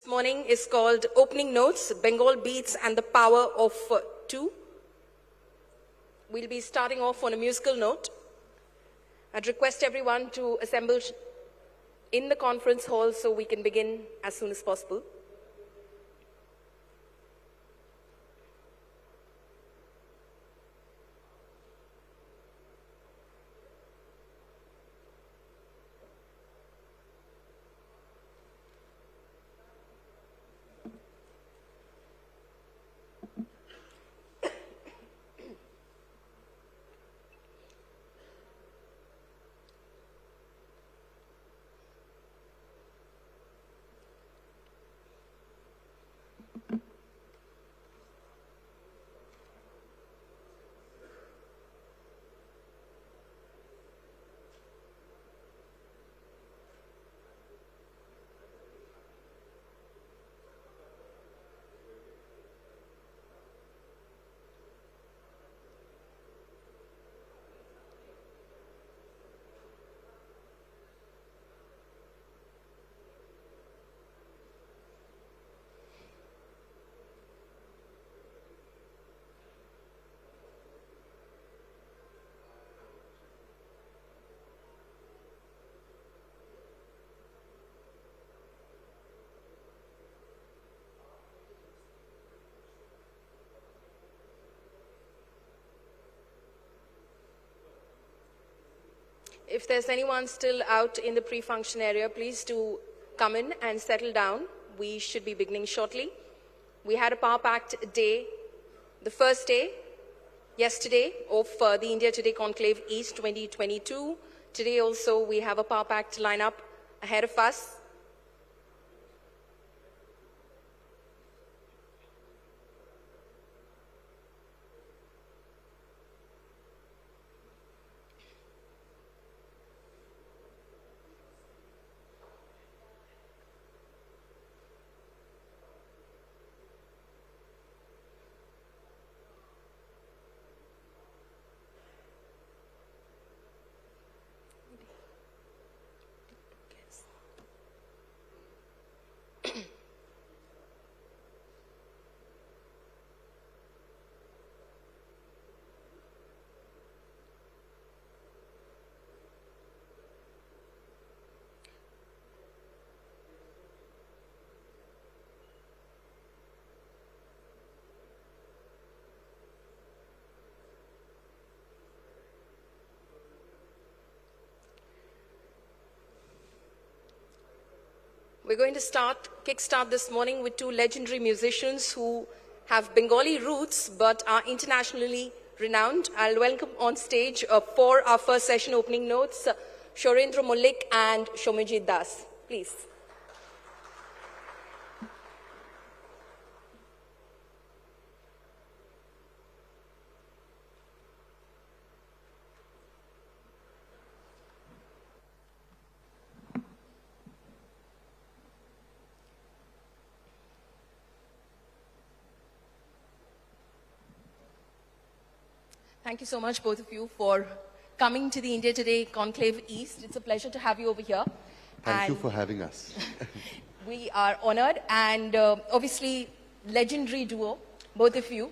This morning is called Opening Notes, Bengal Beats and the Power of Two. We'll be starting off on a musical note. I'd request everyone to assemble in the conference hall so we can begin as soon as possible. If there's anyone still out in the pre-function area, please do come in and settle down. We should be beginning shortly. We had a power-packed day, the first day, yesterday, of the India Today Conclave East 2022. Today also we have a power-packed lineup ahead of us. We're going to kickstart this morning with two legendary musicians who have Bengali roots but are internationally renowned. I'll welcome on stage for our first session opening notes, Sourendro Malik and Shomiji Das. Please. Thank you so much, both of you, for coming to the India Today Conclave East. It's a pleasure to have you over here. Thank you for having us. We are honored and obviously legendary duo, both of you.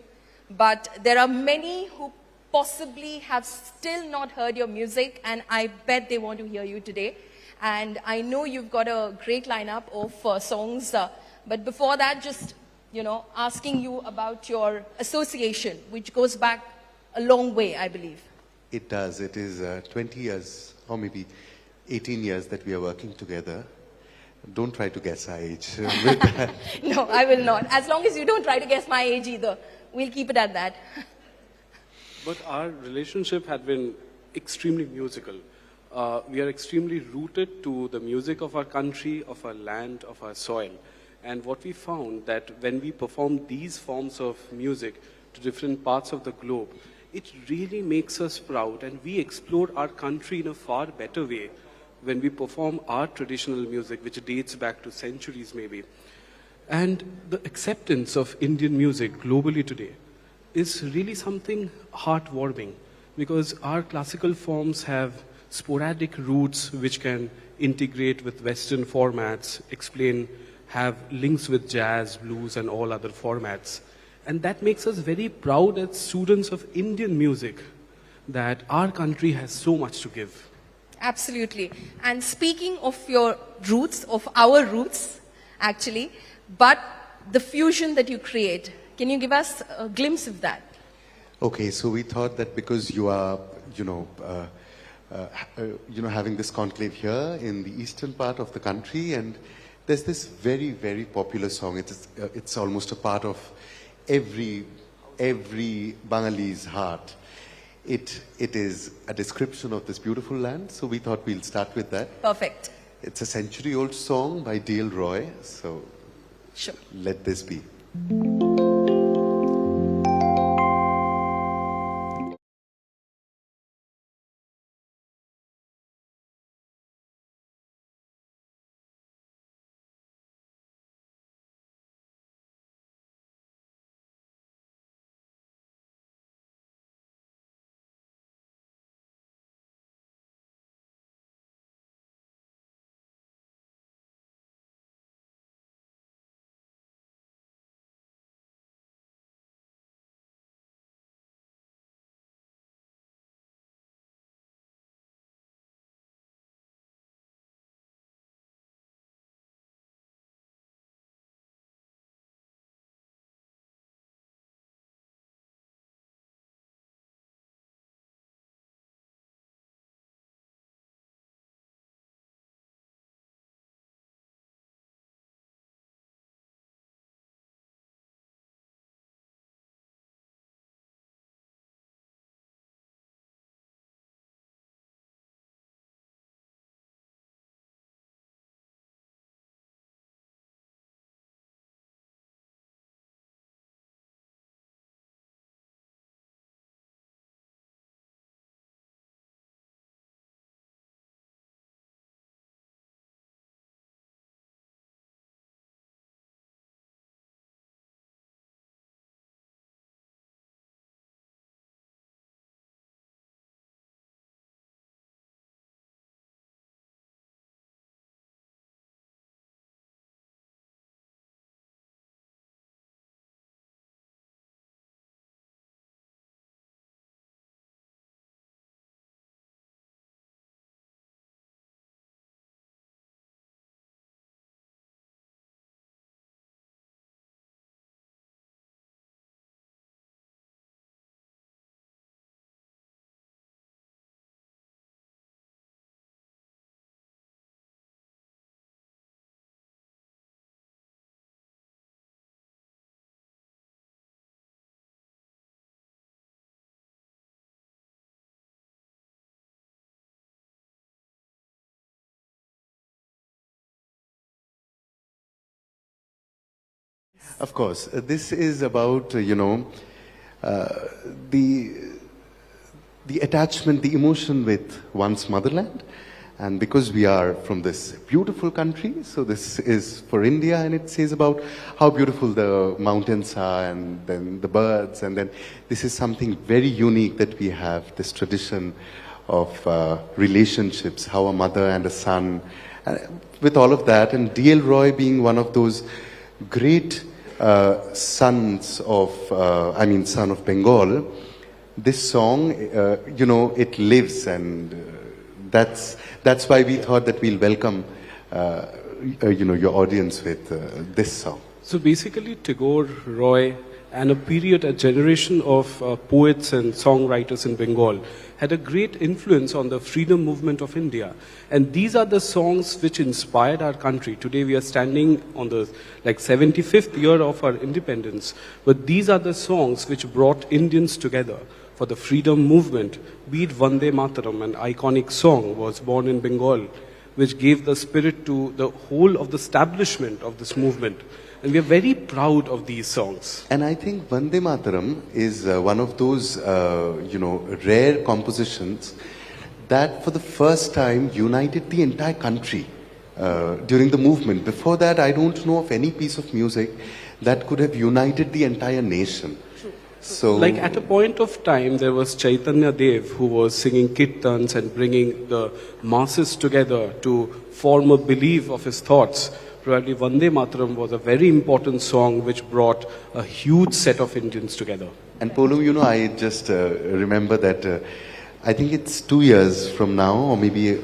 But there are many who possibly have still not heard your music, and I bet they want to hear you today. And I know you've got a great lineup of songs. But before that, just, asking you about your association, which goes back a long way, I believe. It does. It is 20 years, or maybe 18 years that we are working together. Don't try to guess our age with that. No, I will not. As long as you don't try to guess my age either. We'll keep it at that. But our relationship had been extremely musical. We are extremely rooted to the music of our country, of our land, of our soil. And what we found that when we perform these forms of music to different parts of the globe, it really makes us proud, and we explore our country in a far better way when we perform our traditional music, which dates back to centuries maybe. And the acceptance of Indian music globally today is really something heartwarming, because our classical forms have sporadic roots which can integrate with Western formats, explain have links with jazz, blues, and all other formats. And that makes us very proud as students of Indian music that our country has so much to give. Absolutely. And speaking of your roots, of our roots, actually, but the fusion that you create, can you give us a glimpse of that? Okay, so we thought that because you are, having this conclave here in the eastern part of the country, and there's this very, very popular song. It's almost a part of every Bangali's heart. It is a description of this beautiful land, so we thought we'll start with that. Perfect. It's a century-old song by D.L. Roy, so Sure. let this be. Of course, this is about, the attachment, the emotion with one's motherland. And because we are from this beautiful country, so this is for India, and it says about how beautiful the mountains are, and then the birds, and then this is something very unique that we have, this tradition of relationships, how a mother and a son, with all of that, and D.L. Roy being one of those great son of Bengal. This song, it lives, and that's why we thought that we'll welcome, your audience with this song. So basically, Tagore, Roy, and a generation of poets and songwriters in Bengal had a great influence on the freedom movement of India. And these are the songs which inspired our country. Today we are standing on the 75th year of our independence. But these are the songs which brought Indians together for the freedom movement. Be it Vande Mataram, an iconic song, was born in Bengal, which gave the spirit to the whole of the establishment of this movement. And we are very proud of these songs. And I think Vande Mataram is one of those, rare compositions that for the first time united the entire country during the movement. Before that, I don't know of any piece of music that could have united the entire nation. So, at a point of time, there was Chaitanya Dev who was singing kirtans and bringing the masses together to form a belief of his thoughts. probably Vande Mataram was a very important song which brought a huge set of Indians together. And Polu, you know, I just remember that I think it's 2 years from now, or maybe,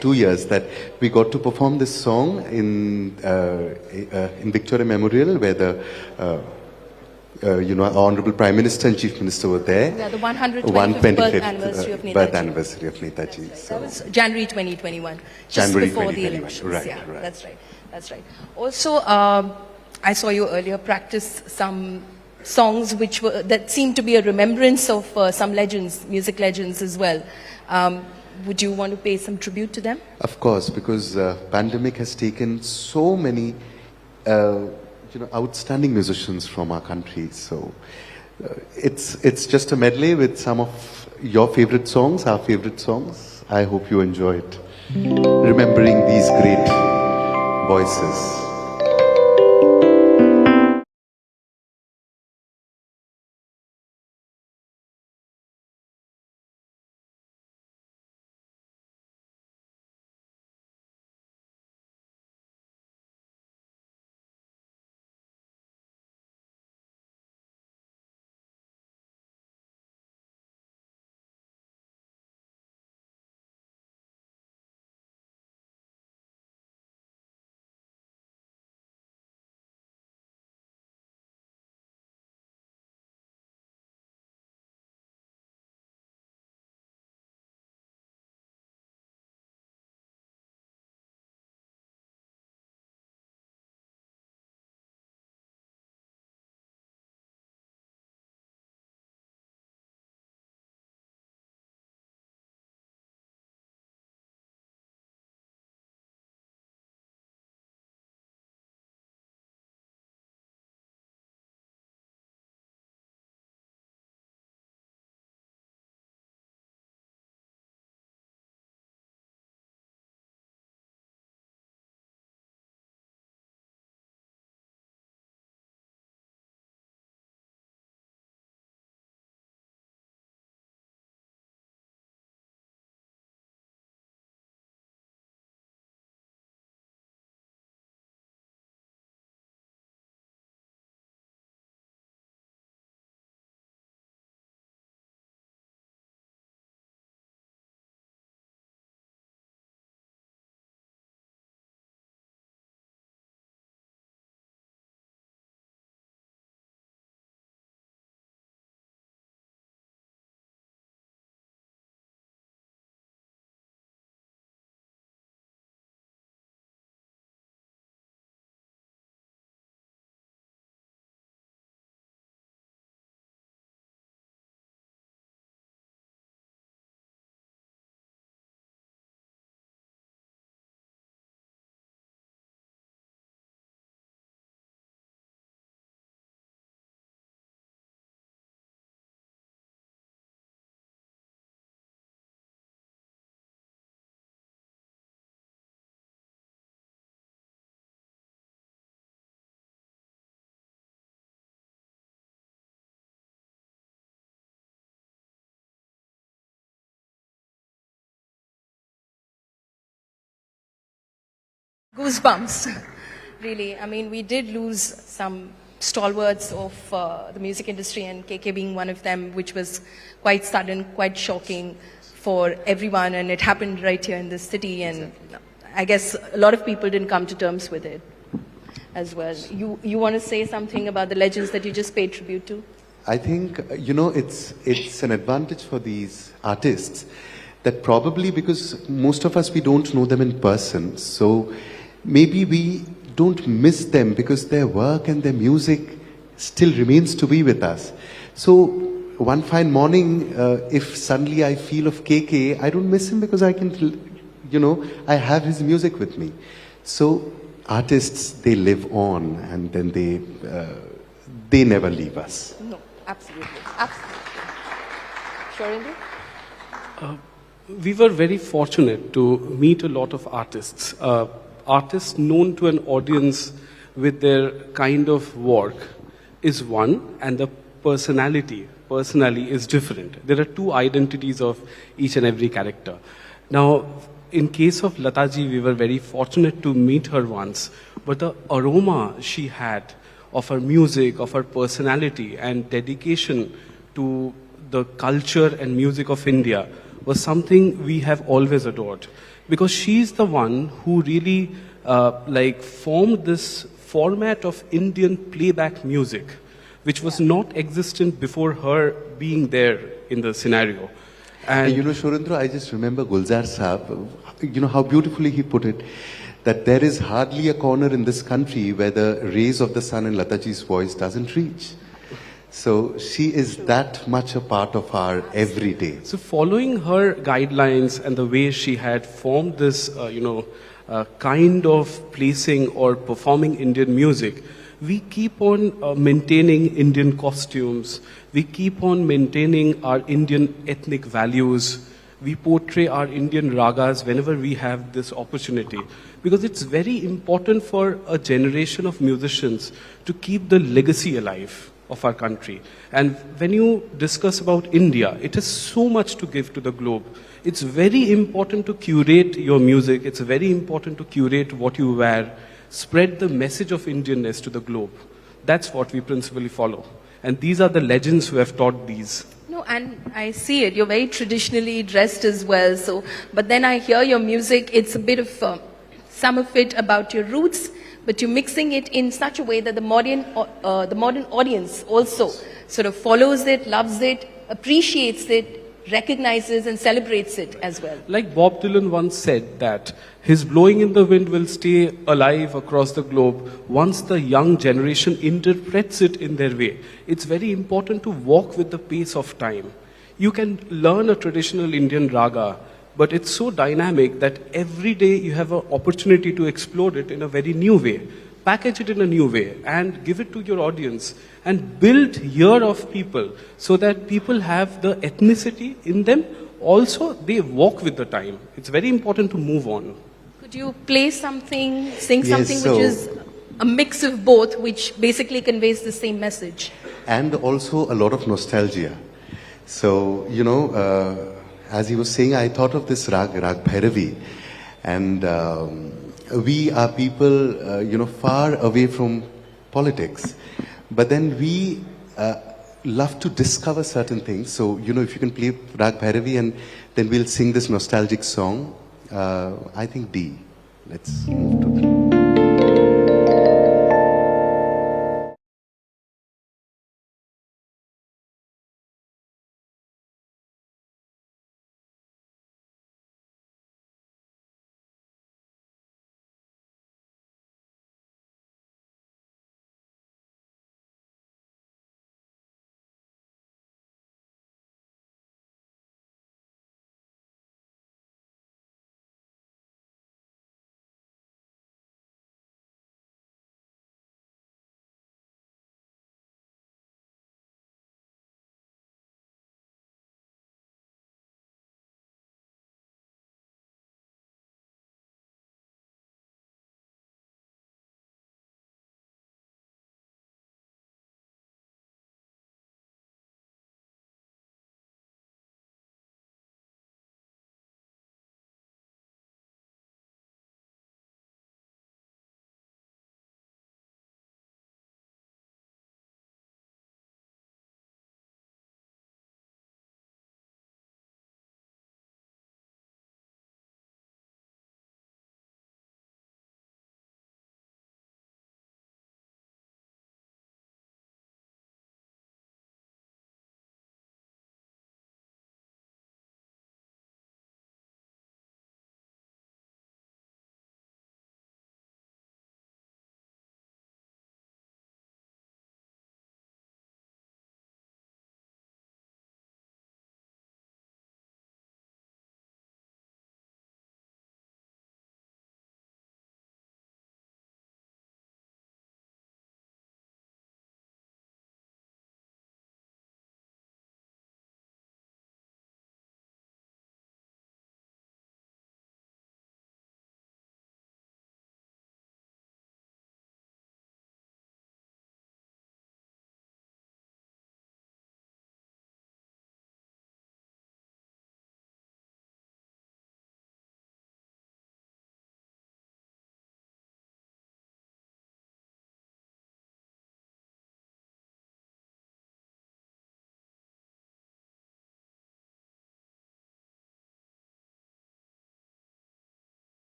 2 years, that we got to perform this song in Victoria Memorial, where the Honorable Prime Minister and Chief Minister were there. Yeah, the 125th birth anniversary of Netaji. Birth anniversary of Netaji. Right. That was January 2021, just January before the 2021. elections. Right, Yeah, right. that's right. Also, I saw you earlier practice some songs that seemed to be a remembrance of some legends, music legends as well. Would you want to pay some tribute to them? Of course, because pandemic has taken so many outstanding musicians from our country. So it's just a medley with some of your favorite songs, our favorite songs. I hope you enjoy it. Remembering these great voices. Goosebumps, really. I mean, we did lose some stalwarts of the music industry, and KK being one of them, which was quite sudden, quite shocking for everyone, and it happened right here in this city, and I guess a lot of people didn't come to terms with it as well. You want to say something about the legends that you just paid tribute to? I think, it's an advantage for these artists that probably because most of us, we don't know them in person. So maybe we don't miss them because their work and their music still remains to be with us. So one fine morning, if suddenly I feel of KK, I don't miss him because I can, I have his music with me. So artists, they live on, and then they never leave us. No, absolutely. Shorendra? We were very fortunate to meet a lot of artists. Artists known to an audience with their kind of work is one, and the personally is different. There are two identities of each and every character. Now, in case of Lataji, we were very fortunate to meet her once. But the aroma she had of her music, of her personality, and dedication to the culture and music of India was something we have always adored. Because she's the one who really formed this format of Indian playback music, which was not existent before her being there in the scenario. And you know, Shorendra, I just remember Gulzar Saab, you know how beautifully he put it, that there is hardly a corner in this country where the rays of the sun in Lataji's voice doesn't reach. So she is that much a part of our everyday. So following her guidelines and the way she had formed this, kind of placing or performing Indian music, we keep on maintaining Indian costumes. We keep on maintaining our Indian ethnic values. We portray our Indian ragas whenever we have this opportunity. Because it's very important for a generation of musicians to keep the legacy alive of our country. And when you discuss about India, it has so much to give to the globe. It's very important to curate your music. It's very important to curate what you wear. Spread the message of Indianness to the globe. That's what we principally follow. And these are the legends who have taught these. No, and I see it. You're very traditionally dressed as well. So, but then I hear your music. It's a bit of some of it about your roots, but you're mixing it in such a way that the modern audience also sort of follows it, loves it, appreciates it, recognizes and celebrates it as well. Like Bob Dylan once said that his Blowing in the Wind will stay alive across the globe once the young generation interprets it in their way. It's very important to walk with the pace of time. You can learn a traditional Indian raga, but it's so dynamic that every day you have an opportunity to explore it in a very new way. Package it in a new way and give it to your audience and build here of people so that people have the ethnicity in them. Also, they walk with the time. It's very important to move on. Could you play something, sing Yes, something so- which is a mix of both, which basically conveys the same message? And also a lot of nostalgia. So, you know, as he was saying, I thought of this Rag Bhairavi. And we are people, far away from politics. But then we love to discover certain things. So, you know, if you can play Rag Bhairavi and then we'll sing this nostalgic song. I think D. Let's move to that.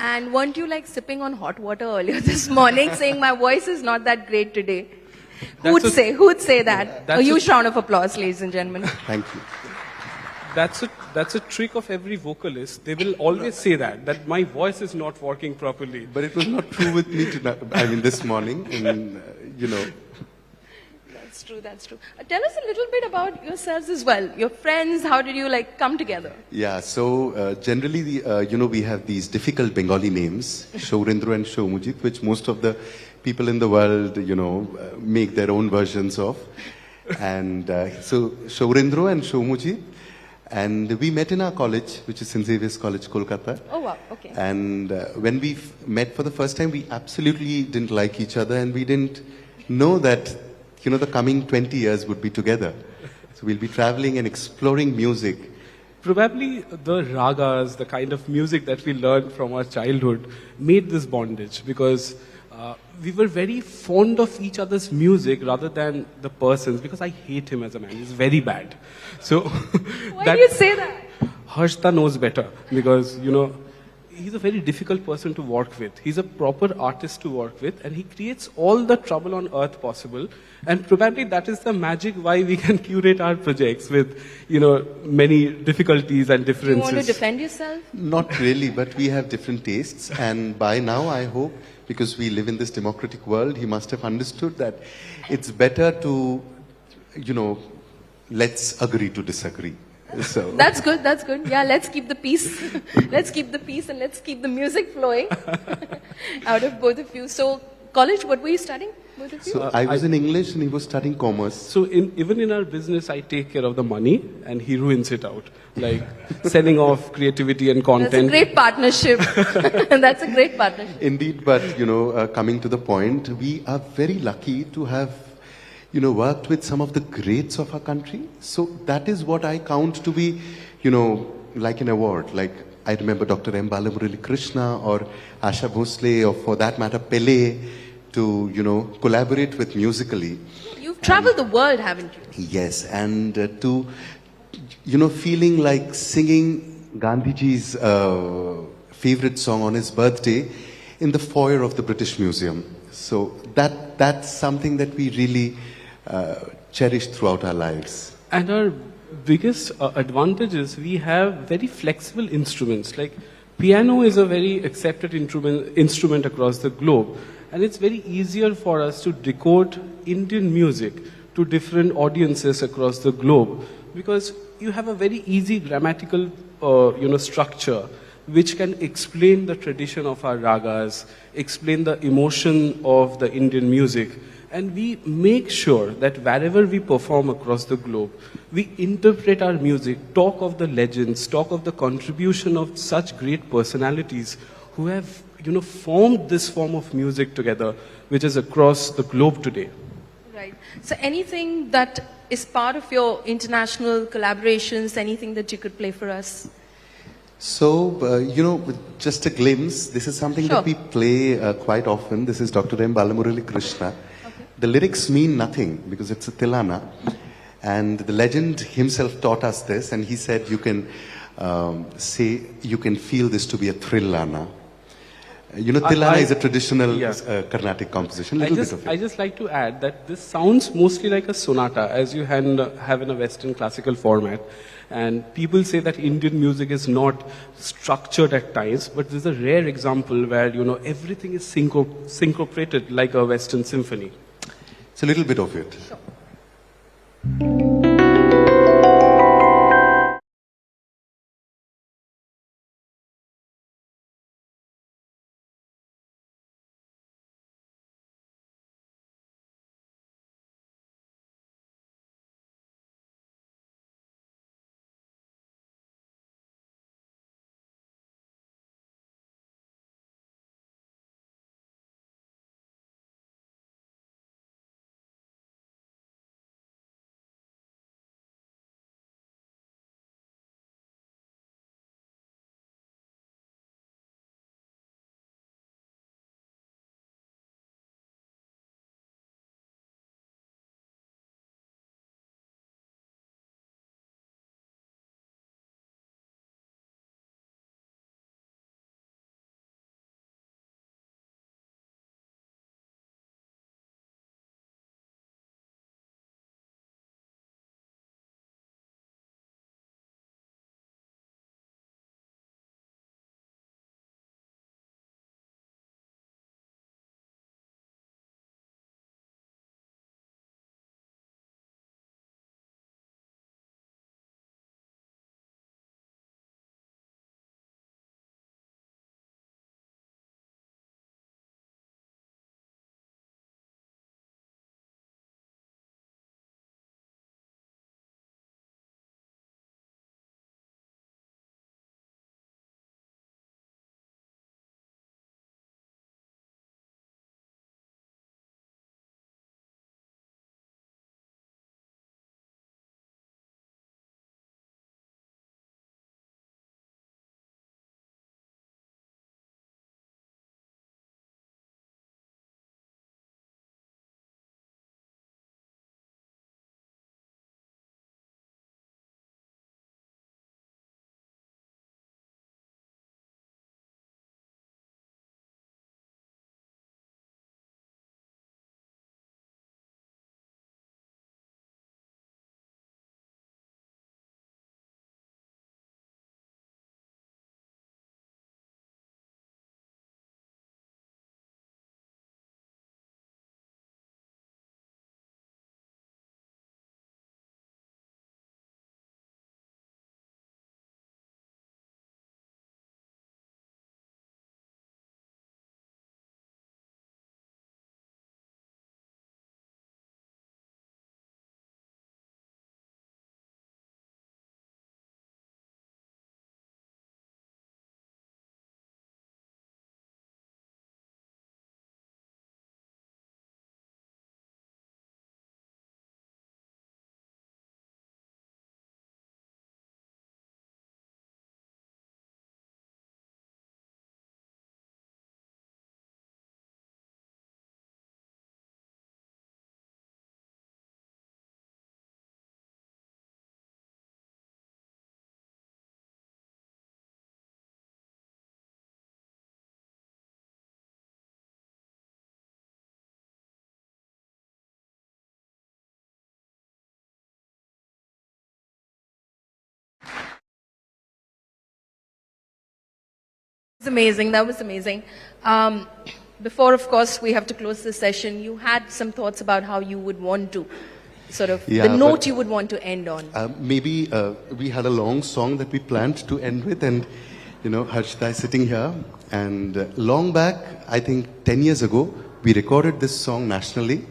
And weren't you like sipping on hot water earlier this morning, saying my voice is not that great today? Who'd say that? A huge round of applause, ladies and gentlemen. Thank you. That's a trick of every vocalist. They will always say that my voice is not working properly. But it was not true with me tonight. I mean, this morning, and That's true, that's true. Tell us a little bit about yourselves as well. Your friends, how did you like come together? Yeah, so generally, we have these difficult Bengali names, Shorendro and Shomiji, which most of the people in the world, make their own versions of. And so Sourendro and Shomiji, and we met in our college, which is St. Xavier's College, Kolkata. Oh wow, okay. And when we met for the first time, we absolutely didn't like each other, and we didn't know that, the coming 20 years would be together. So we'll be traveling and exploring music. Probably the ragas, the kind of music that we learned from our childhood, made this bondage because we were very fond of each other's music rather than the persons, because I hate him as a man. He's very bad. So Why do you say that? Harshta knows better because, he's a very difficult person to work with. He's a proper artist to work with, and he creates all the trouble on earth possible. And probably that is the magic why we can curate our projects with, many difficulties and Do you differences. want to defend yourself? Not really, but we have different tastes. And by now, I hope, because we live in this democratic world, he must have understood that it's better to, let's agree to disagree. So That's good, that's good. Yeah, let's keep the peace. Let's keep the peace and let's keep the music flowing out of both of you. So, college, what were you studying, both of you? So I was in English and he was studying commerce. So even in our business, I take care of the money and he ruins it out. Like selling off creativity and content. That's a great partnership. That's a great partnership. Indeed, but coming to the point, we are very lucky to have worked with some of the greats of our country. So that is what I count to be, like an award. Like I remember Dr. M. Balamurali Krishna or Asha Bhosle, or for that matter Pele, to collaborate with musically. You've traveled the world, haven't you? Yes, and to feeling like singing Gandhiji's favorite song on his birthday in the foyer of the British Museum. So that's something that we really cherish throughout our lives. And our biggest advantage is we have very flexible instruments. Like piano is a very accepted instrument across the globe. And it's very easier for us to decode Indian music to different audiences across the globe because you have a very easy grammatical structure which can explain the tradition of our ragas, explain the emotion of the Indian music. And we make sure that wherever we perform across the globe, we interpret our music, talk of the legends, talk of the contribution of such great personalities who have, formed this form of music together, which is across the globe today. Right. So anything that is part of your international collaborations, anything that you could play for us? So, just a glimpse, this is something Sure. that we play quite often. This is Dr. M. Balamurali Krishna. Okay. The lyrics mean nothing because it's a tilana. And the legend himself taught us this, and he said you can you can feel this to be a thrillana. Tilana is a traditional Carnatic composition. I just like to add that this sounds mostly like a sonata, as you have in a Western classical format. And people say that Indian music is not structured at times, but this is a rare example where, everything is syncopated like a Western symphony. It's a little bit of it. Sure. was amazing. That was amazing. Before, of course, we have to close this session, you had some thoughts about how you would want to, sort of, Yeah, the note you would want to end on. Maybe we had a long song that we planned to end with, and Harshita is sitting here. And long back, I think 10 years ago, we recorded this song nationally.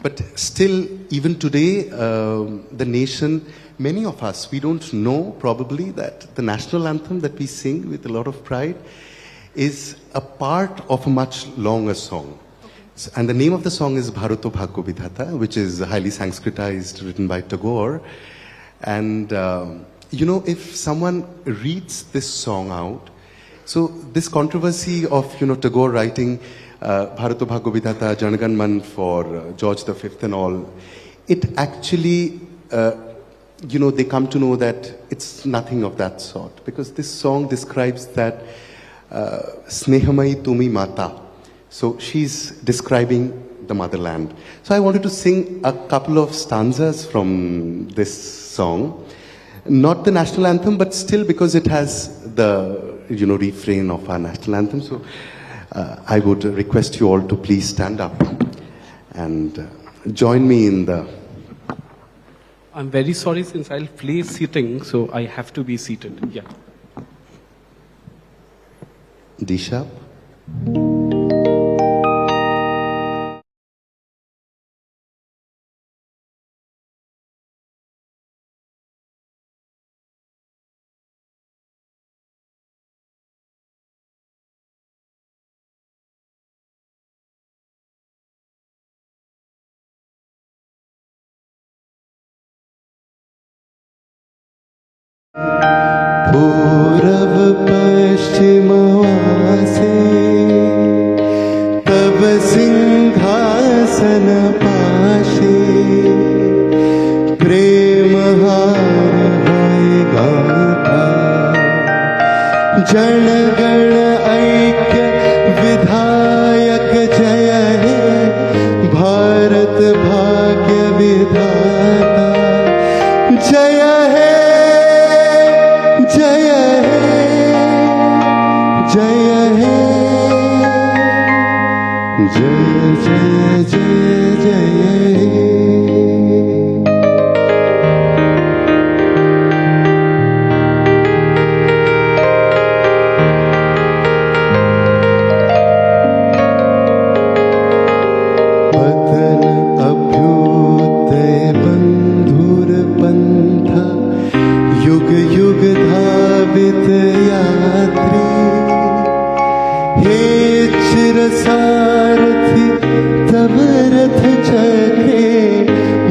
But still, even today, the nation, many of us, we don't know probably that the national anthem that we sing with a lot of pride is a part of a much longer song. Okay. And the name of the song is Bharato Bhagyo Vidhata, which is highly Sanskritized, written by Tagore. And, if someone reads this song out, so this controversy of, Tagore writing Bharato Bhagyo Vidhata, Janagan Man for George V and all, it actually, they come to know that it's nothing of that sort. Because this song describes that Snehamai Tumi Mata. So she's describing the motherland. So I wanted to sing a couple of stanzas from this song. Not the national anthem, but still because it has the, refrain of our national anthem. So I would request you all to please stand up and join me in the... I'm very sorry, since I'll play sitting, so I have to be seated. Yeah. D sharp. पूरब पश्चिम से तब सिंहासन पाशे प्रेम हार होएगा जन गण ऐक्य विधायक जय है भारत भाग्य विधाता जय है जय है जय है जय जय जय जय पतन अभ्युदय बंधुर पंथा युग युग धावित यात्री हे चिरसारथी तब रथ चले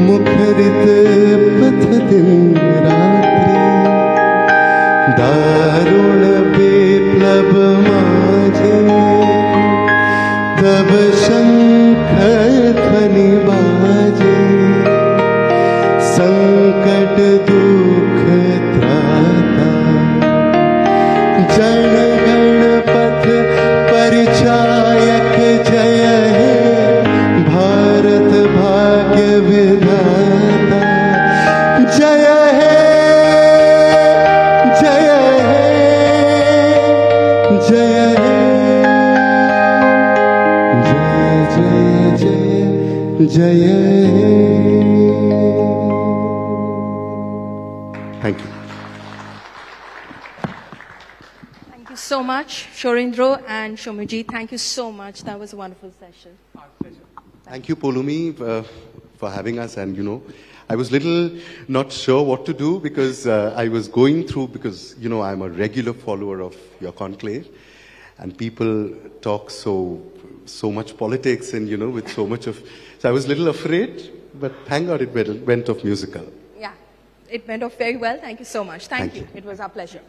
मुखरित पथ दिन रात्रि दारुण विप्लव माझे तब शंख ध्वनि बाजे संकट दुख त्राता जन गण पथ परिचायक जय है भारत भाग्य विधाता जय है जय है जय है जय जय जय जय Thank you. Thank you so much, Shorendro and Shomiji. Thank you so much. That was a wonderful session. Our pleasure. Thank you, Polumi, for having us. And, I was little not sure what to do because I was going through, because, I'm a regular follower of your conclave. And people talk so much politics and, with so much of... So I was a little afraid, but thank God it went off musical. Yeah, it went off very well. Thank you so much. Thank Thank you. It was our pleasure.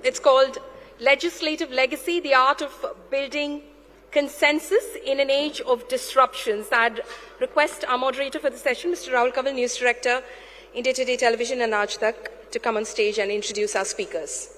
It's called Legislative Legacy, the Art of Building Consensus in an Age of Disruptions. I'd request our moderator for the session, Mr. Rahul Kanwal, News Director, India Today Television and Aaj Tak to come on stage and introduce our speakers.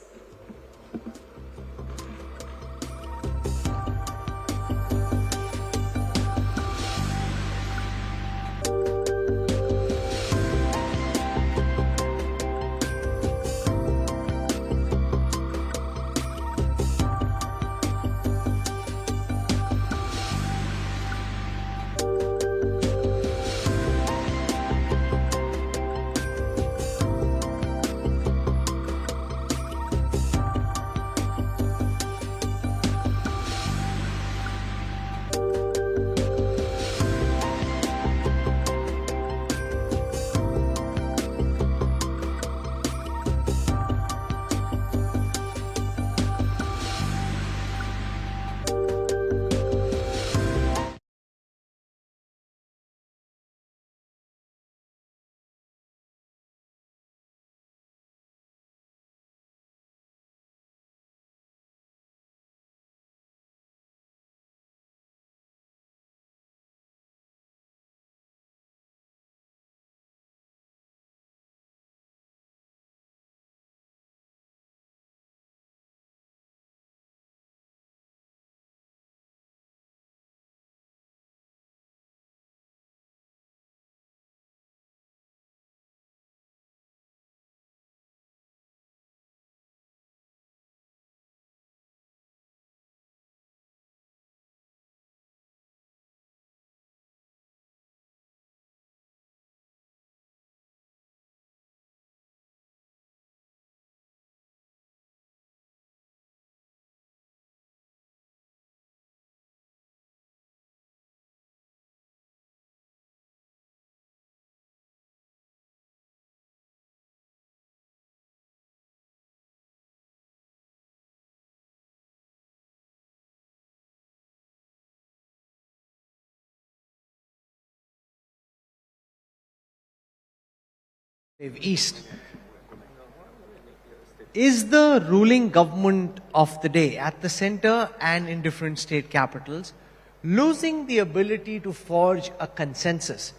East is the ruling government of the day at the center and in different state capitals losing the ability to forge a consensus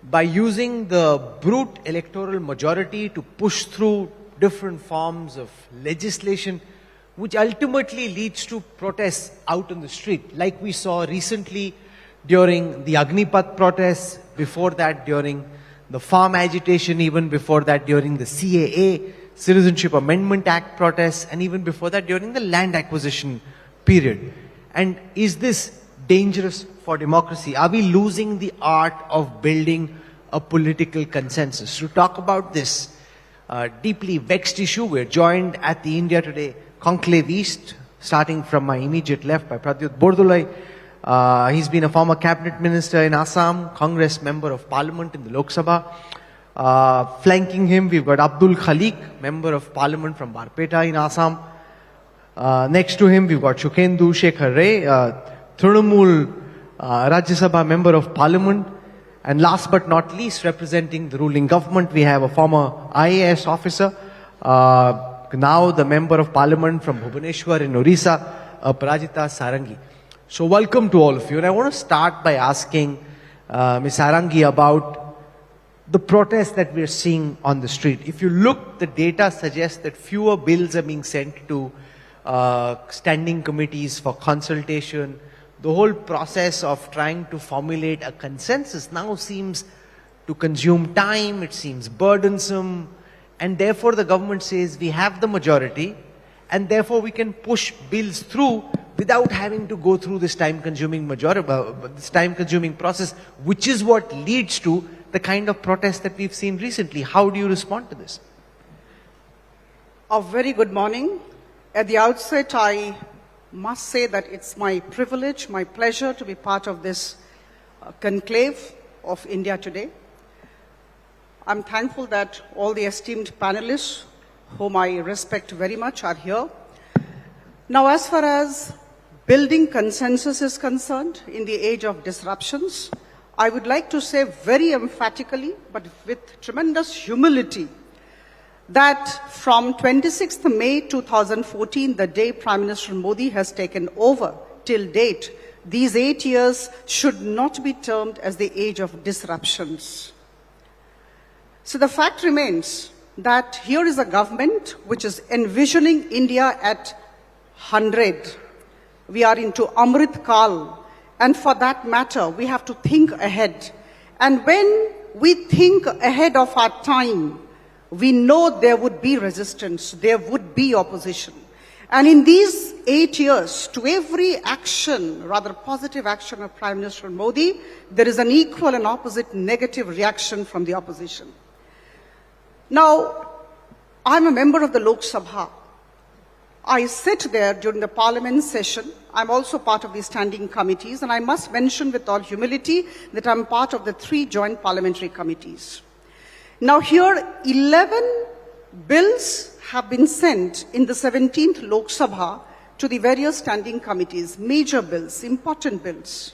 by using the brute electoral majority to push through different forms of legislation which ultimately leads to protests out on the street, like we saw recently during the Agnipath protests, before that during the farm agitation, even before that during the CAA, Citizenship Amendment Act protests, and even before that during the land acquisition period. And is this dangerous for democracy? Are we losing the art of building a political consensus? To talk about this deeply vexed issue, we're joined at the India Today Conclave East, starting from my immediate left by Pradyut Bordolai. He's been a former cabinet minister in Assam, Congress member of parliament in the Lok Sabha. Flanking him, we've got Abdul Khalik, member of parliament from Barpeta in Assam. Next to him, we've got Shukendu Shekhar Ray, Trinamool Rajya Sabha member of parliament. And last but not least, representing the ruling government, we have a former IAS officer, now the member of parliament from Bhubaneswar in Odisha, Parajita Sarangi. So welcome to all of you. And I want to start by asking Ms. Sarangi about the protests that we're seeing on the street. If you look, the data suggests that fewer bills are being sent to standing committees for consultation. The whole process of trying to formulate a consensus now seems to consume time, it seems burdensome, and therefore the government says we have the majority and therefore we can push bills through without having to go through this time-consuming process, which is what leads to the kind of protest that we've seen recently. How do you respond to this? A very good morning. At the outset, I must say that it's my privilege, my pleasure to be part of this conclave of India Today. I'm thankful that all the esteemed panelists, whom I respect very much, are here. Now, as far as building consensus is concerned in the age of disruptions, I would like to say very emphatically, but with tremendous humility, that from 26th May 2014, the day Prime Minister Modi has taken over till date, these 8 years should not be termed as the age of disruptions. So the fact remains that here is a government which is envisioning India at 100. We are into Amrit Kal, and for that matter, we have to think ahead. And when we think ahead of our time, we know there would be resistance, there would be opposition. And in these 8 years, to every action, rather positive action of Prime Minister Modi, there is an equal and opposite negative reaction from the opposition. Now, I'm a member of the Lok Sabha. I sit there during the parliament session. I'm also part of the standing committees, and I must mention with all humility that I'm part of the 3 joint parliamentary committees. Now here, 11 bills have been sent in the 17th Lok Sabha to the various standing committees, major bills, important bills.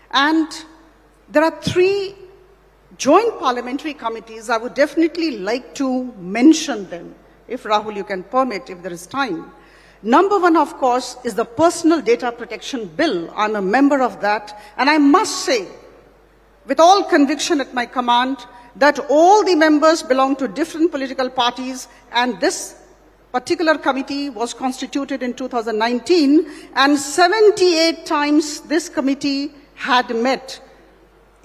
And there are 3 joint parliamentary committees. I would definitely like to mention them, if Rahul you can permit, if there is time. Number 1, of course, is the Personal Data Protection Bill. I'm a member of that, and I must say, with all conviction at my command, that all the members belong to different political parties, and this particular committee was constituted in 2019, and 78 times this committee had met.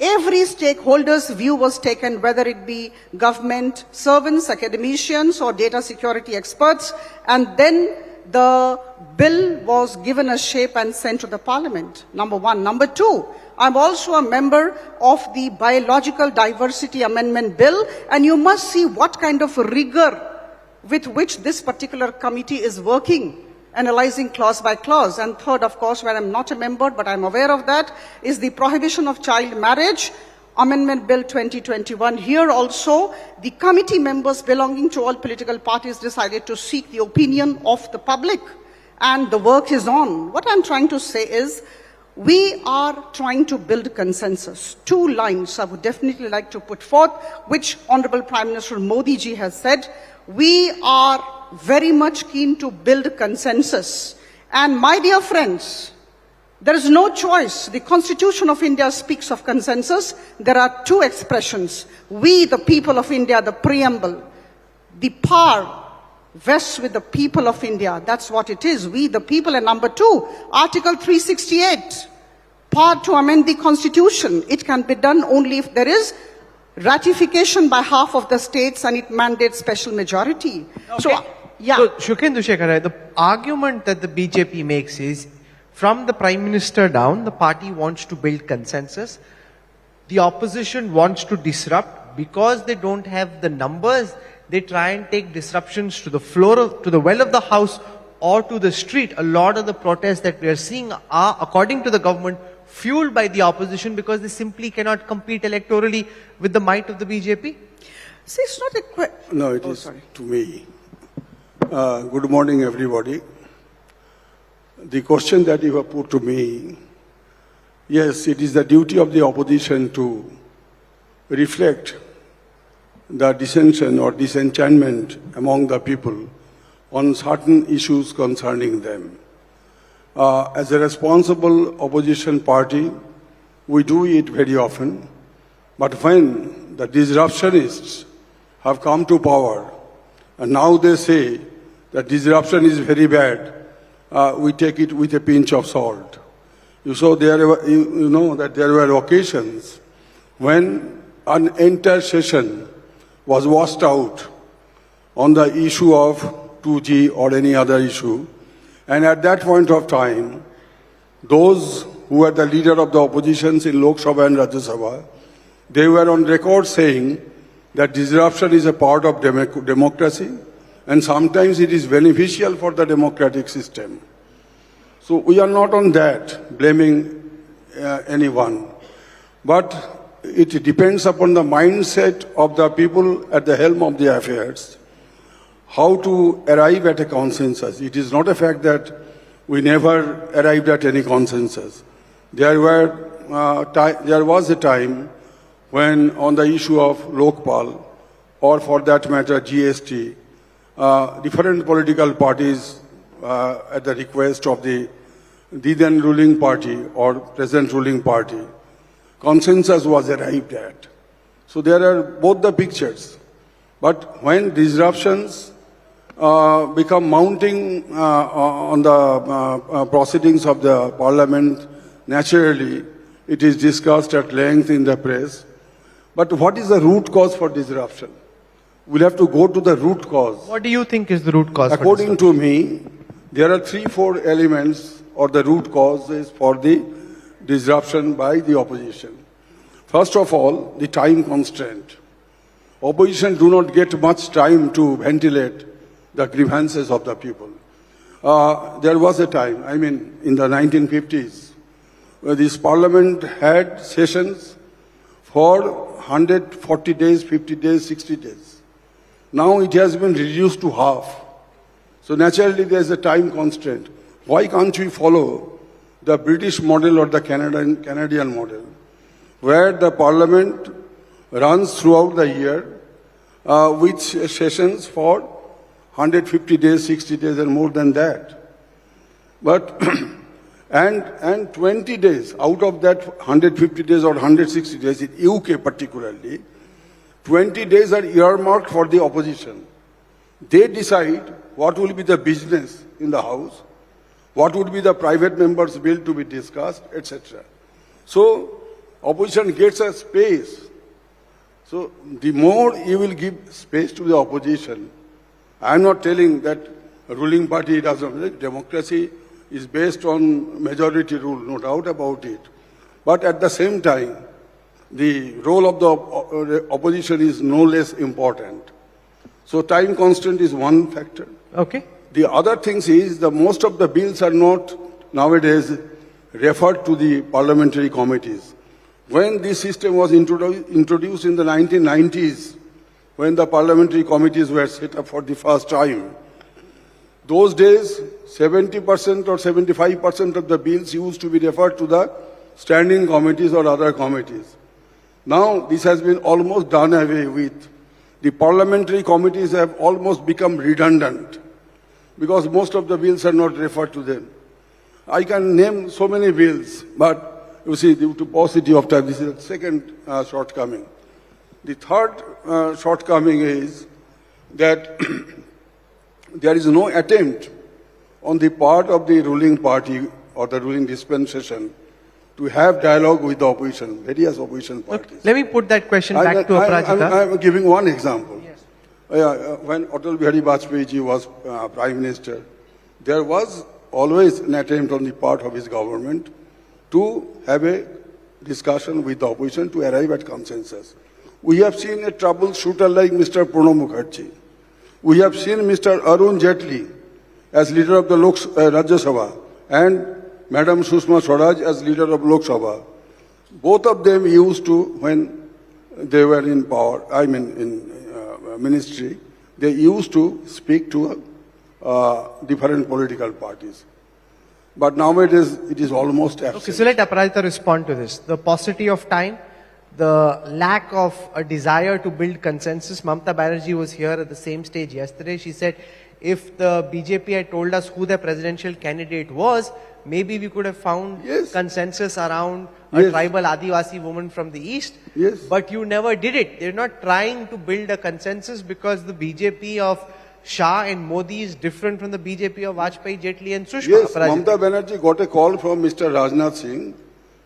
Every stakeholder's view was taken, whether it be government servants, academicians, or data security experts, and then the bill was given a shape and sent to the parliament, number 1. Number 2, I'm also a member of the Biological Diversity Amendment Bill, and you must see what kind of rigor with which this particular committee is working, analyzing clause by clause. And third, of course, where I'm not a member, but I'm aware of that, is the Prohibition of Child Marriage Amendment Bill 2021. Here also, the committee members belonging to all political parties decided to seek the opinion of the public, and the work is on. What I'm trying to say is, we are trying to build consensus. 2 lines I would definitely like to put forth, which Honorable Prime Minister Modi ji has said. We are very much keen to build consensus. And my dear friends, there is no choice. The Constitution of India speaks of consensus. There are 2 expressions. We, the people of India, the preamble. The power vests with the people of India. That's what it is. We, the people. And number 2, Article 368. Power to amend the Constitution. It can be done only if there is ratification by half of the states and it mandates special majority. Okay. So, yeah. So, Shukendra Shekhar, the argument that the BJP makes is, from the Prime Minister down, the party wants to build consensus. The opposition wants to disrupt. Because they don't have the numbers, they try and take disruptions to the floor, to the well of the house, or to the street. A lot of the protests that we are seeing are, according to the government, fueled by the opposition because they simply cannot compete electorally with the might of the BJP? See, it's not a question. No, it is to me. Good morning, everybody. The question that you have put to me, yes, it is the duty of the opposition to reflect the dissension or disenchantment among the people on certain issues concerning them. As a responsible opposition party, we do it very often, but when the disruptionists have come to power, and now they say that disruption is very bad, we take it with a pinch of salt. You know that there were occasions when an entire session was washed out on the issue of 2G or any other issue. And at that point of time, those who were the leader of the oppositions in Lok Sabha and Rajya Sabha, they were on record saying that disruption is a part of democracy, and sometimes it is beneficial for the democratic system. So we are not on that blaming anyone, but it depends upon the mindset of the people at the helm of the affairs, how to arrive at a consensus. It is not a fact that we never arrived at any consensus. There was a time when on the issue of Lokpal, or for that matter GST, different political parties at the request of the then ruling party or present ruling party, consensus was arrived at. So there are both the pictures. But when disruptions become mounting on the proceedings of the parliament, naturally it is discussed at length in the press. But what is the root cause for disruption? We'll have to go to the root cause. What do you think is the root cause? According to me, there are 3-4 elements or the root causes for the disruption by the opposition. First of all, the time constraint. Opposition do not get much time to ventilate the grievances of the people. There was a time, in the 1950s, where this parliament had sessions for 140 days, 50 days, 60 days. Now it has been reduced to half. So naturally there is a time constraint. Why can't we follow the British model or the Canadian model, where the parliament runs throughout the year with sessions for 150 days, 60 days and more than that. But and 20 days out of that 150 days or 160 days in UK particularly, 20 days are earmarked for the opposition. They decide what will be the business in the House, what would be the private members' bill to be discussed, etc. So opposition gets a space. So the more you will give space to the opposition, I am not telling that a ruling party doesn't. Democracy is based on majority rule, no doubt about it. But at the same time, the role of the opposition is no less important. So time constant is one factor. Okay. The other things is that most of the bills are not nowadays referred to the parliamentary committees. When this system was introduced in the 1990s, when the parliamentary committees were set up for the first time, those days 70% or 75% of the bills used to be referred to the standing committees or other committees. Now this has been almost done away with. The parliamentary committees have almost become redundant because most of the bills are not referred to them. I can name so many bills, but you see, due to paucity of time, this is the second shortcoming. The third shortcoming is that there is no attempt on the part of the ruling party or the ruling dispensation to have dialogue with the opposition, various opposition parties. Okay. Let me put that question back to Aparajita. I'm giving one example. Yes. When Atal Bihari Vajpayee ji was Prime Minister, there was always an attempt on the part of his government to have a discussion with the opposition to arrive at consensus. We have seen a troubleshooter like Mr. Pranab Mukherjee. We have seen Mr. Arun Jaitley as leader of the Rajya Sabha and Madam Sushma Swaraj as leader of Lok Sabha. Both of them used to, when they were in power, in ministry, they used to speak to different political parties. But nowadays, it is almost absent. Okay, so let Aparajita respond to this. The paucity of time, the lack of a desire to build consensus. Mamata Banerjee was here at the same stage yesterday. She said, if the BJP had told us who their presidential candidate was, maybe we could have found consensus around a tribal Adivasi woman from the east. Yes. But you never did it. They're not trying to build a consensus because the BJP of Shah and Modi is different from the BJP of Vajpayee, Jaitley and Sushma. Yes, Mamata Banerjee got a call from Mr. Rajnath Singh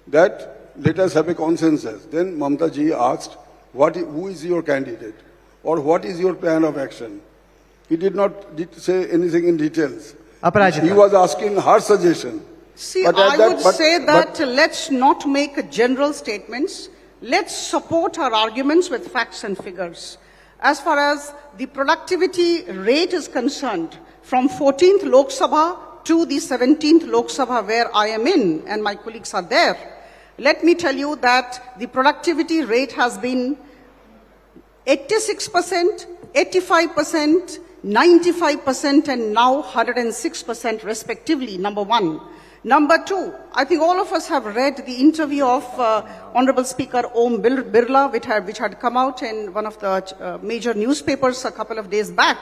that let us have a consensus. Then Mamata ji asked, who is your candidate? Or what is your plan of action? He did not say anything in details. Aparajita. He was asking her suggestion. See, I would say that let's not make general statements. Let's support our arguments with facts and figures. As far as the productivity rate is concerned, from 14th Lok Sabha to the 17th Lok Sabha where I am in and my colleagues are there, let me tell you that the productivity rate has been 86%, 85%, 95% and now 106% respectively, number one. Number two, I think all of us have read the interview of Honorable Speaker Om Birla, which had come out in one of the major newspapers a couple of days back.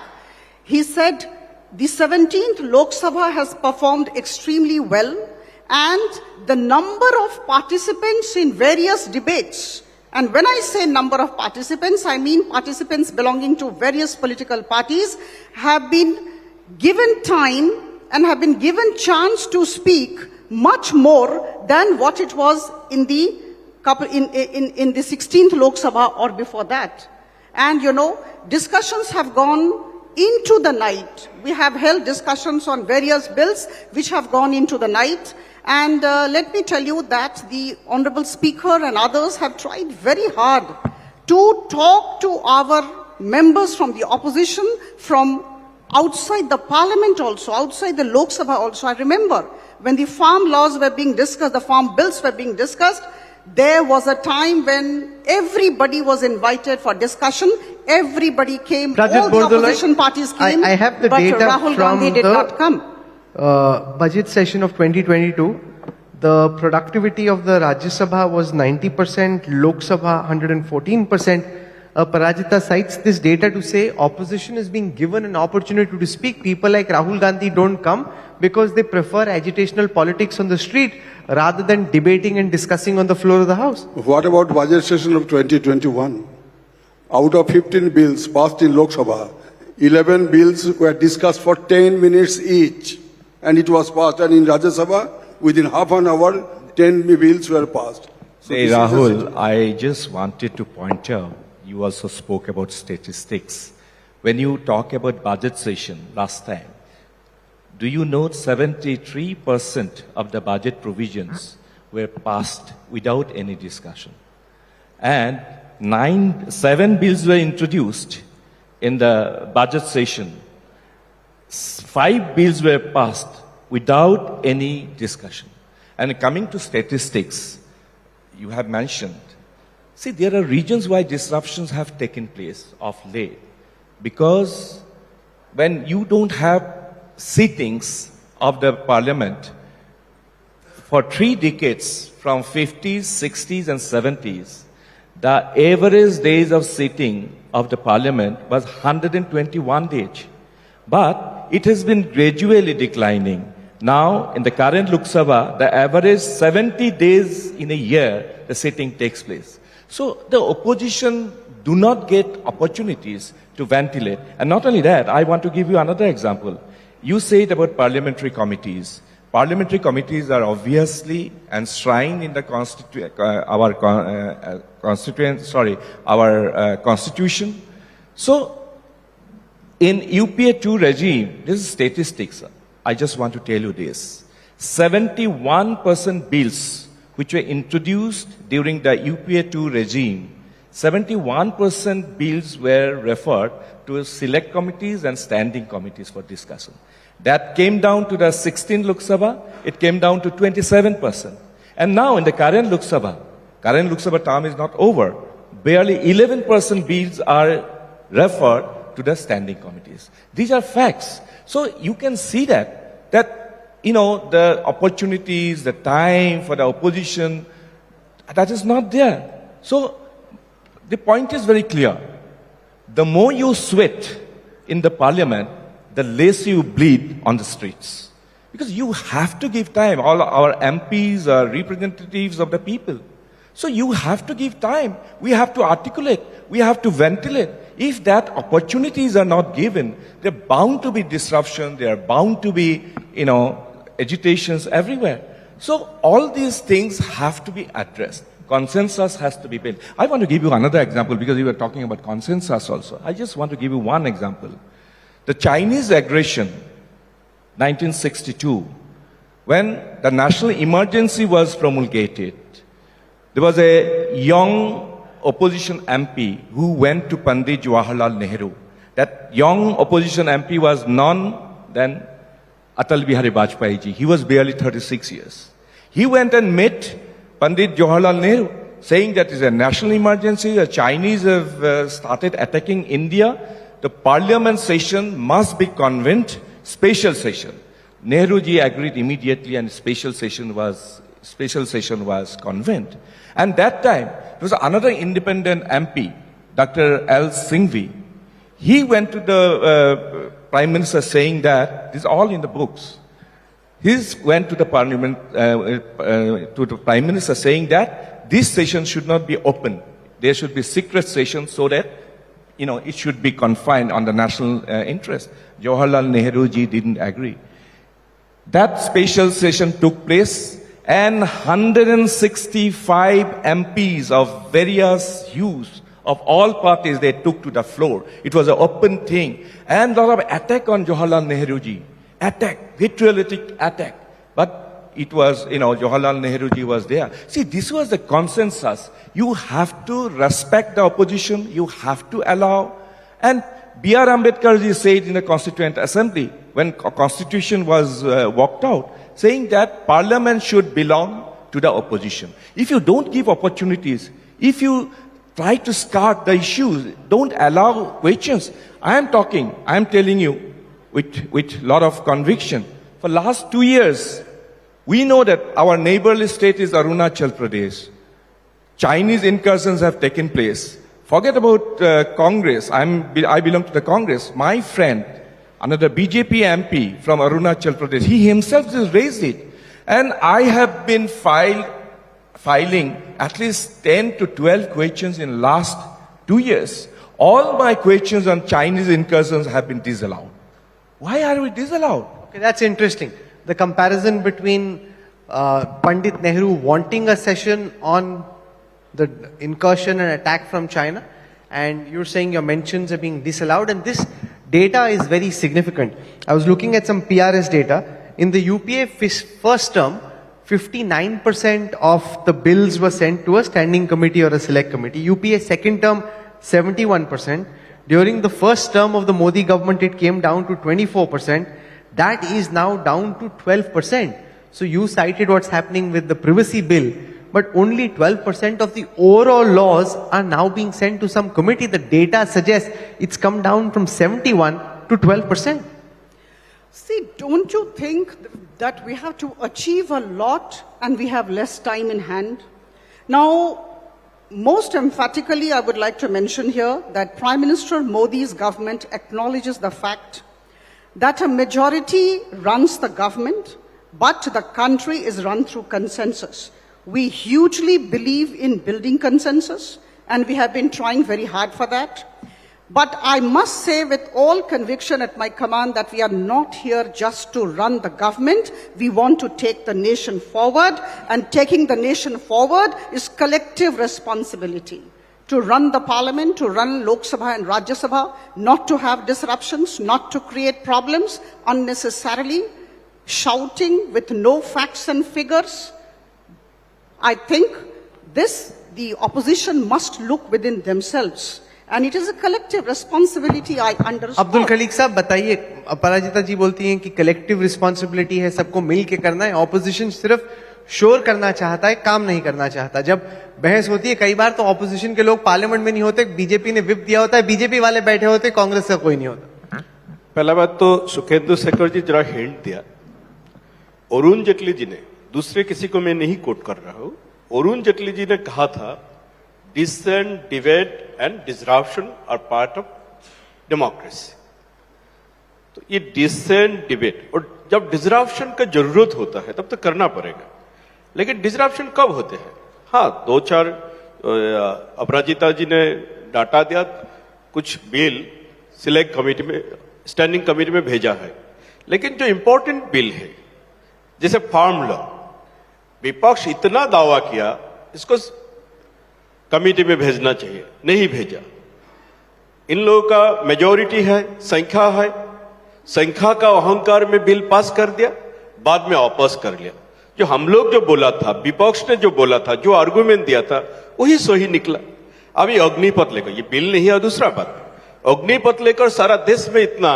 He said the 17th Lok Sabha has performed extremely well and the number of participants in various debates And when I say number of participants, I mean participants belonging to various political parties have been given time and have been given chance to speak much more than what it was in the 16th Lok Sabha or before that. And you know, discussions have gone into the night. We have held discussions on various bills which have gone into the night. And let me tell you that the Honorable Speaker and others have tried very hard to talk to our members from the opposition, from outside the parliament also, outside the Lok Sabha also. I remember when the farm laws were being discussed, the farm bills were being discussed, there was a time when everybody was invited for discussion. Everybody came, all the opposition parties came, I have the but data Rahul Gandhi did not come. Budget session of 2022, the productivity of the Rajya Sabha was 90%, Lok Sabha 114%. Parajita cites this data to say opposition is being given an opportunity to speak. People like Rahul Gandhi don't come because they prefer agitational politics on the street rather than debating and discussing on the floor of the House. What about budget session of 2021? Out of 15 bills passed in Lok Sabha, 11 bills were discussed for 10 minutes each. And it was passed. And in Rajya Sabha, within half an hour, 10 bills were passed. So hey, Rahul, I just wanted to point out, you also spoke about statistics. When you talk about budget session last time, do you know 73% of the budget provisions were passed without any discussion? And 7 bills were introduced in the budget session. 5 bills were passed without any discussion. And coming to statistics, you have mentioned, see, there are regions why disruptions have taken place of late. Because when you don't have sittings of the parliament for 3 decades, from 50s, 60s and 70s, the average days of sitting of the parliament was 121 days. But it has been gradually declining. Now, in the current Lok Sabha, the average 70 days in a year, the sitting takes place. So the opposition do not get opportunities to ventilate. And not only that, I want to give you another example. You said about parliamentary committees. Parliamentary committees are obviously enshrined in the constitution. So in UPA 2 regime, this is statistics. I just want to tell you this. 71% bills which were introduced during the UPA 2 regime, 71% bills were referred to select committees and standing committees for discussion. That came down to the 16th Lok Sabha, it came down to 27%. And now in the current Lok Sabha term is not over. Barely 11% bills are referred to the standing committees. These are facts. So you can see that, you know, the opportunities, the time for the opposition, that is not there. So the point is very clear. The more you sweat in the parliament, the less you bleed on the streets. Because you have to give time. All our MPs are representatives of the people. So you have to give time. We have to articulate. We have to ventilate. If that opportunities are not given, there are bound to be disruption. There are bound to be, you know, agitations everywhere. So all these things have to be addressed. Consensus has to be built. I want to give you another example because we were talking about consensus also. I just want to give you one example. The Chinese aggression, 1962, when the national emergency was promulgated, there was a young opposition MP who went to Pandit Jawaharlal Nehru. That young opposition MP was none than Atal Bihari Vajpayee ji. He was barely 36 years. He went and met Pandit Jawaharlal Nehru, saying that it's a national emergency, the Chinese have started attacking India, the parliament session must be convened, special session. Nehru ji agreed immediately and special session was convened. And that time, there was another independent MP, Dr. L. Singhvi. He went to the Prime Minister saying that, this is all in the books. He went to the Parliament, to the Prime Minister saying that this session should not be open. there should be secret sessions so that, it should be confined on the national interest. Jawaharlal Nehru ji didn't agree. That special session took place and 165 MPs of various hues of all parties, they took to the floor. It was an open thing. And a lot of attack on Jawaharlal Nehru ji. Attack, vitriolic attack. But it was, Jawaharlal Nehru ji was there. See, this was the consensus. You have to respect the opposition. You have to allow. And B.R. Ambedkar ji said in the Constituent Assembly, when Constitution was walked out, saying that Parliament should belong to the opposition. If you don't give opportunities, if you try to skirt the issues, don't allow questions. I am telling you with lot of conviction. For last 2 years, we know that our neighborly state is Arunachal Pradesh. Chinese incursions have taken place. Forget about Congress. I belong to the Congress. My friend, another BJP MP from Arunachal Pradesh, he himself has raised it. And I have been filing at least 10 to 12 questions in last 2 years. All my questions on Chinese incursions have been disallowed. Why are we disallowed? Okay, that's interesting. The comparison between Pandit Nehru wanting a session on the incursion and attack from China, and you're saying your mentions are being disallowed, and this data is very significant. I was looking at some PRS data. In the UPA first term, 59% of the bills were sent to a standing committee or a select committee. UPA second term, 71%. During the first term of the Modi government, it came down to 24%. That is now down to 12%. So you cited what's happening with the privacy bill, but only 12% of the overall laws are now being sent to some committee. The data suggests it's come down from 71 to 12%. See, don't you think that we have to achieve a lot and we have less time in hand? Now, most emphatically, I would like to mention here that Prime Minister Modi's government acknowledges the fact that a majority runs the government, but the country is run through consensus. We hugely believe in building consensus, and we have been trying very hard for that. But I must say with all conviction at my command that we are not here just to run the government. We want to take the nation forward, and taking the nation forward is collective responsibility. To run the parliament, to run Lok Sabha and Rajya Sabha, not to have disruptions, not to create problems unnecessarily, shouting with no facts and figures. I think the opposition must look within themselves. And it is a collective responsibility, I understand. Abdul Khaleeq साहब बताइए, अपराजिता जी बोलती हैं कि collective responsibility है, सबको मिल के करना है. ऑपोजिशन सिर्फ शोर करना चाहता है, काम नहीं करना चाहता. जब बहस होती है कई बार तो ऑपोजिशन के लोग पार्लियामेंट में नहीं होते, बीजेपी ने विप दिया होता है, बीजेपी वाले बैठे होते, कांग्रेस का कोई नहीं होता. पहला बात तो सुखेंदु शेखर जी जरा हिंट दिया. अरुण जेटली जी ने, दूसरे किसी को मैं नहीं कोट कर रहा हूं, अरुण जेटली जी ने कहा था dissent, debate and disruption are part of democracy. तो ये dissent, debate और जब disruption का जरूरत होता है तब तो करना पड़ेगा. लेकिन disruption कब होते हैं? हाँ, 2-4 अपराजिता जी ने डाटा दिया, कुछ बिल सिलेक्ट कमेटी में, स्टैंडिंग कमेटी में भेजा है. लेकिन जो इंपॉर्टेंट बिल है, जैसे फार्म लॉ, विपक्ष इतना दावा किया इसको कमेटी में भेजना चाहिए, नहीं भेजा. इन लोगों का मेजॉरिटी है, संख्या है, संख्या का अहंकार में बिल पास कर दिया, बाद में वापस कर लिया. जो हम लोग जो बोला था, विपक्ष ने जो बोला था, जो आर्गुमेंट दिया था, वही सही निकला. अभी अग्निपथ लेकर, ये बिल नहीं है, दूसरा बात, अग्निपथ लेकर सारा देश में इतना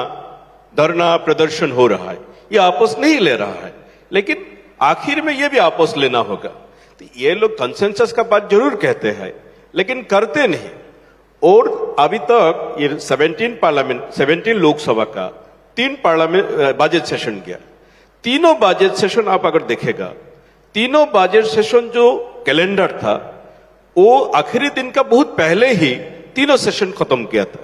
धरना प्रदर्शन हो रहा है, ये आपस नहीं ले रहा है. लेकिन आखिर में ये भी आपस लेना होगा. तो ये लोग कंसेंसस का बात जरूर कहते हैं, लेकिन करते नहीं. और अभी तक ये 17 लोकसभा का 3 पार्लियामेंट बजट सेशन गया. तीनों बजट सेशन आप अगर देखेगा, तीनों बजट सेशन जो कैलेंडर था वो आखिरी दिन का बहुत पहले ही तीनों सेशन खत्म किया था.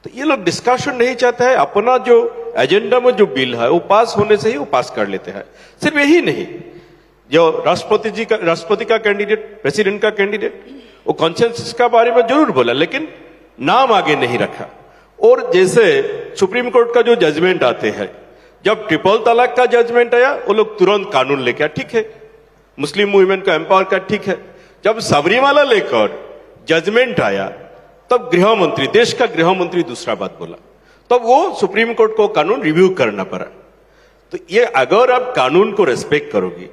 तो ये लोग डिस्कशन नहीं चाहते हैं, अपना जो एजेंडा में जो बिल है वो पास होने से ही वो पास कर लेते हैं. सिर्फ यही नहीं, जो राष्ट्रपति का कैंडिडेट, प्रेसिडेंट का कैंडिडेट, वो कॉन्सेंसस का बारे में जरूर बोला, लेकिन नाम आगे नहीं रखा। और जैसे सुप्रीम कोर्ट का जो जजमेंट आते हैं, जब ट्रिपल तलाक का जजमेंट आया वो लोग तुरंत कानून लेकर, ठीक है, मुस्लिम वुमेन को एम्पावर कर, ठीक है। जब सबरीमाला लेकर जजमेंट आया तब गृह मंत्री, देश का गृह मंत्री दूसरा बात बोला, तब वो सुप्रीम कोर्ट को कानून रिव्यू करना पड़ा। तो ये अगर आप कानून को रेस्पेक्ट करोगी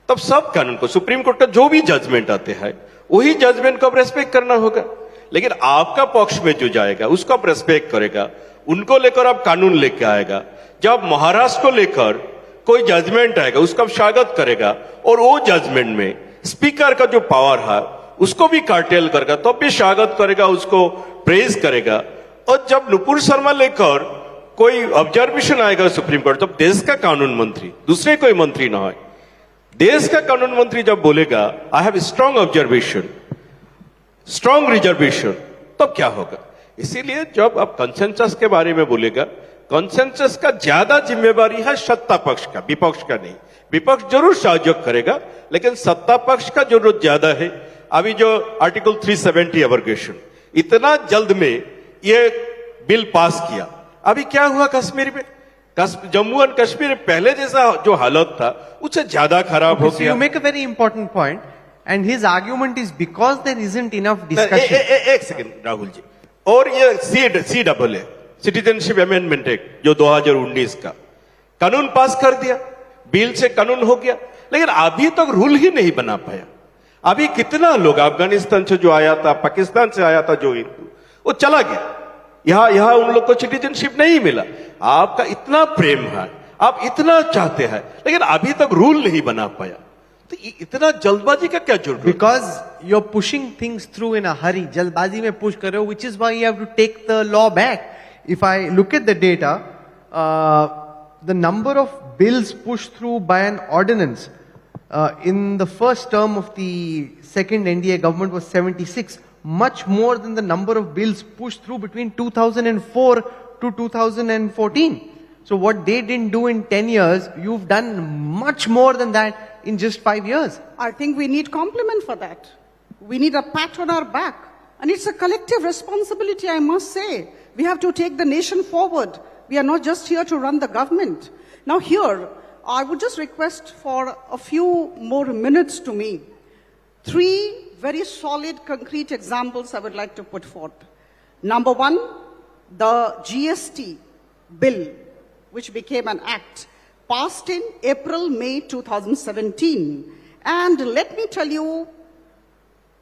तब सब कानून को, सुप्रीम कोर्ट का जो भी जजमेंट आते हैं वही जजमेंट को आप रेस्पेक्ट करना होगा। लेकिन आपका पक्ष में जो जाएगा उसको आप रेस्पेक्ट करेगा, उनको लेकर आप कानून लेके आएगा। जब महाराष्ट्र को लेकर कोई जजमेंट आएगा उसका आप स्वागत करेगा, और वो जजमेंट में स्पीकर का जो पावर है उसको भी कार्टेल करेगा, तो भी स्वागत करेगा, उसको प्रेज करेगा। और जब नुपुर शर्मा लेकर कोई ऑब्जर्वेशन आएगा सुप्रीम कोर्ट, जब देश का कानून मंत्री, दूसरे कोई मंत्री ना हो, देश का कानून मंत्री जब बोलेगा I have strong observation, strong reservation, तब क्या होगा? इसीलिए जब आप कंसेंसस के बारे में बोलेगा, कंसेंसस का ज्यादा जिम्मेवारी है सत्ता पक्ष का, विपक्ष का नहीं। विपक्ष जरूर सहयोग करेगा, लेकिन सत्ता पक्ष का जरूरत ज्यादा है। अभी जो आर्टिकल 370 एब्रोगेशन, इतना जल्द में ये बिल पास किया, अभी क्या हुआ कश्मीर में? जम्मू एंड कश्मीर पहले जैसा जो हालत था उससे ज्यादा खराब हो गया। You make a very important point, and his argument is because there isn't enough discussion. एक सेकंड राहुल जी, और ये CAA सिटीजनशिप अमेंडमेंट एक्ट जो 2019 का कानून पास कर दिया, बिल से कानून हो गया, लेकिन अभी तक रूल ही नहीं बना पाया। अभी कितना लोग अफगानिस्तान से जो आया था, पाकिस्तान से आया था जो हिंदू, वो चला गया, यहां उन लोग को सिटीजनशिप नहीं मिला। आपका इतना प्रेम है, आप इतना चाहते हैं, लेकिन अभी तक रूल नहीं बना पाया, तो इतना जल्दबाजी का क्या जरूरत? Because you're pushing things through in a hurry, जल्दबाजी में push कर रहे हो, which is why you have to take the law back. If I look at the data, the number of bills pushed through by an ordinance in the first term of the second NDA government was 76, much more than the number of bills pushed through between 2004 to 2014. So what they didn't do in 10 years, you've done much more than that in just 5 years. I think we need compliment for that. We need a pat on our back. And it's a collective responsibility, I must say. We have to take the nation forward. We are not just here to run the government. Now here, I would just request for a few more minutes to me. 3 very solid, concrete examples I would like to put forth. Number 1, the GST bill, which became an act, passed in April-May 2017. And let me tell you,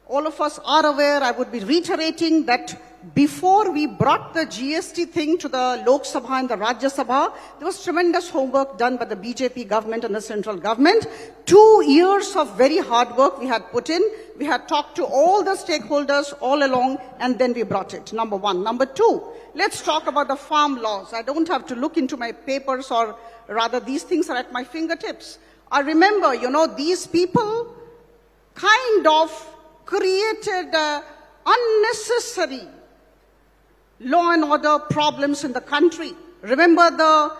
all of us are aware, I would be reiterating that before we brought the GST thing to the Lok Sabha and the Rajya Sabha, there was tremendous homework done by the BJP government and the central government. 2 years of very hard work we had put in. We had talked to all the stakeholders all along, and then we brought it. Number 1. Number 2, let's talk about the farm laws. I don't have to look into my papers, or rather these things are at my fingertips. I remember, these people kind of created unnecessary law and order problems in the country. Remember the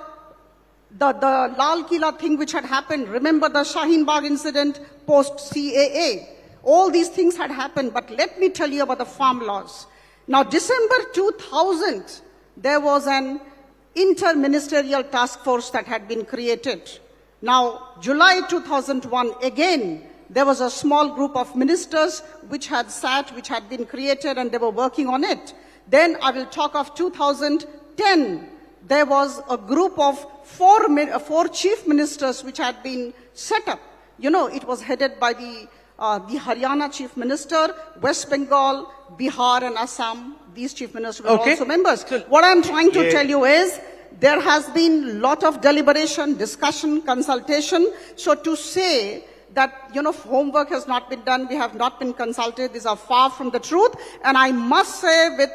Lal Killa thing which had happened. Remember the Shaheen Bagh incident post-CAA. All these things had happened, but let me tell you about the farm laws. Now, December 2000, there was an inter-ministerial task force that had been created. Now, July 2001, again, there was a small group of ministers which had been created, and they were working on it. Then I will talk of 2010. There was a group of 4 chief ministers which had been set up. It was headed by the Haryana chief minister, West Bengal, Bihar and Assam. These chief ministers were also members. What I'm trying to tell you is, there has been lot of deliberation, discussion, consultation. So to say that, homework has not been done, we have not been consulted, these are far from the truth. And I must say with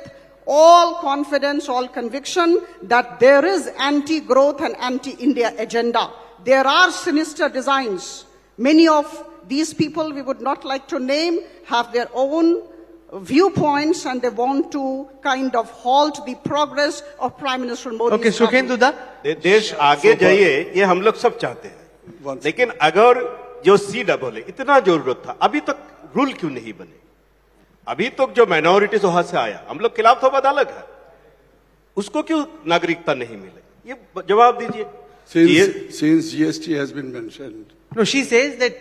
all confidence, all conviction, that there is anti-growth and anti-India agenda. There are sinister designs. Many of these people we would not like to name have their own viewpoints, and they want to kind of halt the progress of Prime Minister Modi. Okay, Sourendro da. देश आगे जाइए, ये हम लोग सब चाहते हैं, लेकिन अगर जो CAA इतना जरूरत था, अभी तक रूल क्यों नहीं बने? अभी तक जो माइनॉरिटीज वहां से आया, हम लोग खिलाफ तो बात अलग है, उसको क्यों नागरिकता नहीं मिले? ये जवाब दीजिए. Since GST has been mentioned, No, she says that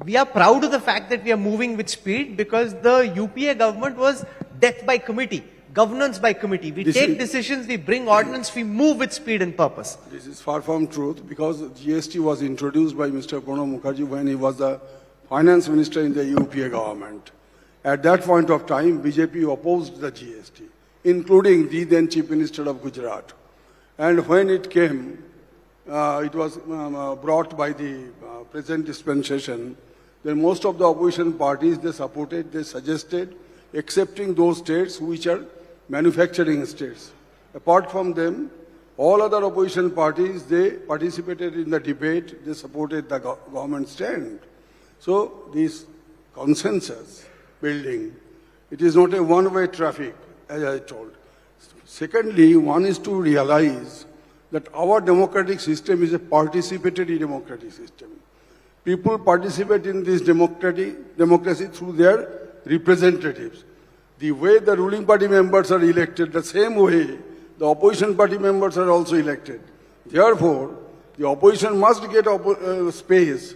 we are proud of the fact that we are moving with speed because the UPA government was death by committee, governance by committee. We This take is- decisions, we bring ordinance, we move with speed and purpose. this is far from truth because GST was introduced by Mr. Pranab Mukherjee when he was the finance minister in the UPA government. At that point of time, BJP opposed the GST, including the then Chief Minister of Gujarat. And when it came, it was brought by the present dispensation. Then most of the opposition parties, they supported, they suggested, excepting those states which are manufacturing states. Apart from them, all other opposition parties, they participated in the debate, they supported the government stand. So this consensus building, it is not a one-way traffic, as I told. Secondly, one is to realize that our democratic system is a participatory democratic system. People participate in this democracy through their representatives. The way the ruling party members are elected, the same way the opposition party members are also elected. Therefore, the opposition must get space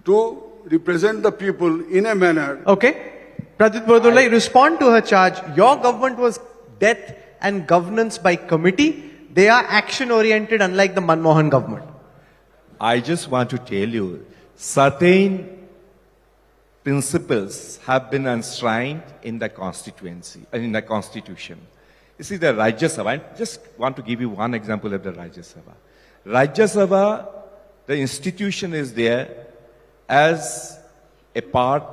to represent the people in a manner. Okay? Pradit Bordolai, respond to her charge. Your government was death and governance by committee. They are action oriented, unlike the Manmohan government. I just want to tell you, certain principles have been enshrined in the constituency, in the constitution. You see, the Rajya Sabha, I just want to give you one example of the Rajya Sabha. Rajya Sabha, the institution is there as a part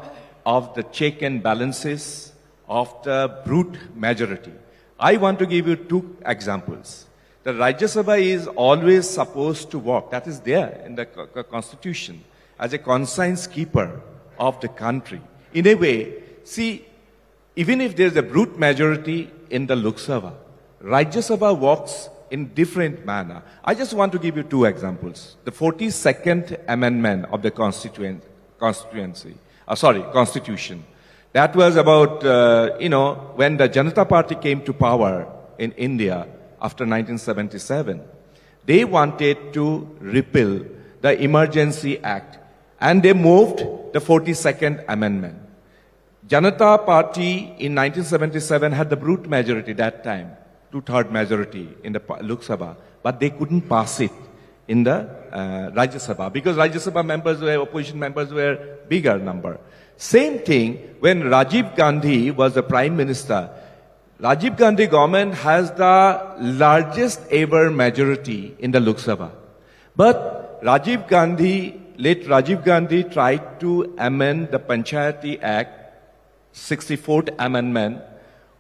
of the check and balances of the brute majority. I want to give you two examples. The Rajya Sabha is always supposed to work, that is there in the constitution, as a conscience keeper of the country. In a way, see, even if there is a brute majority in the Lok Sabha, Rajya Sabha works in different manner. I just want to give you two examples. The 42nd Amendment of the Constitution. That was about, when the Janata Party came to power in India after 1977. They wanted to repeal the Emergency Act and they moved the 42nd Amendment. Janata Party in 1977 had the brute majority that time, 2/3 majority in the Lok Sabha, but they couldn't pass it in the Rajya Sabha because Rajya Sabha members were, opposition members were bigger number. Same thing when Rajiv Gandhi was the Prime Minister. Rajiv Gandhi government has the largest ever majority in the Lok Sabha. But late Rajiv Gandhi tried to amend the Panchayati Act, 64th Amendment,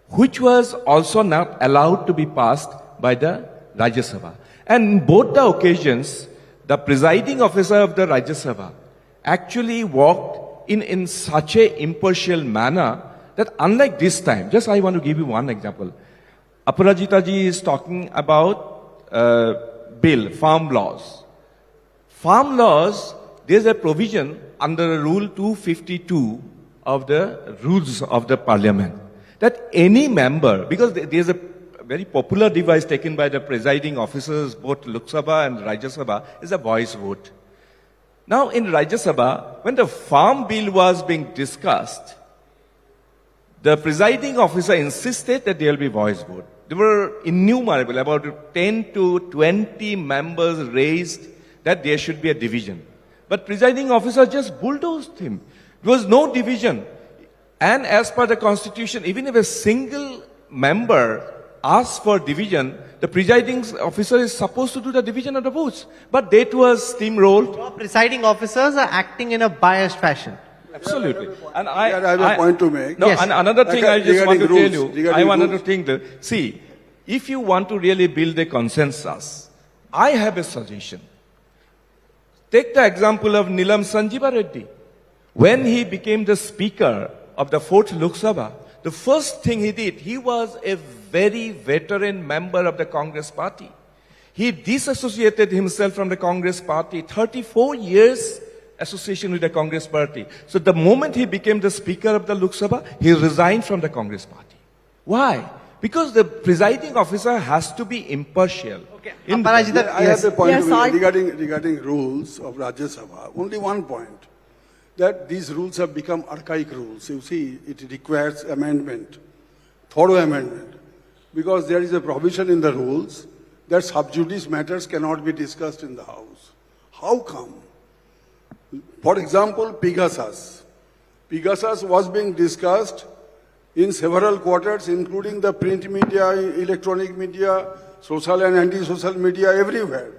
which was also not allowed to be passed by the Rajya Sabha. And in both the occasions, the presiding officer of the Rajya Sabha actually worked in such a impartial manner that unlike this time, just I want to give you one example. Aparajita ji is talking about bill, farm laws. Farm laws, there's a provision under Rule 252 of the rules of the parliament that any member, because there's a very popular device taken by the presiding officers, both Lok Sabha and Rajya Sabha, is a voice vote. Now in Rajya Sabha, when the farm bill was being discussed, the presiding officer insisted that there will be voice vote. There were innumerable, about 10 to 20 members raised that there should be a division. But presiding officer just bulldozed him. There was no division. And as per the constitution, even if a single member asks for division, the presiding officer is supposed to do the division of the votes. But they too are steamrolled. Your presiding officers are acting in a biased fashion. Absolutely. And I have a point to make. No, Yes. and another thing I just want to tell you, I wanted to rules. think that, see, if you want to really build a consensus, I have a suggestion. Take the example of Nilam Sanjeeva Reddy. When he became the speaker of the 4th Lok Sabha, the first thing he did, he was a very veteran member of the Congress party. He disassociated himself from the Congress party. 34 years association with the Congress party. So the moment he became the Speaker of the Lok Sabha, he resigned from the Congress party. Why? Because the presiding officer has to be impartial. Okay. In Aparajita, I have a point Yes, I- regarding rules of Rajya Sabha. Only one point, that these rules have become archaic rules. You see, it requires amendment, thorough amendment, because there is a provision in the rules that sub judice matters cannot be discussed in the House. How come? For example, Pegasus. Pegasus was being discussed in several quarters, including the print media, electronic media, social and anti-social media, everywhere.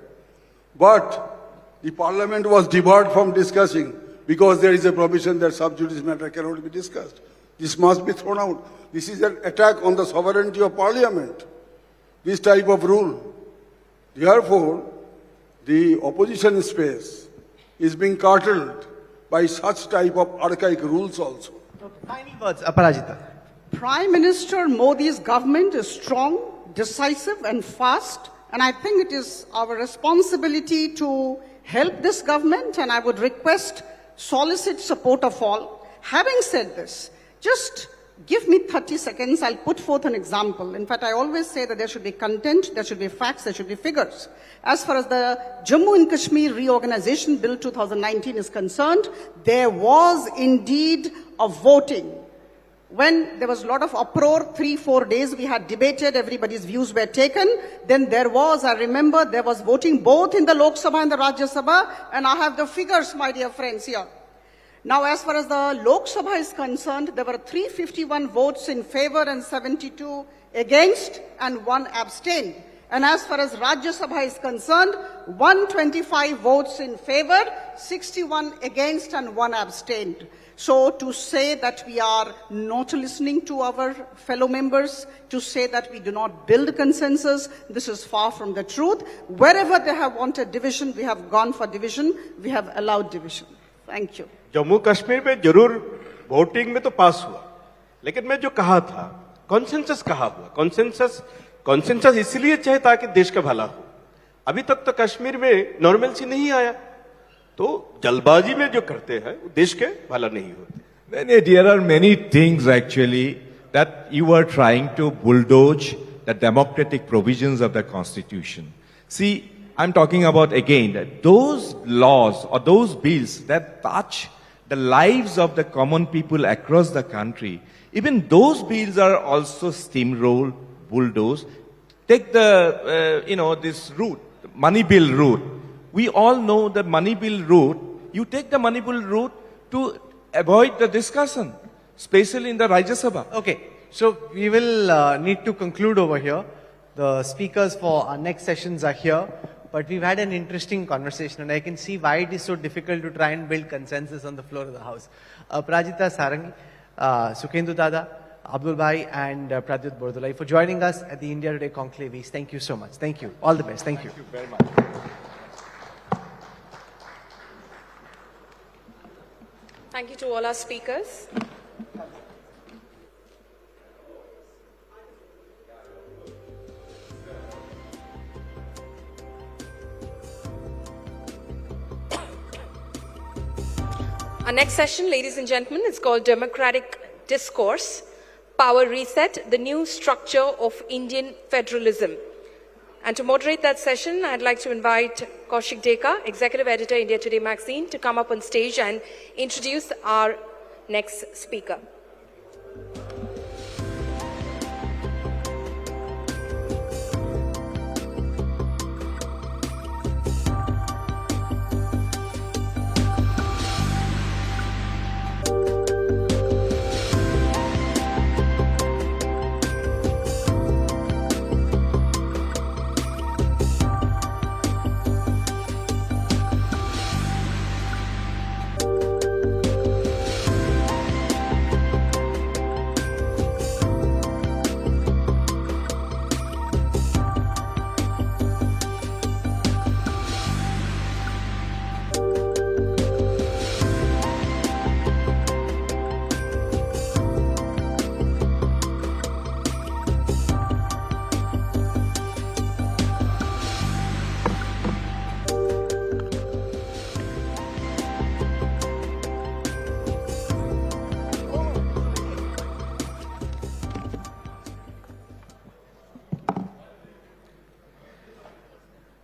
But the parliament was debarred from discussing because there is a provision that sub judice matter cannot be discussed. This must be thrown out. This is an attack on the sovereignty of parliament, this type of rule. Therefore, the opposition space is being curtailed by such type of archaic rules also. final words, Aparajita. Prime Minister Modi's government is strong, decisive and fast, and I think it is our responsibility to help this government, and I would request, solicit support of all. Having said this, just give me 30 seconds, I'll put forth an example. In fact, I always say that there should be content, there should be facts, there should be figures. As far as the Jammu and Kashmir Reorganization Bill 2019 is concerned, there was indeed a voting. When there was a lot of uproar, 3-4 days we had debated, everybody's views were taken. Then there was, I remember, there was voting both in the Lok Sabha and the Rajya Sabha, and I have the figures, my dear friends, here. Now, as far as the Lok Sabha is concerned, there were 351 votes in favor and 72 against, and 1 abstained. And as far as Rajya Sabha is concerned, 125 votes in favor, 61 against, and 1 abstained. So to say that we are not listening to our fellow members, to say that we do not build consensus, this is far from the truth. Wherever they have wanted division, we have gone for division, we have allowed division. Thank you. Jammu Kashmir में जरूर voting में तो पास हुआ, लेकिन मैं जो कहा था कॉन्सेंसस कहाँ हुआ? कॉन्सेंसस इसलिए चाहे ताकि देश का भला हो. अभी तक तो कश्मीर में नॉर्मलसी नहीं आया, तो जल्दबाजी में जो करते हैं वो देश के भला नहीं होते. There are many things actually that you are trying to bulldoze the democratic provisions of the Constitution. See, I'm talking about again that those laws or those bills that touch the lives of the common people across the country, even those bills are also steamrolled, bulldozed. Take the, this route, money bill route. We all know the money bill route. You take the money bill route to avoid the discussion, especially in the Rajya Sabha. Okay, so we will need to conclude over here. The speakers for our next sessions are here. But we've had an interesting conversation, and I can see why it is so difficult to try and build consensus on the floor of the House. Prajita Sarangi, Sourendro Dada, Abdul Bhai, and Pradyut Bordolai for joining us at the India Today Conclave East. Thank you so much. Thank you. All the best. Thank you. Thank you very much. Thank you to all our speakers. Our next session, ladies and gentlemen, is called Democratic Discourse, Power Reset, the New Structure of Indian Federalism. And to moderate that session, I'd like to invite Kaushik Deka, Executive Editor, India Today magazine, to come up on stage and introduce our next speaker.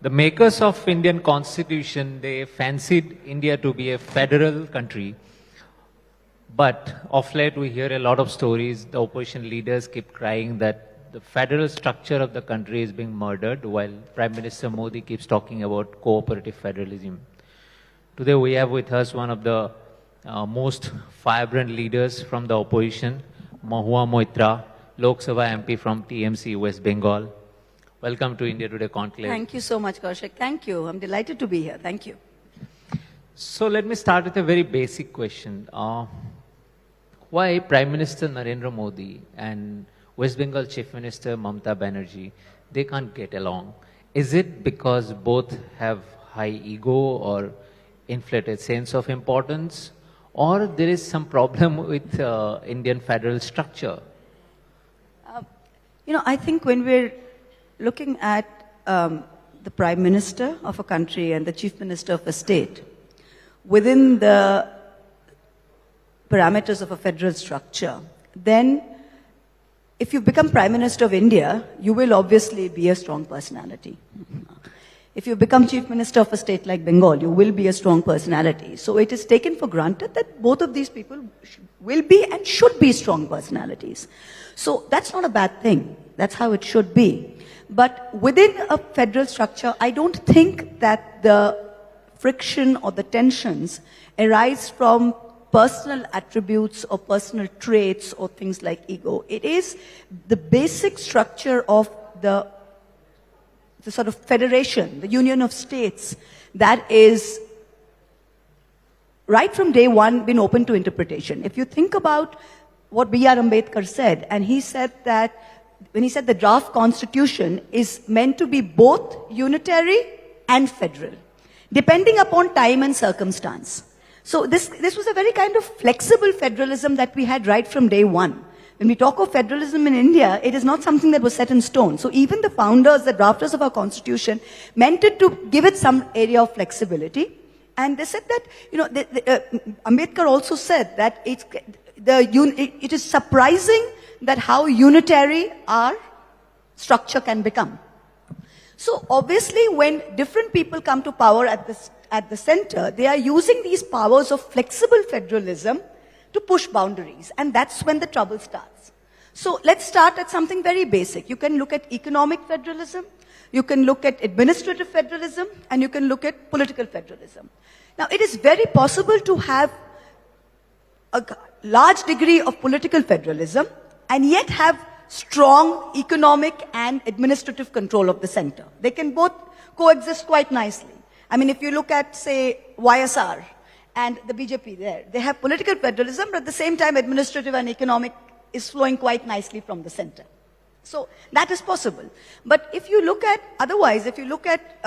The makers of Indian Constitution, they fancied India to be a federal country. But of late we hear a lot of stories. The opposition leaders keep crying that the federal structure of the country is being murdered, while Prime Minister Modi keeps talking about cooperative federalism. Today we have with us one of the most vibrant leaders from the opposition, Mahua Moitra, Lok Sabha MP from TMC, West Bengal. Welcome to India Today Conclave. Thank you so much, Kaushik. Thank you. I'm delighted to be here. Thank you. So let me start with a very basic question. Why Prime Minister Narendra Modi and West Bengal Chief Minister Mamata Banerjee, they can't get along? Is it because both have high ego or inflated sense of importance, or there is some problem with Indian federal structure? I think when we're looking at the Prime Minister of a country and the Chief Minister of a state, within the parameters of a federal structure, then if you become Prime Minister of India, you will obviously be a strong personality. If you become Chief Minister of a state like Bengal, you will be a strong personality. So it is taken for granted that both of these people will be and should be strong personalities. So that's not a bad thing. That's how it should be. But within a federal structure, I don't think that the friction or the tensions arise from personal attributes or personal traits or things like ego. It is the basic structure of the sort of federation, the union of states, that is right from day one been open to interpretation. If you think about what B.R. Ambedkar said, and he said that when he said the draft constitution is meant to be both unitary and federal, depending upon time and circumstance. So this was a very kind of flexible federalism that we had right from day one. When we talk of federalism in India, it is not something that was set in stone. So even the founders, the drafters of our constitution, meant it to give it some area of flexibility. And they said that, Ambedkar also said that it is surprising that how unitary our structure can become. So obviously when different people come to power at the center, they are using these powers of flexible federalism to push boundaries, and that's when the trouble starts. So let's start at something very basic. You can look at economic federalism, you can look at administrative federalism, and you can look at political federalism. Now it is very possible to have a large degree of political federalism and yet have strong economic and administrative control of the center. They can both coexist quite nicely. I mean, if you look at, say, YSR and the BJP there, they have political federalism, but at the same time, administrative and economic is flowing quite nicely from the center. So that is possible. But if you look at, otherwise, if you look at,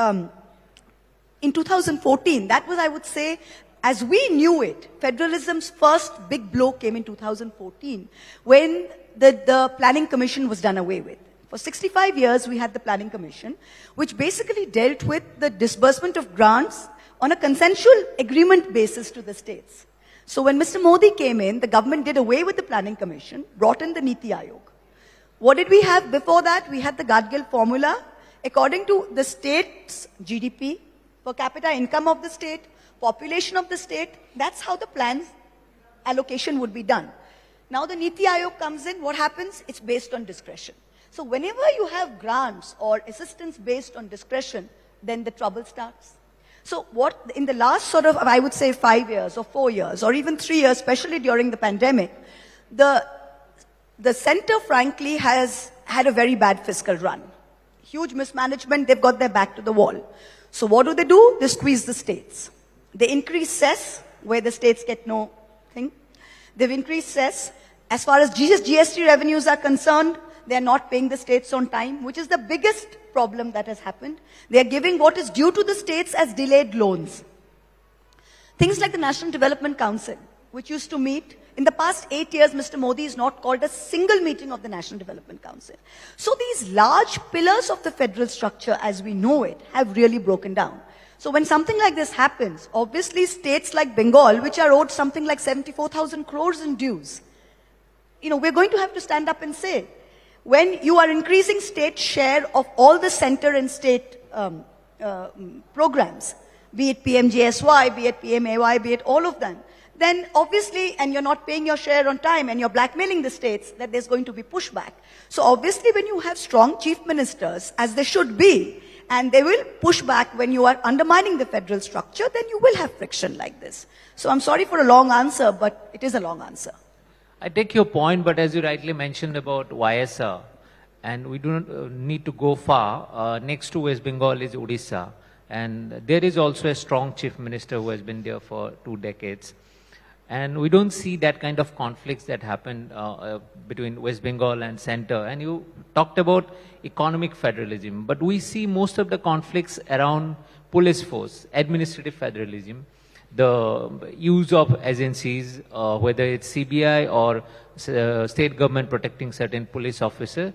in 2014, that was, I would say, as we knew it, federalism's first big blow came in 2014, when the Planning Commission was done away with. For 65 years, we had the Planning Commission, which basically dealt with the disbursement of grants on a consensual agreement basis to the states. So when Mr. Modi came in, the government did away with the Planning Commission, brought in the Niti Aayog. What did we have before that? We had the Gadgil formula. According to the state's GDP, per capita income of the state, population of the state, that's how the plan's allocation would be done. Now the Niti Aayog comes in, what happens? It's based on discretion. So whenever you have grants or assistance based on discretion, then the trouble starts. So what, in the last sort of, I would say 5 years or 4 years or even 3 years, especially during the pandemic, the center frankly has had a very bad fiscal run. Huge mismanagement, they've got their back to the wall. So what do? They squeeze the states. They increase cess, where the states get no thing. They've increased cess. As far as GST revenues are concerned, they are not paying the states on time, which is the biggest problem that has happened. They are giving what is due to the states as delayed loans. Things like the National Development Council, which used to meet. In the past 8 years, Mr. Modi has not called a single meeting of the National Development Council. So these large pillars of the federal structure, as we know it, have really broken down. So when something like this happens, obviously states like Bengal, which are owed something like 74,000 crores in dues, we're going to have to stand up and say, when you are increasing state share of all the center and state programs, be it PMGSY, be it PMAY, be it all of them, then obviously, and you're not paying your share on time and you're blackmailing the states, that there's going to be pushback. So obviously when you have strong chief ministers, as they should be, and they will push back when you are undermining the federal structure, then you will have friction like this. So I'm sorry for a long answer, but it is a long answer. I take your point, but as you rightly mentioned about YSR, and we do not need to go far, next to West Bengal is Odisha, and there is also a strong chief minister who has been there for 2 decades. And we don't see that kind of conflicts that happen between West Bengal and center. And you talked about economic federalism, but we see most of the conflicts around police force, administrative federalism, the use of agencies, whether it's CBI or state government protecting certain police officer.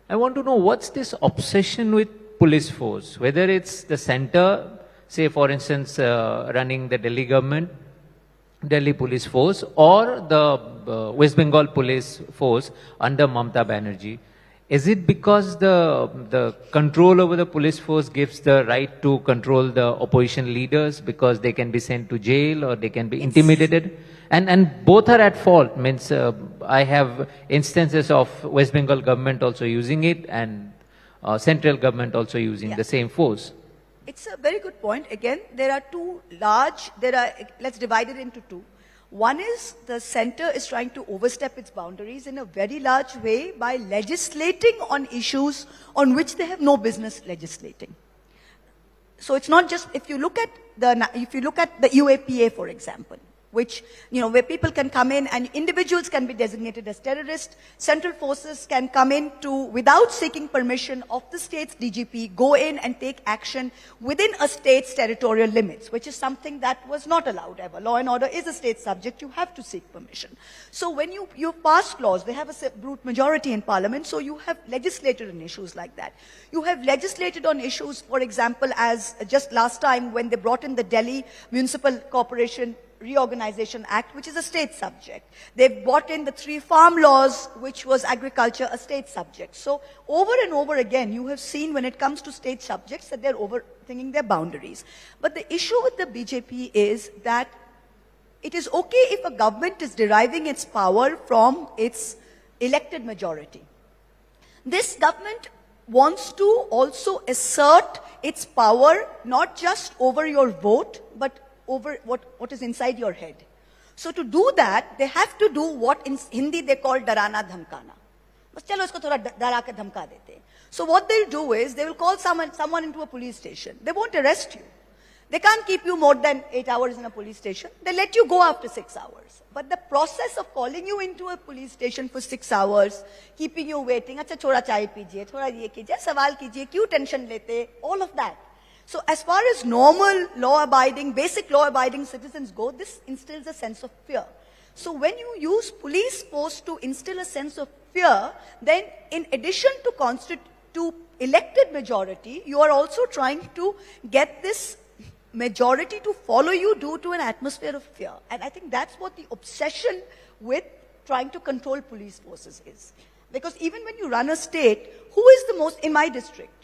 I want to know what's this obsession with police force, whether it's the center, say for instance, running the Delhi government, Delhi police force, or the West Bengal police force under Mamata Banerjee. Is it because the control over the police force gives the right to control the opposition leaders because they can be sent to jail or they can be intimidated? And both are at fault. Means I have instances of West Bengal government also using it and central government also using the same force. It's a very good point. Again, there are let's divide it into two. One is the center is trying to overstep its boundaries in a very large way by legislating on issues on which they have no business legislating. So it's not just, if you look at the UAPA, for example, which, where people can come in and individuals can be designated as terrorists. Central forces can come in without seeking permission of the state's DGP, go in and take action within a state's territorial limits, which is something that was not allowed ever. Law and order is a state subject, you have to seek permission. So when you pass laws, they have a brute majority in parliament, so you have legislated on issues like that. You have legislated on issues, for example, as just last time when they brought in the Delhi Municipal Corporation Reorganization Act, which is a state subject. They've brought in the 3 farm laws, which was agriculture, a state subject. So over and over again, you have seen when it comes to state subjects that they're overthinking their boundaries. But the issue with the BJP is that it is okay if a government is deriving its power from its elected majority. This government wants to also assert its power not just over your vote, but over what is inside your head. So to do that, they have to do what in Hindi they call darana dhamkana. Bas chalo isko thoda dara ke dhamka dete. So what they'll do is, they will call someone into a police station. They won't arrest you. They can't keep you more than 8 hours in a police station. They let you go after 6 hours. But the process of calling you into a police station for 6 hours, keeping you waiting, acha thoda chai pijiye, thoda ye kijiye, sawal kijiye, kyun tension lete, all of that. So as far as normal law-abiding, basic law-abiding citizens go, this instills a sense of fear. So when you use police force to instill a sense of fear, then in addition to elected majority, you are also trying to get this majority to follow you due to an atmosphere of fear. And I think that's what the obsession with trying to control police forces is. Because even when you run a state, who is the most, in my district,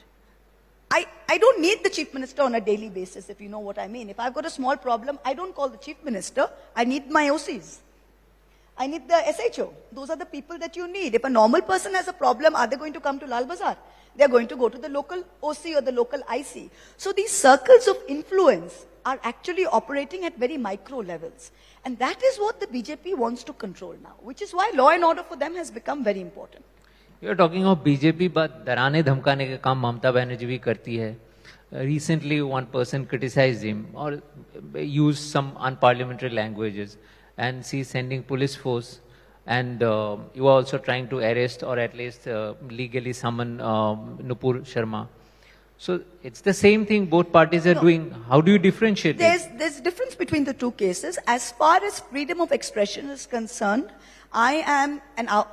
I don't need the chief minister on a daily basis, if you know what I mean. If I've got a small problem, I don't call the chief minister. I need my OCs. I need the SHO. Those are the people that you need. If a normal person has a problem, are they going to come to Lal Bazaar? They're going to go to the local OC or the local IC. So these circles of influence are actually operating at very micro levels. And that is what the BJP wants to control now, which is why law and order for them has become very important. You are talking of BJP, but डराने धमकाने का काम ममता बनर्जी भी करती है. Recently, one person criticized him or used some unparliamentary languages, and she's sending police force. And you are also trying to arrest or at least legally summon Nupur Sharma. So it's the same thing both parties are doing. How do you differentiate it? There's a difference between the two cases. As far as freedom of expression is concerned, I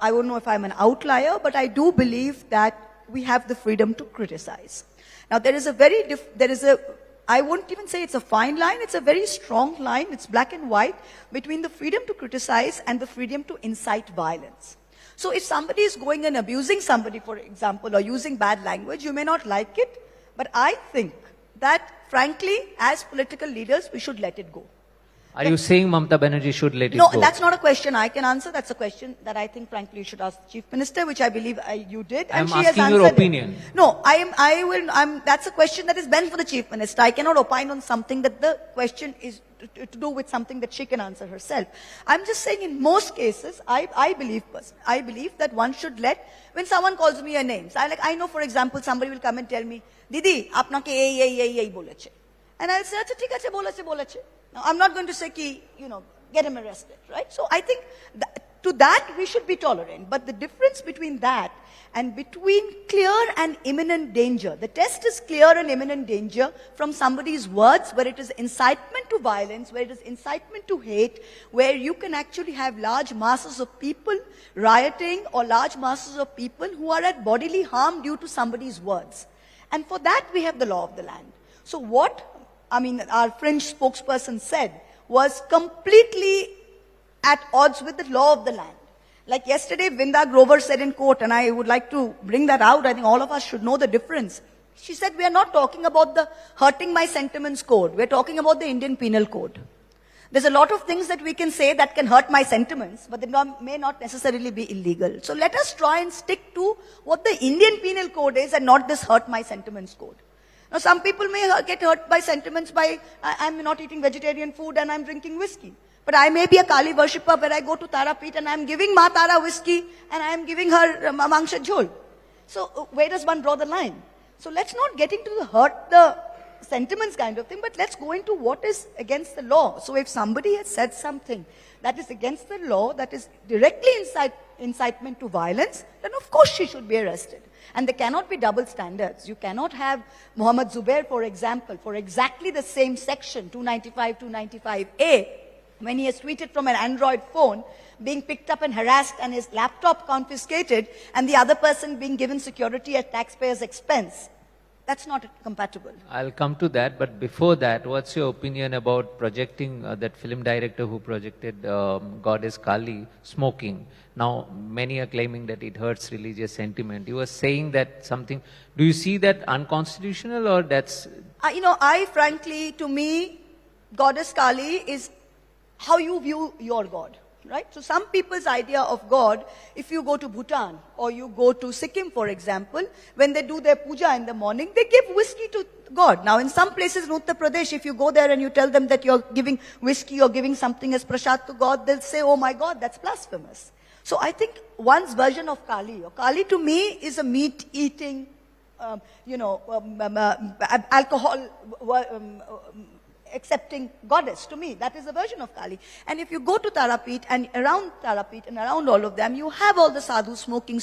don't know if I'm an outlier, but I do believe that we have the freedom to criticize. Now I won't even say it's a fine line, it's a very strong line, it's black and white, between the freedom to criticize and the freedom to incite violence. So if somebody is going and abusing somebody, for example, or using bad language, you may not like it, but I think that, frankly, as political leaders, we should let it go. Are you saying Mamata Banerjee should let it No, go? that's not a question I can answer. That's a question that I think, frankly, you should ask the Chief Minister, which I believe you did. I'm And she has asking your answered it. opinion. No, that's a question that is meant for the Chief Minister. I cannot opine on something that the question is to do with something that she can answer herself. I'm just saying in most cases, I believe that one should let, when someone calls me a name, so I know, for example, somebody will come and tell me, Didi, apnake ei boleche. And I'll say, acha, thik ache, boleche. Now, I'm not going to say, get him arrested, right? So I think to that we should be tolerant. But the difference between that and between clear and imminent danger, the test is clear and imminent danger from somebody's words, where it is incitement to violence, where it is incitement to hate, where you can actually have large masses of people rioting or large masses of people who are at bodily harm due to somebody's words. And for that we have the law of the land. So our French spokesperson said was completely at odds with the law of the land. Like yesterday, Vinda Grover said in court, and I would like to bring that out, I think all of us should know the difference. She said, we are not talking about the hurting my sentiments code, we're talking about the Indian Penal Code. There's a lot of things that we can say that can hurt my sentiments, but they may not necessarily be illegal. So let us try and stick to what the Indian Penal Code is and not this hurt my sentiments code. Now, some people may get hurt by sentiments by, I'm not eating vegetarian food and I'm drinking whiskey. But I may be a Kali worshipper where I go to Tara Peeth and I'm giving Ma Tara whiskey and I'm giving her mangsha jhol. So where does one draw the line? So let's not get into the hurt the sentiments kind of thing, but let's go into what is against the law. So if somebody has said something that is against the law, that is directly incitement to violence, then of course she should be arrested. And there cannot be double standards. You cannot have Muhammad Zubair, for example, for exactly the same section, 295, 295A, when he has tweeted from an Android phone, being picked up and harassed and his laptop confiscated, and the other person being given security at taxpayers' expense. That's not compatible. I'll come to that, but before that, what's your opinion about projecting that film director who projected Goddess Kali smoking? Now, many are claiming that it hurts religious sentiment. You were saying that something. Do you see that unconstitutional, or that's... I frankly, to me, Goddess Kali is how you view your God. Right? So some people's idea of God, if you go to Bhutan or you go to Sikkim, for example, when they do their puja in the morning, they give whiskey to God. Now in some places in Uttar Pradesh, if you go there and you tell them that you're giving whiskey or giving something as prasad to God, they'll say, oh my God, that's blasphemous. So I think one's version of Kali, or Kali to me is a meat-eating, alcohol... accepting goddess. To me, that is a version of Kali. And if you go to Tara Peeth and around all of them, you have all the sadhus smoking,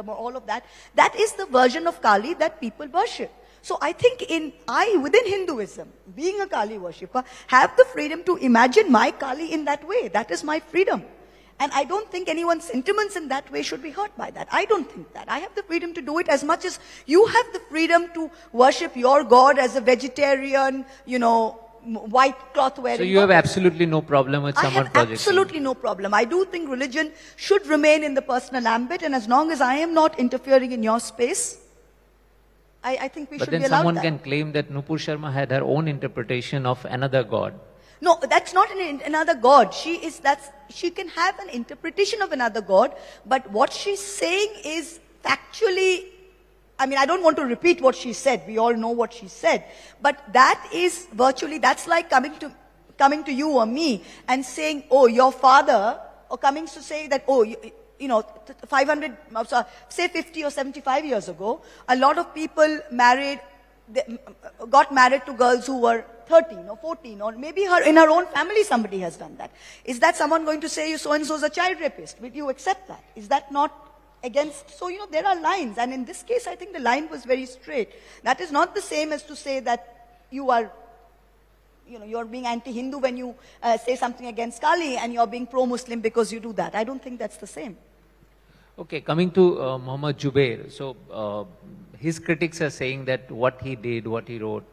all of that. That is the version of Kali that people worship. So I think within Hinduism, being a Kali worshipper, have the freedom to imagine my Kali in that way. That is my freedom. And I don't think anyone's sentiments in that way should be hurt by that. I don't think that. I have the freedom to do it as much as you have the freedom to worship your God as a vegetarian, white cloth wearing. So you have absolutely no problem with someone projecting? I have absolutely no problem. I do think religion should remain in the personal ambit, and as long as I am not interfering in your space, I think we should be allowed that. But then someone can claim that Nupur Sharma had her own interpretation of another God. No, that's not another God. She can have an interpretation of another God, but what she's saying is factually, I don't want to repeat what she said. We all know what she said. But that is virtually, that's like coming to you or me and saying, oh, your father, or coming to say that, oh, 50 or 75 years ago, a lot of people got married to girls who were 13 or 14, or maybe in her own family somebody has done that. Is that someone going to say, so-and-so is a child rapist? Will you accept that? Is that not against? So, there are lines, and in this case, I think the line was very straight. That is not the same as to say that you're being anti-Hindu when you say something against Kali, and you're being pro-Muslim because you do that. I don't think that's the same. Okay, coming to Muhammad Zubair. So, his critics are saying that what he did, what he wrote,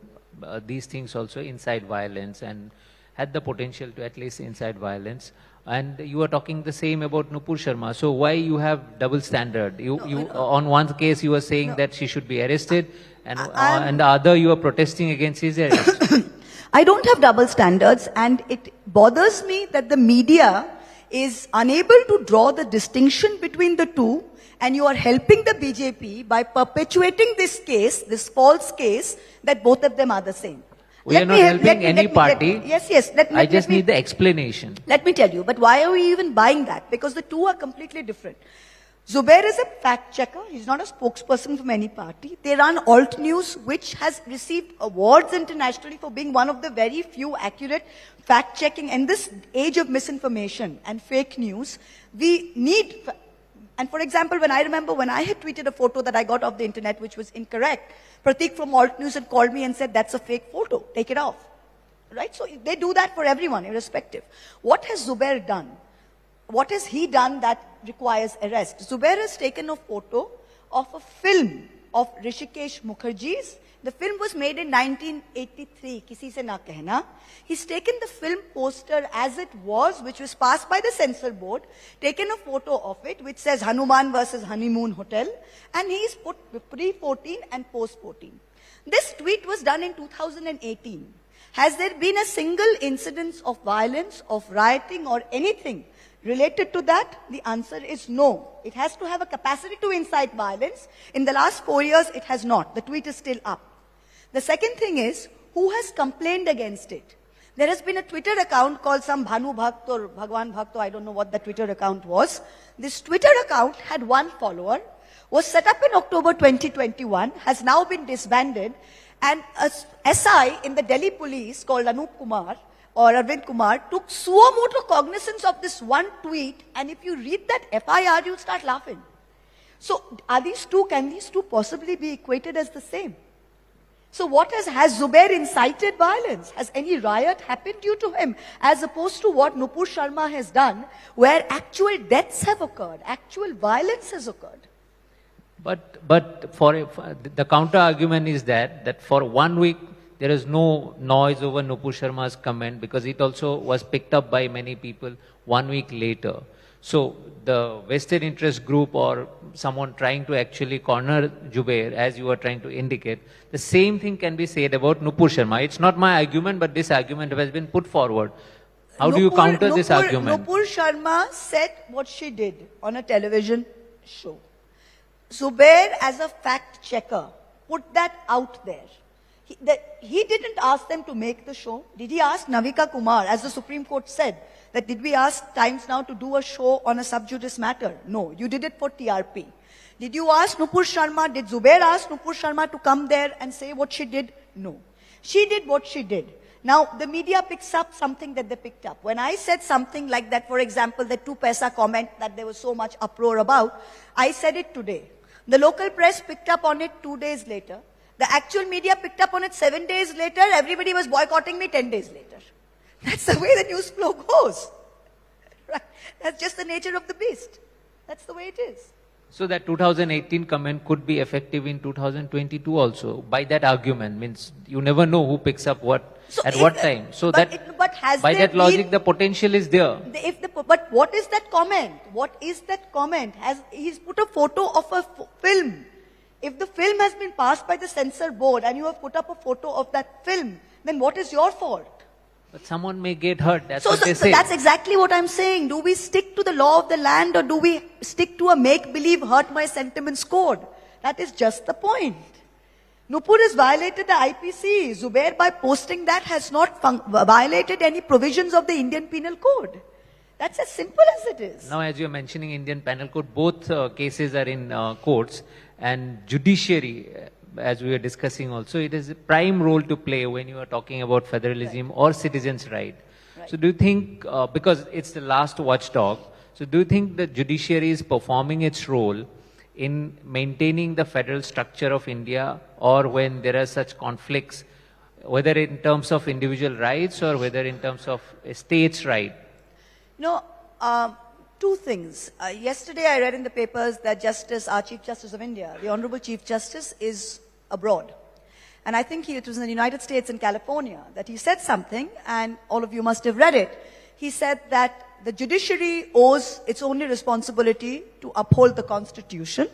these things also incite violence and had the potential to at least incite violence. And you are talking the same about Nupur Sharma. So why you have double standard? On one case you were saying that she should be arrested, and the other you are protesting against his arrest. I don't have double standards, and it bothers me that the media is unable to draw the distinction between the two, and you are helping the BJP by perpetuating this case, this false case, that both of them are the same. We are not helping any party. Yes. I just need the explanation. Let me tell you, but why are we even buying that? Because the two are completely different. Zubair is a fact checker. He's not a spokesperson from any party. They run Alt News, which has received awards internationally for being one of the very few accurate fact checking. In this age of misinformation and fake news, we need. And for example, when I had tweeted a photo that I got off the internet which was incorrect, Pratik from Alt News had called me and said, that's a fake photo, take it off. Right? So they do that for everyone, irrespective. What has Zubair done? What has he done that requires arrest? Zubair has taken a photo of a film of Rishikesh Mukherjee's. The film was made in 1983, kisi se na kehna. He's taken the film poster as it was, which was passed by the censor board, taken a photo of it, which says Hanuman versus Honeymoon Hotel, and he's put pre-14 and post-14. This tweet was done in 2018. Has there been a single incidence of violence, of rioting, or anything related to that? The answer is no. It has to have a capacity to incite violence. In the last 4 years, it has not. The tweet is still up. The second thing is, who has complained against it? There has been a Twitter account called some Bhanu Bhakt or Bhagwan Bhakt, I don't know what the Twitter account was. This Twitter account had one follower, was set up in October 2021, has now been disbanded, and a SI in the Delhi police called Anup Kumar or Arvind Kumar took suo motu cognizance of this one tweet, and if you read that FIR, you'll start laughing. So can these two possibly be equated as the same? So has Zubair incited violence? Has any riot happened due to him? As opposed to what Nupur Sharma has done, where actual deaths have occurred, actual violence has occurred. But for the counter argument is that for 1 week there is no noise over Nupur Sharma's comment because it also was picked up by many people 1 week later. So the vested interest group or someone trying to actually corner Zubair, as you were trying to indicate, the same thing can be said about Nupur Sharma. It's not my argument, but this argument has been put forward. How do you counter this argument? Nupur Sharma said what she did on a television show. Zubair, as a fact checker, put that out there. He didn't ask them to make the show. Did he ask Navika Kumar, as the Supreme Court said, that did we ask Times Now to do a show on a sub judice matter? No, you did it for TRP. Did you ask Nupur Sharma, did Zubair ask Nupur Sharma to come there and say what she did? No. She did what she did. Now, the media picks up something that they picked up. When I said something like that, for example, the 2 paisa comment that there was so much uproar about, I said it today. The local press picked up on it 2 days later. The actual media picked up on it 7 days later. Everybody was boycotting me 10 days later. That's the way the news flow goes. Right? That's just the nature of the beast. That's the way it is. So that 2018 comment could be effective in 2022 also. By that argument, means you never know who picks up what at what time. So by that logic, the potential is there. But what is that comment? What is that comment? He's put a photo of a film. If the film has been passed by the censor board and you have put up a photo of that film, then what is your fault? But someone may get hurt. That's what they say. That's exactly what I'm saying. Do we stick to the law of the land or do we stick to a make-believe hurt my sentiments code? That is just the point. Nupur has violated the IPC. Zubair, by posting that, has not violated any provisions of the Indian Penal Code. That's as simple as it is. Now, as you're mentioning Indian Penal Code, both cases are in courts, and judiciary, as we were discussing also, it is a prime role to play when you are talking about federalism or citizens' right. So do you think, because it's the last watchdog, so do you think the judiciary is performing its role in maintaining the federal structure of India, or when there are such conflicts, whether in terms of individual rights or whether in terms of a state's right? No, 2 things. Yesterday I read in the papers that our Chief Justice of India, the Honorable Chief Justice, is abroad. And I think it was in the United States in California that he said something, and all of you must have read it. He said that the judiciary owes its only responsibility to uphold the Constitution.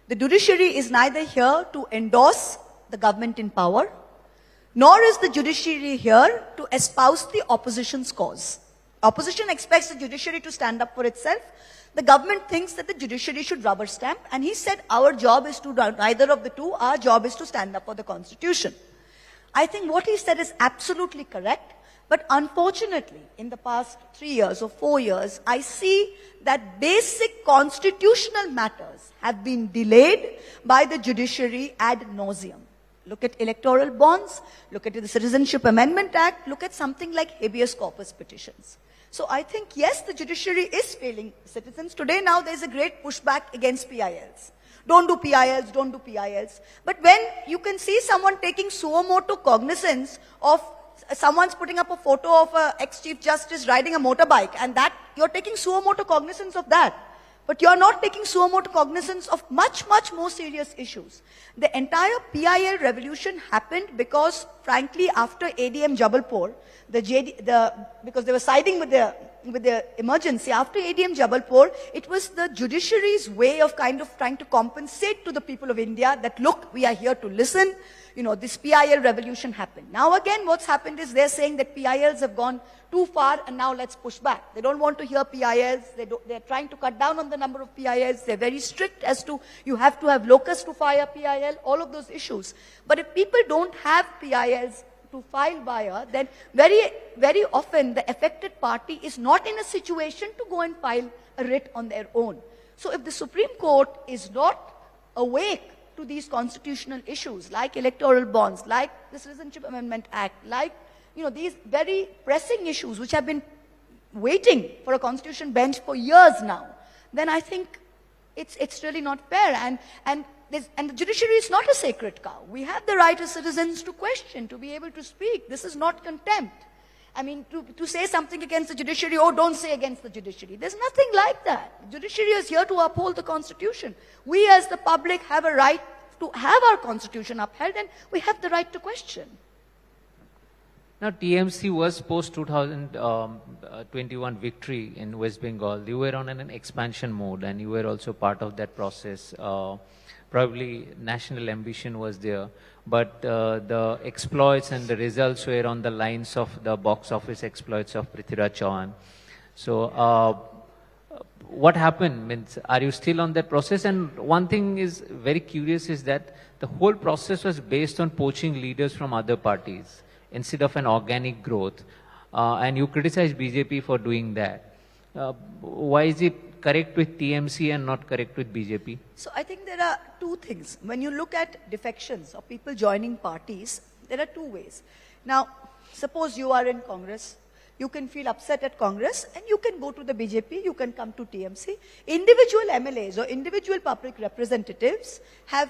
The judiciary is neither here to endorse the government in power, nor is the judiciary here to espouse the opposition's cause. Opposition expects the judiciary to stand up for itself. The government thinks that the judiciary should rubber stamp, and he said our job is to do neither of the two. Our job is to stand up for the constitution. I think what he said is absolutely correct, but unfortunately, in the past 3 years or 4 years, I see that basic constitutional matters have been delayed by the judiciary ad nauseum. Look at electoral bonds, look at the Citizenship Amendment Act, look at something like habeas corpus petitions. So I think, yes, the judiciary is failing citizens. Today now there's a great pushback against PILs. Don't do PILs, don't do PILs. But when you can see someone taking suo motu cognizance of someone's putting up a photo of an ex-chief justice riding a motorbike, and that you're taking suo motu cognizance of that. But you're not taking suo motu cognizance of much, much more serious issues. The entire PIL revolution happened because, frankly, after ADM Jabalpur, because they were siding with the emergency, after ADM Jabalpur, it was the judiciary's way of kind of trying to compensate to the people of India that, look, we are here to listen. You know, this PIL revolution happened. Now again, what's happened is they're saying that PILs have gone too far and now let's push back. They don't want to hear PILs. They're trying to cut down on the number of PILs. They're very strict as to you have to have locus to file PIL, all of those issues. But if people don't have PILs to file via, then very, very often the affected party is not in a situation to go and file a writ on their own. So if the Supreme Court is not awake to these constitutional issues like electoral bonds, like the Citizenship Amendment Act, like these very pressing issues which have been waiting for a constitution bench for years now, then I think it's really not fair. And the judiciary is not a sacred cow. We have the right as citizens to question, to be able to speak. This is not contempt. I mean, to say something against the judiciary, oh, don't say against the judiciary. There's nothing like that. The judiciary is here to uphold the constitution. We as the public have a right to have our constitution upheld, and we have the right to question. Now, TMC was post-2021 victory in West Bengal. You were on an expansion mode, and you were also part of that process. Probably national ambition was there, but the exploits and the results were on the lines of the box office exploits of Prithviraj Chauhan. So, what happened? Means, are you still on that process? And one thing is very curious is that the whole process was based on poaching leaders from other parties instead of an organic growth. And you criticize BJP for doing that. Why is it correct with TMC and not correct with BJP? So I think there are two things. When you look at defections or people joining parties, there are two ways. Now, suppose you are in Congress, you can feel upset at Congress and you can go to the BJP, you can come to TMC. Individual MLAs or individual public representatives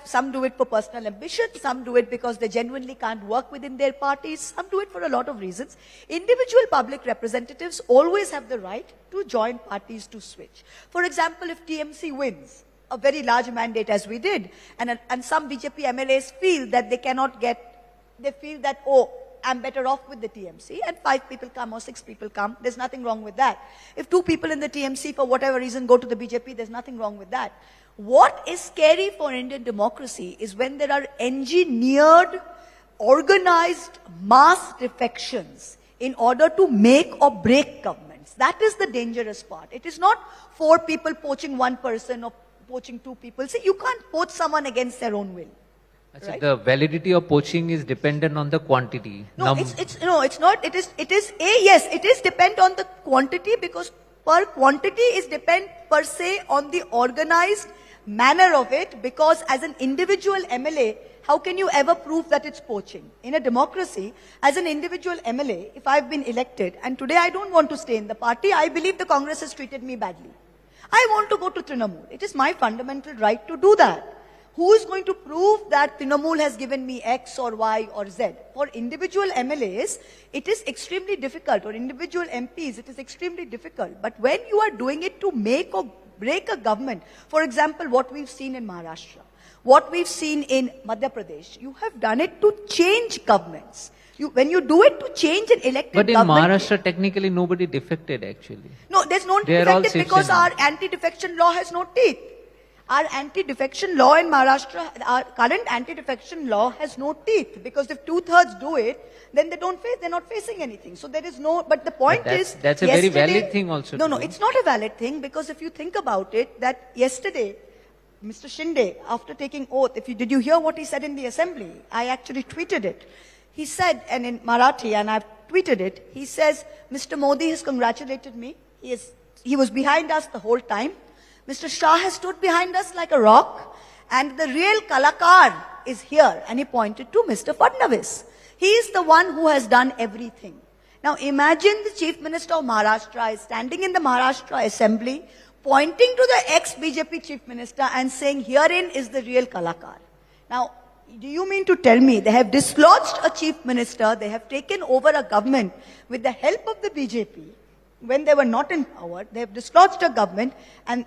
some do it for personal ambition, some do it because they genuinely can't work within their parties, some do it for a lot of reasons. Individual public representatives always have the right to join parties to switch. For example, if TMC wins a very large mandate as we did, and some BJP MLAs feel that they feel that, oh, I'm better off with the TMC, and 5 people come or 6 people come, there's nothing wrong with that. If 2 people in the TMC for whatever reason go to the BJP, there's nothing wrong with that. What is scary for Indian democracy is when there are engineered, organized mass defections in order to make or break governments. That is the dangerous part. It is not 4 people poaching 1 person or poaching 2 people. See, you can't poach someone against their own will. So Right? the validity of poaching is dependent on the quantity. No, it's not. It is yes, it is depend on the quantity, because per quantity is depend per se on the organized manner of it, because as an individual MLA, how can you ever prove that it's poaching? In a democracy, as an individual MLA, if I've been elected and today I don't want to stay in the party, I believe the Congress has treated me badly, I want to go to Trinamool. It is my fundamental right to do that. Who is going to prove that Trinamool has given me X or Y or Z? For individual MLAs, it is extremely difficult, or individual MPs, it is extremely difficult. But when you are doing it to make or break a government, for example, what we've seen in Maharashtra, what we've seen in Madhya Pradesh, you have done it to change governments. When you do it to change an elected but in government... Maharashtra, technically nobody defected actually. No, there's no They are all defected because citizens. our anti-defection law has no teeth. Our anti-defection law in Maharashtra, our current anti-defection law has no teeth, because if 2/3 do it, then they're not facing anything. So there is no, but the point is... That's a very valid thing also. No, it's not a valid thing, because if you think about it, that yesterday, Mr. Shinde, after taking oath, did you hear what he said in the assembly? I actually tweeted it. He said, and in Marathi, and I've tweeted it, he says, Mr. Modi has congratulated me. He was behind us the whole time. Mr. Shah has stood behind us like a rock, and the real Kalakar is here. And he pointed to Mr. Fadnavis. He is the one who has done everything. Now imagine the Chief Minister of Maharashtra is standing in the Maharashtra Assembly, pointing to the ex-BJP Chief Minister and saying, herein is the real Kalakar. Now, do you mean to tell me they have dislodged a Chief Minister, they have taken over a government with the help of the BJP, when they were not in power, they have dislodged a government, and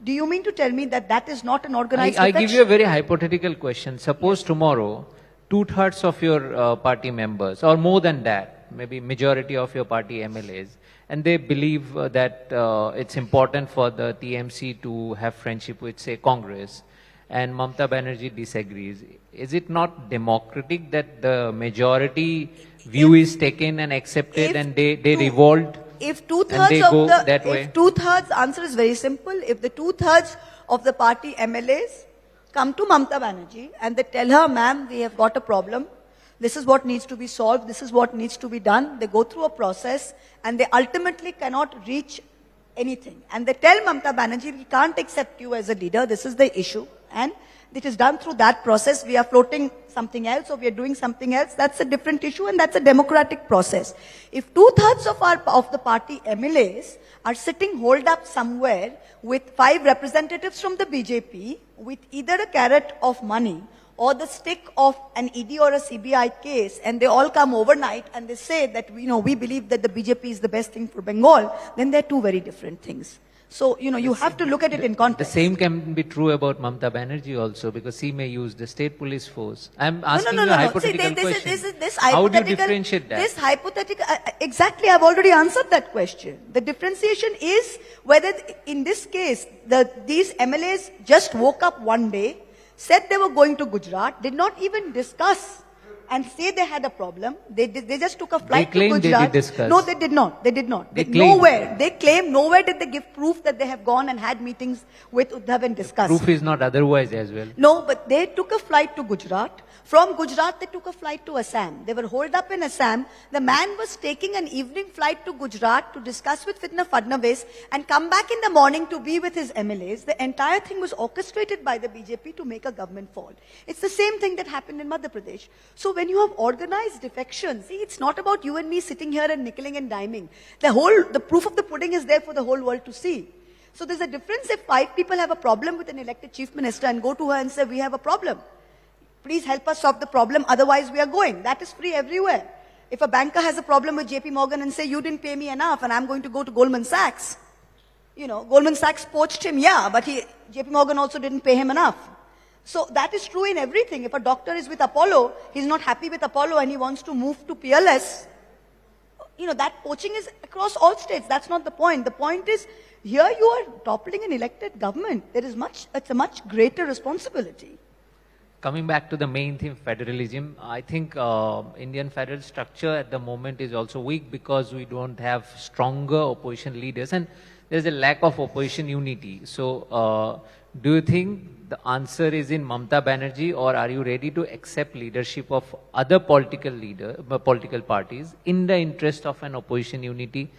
do you mean to tell me that that is not an organized I give you a very hypothetical question. Suppose tomorrow, 2/3 of your party members, or more than that, maybe majority of your party MLAs, and they believe that it's important for the TMC to have friendship with, say, Congress, and Mamata Banerjee disagrees. Is it not democratic that the majority view is taken and accepted, and they revolt? If 2/3 go of that the, way? if 2/3, answer is very simple. If the 2/3 of the party MLAs come to Mamata Banerjee and they tell her, ma'am, we have got a problem. This is what needs to be solved. This is what needs to be done. They go through a process and they ultimately cannot reach anything. And they tell Mamata Banerjee, we can't accept you as a leader. This is the issue. And it is done through that process. We are floating something else, or we are doing something else. That's a different issue, and that's a democratic process. If 2/3 of the party MLAs are sitting holed up somewhere with 5 representatives from the BJP, with either a carrot of money or the stick of an ED or a CBI case, and they all come overnight and they say that we believe that the BJP is the best thing for Bengal, then they're two very different things. So, you have to look at it in context. The same can be true about Mamata Banerjee also, because he may use the state police force. I'm asking you a hypothetical question. How do you differentiate that? This hypothetical, exactly, I've already answered that question. The differentiation is whether, in this case, these MLAs just woke up one day, said they were going to Gujarat, did not even discuss and say they had a problem. They just took a flight to Gujarat. They did discuss. No, they did not. They did not. They claimed. Nowhere did they give proof that they have gone and had meetings with Uddhav and discussed. Proof is not otherwise as well. No, but they took a flight to Gujarat. From Gujarat, they took a flight to Assam. They were holed up in Assam. The man was taking an evening flight to Gujarat to discuss with Fadnavis and come back in the morning to be with his MLAs. The entire thing was orchestrated by the BJP to make a government fall. It's the same thing that happened in Madhya Pradesh. So when you have organized defection, see, it's not about you and me sitting here and nickeling and diming. The proof of the pudding is there for the whole world to see. So there's a difference if 5 people have a problem with an elected chief minister and go to her and say, we have a problem. Please help us solve the problem, otherwise we are going. That is free everywhere. If a banker has a problem with JP Morgan and say, you didn't pay me enough and I'm going to go to Goldman Sachs. Goldman Sachs poached him, yeah, but JP Morgan also didn't pay him enough. So that is true in everything. If a doctor is with Apollo, he's not happy with Apollo and he wants to move to PLS, that poaching is across all states. That's not the point. The point is, here you are toppling an elected government. It's a much greater responsibility. Coming back to the main theme, federalism, I think Indian federal structure at the moment is also weak because we don't have stronger opposition leaders and there's a lack of opposition unity. So do you think the answer is in Mamata Banerjee, or are you ready to accept leadership of other political parties in the interest of an opposition unity?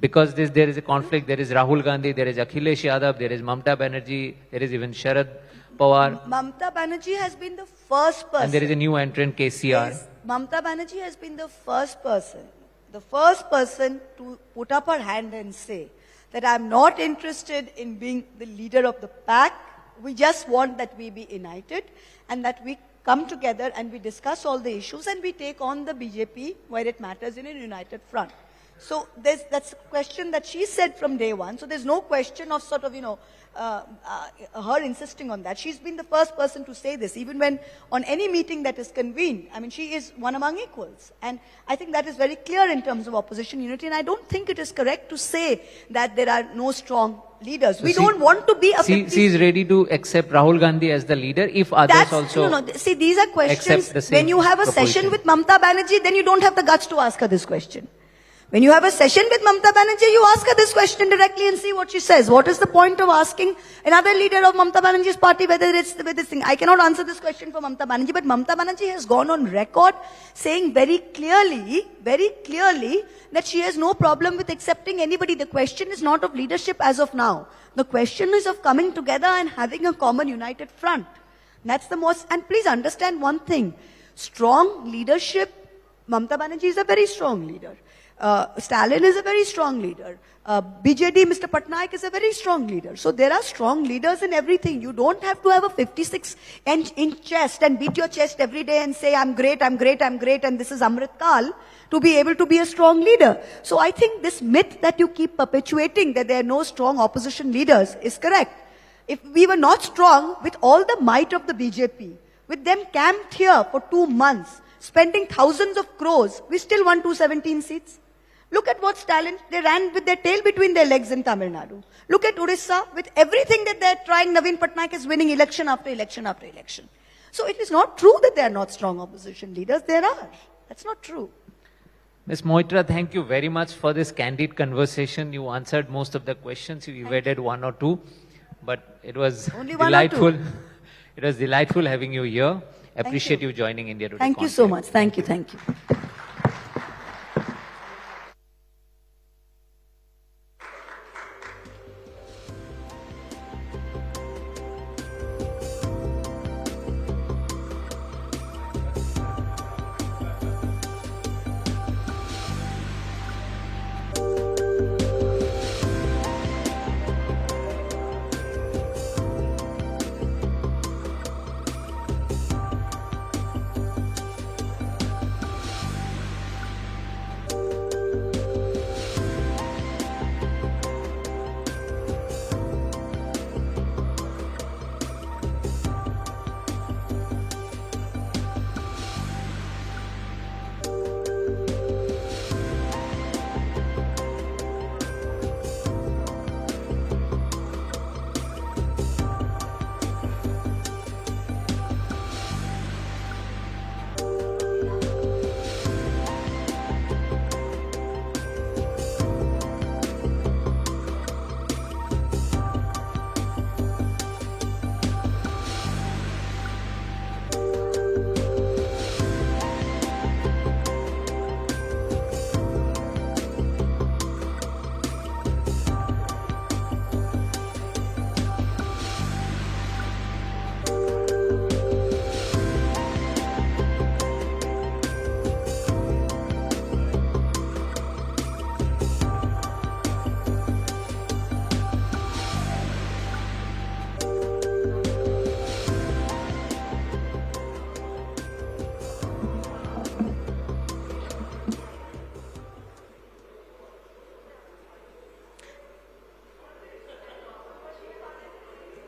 Because there is a conflict, there is Rahul Gandhi, there is Akhilesh Yadav, there is Mamata Banerjee, there is even Sharad Pawar. Mamata Banerjee has been the first person. And there is a new entrant, KCR. Yes, Mamata Banerjee has been the first person to put up her hand and say that I'm not interested in being the leader of the pack. We just want that we be united and that we come together and we discuss all the issues and we take on the BJP where it matters in a united front. So that's a question that she said from day one. So there's no question of sort of, her insisting on that. She's been the first person to say this, even when on any meeting that is convened. I mean, she is one among equals. And I think that is very clear in terms of opposition unity. And I don't think it is correct to say that there are no strong leaders. So we don't want to be a... She is ready to accept Rahul Gandhi as the leader if others also... No. See, these are questions. accept the same When you have a session proposition. with Mamta Banerjee, then you don't have the guts to ask her this question. When you have a session with Mamta Banerjee, you ask her this question directly and see what she says. What is the point of asking another leader of Mamta Banerjee's party whether it's with this thing? I cannot answer this question for Mamta Banerjee, but Mamta Banerjee has gone on record saying very clearly that she has no problem with accepting anybody. The question is not of leadership as of now. The question is of coming together and having a common united front. That's the most, and please understand one thing. Strong leadership, Mamta Banerjee is a very strong leader. Stalin is a very strong leader. BJD, Mr. Patnaik is a very strong leader. So there are strong leaders in everything. You don't have to have a 56-inch chest and beat your chest every day and say, I'm great, and this is Amrit Kal, to be able to be a strong leader. So I think this myth that you keep perpetuating, that there are no strong opposition leaders, is correct. If we were not strong with all the might of the BJP, with them camped here for 2 months, spending thousands of crores, we still won 217 seats. Look at what Stalin, they ran with their tail between their legs in Tamil Nadu. Look at Odisha, with everything that they're trying, Naveen Patnaik is winning election after election after election. So it is not true that there are not strong opposition leaders. There are. That's not true. Ms. Moitra, thank you very much for this candid conversation. You answered most of the questions. You evaded one or two, but it was Only one or two. delightful. It was delightful having you here. Appreciate you joining India Today. Thank you so much. Thank you. Thank you.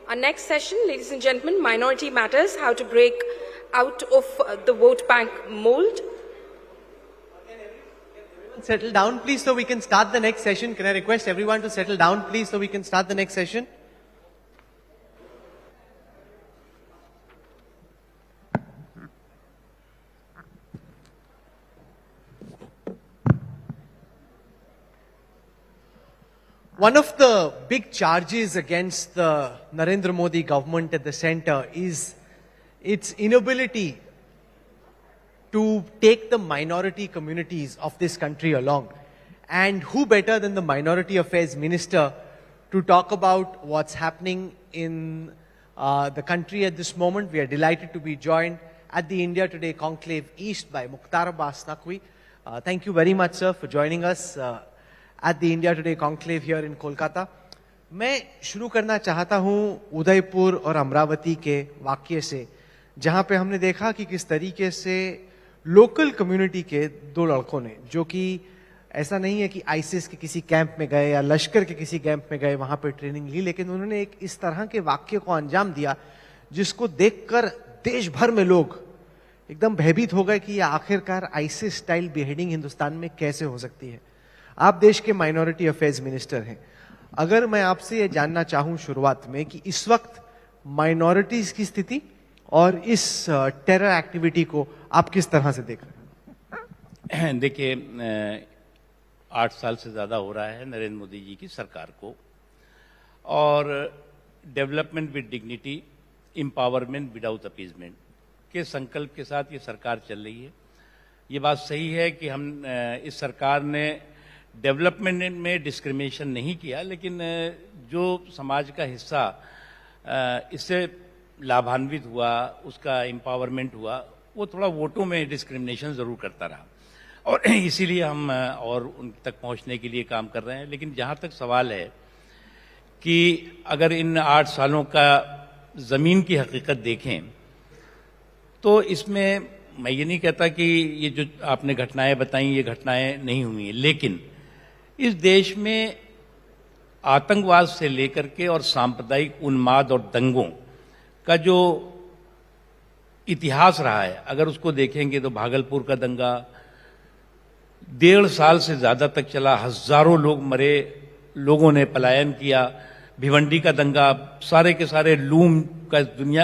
Our next session, ladies and gentlemen, Minority Matters, how to break out of the vote bank mold. Settle down, please, so we can start the next session. Can I request everyone to settle down, please, so we can start the next session? One of the big charges against the Narendra Modi government at the center is its inability to take the minority communities of this country along. And who better than the Minority Affairs Minister to talk about what's happening in the country at this moment. We are delighted to be joined at the India Today Conclave East by Mukhtar Abbas Naqvi. Thank you very much, sir, for joining us at the India Today Conclave here in Kolkata. मैं शुरू करना चाहता हूं उदयपुर और अमरावती के वाक्य से, जहां पे हमने देखा कि किस तरीके से लोकल कम्युनिटी के दो लड़कों ने, जो कि ऐसा नहीं है कि आईसिस के किसी कैंप में गए या लश्कर के किसी कैंप में गए, वहां पे ट्रेनिंग ली, लेकिन उन्होंने एक इस तरह के वाक्य को अंजाम दिया जिसको देखकर देश भर में लोग एकदम भयभीत हो गए कि ये आखिरकार आईसिस स्टाइल बिहेडिंग हिंदुस्तान में कैसे हो सकती है। आप देश के माइनॉरिटी अफेयर्स मिनिस्टर हैं, अगर मैं आपसे ये जानना चाहूं शुरुआत में कि इस वक्त माइनॉरिटीज की स्थिति और इस टेरर एक्टिविटी को आप किस तरह से देख रहे हैं? देखिए, 8 साल से ज़्यादा हो रहा है नरेंद्र मोदी जी की सरकार को, और development with dignity, empowerment without appeasement के संकल्प के साथ ये सरकार चल रही है। ये बात सही है कि हम इस सरकार ने डेवलपमेंट में डिस्क्रिमिनेशन नहीं किया, लेकिन जो समाज का हिस्सा इससे लाभान्वित हुआ, उसका एम्पावरमेंट हुआ, वो थोड़ा वोटों में डिस्क्रिमिनेशन ज़रूर करता रहा, और इसीलिए हम और उन तक पहुंचने के लिए काम कर रहे हैं। लेकिन जहां तक सवाल है कि अगर इन 8 सालों का ज़मीन की हकीकत देखें, तो इसमें मैं ये नहीं कहता कि ये जो आपने घटनाएं बताई ये घटनाएं नहीं हुई हैं, लेकिन इस देश में आतंकवाद से लेकर के और सांप्रदायिक उन्माद और दंगों का जो इतिहास रहा है, अगर उसको देखेंगे तो भागलपुर का दंगा 1.5 साल से ज़्यादा तक चला, हजारों लोग मरे, लोगों ने पलायन किया। भिवंडी का दंगा, सारे के सारे लूम का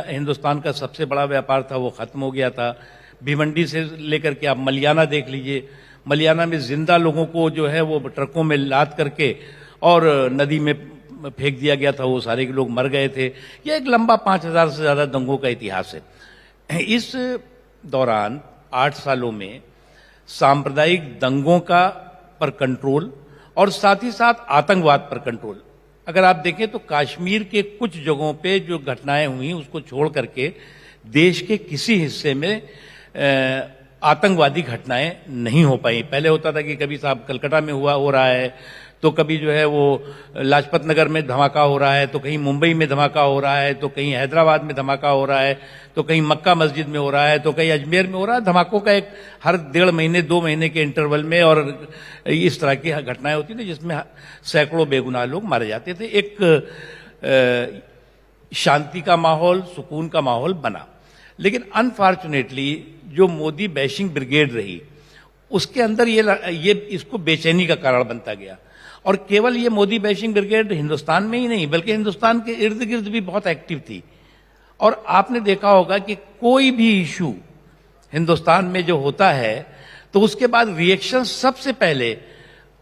हिंदुस्तान का सबसे बड़ा व्यापार था, वो खत्म हो गया था। भिवंडी से लेकर के आप मलियाना देख लीजिए, मलियाना में जिंदा लोगों को जो है वो ट्रकों में लाद करके और नदी में फेंक दिया गया था, वो सारे के लोग मर गए थे। यह एक लंबा 5000 से ज़्यादा दंगों का इतिहास है। इस दौरान 8 सालों में सांप्रदायिक दंगों का पर कंट्रोल और साथ ही साथ आतंकवाद पर कंट्रोल, अगर आप देखें तो कश्मीर के कुछ जगहों पे जो घटनाएं हुई उसको छोड़ करके देश के किसी हिस्से में आतंकवादी घटनाएं नहीं हो पाई। पहले होता था कि कभी साहब कलकत्ता में हो रहा है, तो कभी जो है वो लाजपत नगर में धमाका हो रहा है, तो कहीं मुंबई में धमाका हो रहा है, तो कहीं हैदराबाद में धमाका हो रहा है, तो कहीं मक्का मस्जिद में हो रहा है, तो कहीं अजमेर में हो रहा है। धमाकों का एक हर 1.5 महीने 2 महीने के इंटरवल में और इस तरह की घटनाएं होती थी जिसमें सैकड़ों बेगुनाह लोग मारे जाते थे। एक शांति का माहौल, सुकून का माहौल बना। लेकिन अनफॉर्चुनेटली जो मोदी बैशिंग ब्रिगेड रही, उसके अंदर ये इसको बेचैनी का कारण बनता गया। और केवल ये मोदी बैशिंग ब्रिगेड हिंदुस्तान में ही नहीं बल्कि हिंदुस्तान के इर्द गिर्द भी बहुत एक्टिव थी। और आपने देखा होगा कि कोई भी इशू हिंदुस्तान में जो होता है तो उसके बाद रिएक्शन सबसे पहले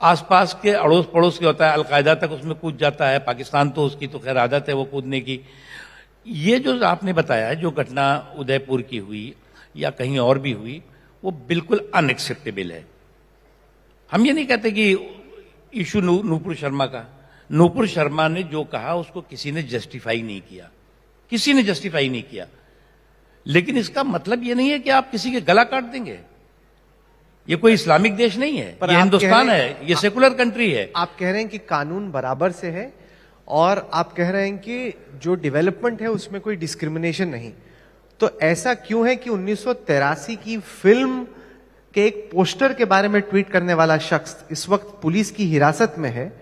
आसपास के अड़ोस पड़ोस के होता है। अलकायदा तक उसमें कूद जाता है, पाकिस्तान तो उसकी तो खैर आदत है वो कूदने की। ये जो आपने बताया जो घटना उदयपुर की हुई या कहीं और भी हुई, वो बिल्कुल अनएक्सेप्टेबल है। हम ये नहीं कहते कि इशू नूपुर शर्मा का, नूपुर शर्मा ने जो कहा उसको किसी ने जस्टिफाई नहीं किया, किसी ने जस्टिफाई नहीं किया। लेकिन इसका मतलब ये नहीं है कि आप किसी के गला काट देंगे। ये कोई इस्लामिक देश नहीं है, ये हिंदुस्तान है, ये सेकुलर कंट्री है। आप कह रहे हैं कि कानून बराबर से है और आप कह रहे हैं कि जो डेवलपमेंट है उसमें कोई डिस्क्रिमिनेशन नहीं। तो ऐसा क्यों है कि 1983 की फिल्म के एक पोस्टर के बारे में ट्वीट करने वाला शख्स इस वक्त पुलिस की हिरासत में है,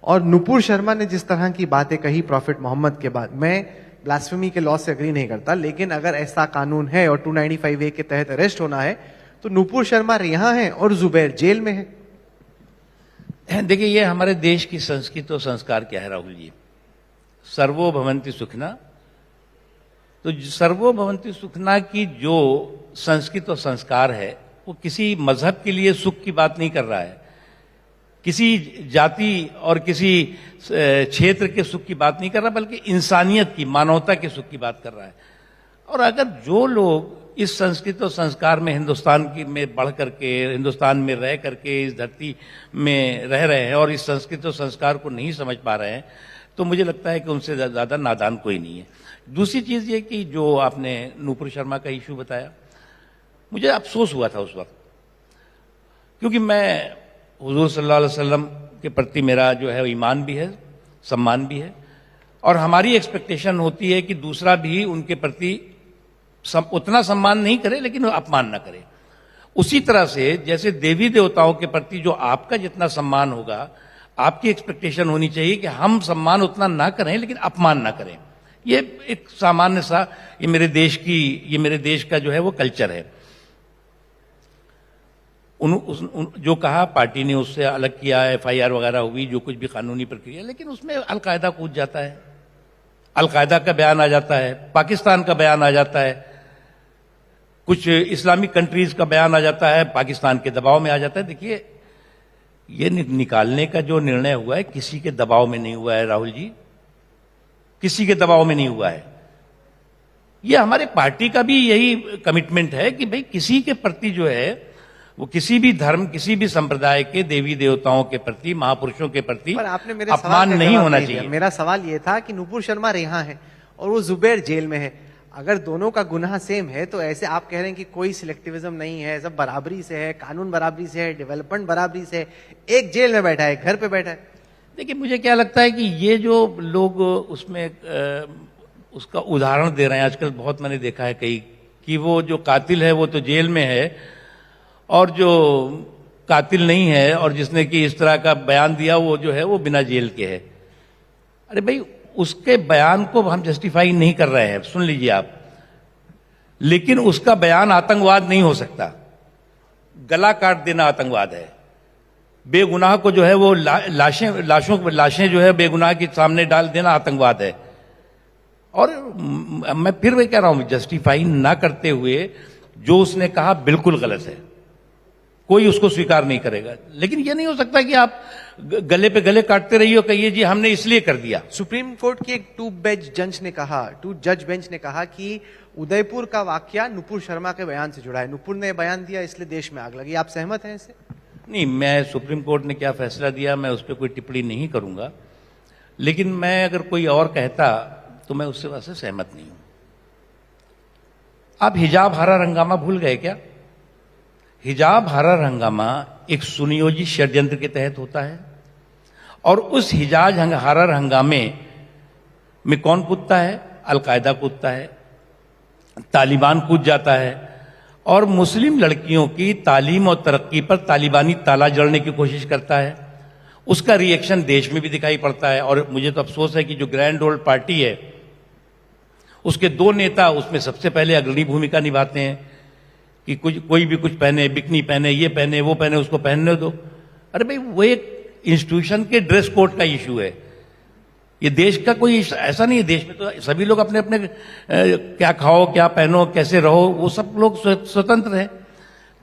और नुपुर शर्मा ने जिस तरह की बातें कही प्रॉफिट मोहम्मद के बाद, मैं ब्लास्फेमी के लॉ से एग्री नहीं करता, लेकिन अगर ऐसा कानून है और 295A के तहत अरेस्ट होना है तो नुपुर शर्मा यहां है और जुबैर जेल में है। देखिए, ये हमारे देश की संस्कृति और संस्कार क्या है राहुल जी, सर्वो भवन्ति सुखना। तो सर्वो भवन्ति सुखना की जो संस्कृति और संस्कार है वो किसी मजहब के लिए सुख की बात नहीं कर रहा है, किसी जाति और किसी क्षेत्र के सुख की बात नहीं कर रहा, बल्कि इंसानियत की, मानवता के सुख की बात कर रहा है। और अगर जो लोग इस संस्कृति और संस्कार में हिंदुस्तान की में बढ़ करके, हिंदुस्तान में रह करके इस धरती में रह रहे हैं और इस संस्कृति और संस्कार को नहीं समझ पा रहे हैं, तो मुझे लगता है कि उनसे ज़्यादा नादान कोई नहीं है। दूसरी चीज़ ये कि जो आपने नुपुर शर्मा का इशू बताया, मुझे अफसोस हुआ था उस वक्त, क्योंकि मैं हुजूर सल्लल्लाहु अलैहि वसल्लम के प्रति मेरा जो है ईमान भी है, सम्मान भी है, और हमारी एक्सपेक्टेशन होती है कि दूसरा भी उनके प्रति उतना सम्मान नहीं करे लेकिन अपमान ना करे। उसी तरह से जैसे देवी देवताओं के प्रति जो आपका जितना सम्मान होगा, आपकी एक्सपेक्टेशन होनी चाहिए कि हम सम्मान उतना ना करें लेकिन अपमान ना करें। ये एक सामान्य सा ये मेरे देश का जो है वो कल्चर है। जो कहा पार्टी ने उससे अलग किया, FIR वगैरह हुई, जो कुछ भी कानूनी प्रक्रिया, लेकिन उसमें अलकायदा कूद जाता है, अलकायदा का बयान आ जाता है, पाकिस्तान का बयान आ जाता है, कुछ इस्लामिक कंट्रीज का बयान आ जाता है, पाकिस्तान के दबाव में आ जाता है। देखिए, ये निकालने का जो निर्णय हुआ है किसी के दबाव में नहीं हुआ है राहुल जी, किसी के दबाव में नहीं हुआ है। ये हमारे पार्टी का भी यही कमिटमेंट है कि भाई किसी के प्रति जो है वो किसी भी धर्म, किसी भी संप्रदाय के देवी देवताओं के प्रति, महापुरुषों के प्रति पर आपने मेरे अपमान नहीं होना चाहिए। मेरा सवाल ये था कि नुपुर शर्मा रिहा है और वो जुबैर जेल में है। अगर दोनों का गुनाह सेम है तो ऐसे आप कह रहे हैं कि कोई सिलेक्टिविज्म नहीं है, सब बराबरी से है, कानून बराबरी से है, डेवलपमेंट बराबरी से है, एक जेल में बैठा है, एक घर पे बैठा है। देखिए, मुझे क्या लगता है कि ये जो लोग उसमें उसका उदाहरण दे रहे हैं, आजकल बहुत मैंने देखा है कई, कि वो जो कातिल है वो तो जेल में है और जो कातिल नहीं है और जिसने कि इस तरह का बयान दिया वो जो है वो बिना जेल के है। अरे भाई, उसके बयान को हम जस्टिफाई नहीं कर रहे हैं, सुन लीजिए आप, लेकिन उसका बयान आतंकवाद नहीं हो सकता। गला काट देना आतंकवाद है। बेगुनाह को जो है वो लाशें जो है बेगुनाह के सामने डाल देना आतंकवाद है। और मैं फिर वही कह रहा हूं, जस्टिफाई ना करते हुए जो उसने कहा बिल्कुल गलत है, कोई उसको स्वीकार नहीं करेगा। लेकिन यह नहीं हो सकता कि आप गले पे गले काटते रहिए और कहिए जी हमने इसलिए कर दिया। सुप्रीम कोर्ट की एक टू जज बेंच ने कहा कि उदयपुर का वाकया नुपुर शर्मा के बयान से जुड़ा है, नुपुर ने बयान दिया इसलिए देश में आग लगी। आप सहमत हैं इससे? नहीं, मैं सुप्रीम कोर्ट ने क्या फैसला दिया मैं उस पर कोई टिप्पणी नहीं करूंगा, लेकिन मैं अगर कोई और कहता तो मैं उससे वैसे सहमत नहीं हूं। आप हिजाब हरा हंगामा भूल गए क्या? हिजाब हरा हंगामा एक सुनियोजित षड्यंत्र के तहत होता है और उस हिजाब हरा हंगामे में कौन कूदता है? अलकायदा कूदता है, तालिबान कूद जाता है और मुस्लिम लड़कियों की तालीम और तरक्की पर तालिबानी ताला जड़ने की कोशिश करता है। उसका रिएक्शन देश में भी दिखाई पड़ता है और मुझे तो अफसोस है कि जो ग्रैंड ओल्ड पार्टी है उसके दो नेता उसमें सबसे पहले अग्रणी भूमिका निभाते हैं कि कोई भी कुछ पहने, बिकनी पहने, ये पहने, वो पहने, उसको पहनने दो। अरे भाई, वो एक इंस्टीट्यूशन के ड्रेस कोड का इशू है, ये देश का कोई ऐसा नहीं है। देश में तो सभी लोग अपने अपने क्या खाओ, क्या पहनो, कैसे रहो, वो सब लोग स्वतंत्र हैं।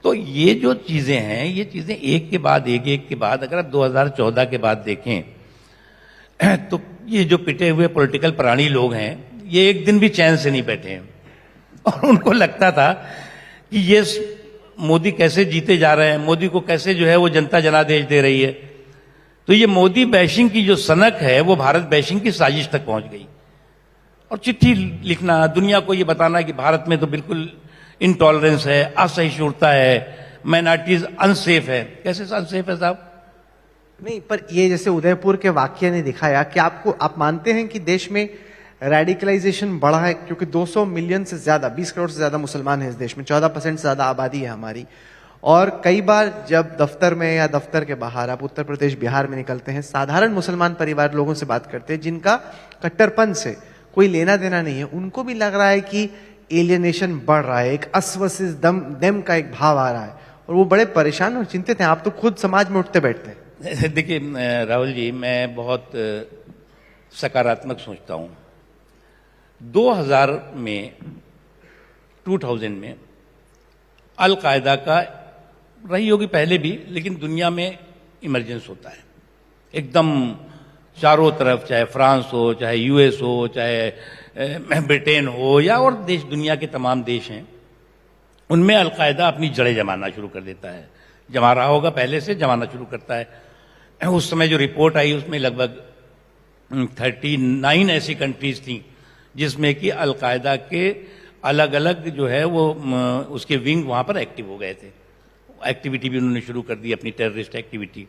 तो ये जो चीजें हैं, ये चीजें एक के बाद एक अगर आप 2014 के बाद देखें तो ये जो पिटे हुए पॉलिटिकल प्राणी लोग हैं ये एक दिन भी चैन से नहीं बैठे हैं और उनको लगता था कि ये मोदी कैसे जीते जा रहे हैं, मोदी को कैसे जो है वो जनता जनादेश दे रही है। तो ये मोदी बैशिंग की जो सनक है वो भारत बैशिंग की साजिश तक पहुंच गई और चिट्ठी लिखना, दुनिया को ये बताना कि भारत में तो बिल्कुल इंटॉलरेंस है, असहिष्णुता है, माइनॉरिटीज अनसेफ है। कैसे अनसेफ है साहब? नहीं, पर ये जैसे उदयपुर के वाकये ने दिखाया कि आप मानते हैं कि देश में रेडिकलाइजेशन बढ़ा है, क्योंकि 200 मिलियन से ज्यादा, 20 करोड़ से ज्यादा मुसलमान हैं इस देश में, 14% से ज्यादा आबादी है हमारी। और कई बार जब दफ्तर में या दफ्तर के बाहर आप उत्तर प्रदेश, बिहार में निकलते हैं, साधारण मुसलमान परिवार लोगों से बात करते हैं जिनका कट्टरपन से कोई लेना देना नहीं है, उनको भी लग रहा है कि एलियनेशन बढ़ रहा है, एक अस्वसिस दम का एक भाव आ रहा है और वो बड़े परेशान और चिंतित हैं। आप तो खुद समाज में उठते बैठते हैं। देखिए राहुल जी, मैं बहुत सकारात्मक सोचता हूं। 2000 में अलकायदा का रही होगी पहले भी, लेकिन दुनिया में इमरजेंस होता है एकदम चारों तरफ, चाहे फ्रांस हो, चाहे यूएस हो, चाहे ब्रिटेन हो या और देश, दुनिया के तमाम देश हैं, उनमें अलकायदा अपनी जड़ें जमाना शुरू कर देता है। जमा रहा होगा पहले से, जमाना शुरू करता है। उस समय जो रिपोर्ट आई उसमें लगभग 39 ऐसी कंट्रीज थी जिसमें कि अलकायदा के अलग अलग जो है वो उसके विंग वहां पर एक्टिव हो गए थे। एक्टिविटी भी उन्होंने शुरू कर दी, अपनी टेररिस्ट एक्टिविटी।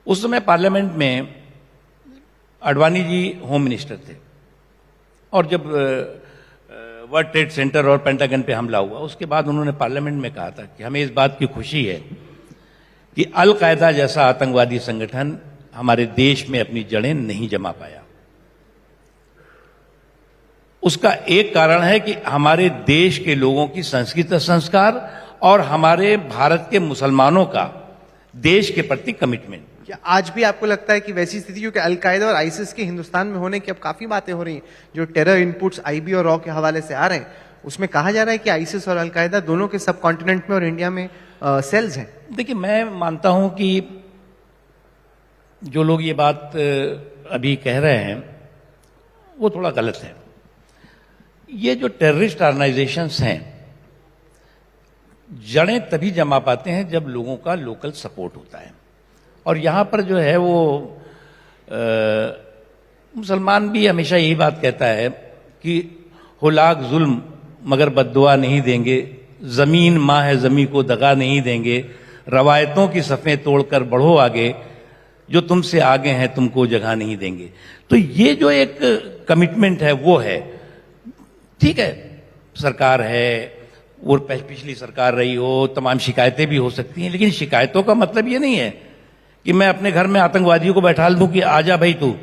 उस समय पार्लियामेंट में अडवाणी जी होम मिनिस्टर थे और जब वर्ल्ड ट्रेड सेंटर और पेंटागन पे हमला हुआ, उसके बाद उन्होंने पार्लियामेंट में कहा था कि हमें इस बात की खुशी है कि अल कायदा जैसा आतंकवादी संगठन हमारे देश में अपनी जड़ें नहीं जमा पाया। उसका एक कारण है कि हमारे देश के लोगों की संस्कृति संस्कार और हमारे भारत के मुसलमानों का देश के प्रति कमिटमेंट। क्या आज भी आपको लगता है कि वैसी स्थिति, क्योंकि अलकायदा और आईसिस के हिंदुस्तान में होने की अब काफी बातें हो रही हैं, जो टेरर इनपुट्स आईबी और रॉ के हवाले से आ रहे हैं, उसमें कहा जा रहा है कि आईसिस और अलकायदा दोनों के सब कॉन्टिनेंट में और इंडिया में सेल्स हैं। देखिए, मैं मानता हूं कि जो लोग ये बात अभी कह रहे हैं वो थोड़ा गलत है। ये जो टेररिस्ट ऑर्गेनाइजेशंस हैं, जड़ें तभी जमा पाते हैं जब लोगों का लोकल सपोर्ट होता है। और यहां पर जो है वो मुसलमान भी हमेशा यही बात कहता है कि हो लाख जुल्म मगर बद्दुआ नहीं देंगे, जमीन माँ है जमी को दगा नहीं देंगे, रवायतों की सफ़ें तोड़कर बढ़ो आगे, जो तुमसे आगे हैं तुमको जगह नहीं देंगे। तो ये जो एक कमिटमेंट है वो है। ठीक है, सरकार है और पिछली सरकार रही हो, तमाम शिकायतें भी हो सकती हैं, लेकिन शिकायतों का मतलब ये नहीं है कि मैं अपने घर में आतंकवादियों को बैठाल दूं कि आजा भाई तू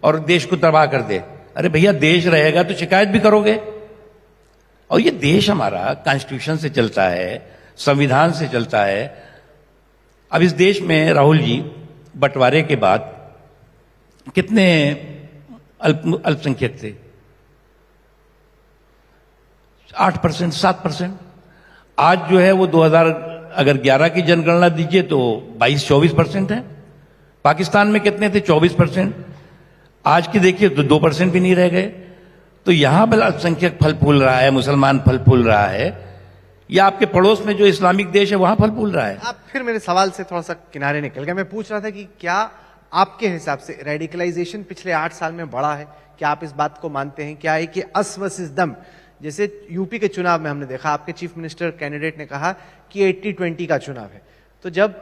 और देश को तबाह कर दे। अरे भैया, देश रहेगा तो शिकायत भी करोगे। और ये देश हमारा कॉन्स्टिट्यूशन से चलता है, संविधान से चलता है। अब इस देश में राहुल जी बंटवारे के बाद कितने अल्पसंख्यक थे? 8%, 7%। आज जो है वो 2011 की जनगणना दीजिए तो 22-24% है। पाकिस्तान में कितने थे? 24%। आज की देखिए तो 2% भी नहीं रह गए। तो यहां पर अल्पसंख्यक फल फूल रहा है, मुसलमान फल फूल रहा है, या आपके पड़ोस में जो इस्लामिक देश है वहां फल फूल रहा है। आप फिर मेरे सवाल से थोड़ा सा किनारे निकल गए। मैं पूछ रहा था कि क्या आपके हिसाब से रेडिकलाइजेशन पिछले 8 साल में बढ़ा है? क्या आप इस बात को मानते हैं? क्या है कि अस वर्सेस दम, जैसे यूपी के चुनाव में हमने देखा, आपके चीफ मिनिस्टर कैंडिडेट ने कहा कि 80-20 का चुनाव है, तो जब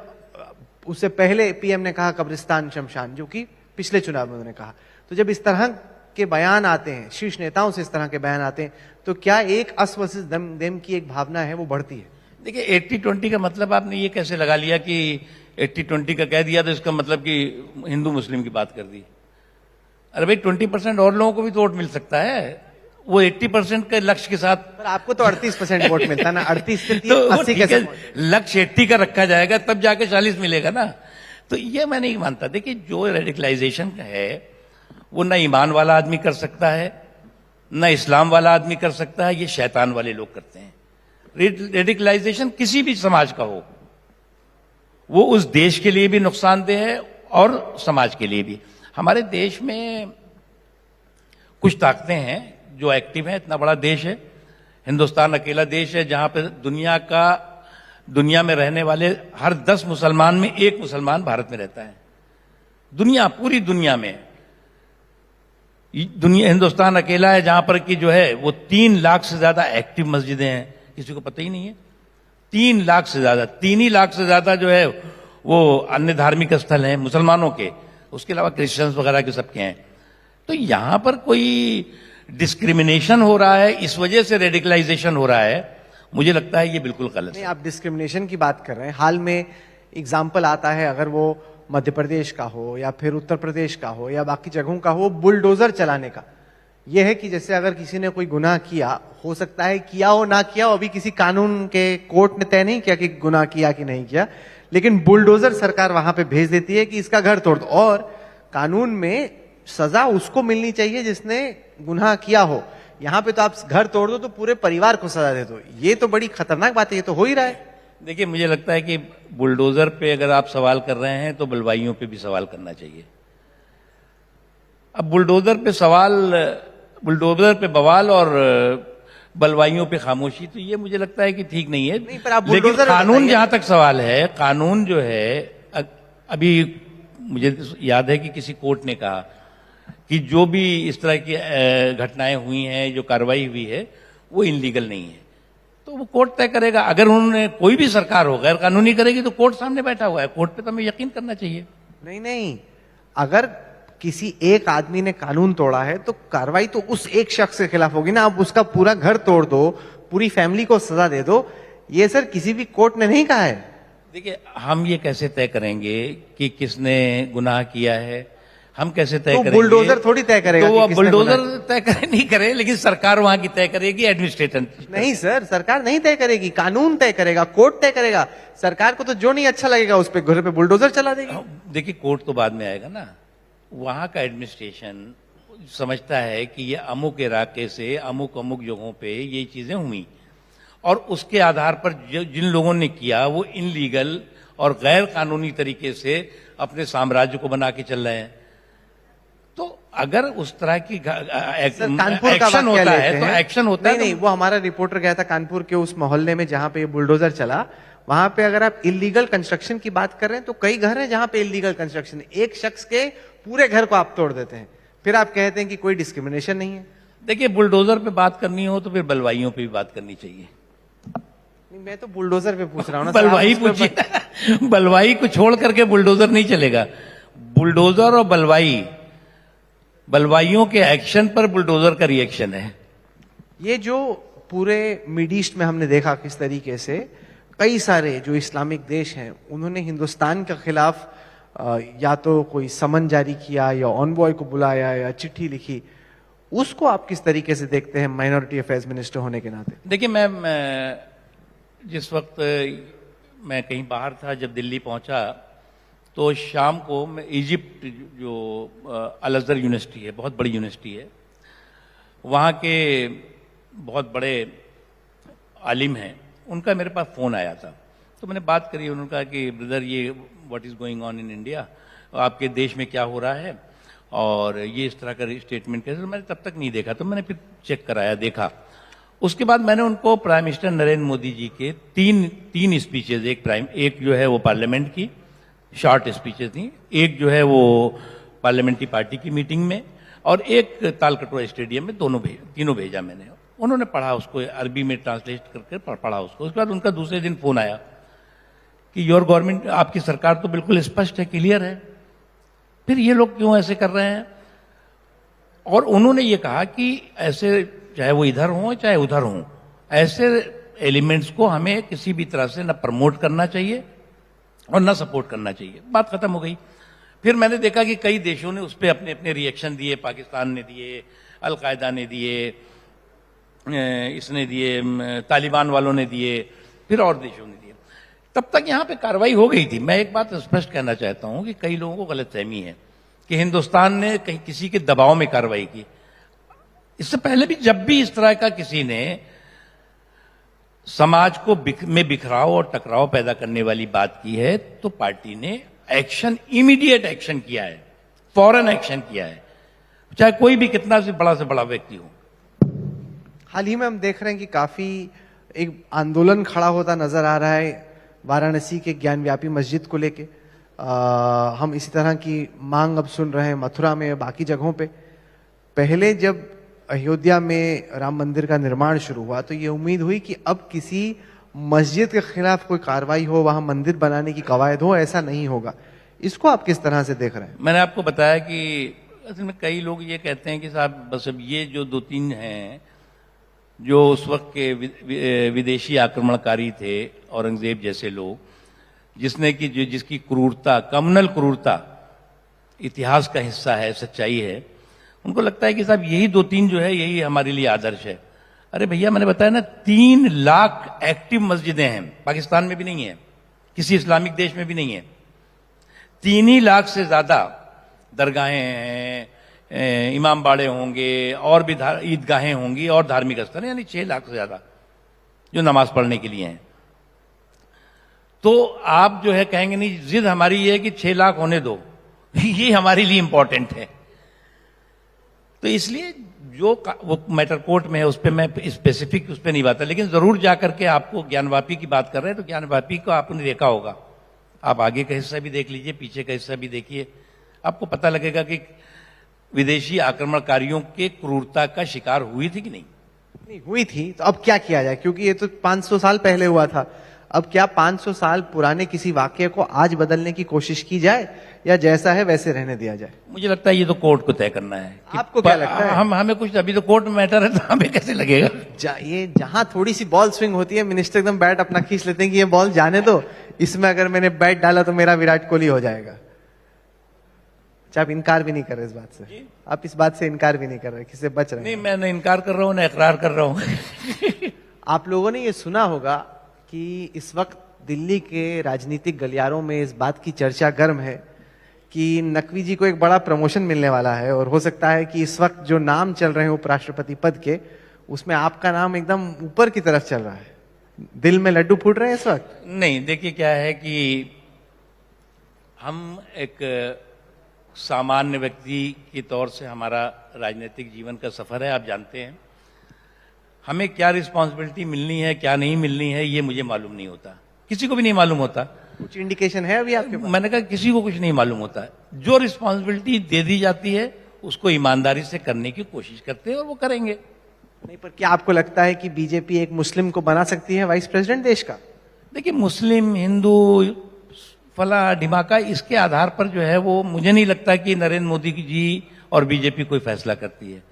उससे पहले पीएम ने कहा कब्रिस्तान शमशान, जो कि पिछले चुनाव में उन्होंने कहा, तो जब इस तरह के बयान आते हैं, शीर्ष नेताओं से इस तरह के बयान आते हैं, तो क्या एक अस वर्सेस दम की एक भावना है वो बढ़ती है? देखिए, 80-20 का मतलब आपने ये कैसे लगा लिया कि 80-20 का कह दिया तो इसका मतलब कि हिंदू मुस्लिम की बात कर दी? अरे भाई, 20% और लोगों को भी तो वोट मिल सकता है। वो 80% के लक्ष्य के साथ। पर आपको तो 38% वोट मिलता है ना, 38 से 80 के लक्ष्य 80 का रखा जाएगा, तब जाके 40 मिलेगा ना। तो ये मैं नहीं मानता। देखिए, जो रेडिकलाइजेशन है वो ना ईमान वाला आदमी कर सकता है, ना इस्लाम वाला आदमी कर सकता है, ये शैतान वाले लोग करते हैं। रेडिकलाइजेशन किसी भी समाज का हो, वो उस देश के लिए भी नुकसानदेह है और समाज के लिए भी। हमारे देश में कुछ ताकतें हैं जो एक्टिव है। इतना बड़ा देश है, हिंदुस्तान अकेला देश है जहां पर दुनिया में रहने वाले हर 10 मुसलमान में 1 मुसलमान भारत में रहता है। पूरी दुनिया में हिंदुस्तान अकेला है जहां पर कि जो है वो 3 लाख से ज्यादा एक्टिव मस्जिदें हैं। किसी को पता ही नहीं है। 3 लाख से ज्यादा, 3 ही लाख से ज्यादा जो है वो अन्य धार्मिक स्थल हैं मुसलमानों के, उसके अलावा क्रिश्चियंस वगैरह के सबके हैं। तो यहां पर कोई डिस्क्रिमिनेशन हो रहा है, इस वजह से रेडिकलाइजेशन हो रहा है, मुझे लगता है ये बिल्कुल गलत है। आप डिस्क्रिमिनेशन की बात कर रहे हैं। हाल में एग्जाम्पल आता है, अगर वो मध्य प्रदेश का हो या फिर उत्तर प्रदेश का हो या बाकी जगहों का हो, बुलडोजर चलाने का। यह है कि जैसे अगर किसी ने कोई गुनाह किया, हो सकता है किया हो ना किया हो, अभी किसी कानून के कोर्ट ने तय नहीं किया कि गुनाह किया कि नहीं किया, लेकिन बुलडोजर सरकार वहां पे भेज देती है कि इसका घर तोड़ दो। और कानून में सजा उसको मिलनी चाहिए जिसने गुनाह किया हो। यहां पे तो आप घर तोड़ दो तो पूरे परिवार को सजा दे दो। ये तो बड़ी खतरनाक बात है, ये तो हो ही रहा है। देखिए, मुझे लगता है कि बुलडोजर पे अगर आप सवाल कर रहे हैं तो बलवाइयों पे भी सवाल करना चाहिए। अब बुलडोजर पे बवाल और बलवाइयों पे खामोशी, तो ये मुझे लगता है कि ठीक नहीं है। नहीं, पर आप लेकिन कानून जहां तक सवाल है, कानून जो है, अभी मुझे याद है कि किसी कोर्ट ने कहा कि जो भी इस तरह की घटनाएं हुई हैं, जो कार्रवाई हुई है, वो इनलीगल नहीं है। तो वो कोर्ट तय करेगा। अगर उन्होंने कोई भी सरकार हो गैर कानूनी करेगी तो कोर्ट सामने बैठा हुआ है, कोर्ट पे तो हमें यकीन करना चाहिए। नहीं, अगर किसी एक आदमी ने कानून तोड़ा है तो कार्रवाई तो उस एक शख्स के खिलाफ होगी ना। आप उसका पूरा घर तोड़ दो, पूरी फैमिली को सजा दे दो, ये सर किसी भी कोर्ट ने नहीं कहा है। देखिए, हम ये कैसे तय करेंगे कि किसने गुनाह किया है? हम कैसे तय तो करेंगे? बुलडोजर थोड़ी तय करेगा तो कि वो किसने बुलडोजर गुनाह तय करे नहीं करे, लेकिन सरकार वहां की तय करेगी, एडमिनिस्ट्रेटर नहीं सर, सरकार नहीं तय करेगी, कानून तय करेगा, कोर्ट तय करेगा। सरकार को तो जो नहीं अच्छा लगेगा उस पे घर पे बुलडोजर चला देगी। देखिए, कोर्ट तो बाद में आएगा ना। वहां का एडमिनिस्ट्रेशन समझता है कि ये अमुक इलाके से अमुक अमुक जगहों पे ये चीजें हुई, और उसके आधार पर जिन लोगों ने किया वो इनलीगल और गैर कानूनी तरीके से अपने साम्राज्य को बना के चल रहे हैं। तो अगर उस तरह की कानपुर का एक्शन वाकया होता लेते है तो हैं। एक्शन होता है। नहीं, वो हमारा रिपोर्टर गया था कानपुर के उस मोहल्ले में जहां पे ये बुलडोजर चला। वहां पे अगर आप इलीगल कंस्ट्रक्शन की बात कर रहे हैं तो कई घर हैं जहां पे इलीगल कंस्ट्रक्शन, एक शख्स के पूरे घर को आप तोड़ देते हैं, फिर आप कहते हैं कि कोई डिस्क्रिमिनेशन नहीं है। देखिए, बुलडोजर पे बात करनी हो तो फिर बलवाइयों पे भी बात करनी चाहिए। नहीं, मैं तो बुलडोजर पे पूछ रहा हूँ ना। बलवाई पूछिए। बलवाई को छोड़ करके बुलडोजर नहीं चलेगा। बुलडोजर और बलवाइयों के एक्शन पर बुलडोजर का रिएक्शन है। ये जो पूरे मिड ईस्ट में हमने देखा किस तरीके से कई सारे जो इस्लामिक देश हैं उन्होंने हिंदुस्तान के खिलाफ या तो कोई समन जारी किया या ऑनबॉय को बुलाया या चिट्ठी लिखी, उसको आप किस तरीके से देखते हैं माइनॉरिटी अफेयर्स मिनिस्टर होने के नाते? देखिए, मैं जिस वक्त मैं कहीं बाहर था, जब दिल्ली पहुंचा तो शाम को मैं इजिप्ट जो अल अज़हर यूनिवर्सिटी है, बहुत बड़ी यूनिवर्सिटी है, वहाँ के बहुत बड़े आलिम हैं, उनका मेरे पास फ़ोन आया था। तो मैंने बात करी, उन्होंने कहा कि ब्रदर ये what is going on in India, आपके देश में क्या हो रहा है और ये इस तरह का स्टेटमेंट कैसे। तो मैंने तब तक नहीं देखा, तो मैंने फिर चेक कराया, देखा। उसके बाद मैंने उनको प्राइम मिनिस्टर नरेंद्र मोदी जी के तीन स्पीचेज, एक जो है वो पार्लियामेंट की शॉर्ट स्पीचेज थी, एक जो है वो पार्लियामेंट्री पार्टी की मीटिंग में, और एक तालकटोरा स्टेडियम में, तीनों भेजा मैंने। उन्होंने पढ़ा उसको, अरबी में ट्रांसलेट करके पढ़ा उसको। उसके बाद उनका दूसरे दिन फोन आया कि योर गवर्नमेंट, आपकी सरकार तो बिल्कुल स्पष्ट है, क्लियर है, फिर ये लोग क्यों ऐसे कर रहे हैं? और उन्होंने ये कहा कि ऐसे, चाहे वो इधर हों चाहे उधर हों, ऐसे एलिमेंट्स को हमें किसी भी तरह से न प्रमोट करना चाहिए और न सपोर्ट करना चाहिए। बात खत्म हो गई। फिर मैंने देखा कि कई देशों ने उस पर अपने अपने रिएक्शन दिए, पाकिस्तान ने दिए, अलकायदा ने दिए, इसने दिए, तालिबान वालों ने दिए, फिर और देशों ने दिए। तब तक यहां पे कार्रवाई हो गई थी। मैं एक बात स्पष्ट कहना चाहता हूं कि कई लोगों को गलतफहमी है कि हिंदुस्तान ने कहीं किसी के दबाव में कार्रवाई की। इससे पहले भी जब भी इस तरह का किसी ने समाज को में बिखराव और टकराव पैदा करने वाली बात की है तो पार्टी ने एक्शन, इमीडिएट एक्शन किया है, फौरन एक्शन किया है, चाहे कोई भी कितना से बड़ा व्यक्ति हो। हाल ही में हम देख रहे हैं कि काफी एक आंदोलन खड़ा होता नजर आ रहा है वाराणसी के ज्ञानव्यापी मस्जिद को लेके। हम इसी तरह की मांग अब सुन रहे हैं मथुरा में, बाकी जगहों पे। पहले जब अयोध्या में राम मंदिर का निर्माण शुरू हुआ तो ये उम्मीद हुई कि अब किसी मस्जिद के खिलाफ कोई कार्रवाई हो, वहां मंदिर बनाने की कवायद हो। ऐसा नहीं होगा। इसको आप किस तरह से देख रहे हैं? मैंने आपको बताया कि असल में कई लोग ये कहते हैं कि साहब बस अब ये जो 2-3 हैं जो उस वक्त के विदेशी आक्रमणकारी थे, औरंगजेब जैसे लोग, जिसकी क्रूरता, कम्युनल क्रूरता इतिहास का हिस्सा है, सच्चाई है, उनको लगता है कि साहब यही 2-3 जो है यही हमारे लिए आदर्श है। अरे भैया, मैंने बताया ना, 3 लाख एक्टिव मस्जिदें हैं, पाकिस्तान में भी नहीं है, किसी इस्लामिक देश में भी नहीं है। 3 ही लाख से ज्यादा दरगाहें हैं, इमाम बाड़े होंगे और भी ईदगाहें होंगी और धार्मिक स्थल, यानी 6 लाख से ज्यादा जो नमाज पढ़ने के लिए हैं। तो आप जो है कहेंगे नहीं, जिद हमारी ये है कि 6 लाख होने दो, ये हमारे लिए इंपॉर्टेंट है। तो इसलिए जो वो मैटर कोर्ट में है उस पर मैं स्पेसिफिक उस पर नहीं बात है, लेकिन जरूर जाकर के आपको ज्ञानवापी की बात कर रहे हैं तो ज्ञानवापी को आपने देखा होगा। आप आगे का हिस्सा भी देख लीजिए, पीछे का हिस्सा भी देखिए, आपको पता लगेगा कि विदेशी आक्रमणकारियों के क्रूरता का शिकार हुई थी कि नहीं। नहीं हुई थी तो अब क्या किया जाए, क्योंकि ये तो 500 साल पहले हुआ था। अब क्या 500 साल पुराने किसी वाक्य को आज बदलने की कोशिश की जाए या जैसा है वैसे रहने दिया जाए? मुझे लगता है ये तो कोर्ट को तय करना है। आपको क्या लगता है? हमें कुछ, अभी तो कोर्ट मैटर है तो हमें कैसे लगेगा? ये जहां थोड़ी सी बॉल स्विंग होती है, मिनिस्टर एकदम बैट अपना खींच लेते हैं कि ये बॉल जाने दो, इसमें अगर मैंने बैट डाला तो मेरा विराट कोहली हो जाएगा। अच्छा, आप इनकार भी नहीं कर रहे इस बात से? आप इस बात से इनकार भी नहीं कर रहे, किससे बच रहे हैं? नहीं, मैं न इनकार कर रहा हूँ न इकरार कर रहा हूँ। आप लोगों ने ये सुना होगा कि इस वक्त दिल्ली के राजनीतिक गलियारों में इस बात की चर्चा गर्म है कि नकवी जी को एक बड़ा प्रमोशन मिलने वाला है, और हो सकता है कि इस वक्त जो नाम चल रहे हैं उपराष्ट्रपति पद के, उसमें आपका नाम एकदम ऊपर की तरफ चल रहा है। दिल में लड्डू फूट रहे हैं इस वक्त? नहीं, देखिए क्या है कि हम एक सामान्य व्यक्ति के तौर से हमारा राजनीतिक जीवन का सफर है, आप जानते हैं। हमें क्या रिस्पॉन्सिबिलिटी मिलनी है, क्या नहीं मिलनी है, ये मुझे मालूम नहीं होता, किसी को भी नहीं मालूम होता। कुछ इंडिकेशन है अभी आपके पास? मैंने कहा किसी को कुछ नहीं मालूम होता है। जो रिस्पॉन्सिबिलिटी दे दी जाती है उसको ईमानदारी से करने की कोशिश करते हैं और वो करेंगे। नहीं, पर क्या आपको लगता है कि बीजेपी एक मुस्लिम को बना सकती है वाइस प्रेसिडेंट देश का? देखिए, मुस्लिम, हिंदू, फला ढिमाका, इसके आधार पर जो है वो मुझे नहीं लगता कि नरेंद्र मोदी जी और बीजेपी कोई फैसला करती है।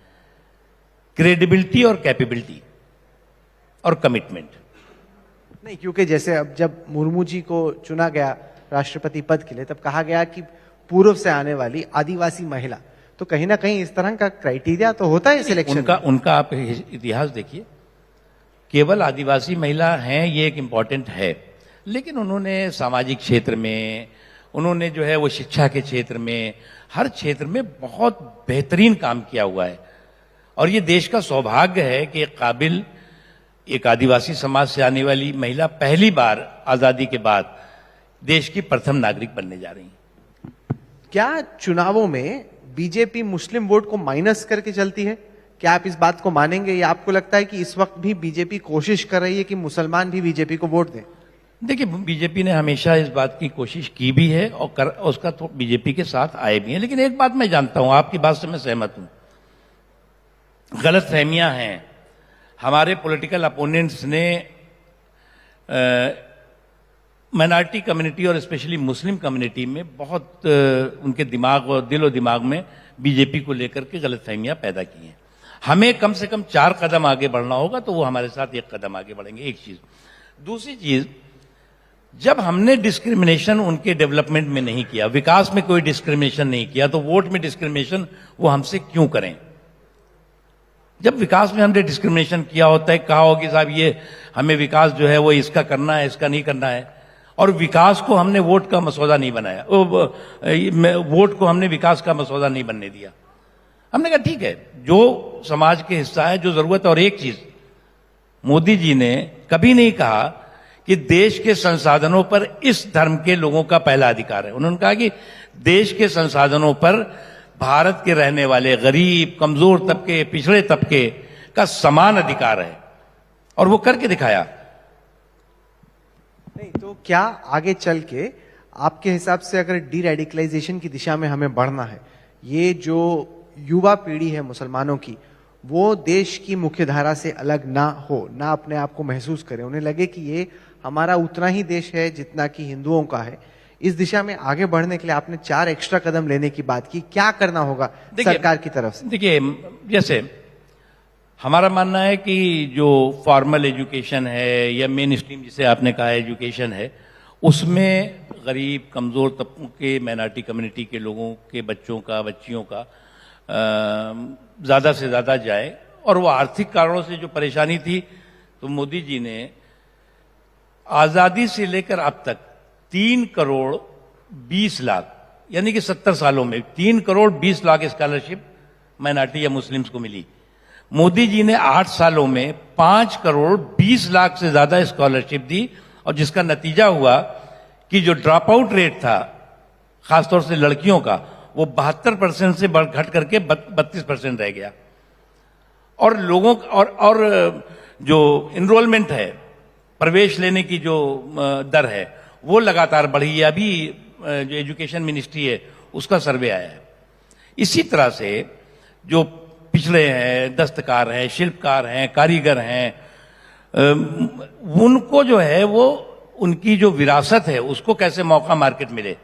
क्रेडिबिलिटी और कैपेबिलिटी और कमिटमेंट। नहीं, क्योंकि जैसे अब जब मुर्मू जी को चुना गया राष्ट्रपति पद के लिए, तब कहा गया कि पूर्व से आने वाली आदिवासी महिला, तो कहीं ना कहीं इस तरह का क्राइटेरिया तो होता है सिलेक्शन। उनका आप इतिहास देखिए, केवल आदिवासी महिला हैं ये एक इम्पॉर्टेंट है, लेकिन उन्होंने सामाजिक क्षेत्र में, उन्होंने जो है वो शिक्षा के क्षेत्र में, हर क्षेत्र में बहुत बेहतरीन काम किया हुआ है। और ये देश का सौभाग्य है कि एक काबिल, एक आदिवासी समाज से आने वाली महिला पहली बार आजादी के बाद देश की प्रथम नागरिक बनने जा रही हैं। क्या चुनावों में बीजेपी मुस्लिम वोट को माइनस करके चलती है? क्या आप इस बात को मानेंगे, या आपको लगता है कि इस वक्त भी बीजेपी कोशिश कर रही है कि मुसलमान भी बीजेपी को वोट दें? देखिए, बीजेपी ने हमेशा इस बात की कोशिश की भी है और उसका तो बीजेपी के साथ आए भी हैं। लेकिन एक बात मैं जानता हूं, आपकी बात से मैं सहमत हूं, गलतफहमियां हैं। हमारे पॉलिटिकल अपोनेंट्स ने माइनॉरिटी कम्युनिटी और स्पेशली मुस्लिम कम्युनिटी में बहुत उनके दिमाग और दिल और दिमाग में बीजेपी को लेकर के गलतफहमियां पैदा की हैं। हमें कम से कम 4 कदम आगे बढ़ना होगा, तो वो हमारे साथ 1 कदम आगे बढ़ेंगे। एक चीज। दूसरी चीज, जब हमने डिस्क्रिमिनेशन उनके डेवलपमेंट में नहीं किया, विकास में कोई डिस्क्रिमिनेशन नहीं किया, तो वोट में डिस्क्रिमिनेशन वो हमसे क्यों करें? जब विकास में हमने डिस्क्रिमिनेशन किया होता है, कहा हो कि साहब ये हमें विकास जो है वो इसका करना है, इसका नहीं करना है, और विकास को हमने वोट का मसौदा नहीं बनाया, वोट को हमने विकास का मसौदा नहीं बनने दिया। हमने कहा ठीक है, जो समाज के हिस्सा है, जो जरूरत है। और एक चीज, मोदी जी ने कभी नहीं कहा कि देश के संसाधनों पर इस धर्म के लोगों का पहला अधिकार है। उन्होंने कहा कि देश के संसाधनों पर भारत के रहने वाले गरीब, कमजोर तबके, पिछड़े तबके का समान अधिकार है, और वो करके दिखाया। नहीं, तो क्या आगे चल के आपके हिसाब से अगर डी रेडिकलाइजेशन की दिशा में हमें बढ़ना है, ये जो युवा पीढ़ी है मुसलमानों की, वो देश की मुख्य धारा से अलग ना हो, ना अपने आप को महसूस करे, उन्हें लगे कि ये हमारा उतना ही देश है जितना कि हिंदुओं का है, इस दिशा में आगे बढ़ने के लिए आपने 4 एक्स्ट्रा कदम लेने की बात की, क्या करना होगा सरकार की तरफ से? देखिए, जैसे हमारा मानना है कि जो फॉर्मल एजुकेशन है या मेन स्ट्रीम जिसे आपने कहा एजुकेशन है, उसमें गरीब, कमजोर तबकों के, माइनॉरिटी कम्युनिटी के लोगों के बच्चों का, बच्चियों का ज्यादा से ज्यादा जाए। और वो आर्थिक कारणों से जो परेशानी थी, तो मोदी जी ने आजादी से लेकर अब तक 3 करोड़ 20 लाख, यानी कि 70 सालों में 3 करोड़ 20 लाख स्कॉलरशिप माइनॉरिटी या मुस्लिम्स को मिली। मोदी जी ने 8 सालों में 5 करोड़ 20 लाख से ज्यादा स्कॉलरशिप दी, और जिसका नतीजा हुआ कि जो ड्रॉप आउट रेट था खासतौर से लड़कियों का, वो 72% से घट करके 32% रह गया। और लोगों और जो इनरोलमेंट है, प्रवेश लेने की जो दर है, वो लगातार बढ़ी है। अभी जो एजुकेशन मिनिस्ट्री है उसका सर्वे आया है। इसी तरह से जो पिछड़े हैं, दस्तकार हैं, शिल्पकार हैं, कारीगर हैं, उनको जो है वो उनकी जो विरासत है उसको कैसे मौका मार्केट मिले।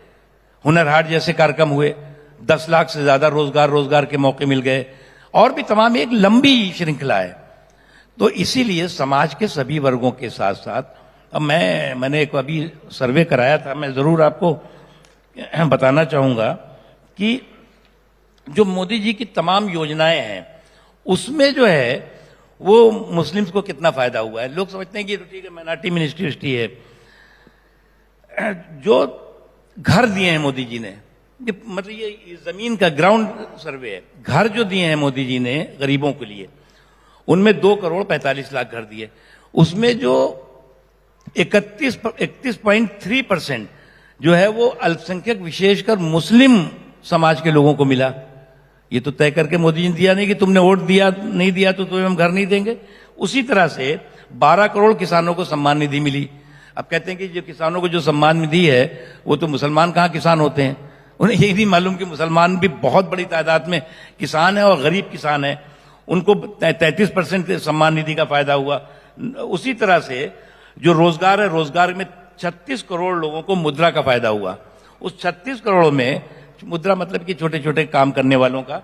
हुनर हाट जैसे कार्यक्रम हुए, 10 लाख से ज्यादा रोजगार के मौके मिल गए, और भी तमाम एक लंबी श्रृंखला है। तो इसीलिए समाज के सभी वर्गों के साथ साथ, अब मैंने एक अभी सर्वे कराया था, मैं जरूर आपको बताना चाहूंगा कि जो मोदी जी की तमाम योजनाएं हैं उसमें जो है वो मुस्लिम्स को कितना फायदा हुआ है। लोग समझते हैं कि ठीक है माइनॉरिटी मिनिस्ट्री है, जो घर दिए हैं मोदी जी ने, मतलब ये जमीन का ग्राउंड सर्वे है, घर जो दिए हैं मोदी जी ने गरीबों के लिए, उनमें 2,45,00,000 घर दिए। उसमें जो 31.3% जो है वो अल्पसंख्यक विशेषकर मुस्लिम समाज के लोगों को मिला। ये तो तय करके मोदी जी ने दिया नहीं कि तुमने वोट दिया नहीं दिया तो तुम्हें हम घर नहीं देंगे। उसी तरह से 12 करोड़ किसानों को सम्मान निधि मिली। अब कहते हैं कि जो किसानों को जो सम्मान निधि है वो तो मुसलमान कहाँ किसान होते हैं, उन्हें यही नहीं मालूम कि मुसलमान भी बहुत बड़ी तादाद में किसान है और गरीब किसान है, उनको 33% सम्मान निधि का फायदा हुआ। उसी तरह से जो रोजगार है, रोजगार में 36 करोड़ लोगों को मुद्रा का फायदा हुआ। उस 36 करोड़ में मुद्रा मतलब कि छोटे छोटे काम करने वालों का,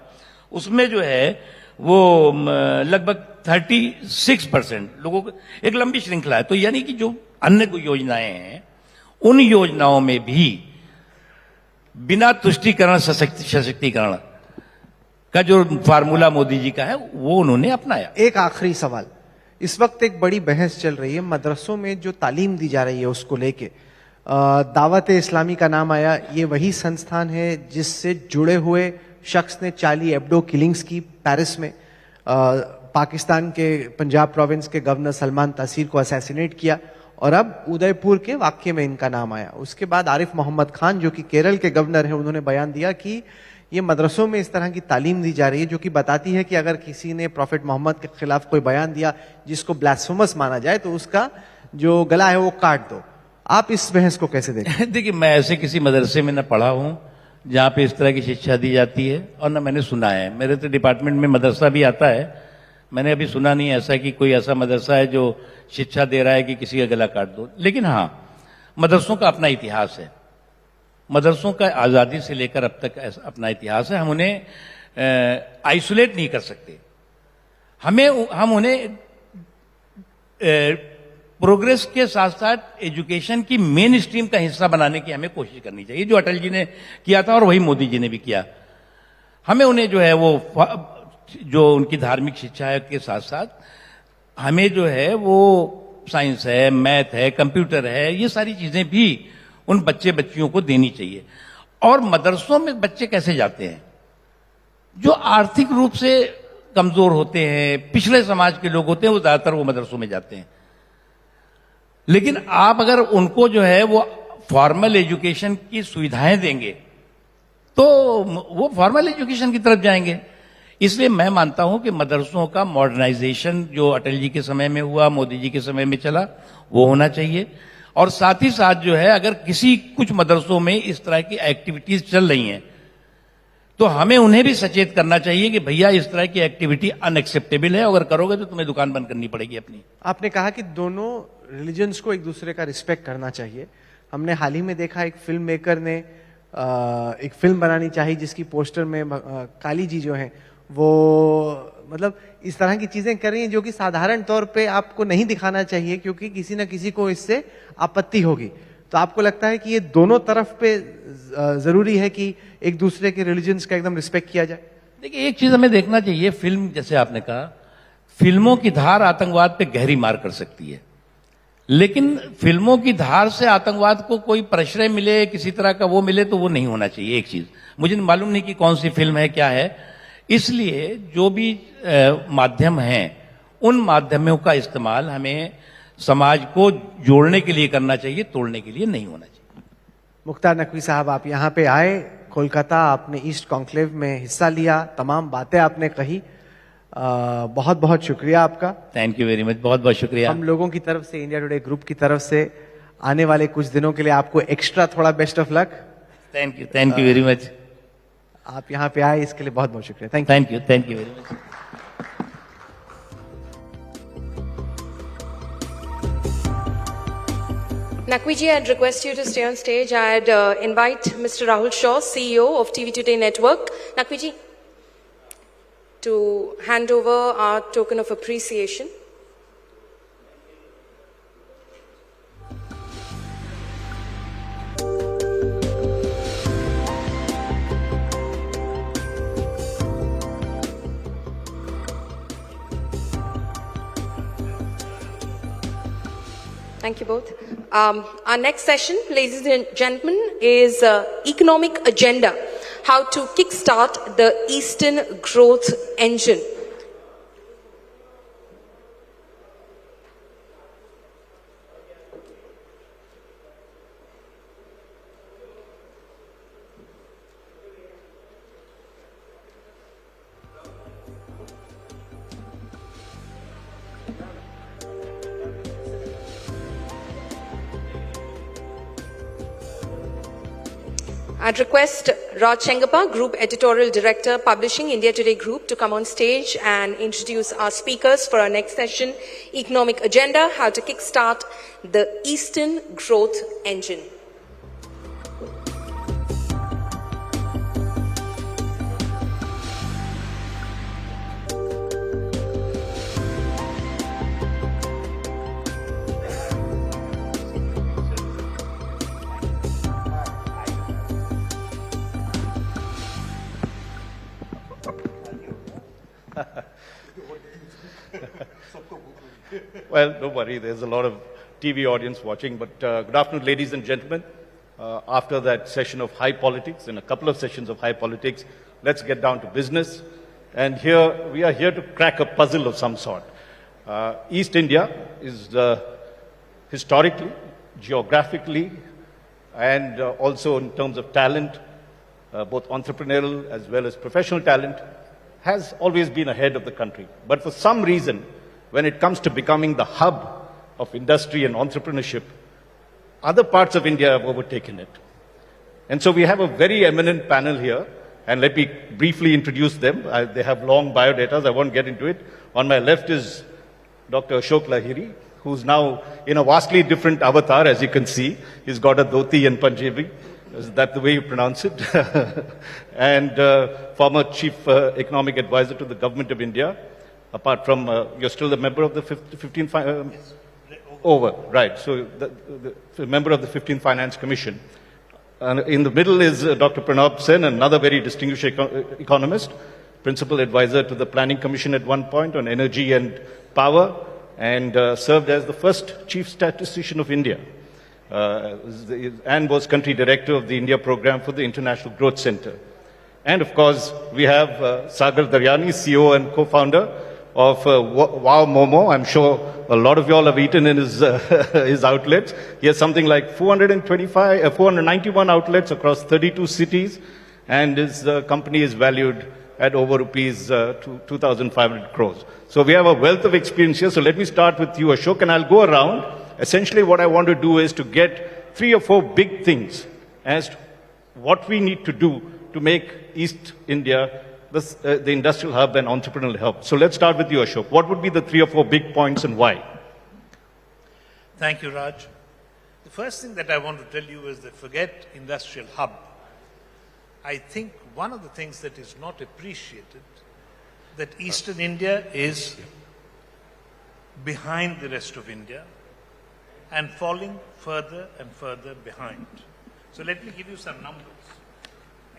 उसमें जो है वो लगभग 36% लोगों को, एक लंबी श्रृंखला है। तो यानी कि जो अन्य योजनाएं हैं उन योजनाओं में भी बिना तुष्टीकरण सशक्तिकरण का जो फार्मूला मोदी जी का है वो उन्होंने अपनाया। एक आखिरी सवाल, इस वक्त एक बड़ी बहस चल रही है मदरसों में जो तालीम दी जा रही है उसको लेके। दावत इस्लामी का नाम आया, ये वही संस्थान है जिससे जुड़े हुए शख्स ने चार्ली एब्डो किलिंग्स की पेरिस में, पाकिस्तान के पंजाब प्रोविंस के गवर्नर सलमान तासीर को असैसिनेट किया, और अब उदयपुर के वाक्य में इनका नाम आया। उसके बाद आरिफ मोहम्मद खान जो कि केरल के गवर्नर हैं, उन्होंने बयान दिया कि ये मदरसों में इस तरह की तालीम दी जा रही है जो कि बताती है कि अगर किसी ने प्रॉफिट मोहम्मद के खिलाफ कोई बयान दिया जिसको ब्लास्फेमस माना जाए तो उसका जो गला है वो काट दो। आप इस बहस को कैसे देखते हैं? देखिए, मैं ऐसे किसी मदरसे में न पढ़ा हूं जहां पे इस तरह की शिक्षा दी जाती है, और न मैंने सुना है। मेरे तो डिपार्टमेंट में मदरसा भी आता है, मैंने अभी सुना नहीं ऐसा कि कोई ऐसा मदरसा है जो शिक्षा दे रहा है कि किसी का गला काट दो। लेकिन हाँ, मदरसों का अपना इतिहास है, मदरसों का आज़ादी से लेकर अब तक अपना इतिहास है। हम उन्हें आइसोलेट नहीं कर सकते, हम उन्हें प्रोग्रेस के साथ साथ एजुकेशन की मेन स्ट्रीम का हिस्सा बनाने की हमें कोशिश करनी चाहिए, जो अटल जी ने किया था और वही मोदी जी ने भी किया। हमें उन्हें जो है वो जो उनकी धार्मिक शिक्षा है के साथ साथ हमें जो है वो साइंस है, मैथ है, कंप्यूटर है, ये सारी चीजें भी उन बच्चे बच्चियों को देनी चाहिए। और मदरसों में बच्चे कैसे जाते हैं? जो आर्थिक रूप से कमजोर होते हैं, पिछड़े समाज के लोग होते हैं, वो ज्यादातर वो मदरसों में जाते हैं। लेकिन आप अगर उनको जो है वो फॉर्मल एजुकेशन की सुविधाएं देंगे तो वो फॉर्मल एजुकेशन की तरफ जाएंगे। इसलिए मैं मानता हूं कि मदरसों का मॉडर्नाइजेशन जो अटल जी के समय में हुआ, मोदी जी के समय में चला, वो होना चाहिए। और साथ ही साथ जो है अगर कुछ मदरसों में इस तरह की एक्टिविटीज चल रही हैं तो हमें उन्हें भी सचेत करना चाहिए कि भैया इस तरह की एक्टिविटी अनएक्सेप्टेबल है, अगर करोगे तो तुम्हें दुकान बंद करनी पड़ेगी अपनी। आपने कहा कि दोनों रिलीजन्स को एक दूसरे का रिस्पेक्ट करना चाहिए। हमने हाल ही में देखा एक फिल्म मेकर ने एक फिल्म बनानी चाहिए जिसकी पोस्टर में काली जी जो है वो मतलब इस तरह की चीजें कर रही हैं जो कि साधारण तौर पे आपको नहीं दिखाना चाहिए क्योंकि किसी ना किसी को इससे आपत्ति होगी। तो आपको लगता है कि ये दोनों तरफ पे जरूरी है कि एक दूसरे के रिलीजन्स का एकदम रिस्पेक्ट किया जाए? देखिए, एक चीज हमें देखना चाहिए, फिल्म जैसे आपने कहा, फिल्मों की धार आतंकवाद पे गहरी मार कर सकती है, लेकिन फिल्मों की धार से आतंकवाद को कोई प्रश्रय मिले, किसी तरह का वो मिले, तो वो नहीं होना चाहिए। एक चीज मुझे मालूम नहीं कि कौन सी फिल्म है, क्या है, इसलिए जो भी माध्यम हैं उन माध्यमों का इस्तेमाल हमें समाज को जोड़ने के लिए करना चाहिए, तोड़ने के लिए नहीं होना चाहिए। मुख्तार नकवी साहब, आप यहाँ पे आए कोलकाता, आपने ईस्ट कॉन्क्लेव में हिस्सा लिया, तमाम बातें आपने कही, बहुत बहुत शुक्रिया आपका। थैंक यू वेरी मच, बहुत बहुत शुक्रिया। हम लोगों की तरफ से, इंडिया टुडे ग्रुप की तरफ से आने वाले कुछ दिनों के लिए आपको एक्स्ट्रा थोड़ा best of luck. Thank you very much. आप यहाँ पे आए इसके लिए बहुत बहुत शुक्रिया। Thank you very much. Naqviji, I'd request you to stay on stage. I'd invite Mr. Rahul Shaw, CEO of TV Today Network. Naqviji, to hand over our token of appreciation. Thank you both. Our next session, ladies and gentlemen, is Economic Agenda, how to kickstart the Eastern Growth Engine. I'd request Raj Chengappa, Group Editorial Director, Publishing, India Today Group, to come on stage and introduce our speakers for our next session, Economic Agenda, how to kickstart the Eastern Growth Engine. Well, don't worry, there's a lot of TV audience watching, but good afternoon, ladies and gentlemen. After that session of high politics and a couple of sessions of high politics, let's get down to business. And here, we are here to crack a puzzle of some sort. East India is historically, geographically, and also in terms of talent, both entrepreneurial as well as professional talent, has always been ahead of the country. But for some reason, when it comes to becoming the hub of industry and entrepreneurship, other parts of India have overtaken it. And so we have a very eminent panel here, and let me briefly introduce them. They have long biodatas, I won't get into it. On my left is Dr. Ashok Lahiri, who's now in a vastly different avatar, as you can see. He's got a dhoti and Punjabi. Is that the way you pronounce it? And former Chief Economic Advisor to the Government of India. Apart from, you're still a member of the 15th, over, right. So the member of the 15th Finance Commission. And in the middle is Dr. Pranab Sen, another very distinguished economist, principal advisor to the Planning Commission at one point on energy and power, and served as the first chief statistician of India. And was country director of the India program for the International Growth Center. And of course, we have Sagar Daryani, CEO and co-founder of Wow Momo. I'm sure a lot of you all have eaten in his, his outlets. He has something like 491 outlets across 32 cities, and his company is valued at over rupees 2,500 crores. So we have a wealth of experience here. So let me start with you, Ashok, and I'll go around. Essentially what I want to do is to get 3 or 4 big things as to what we need to do to make East India the industrial hub and entrepreneurial hub. So let's start with you, Ashok. What would be the 3 or 4 big points and why? Thank you, Raj. The first thing that I want to tell you is that forget industrial hub. I think one of the things that is not appreciated, that Eastern India is behind the rest of India and falling further and further behind. So let me give you some numbers.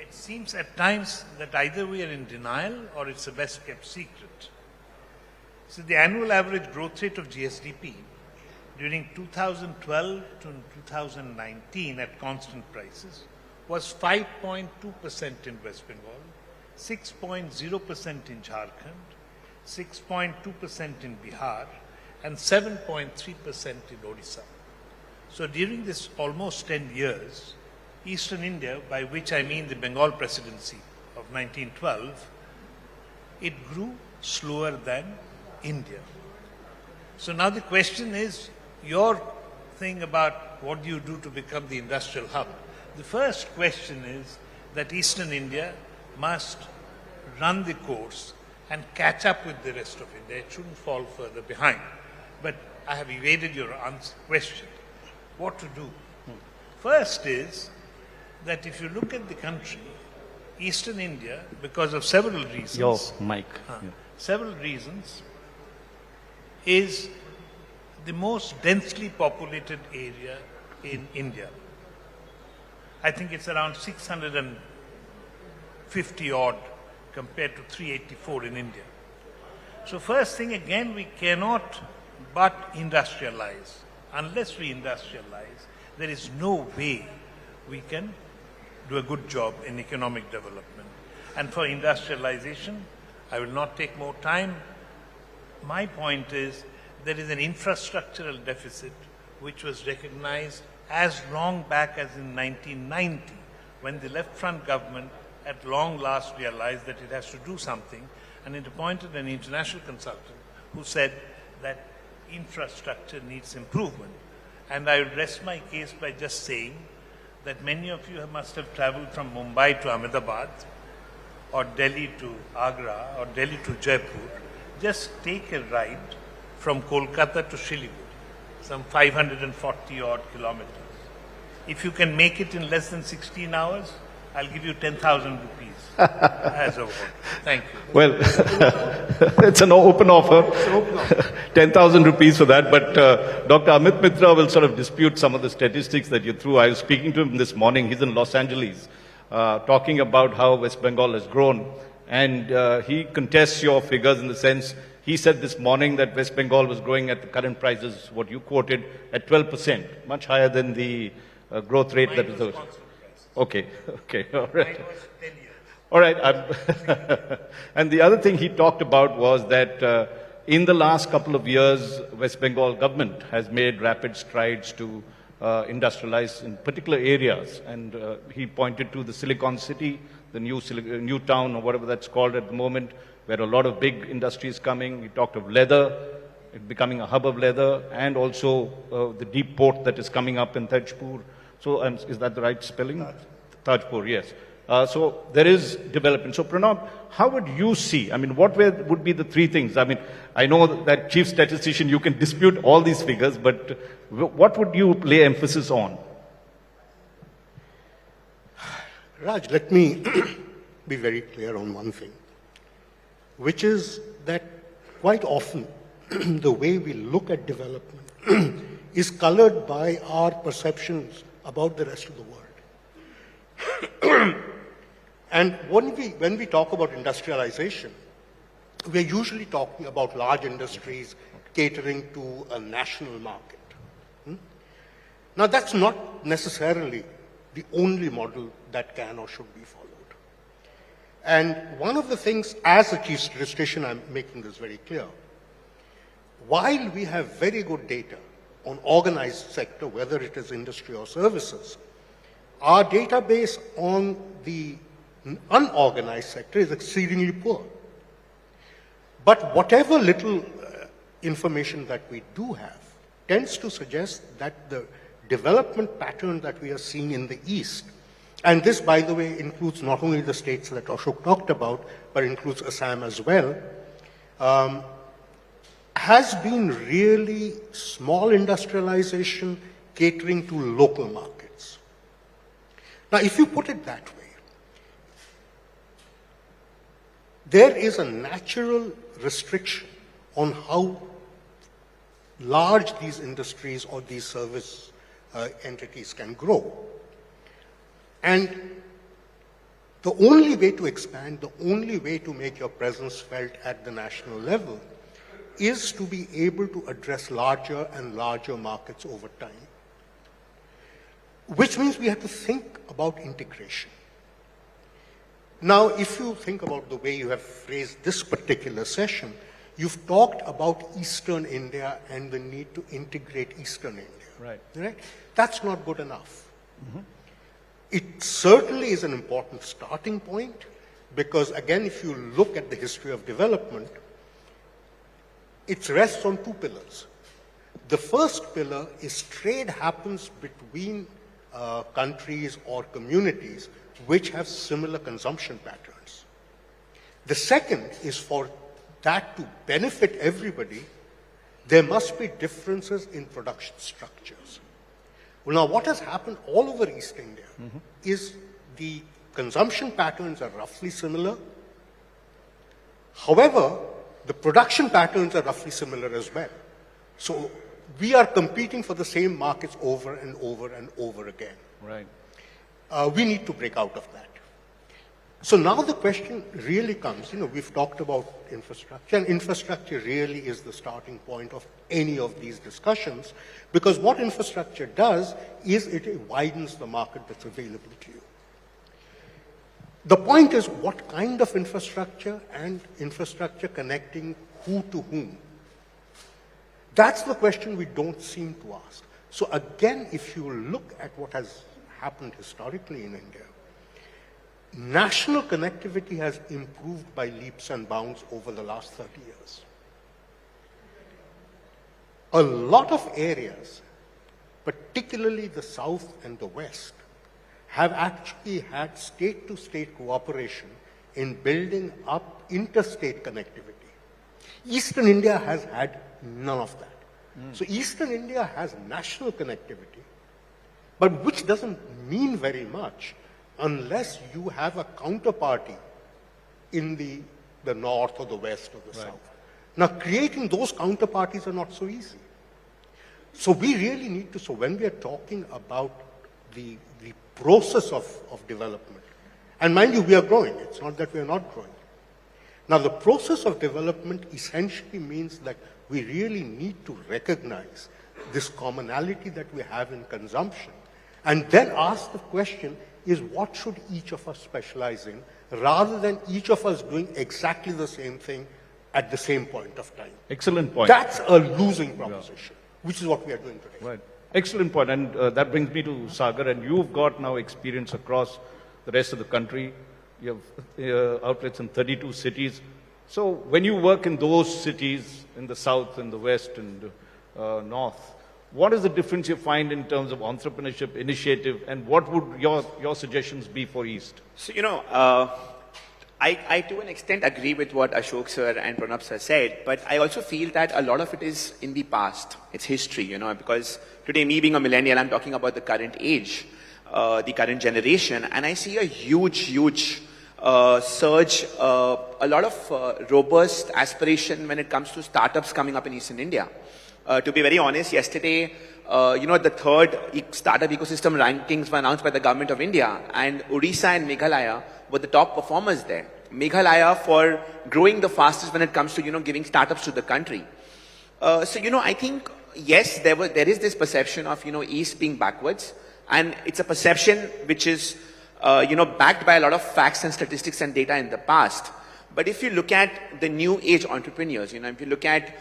It seems at times that either we are in denial or it's a best kept secret. So the annual average growth rate of Gsdp during 2012 to 2019 at constant prices was 5.2% in West Bengal, 6.0% in Jharkhand, 6.2% in Bihar, and 7.3% in Odisha. So during this almost 10 years, Eastern India, by which I mean the Bengal presidency of 1912, it grew slower than India. So now the question is, your thing about what do you do to become the industrial hub? The first question is that Eastern India must run the course and catch up with the rest of India. It shouldn't fall further behind. But I have evaded your question. what to do. First is that if you look at the country, Eastern India, because of several reasons, Your mic. several reasons, is the most densely populated area in India. I think it's around 650 odd compared to 384 in India. So first thing, again, we cannot but industrialize. Unless we industrialize, there is no way we can do a good job in economic development. And for industrialization, I will not take more time. My point is, there is an infrastructural deficit which was recognized as long back as in 1990, when the left front government at long last realized that it has to do something, and it appointed an international consultant who said that infrastructure needs improvement. And I will rest my case by just saying that many of you must have traveled from Mumbai to Ahmedabad, or Delhi to Agra, or Delhi to Jaipur. Just take a ride from Kolkata to Siliguri, some 540 odd kilometers. If you can make it in less than 16 hours, I'll give you 10,000 rupees as a reward. Thank you. Well, it's an open offer. 10,000 rupees for that. But Dr. Amit Mitra will sort of dispute some of the statistics that you threw. I was speaking to him this morning. He's in Los Angeles, talking about how West Bengal has grown. And he contests your figures in the sense, he said this morning that West Bengal was growing at the current prices, what you quoted, at 12%, much higher than the growth rate that was. Okay, all right. All right. And the other thing he talked about was that in the last couple of years, West Bengal government has made rapid strides to industrialize in particular areas. And he pointed to the Silicon City, the new town or whatever that's called at the moment, where a lot of big industries coming. He talked of leather, it becoming a hub of leather, and also the deep port that is coming up in Tajpur. So is that the right spelling? Tajpur, yes. So there is development. So Pranab, how would you see, I mean, what would be the three things? I mean, I know that chief statistician, you can dispute all these figures, but what would you lay emphasis on? Raj, let me be very clear on one thing, which is that quite often the way we look at development is colored by our perceptions about the rest of the world. And when we talk about industrialization, we're usually talking about large industries catering to a national market. Now, that's not necessarily the only model that can or should be followed. And one of the things, as a chief statistician, I'm making this very clear. While we have very good data on organized sector, whether it is industry or services, our database on the unorganized sector is exceedingly poor. But whatever little information that we do have tends to suggest that the development pattern that we are seeing in the East, and this, by the way, includes not only the states that Ashok talked about, but includes Assam as well, has been really small industrialization catering to local markets. Now, if you put it that way, there is a natural restriction on how large these industries or these service entities can grow. And the only way to expand, the only way to make your presence felt at the national level is to be able to address larger and larger markets over time. Which means we have to think about integration. Now, if you think about the way you have phrased this particular session, you've talked about Eastern India and the need to integrate Eastern India. Right? That's not good enough. Mm-hmm. It certainly is an important starting point because, again, if you look at the history of development, it rests on two pillars. The first pillar is trade happens between countries or communities which have similar consumption patterns. The second is for that to benefit everybody, there must be differences in production structures. Well, now what has happened all over East India is the consumption patterns are roughly similar. However, the production patterns are roughly similar as well. So we are competing for the same markets over and over and over again. Right. We need to break out of that. So now the question really comes, we've talked about infrastructure, and infrastructure really is the starting point of any of these discussions, because what infrastructure does is it widens the market that's available to you. The point is what kind of infrastructure and infrastructure connecting who to whom. That's the question we don't seem to ask. So again, if you look at what has happened historically in India, national connectivity has improved by leaps and bounds over the last 30 years. A lot of areas, particularly the South and the West, have actually had state-to-state cooperation in building up interstate connectivity. Eastern India has had none of that. So Eastern India has national connectivity, but which doesn't mean very much unless you have a counterparty in the north or the west or the south. Now, creating those counterparties are not so easy. So we really need to, so when we are talking about the process of development, and mind you, we are growing, it's not that we are not growing. Now, the process of development essentially means that we really need to recognize this commonality that we have in consumption, and then ask the question, is what should each of us specialize in, rather than each of us doing exactly the same thing at the same point of time. Excellent point. That's a losing proposition, which is what we are doing today. Right. Excellent point. And that brings me to Sagar, and you've got now experience across the rest of the country. You have outlets in 32 cities. So when you work in those cities, in the south and the west and north, what is the difference you find in terms of entrepreneurship, initiative, and what would your suggestions be for East? So, I to an extent agree with what Ashok sir and Pranab sir said, but I also feel that a lot of it is in the past. It's history, because today, me being a millennial, I'm talking about the current age, the current generation, and I see a huge surge, a lot of robust aspiration when it comes to startups coming up in Eastern India. To be very honest, yesterday, the third startup ecosystem rankings were announced by the government of India, and Odisha and Meghalaya were the top performers there. Meghalaya for growing the fastest when it comes to, giving startups to the country. I think, yes, there is this perception of, East being backwards, and it's a perception which is, backed by a lot of facts and statistics and data in the past. But if you look at the new age entrepreneurs, if you look at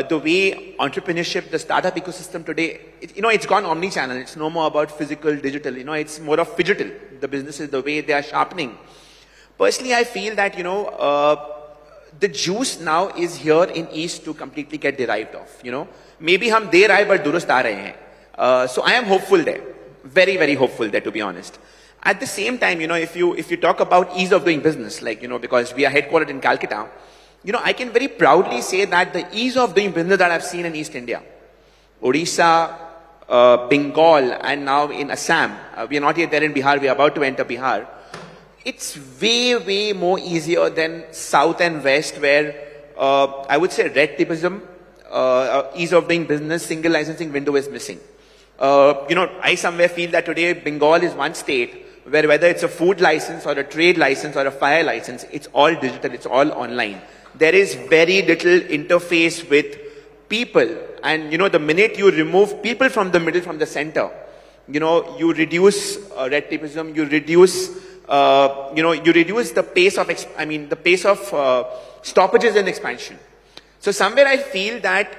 the way entrepreneurship, the startup ecosystem today, it's gone omni-channel. It's no more about physical, digital. It's more of phygital. The businesses, the way they are sharpening. Personally, I feel that, the juice now is here in East to completely get derived off. Maybe hum de rahe but durust aa rahe hain. So I am hopeful there. Very, very hopeful there, to be honest. At the same time, if you talk about ease of doing business, because we are headquartered in Calcutta, I can very proudly say that the ease of doing business that I've seen in East India, Odisha, Bengal, and now in Assam, we are not yet there in Bihar, we are about to enter Bihar. It's way, way more easier than South and West, where I would say red tapeism, ease of doing business, single licensing window is missing. I somewhere feel that today Bengal is one state where whether it's a food license or a trade license or a fire license, it's all digital, it's all online. There is very little interface with people. And, the minute you remove people from the middle, from the center, you reduce red tapeism, you reduce, you reduce the pace of, stoppages in expansion. So somewhere I feel that,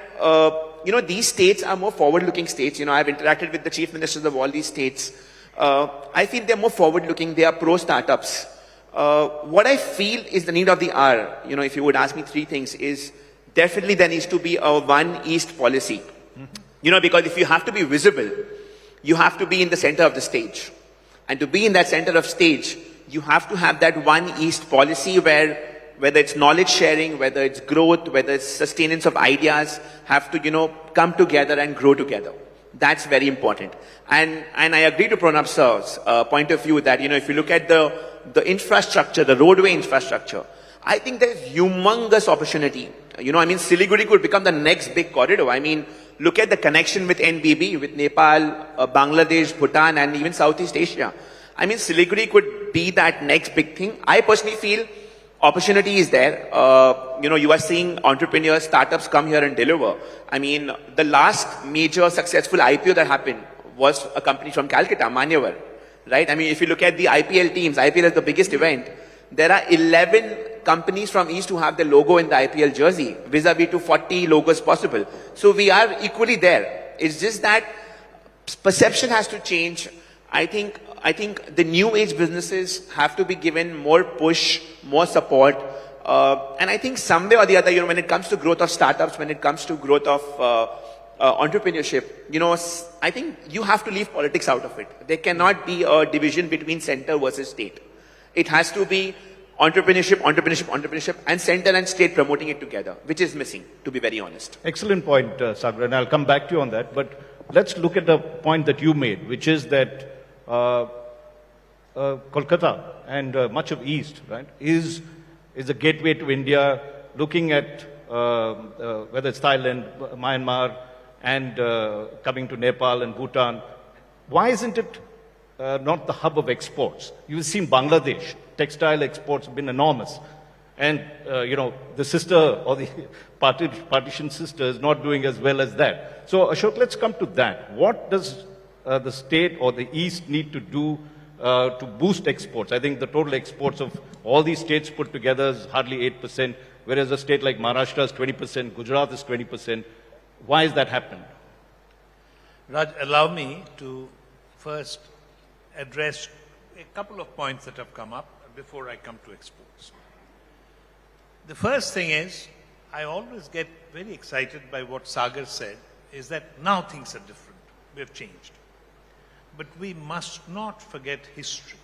these states are more forward-looking states. I've interacted with the chief ministers of all these states. I feel they're more forward-looking. They are pro-startups. What I feel is the need of the hour, if you would ask me three things, is definitely there needs to be a One East policy. Because if you have to be visible, you have to be in the center of the stage. And to be in that center of stage, you have to have that One East policy where whether it's knowledge sharing, whether it's growth, whether it's sustenance of ideas, have to, come together and grow together. That's very important. And I agree to Pranab sir's point of view that, if you look at the infrastructure, the roadway infrastructure, I think there's humongous opportunity. Siliguri could become the next big corridor. Look at the connection with NBB, with Nepal, Bangladesh, Bhutan, and even Southeast Asia. Siliguri could be that next big thing. I personally feel opportunity is there. You are seeing entrepreneurs, startups come here and deliver. The last major successful IPO that happened was a company from Calcutta, Manyavar, right? If you look at the IPL teams, IPL is the biggest event. There are 11 companies from East who have the logo in the IPL jersey, vis-a-vis to 40 logos possible. So we are equally there. It's just that perception has to change. I think the new age businesses have to be given more push, more support. And I think some way or the other, when it comes to growth of startups, when it comes to growth of entrepreneurship, I think you have to leave politics out of it. There cannot be a division between center versus state. It has to be entrepreneurship, and center and state promoting it together, which is missing, to be very honest. Excellent point, Sagar, and I'll come back to you on that. But let's look at the point that you made, which is that Kolkata and much of East, right, is a gateway to India, looking at whether it's Thailand, Myanmar, and coming to Nepal and Bhutan. Why isn't it not the hub of exports? You've seen Bangladesh, textile exports have been enormous. And, the sister or the partition sister is not doing as well as that. So, Ashok, let's come to that. What does the state or the East need to do to boost exports? I think the total exports of all these states put together is hardly 8%, whereas a state like Maharashtra is 20%, Gujarat is 20%. Why is that happened? Raj, allow me to first address a couple of points that have come up before I come to exports. The first thing is, I always get very excited by what Sagar said, is that now things are different. We have changed. But we must not forget history.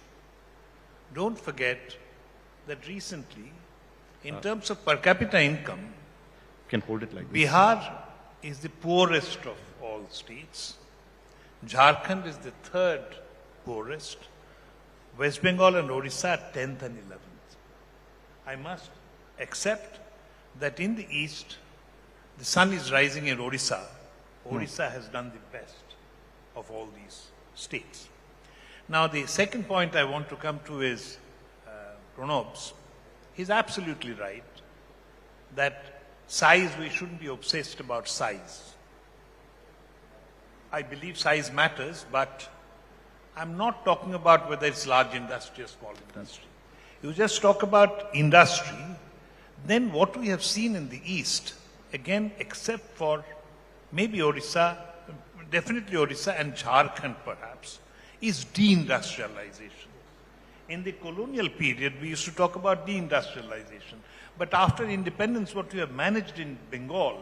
Don't forget that recently, in terms of per capita income, can hold it like this. Bihar is the poorest of all states. Jharkhand is the third poorest. West Bengal and Odisha are 10th and 11th. I must accept that in the East, the sun is rising in Odisha. Odisha has done the best of all these states. Now, the second point I want to come to is Pranab's. He's absolutely right that size, we shouldn't be obsessed about size. I believe size matters, but I'm not talking about whether it's large industry or small industry. You just talk about industry, then what we have seen in the East, again, except for maybe Odisha, definitely Odisha and Jharkhand perhaps, is deindustrialization. In the colonial period, we used to talk about deindustrialization. But after independence, what we have managed in Bengal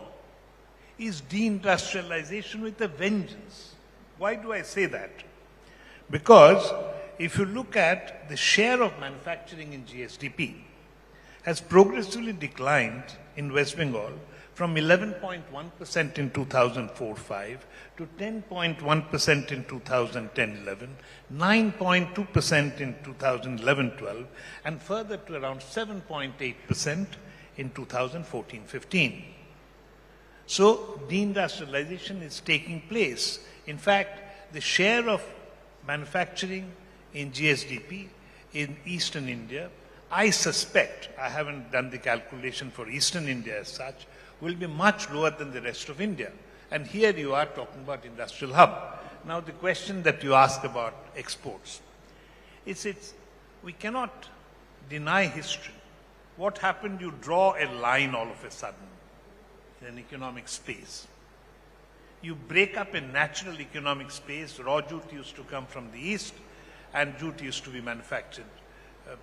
is deindustrialization with a vengeance. Why do I say that? Because if you look at the share of manufacturing in Gsdp, has progressively declined in West Bengal from 11.1% in 2004-05 to 10.1% in 2010-11, 9.2% in 2011-12, and further to around 7.8% in 2014-15. So deindustrialization is taking place. In fact, the share of manufacturing in GSDP in Eastern India, I suspect, I haven't done the calculation for Eastern India as such, will be much lower than the rest of India. And here you are talking about industrial hub. Now the question that you asked about exports, we cannot deny history. What happened? You draw a line all of a sudden in an economic space. You break up a natural economic space. Raw jute used to come from the east and jute used to be manufactured,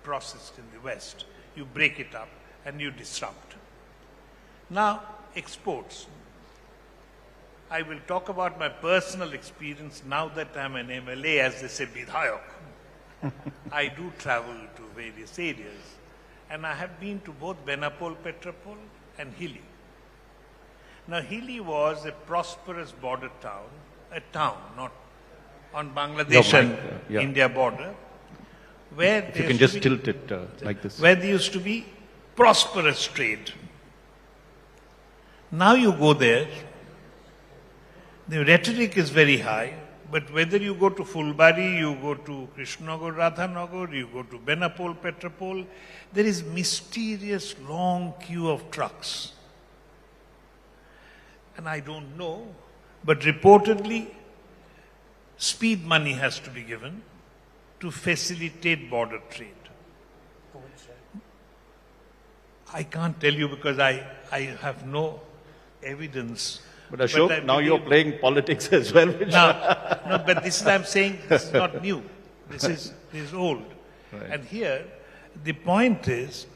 processed in the west. You break it up and you disrupt. Now, exports. I will talk about my personal experience now that I'm an MLA, as they say, Bidhayak. I do travel to various areas. And I have been to both Benapole, Petrapole and Hilli. Now, Hilli was a prosperous border town a town, not on Bangladesh and yeah. India border, where If you can just tilt it like this. where there used to be prosperous trade. Now you go there, the rhetoric is very high, but whether you go to Fulbari, you go to Krishnanagar, Radhanagar, you go to Benapole, Petropole, there is mysterious long queue of trucks. And I don't know, but reportedly, speed money has to be given to facilitate border trade. I can't tell you because I have no evidence. But Ashok, now you're playing politics as well. No, but this is, I'm saying, this is not new. This is old. Right. And here, the point is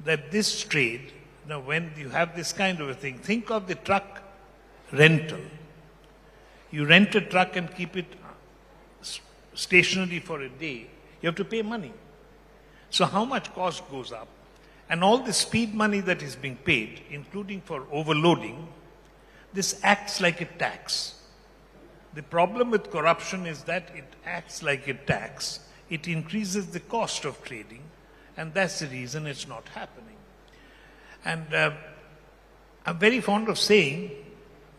that this trade, now when you have this kind of a thing, think of the truck rental. You rent a truck and keep it stationary for a day, you have to pay money. So how much cost goes up? And all the speed money that is being paid, including for overloading, this acts like a tax. The problem with corruption is that it acts like a tax. It increases the cost of trading, and that's the reason it's not happening. And I'm very fond of saying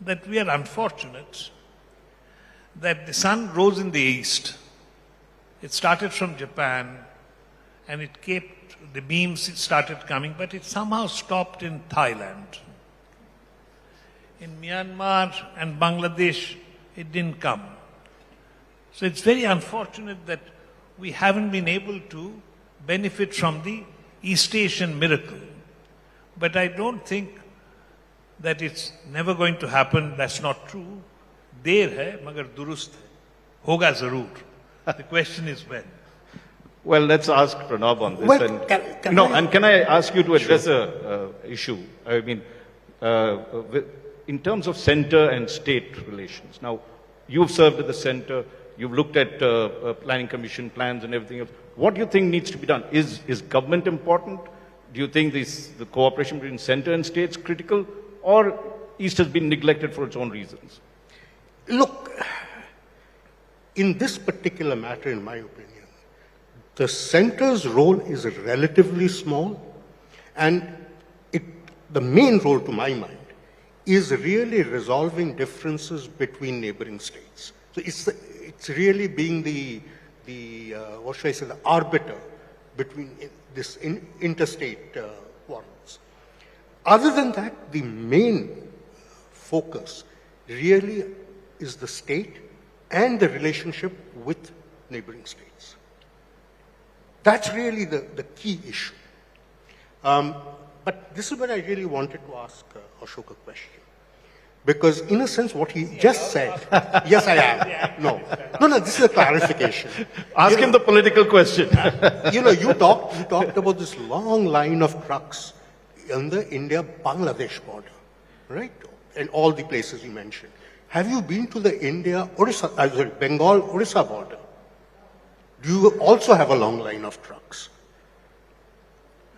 that we are unfortunate that the sun rose in the east. It started from Japan, and it kept, the beams started coming, but it somehow stopped in Thailand. In Myanmar and Bangladesh, it didn't come. So it's very unfortunate that we haven't been able to benefit from the East Asian miracle. But I don't think that it's never going to happen. That's not true. Der hai, magar durust hai. Hoga zarur. The question is when. Well, let's ask Pranab on this. Well, and can I ask you to address a issue? I mean, in terms of center and state relations. Now, you've served at the center. You've looked at planning commission plans and everything else. What do you think needs to be done? Is government important? Do you think the cooperation between center and states critical? Or East has been neglected for its own reasons? Look, in this particular matter, in my opinion, the center's role is relatively small, and the main role, to my mind, is really resolving differences between neighboring states. So it's really being the what should I say, the arbiter between this interstate quarrels. Other than that, the main focus really is the state and the relationship with neighboring states. That's really the key issue. But this is where I really wanted to ask Ashok a question. Because in a sense, what he just said, yes, I am. No, this is a clarification. Ask him the political question. You talked about this long line of trucks on the India-Bangladesh border, right? And all the places you mentioned. Have you been to the Bengal-Odisha border? Do you also have a long line of trucks?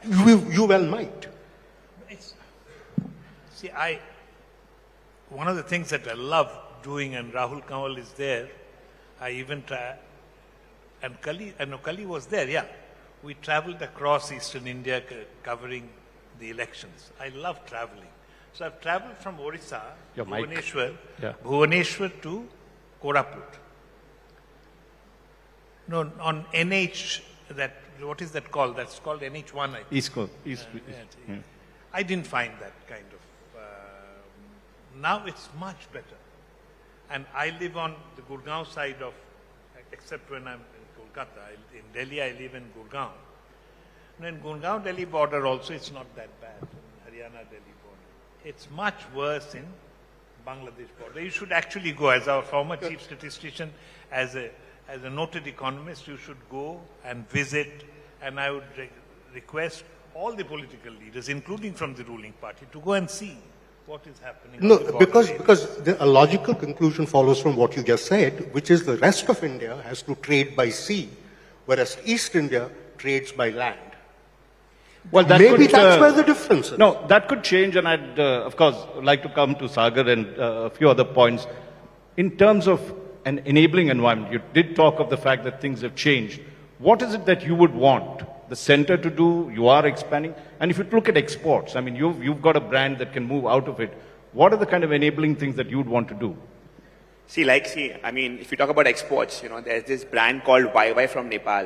You well might. See, one of the things that I love doing, and Rahul Kanwal is there, I even and Kali was there, yeah. We traveled across Eastern India covering the elections. I love traveling. So I've traveled from Odisha, Bhubaneswar to Koraput. No, on NH, what is that called? That's called NH1, I think. East Coast. I didn't find that kind of. Now it's much better. And I live on the Gurgaon side of, except when I'm in Kolkata. In Delhi, I live in Gurgaon. In Gurgaon-Delhi border also, it's not that bad. In Haryana-Delhi border. It's much worse in Bangladesh border. You should actually go, as our former chief statistician, as a noted economist, you should go and visit, and I would request all the political leaders, including from the ruling party, to go and see what is happening. No, because a logical conclusion follows from what you just said, which is the rest of India has to trade by sea, whereas East India trades by land. Well, maybe that's where the difference is. No, that could change, and I'd, of course, like to come to Sagar and a few other points. in terms of an enabling environment, you did talk of the fact that things have changed. What is it that you would want the center to do? You are expanding. And if you look at exports, I mean, you've got a brand that can move out of it. What are the kind of enabling things that you'd want to do? I mean, if you talk about exports, there's this brand called YY from Nepal,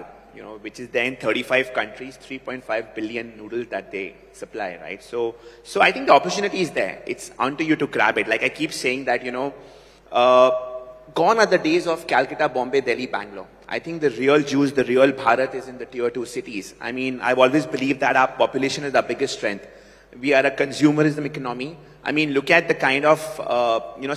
which is there in 35 countries, 3.5 billion noodles that they supply, right? So I think the opportunity is there. It's onto you to grab it. Like I keep saying that, gone are the days of Calcutta, Bombay, Delhi, Bangalore. I think the real juice, the real Bharat is in the tier 2 cities. I mean, I've always believed that our population is our biggest strength. We are a consumerism economy. I mean, look at the kind of,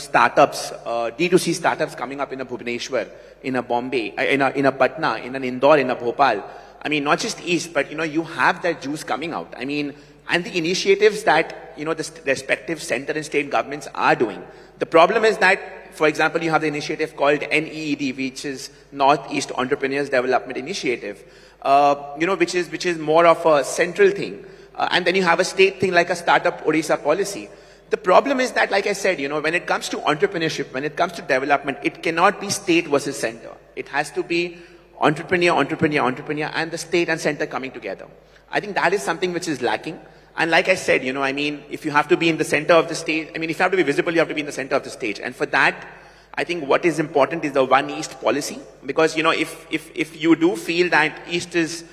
startups, D2C startups coming up in a Bhubaneswar, in a Bombay, in a Patna, in an Indore, in a Bhopal. I mean, not just East, but, you have that juice coming out. I mean, and the initiatives that, the respective center and state governments are doing. The problem is that, for example, you have the initiative called NEED, which is Northeast Entrepreneurs Development Initiative, which is more of a central thing. And then you have a state thing like a startup Odisha policy. The problem is that, like I said, when it comes to entrepreneurship, when it comes to development, it cannot be state versus center. It has to be entrepreneur, and the state and center coming together. I think that is something which is lacking. And like I said, if you have to be in the center of the stage, if you have to be visible, you have to be in the center of the stage. And for that, I think what is important is the One East policy. Because, if you do feel that East is,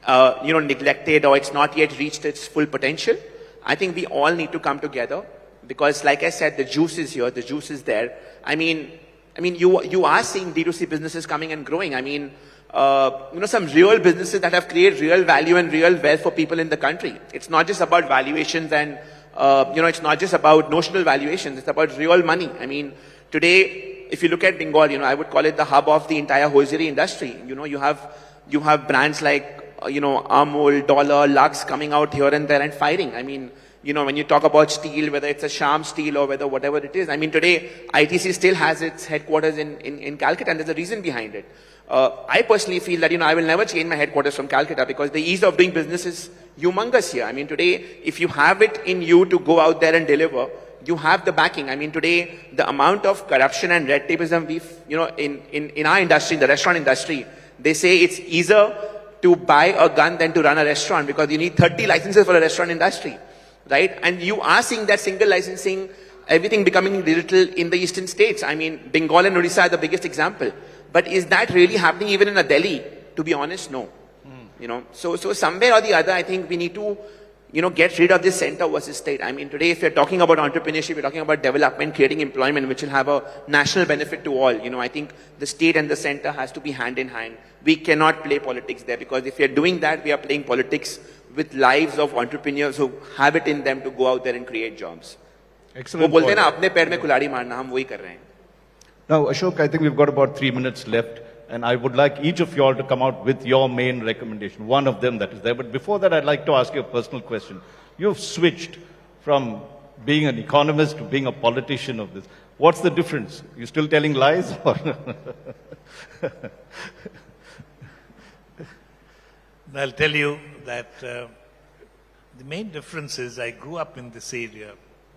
neglected or it's not yet reached its full potential, I think we all need to come together. Because like I said, the juice is here, the juice is there. I mean, you are seeing D2C businesses coming and growing. I mean, some real businesses that have created real value and real wealth for people in the country. It's not just about valuations and, it's not just about notional valuations. It's about real money. I mean, today, if you look at Bengal, I would call it the hub of the entire hosiery industry. You have brands like, Amul, Dollar, Lux coming out here and there and fighting. I mean, when you talk about steel, whether it's a Sham Steel or whatever it is, I mean, today, ITC still has its headquarters in Calcutta, and there's a reason behind it. I personally feel that, I will never change my headquarters from Calcutta because the ease of doing business is humongous here. I mean, today, if you have it in you to go out there and deliver, you have the backing. I mean, today, the amount of corruption and red tapeism in our industry, in the restaurant industry, they say it's easier to buy a gun than to run a restaurant because you need 30 licenses for a restaurant industry. Right? And you are seeing that single licensing, everything becoming digital in the eastern states. I mean, Bengal and Odisha are the biggest example. But is that really happening even in a Delhi? To be honest, no. So somewhere or the other, I think we need to, get rid of this center versus state. I mean, today, if you're talking about entrepreneurship, you're talking about development, creating employment, which will have a national benefit to all. I think the state and the center has to be hand in hand. We cannot play politics there because if we are doing that, we are playing politics with lives of entrepreneurs who have it in them to go out there and create jobs. Excellent. वो बोलते हैं ना अपने पैर में कुल्हाड़ी मारना, हम वही कर रहे हैं. Now, Ashok, I think we've got about 3 minutes left, and I would like each of you all to come out with your main recommendation, one of them that is there. But before that, I'd like to ask you a personal question. You've switched from being an economist to being a politician of this. What's the difference? You still telling lies? Or I'll tell you that the main difference is I grew up in this area.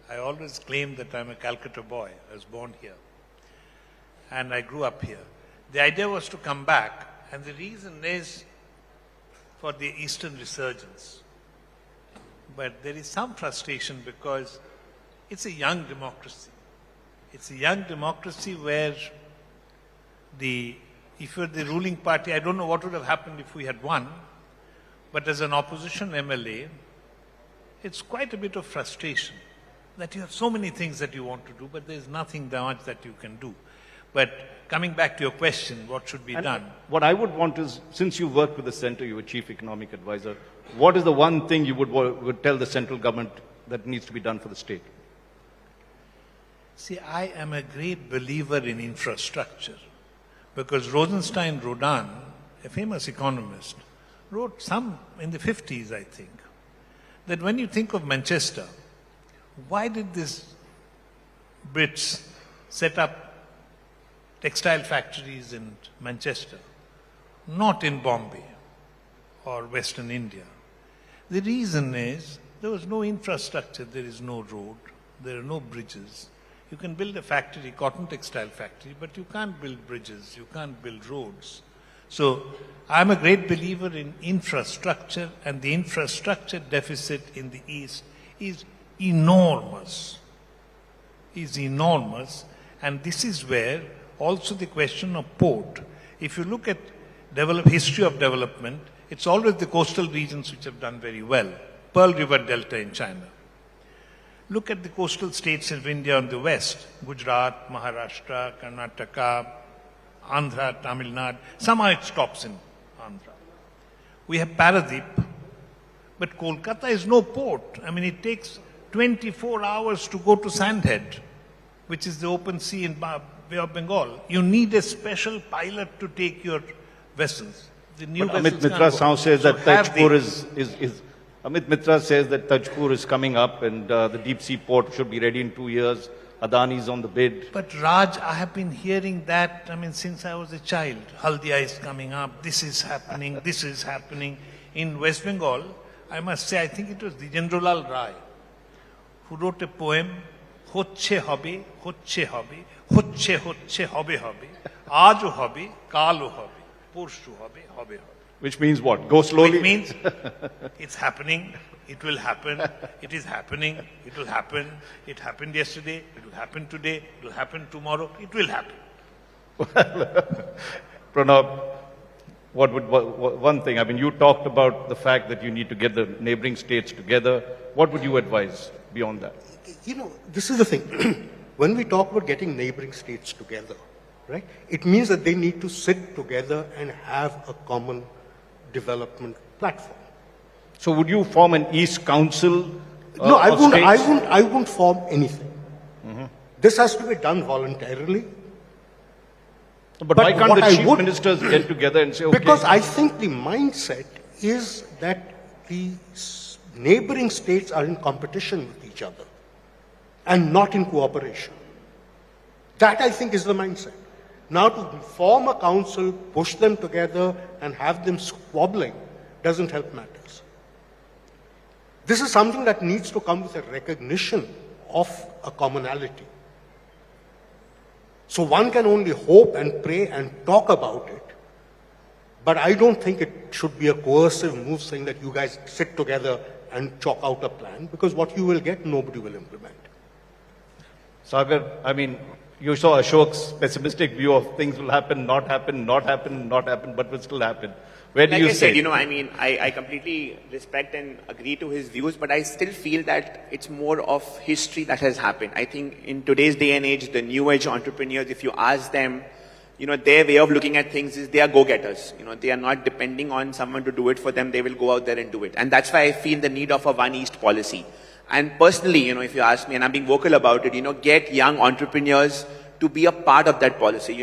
I always claim that I'm a Calcutta boy. I was born here. And I grew up here. The idea was to come back, and the reason is for the Eastern resurgence. But there is some frustration because it's a young democracy. It's a young democracy where if you're the ruling party, I don't know what would have happened if we had won, but as an opposition MLA, it's quite a bit of frustration that you have so many things that you want to do, but there's nothing much that you can do. But coming back to your question, what should be done? What I would want is, since you worked with the center, you were chief economic advisor, what is the one thing you would tell the central government that needs to be done for the state? See, I am a great believer in infrastructure because Rosenstein-Rodan, a famous economist, wrote some in the 50s, I think, that when you think of Manchester, why did these Brits set up textile factories in Manchester, not in Bombay or Western India? The reason is there was no infrastructure, there is no road, there are no bridges. You can build a factory, cotton textile factory, but you can't build bridges, you can't build roads. So I'm a great believer in infrastructure, and the infrastructure deficit in the East is enormous. And this is where also the question of port. If you look at history of development, it's always the coastal regions which have done very well. Pearl River Delta in China. Look at the coastal states of India on the west, Gujarat, Maharashtra, Karnataka, Andhra, Tamil Nadu. Somehow it stops in Andhra. We have Paradip, but Kolkata is no port. I mean, it takes 24 hours to go to Sandhead, which is the open sea in Bay of Bengal. You need a special pilot to take your vessels. The new But vessels Amit Mitra can't go. says that So have Tajpur they- is Amit Mitra says that Tajpur is coming up and the deep sea port should be ready in 2 years. Adani is on the bid. But Raj, I have been hearing that, since I was a child. Haldia is coming up, this is happening, this is happening. In West Bengal, I must say, I think it was Dijendralal Rai who wrote a poem, Hocche hobe, hocche hobe, hocche hocche hobe hobe, aajo hobe, kalo hobe, porshu hobe, hobe hobe. Which means what? Go slowly? It means it's happening, it will happen, it is happening, it will happen, it happened yesterday, it will happen today, it will happen tomorrow, it will happen. Pranab, one thing, you talked about the fact that you need to get the neighboring states together. What would you advise beyond that? This is the thing. When we talk about getting neighboring states together, right, it means that they need to sit together and have a common development platform. So would you form an East Council? No, I of won't. states? I won't form anything. This has to be done voluntarily. But why can't what the I chief ministers get together and say, okay? Because I think the mindset is that the neighboring states are in competition with each other and not in cooperation. That, I think, is the mindset. Now, to form a council, push them together, and have them squabbling doesn't help matters. This is something that needs to come with a recognition of a commonality. So one can only hope and pray and talk about it, but I don't think it should be a coercive move saying that you guys sit together and chalk out a plan, because what you will get, nobody will implement. Sagar, you saw Ashok's pessimistic view of things will happen, not happen, not happen, not happen, but will still happen. Where do like you I said, say? I completely respect and agree to his views, but I still feel that it's more of history that has happened. I think in today's day and age, the new age entrepreneurs, if you ask them, their way of looking at things is they are go-getters. They are not depending on someone to do it for them. They will go out there and do it. And that's why I feel the need of a One East policy. And personally, if you ask me, and I'm being vocal about it, get young entrepreneurs to be a part of that policy.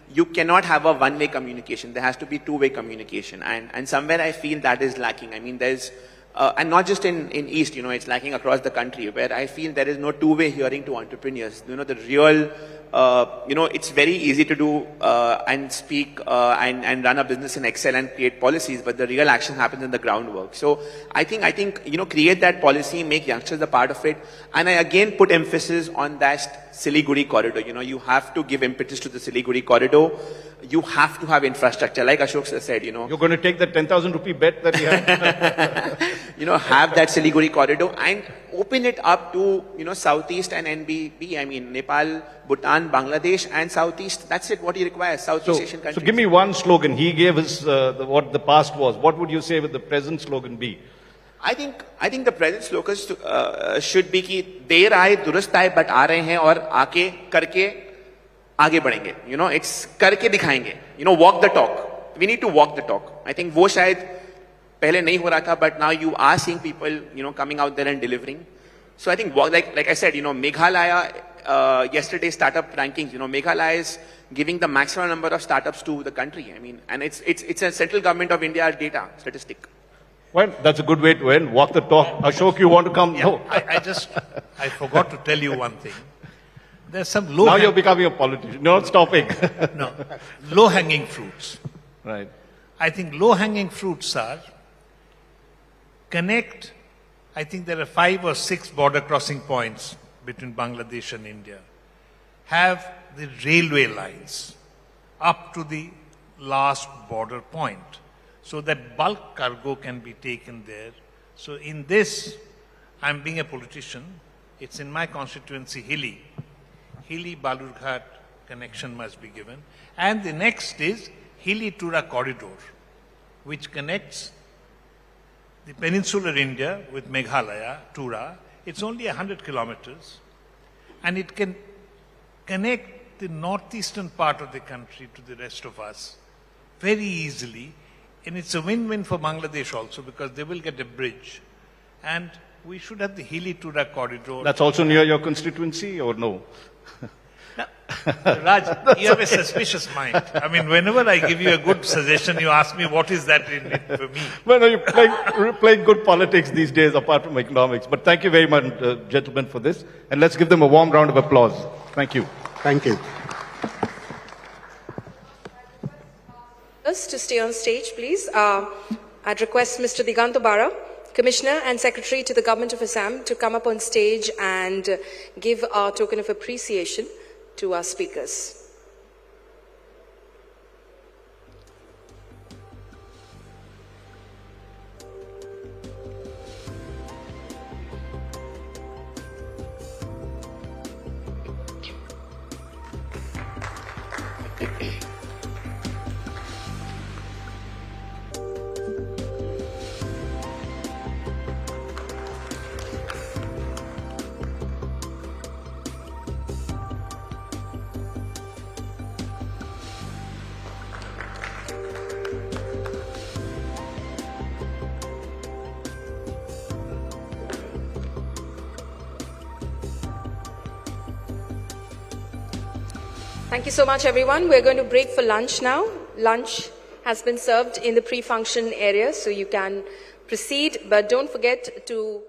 You cannot have a one-way communication. There has to be two-way communication. And somewhere I feel that is lacking. There's, and not just in East, it's lacking across the country, where I feel there is no two-way hearing to entrepreneurs. The real, it's very easy to do and speak and run a business in Excel and create policies, but the real action happens in the groundwork. So I think, create that policy, make youngsters a part of it. And I again put emphasis on that Siliguri corridor. You have to give impetus to the Siliguri corridor. You have to have infrastructure, like Ashok said, You're going to take that 10,000 rupee bet that you have? Have that Siliguri corridor and open it up to, Southeast and NBB. Nepal, Bhutan, Bangladesh and Southeast. That's it, what he requires, Southeast Asian countries. So give me one slogan. He gave us what the past was. What would you say would the present slogan be? I think the present slogan should be कि देर आए दुरुस्त आए but आ रहे हैं और आके करके आगे बढ़ेंगे. It's करके दिखाएंगे. Walk the talk. We need to walk the talk. I think वो शायद पहले नहीं हो रहा था, but now you are seeing people, coming out there and delivering. So I think, like I said, Meghalaya, yesterday startup rankings, Meghalaya is giving the maximum number of startups to the country. And it's a central government of India data statistic. Well, that's a good way to end. Walk the talk. Ashok, you want to come? Yeah, No. I forgot to tell you one thing. There's some Now you're becoming a politician. You're not stopping. No, low-hanging fruits. Right. I think low-hanging fruits are connect. I think there are 5 or 6 border crossing points between Bangladesh and India have the railway lines up to the last border point, so that bulk cargo can be taken there. So in this, I'm being a politician, it's in my constituency, Hilli-Balurghat connection must be given. And the next is Hilli-Tura corridor, which connects the peninsular India with Meghalaya, Tura. It's only 100 kilometers, and it can connect the northeastern part of the country to the rest of us very easily. And it's a win-win for Bangladesh also, because they will get a bridge. And we should have the Hilli-Tura corridor. That's also near your constituency, or no? Raj, you have a suspicious mind. I mean, whenever I give you a good suggestion, you ask me what is that in it for me. Well, no, you're playing good politics these days, apart from economics. But thank you very much, gentlemen, for this. And let's give them a warm round of applause. Thank you. Thank you. To stay on stage, please. I'd request Mr. Diganto Bara, Commissioner and Secretary to the Government of Assam, to come up on stage and give our token of appreciation to our speakers. Thank you so much, everyone. We're going to break for lunch now. Lunch has been served in the pre-function area, so you can proceed, but don't forget to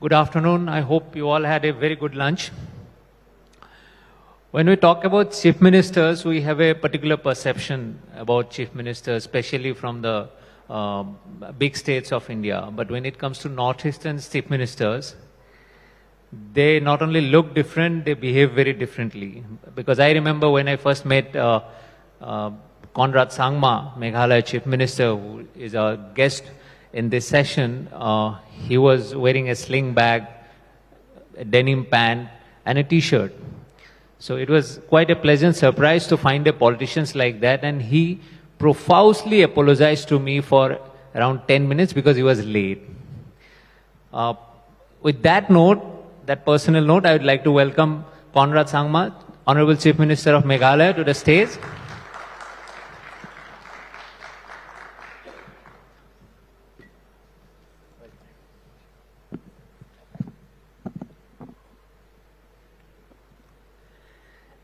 Good afternoon. I hope you all had a very good lunch. When we talk about chief ministers, we have a particular perception about chief ministers, especially from the big states of India. But when it comes to northeastern chief ministers, they not only look different, they behave very differently. Because I remember when I first met Conrad Sangma, Meghalaya chief minister, who is our guest in this session, he was wearing a sling bag, a denim pant, and a t-shirt. So it was quite a pleasant surprise to find a politician like that, and he profusely apologized to me for around 10 minutes because he was late. With that note, that personal note, I would like to welcome Conrad Sangma, Honorable Chief Minister of Meghalaya, to the stage.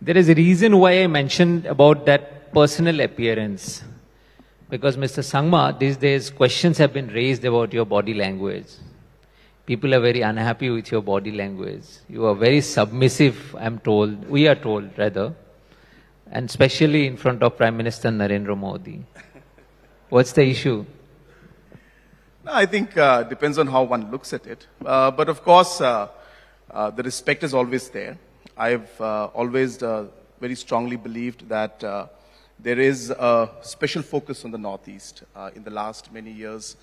There is a reason why I mentioned about that personal appearance. Because Mr. Sangma, these days questions have been raised about your body language. People are very unhappy with your body language. You are very submissive, I'm told. We are told, rather. And especially in front of Prime Minister Narendra Modi. What's the issue? No, I think depends on how one looks at it. But of course, the respect is always there. I've always very strongly believed that there is a special focus on the Northeast in the last many years,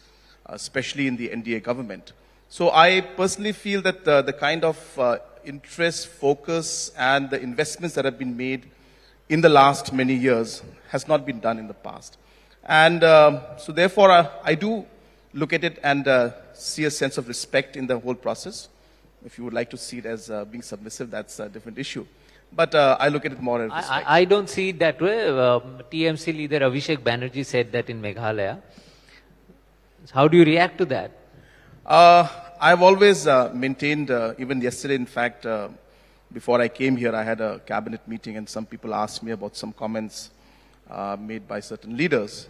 especially in the NDA government. So I personally feel that the kind of interest, focus, and the investments that have been made in the last many years has not been done in the past. And so therefore, I do look at it and see a sense of respect in the whole process. If you would like to see it as being submissive, that's a different issue. But I look at it more as respect. I don't see it that way. TMC leader Abhishek Banerjee said that in Meghalaya. How do you react to that? I've always maintained, even yesterday, in fact, before I came here, I had a cabinet meeting and some people asked me about some comments made by certain leaders.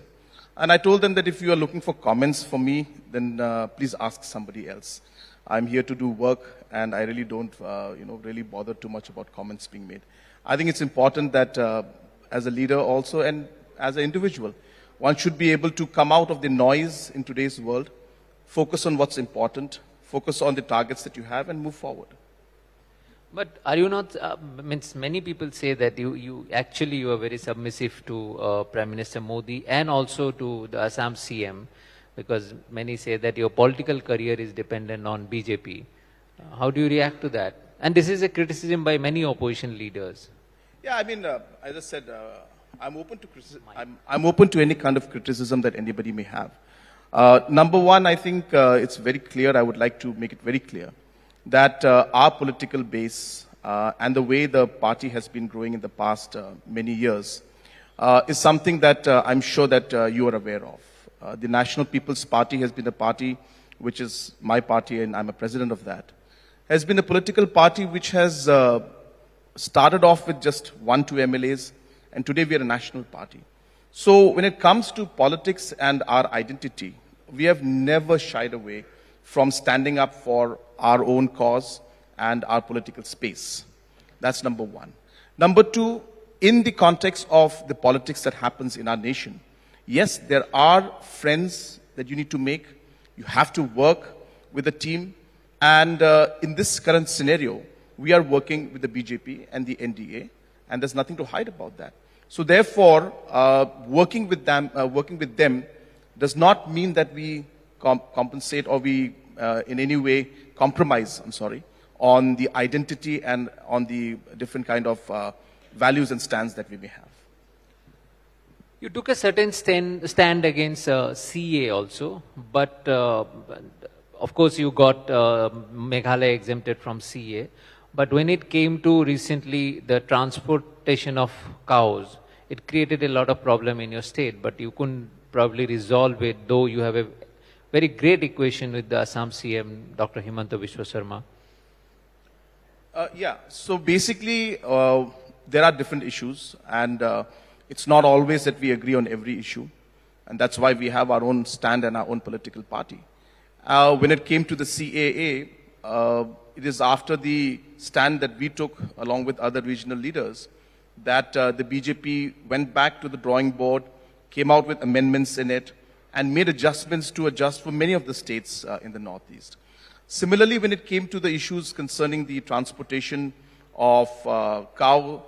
And I told them that if you are looking for comments for me, then please ask somebody else. I'm here to do work, and I really don't, really bother too much about comments being made. I think it's important that as a leader also, and as an individual, one should be able to come out of the noise in today's world, focus on what's important, focus on the targets that you have, and move forward. But are you not, many people say that you are very submissive to Prime Minister Modi and also to the Assam CM, because many say that your political career is dependent on BJP. How do you react to that? And this is a criticism by many opposition leaders. Yeah, I mean, as I said, I'm open to any kind of criticism that anybody may have. Number one, I think it's very clear, I would like to make it very clear, that our political base and the way the party has been growing in the past many years is something that I'm sure that you are aware of. The National People's Party has been a party which is my party, and I'm a president of that, has been a political party which has started off with just 1-2 MLAs, and today we are a national party. So when it comes to politics and our identity, we have never shied away from standing up for our own cause and our political space. That's number one. Number two, in the context of the politics that happens in our nation, yes, there are friends that you need to make. You have to work with a team. And in this current scenario, we are working with the BJP and the NDA, and there's nothing to hide about that. So therefore, working with them does not mean that we compensate or we in any way compromise, on the identity and on the different kind of values and stands that we may have. You took a certain stand against CA also, but of course you got Meghalaya exempted from CA. But when it came to recently the transportation of cows, it created a lot of problem in your state, but you couldn't probably resolve it, though you have a very great equation with the Assam CM, Dr. Himanta Biswa Sarma. Yeah, so basically there are different issues, and it's not always that we agree on every issue, and that's why we have our own stand and our own political party. When it came to the CAA, it is after the stand that we took along with other regional leaders that the BJP went back to the drawing board, came out with amendments in it, and made adjustments to adjust for many of the states in the Northeast. Similarly, when it came to the issues concerning the transportation of cow,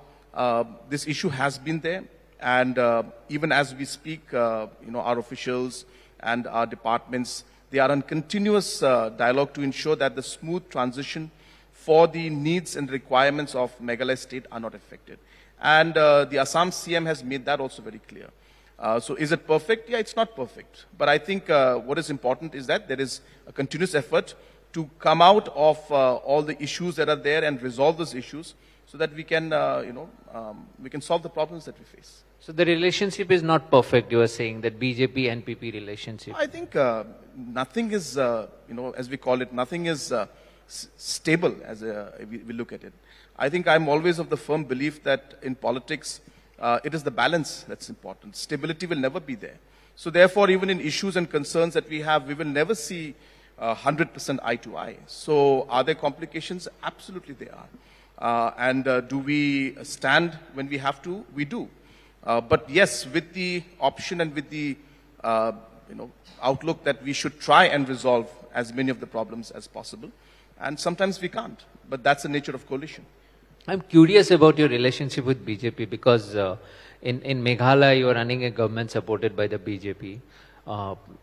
this issue has been there. And even as we speak, our officials and our departments, they are on continuous dialogue to ensure that the smooth transition for the needs and requirements of Meghalaya state are not affected. And the Assam CM has made that also very clear. So is it perfect? Yeah, it's not perfect. But I think what is important is that there is a continuous effort to come out of all the issues that are there and resolve those issues so that we can, we can solve the problems that we face. So the relationship is not perfect, you are saying, that BJP-NPP relationship? I think nothing is, as we call it, nothing is stable as we look at it. I think I'm always of the firm belief that in politics, it is the balance that's important. Stability will never be there. So therefore, even in issues and concerns that we have, we will never see 100% eye to eye. So are there complications? Absolutely they are. And do we stand when we have to? We do. But yes, with the option and with the outlook that we should try and resolve as many of the problems as possible. And sometimes we can't. But that's the nature of coalition. I'm curious about your relationship with BJP because in Meghalaya you are running a government supported by the BJP.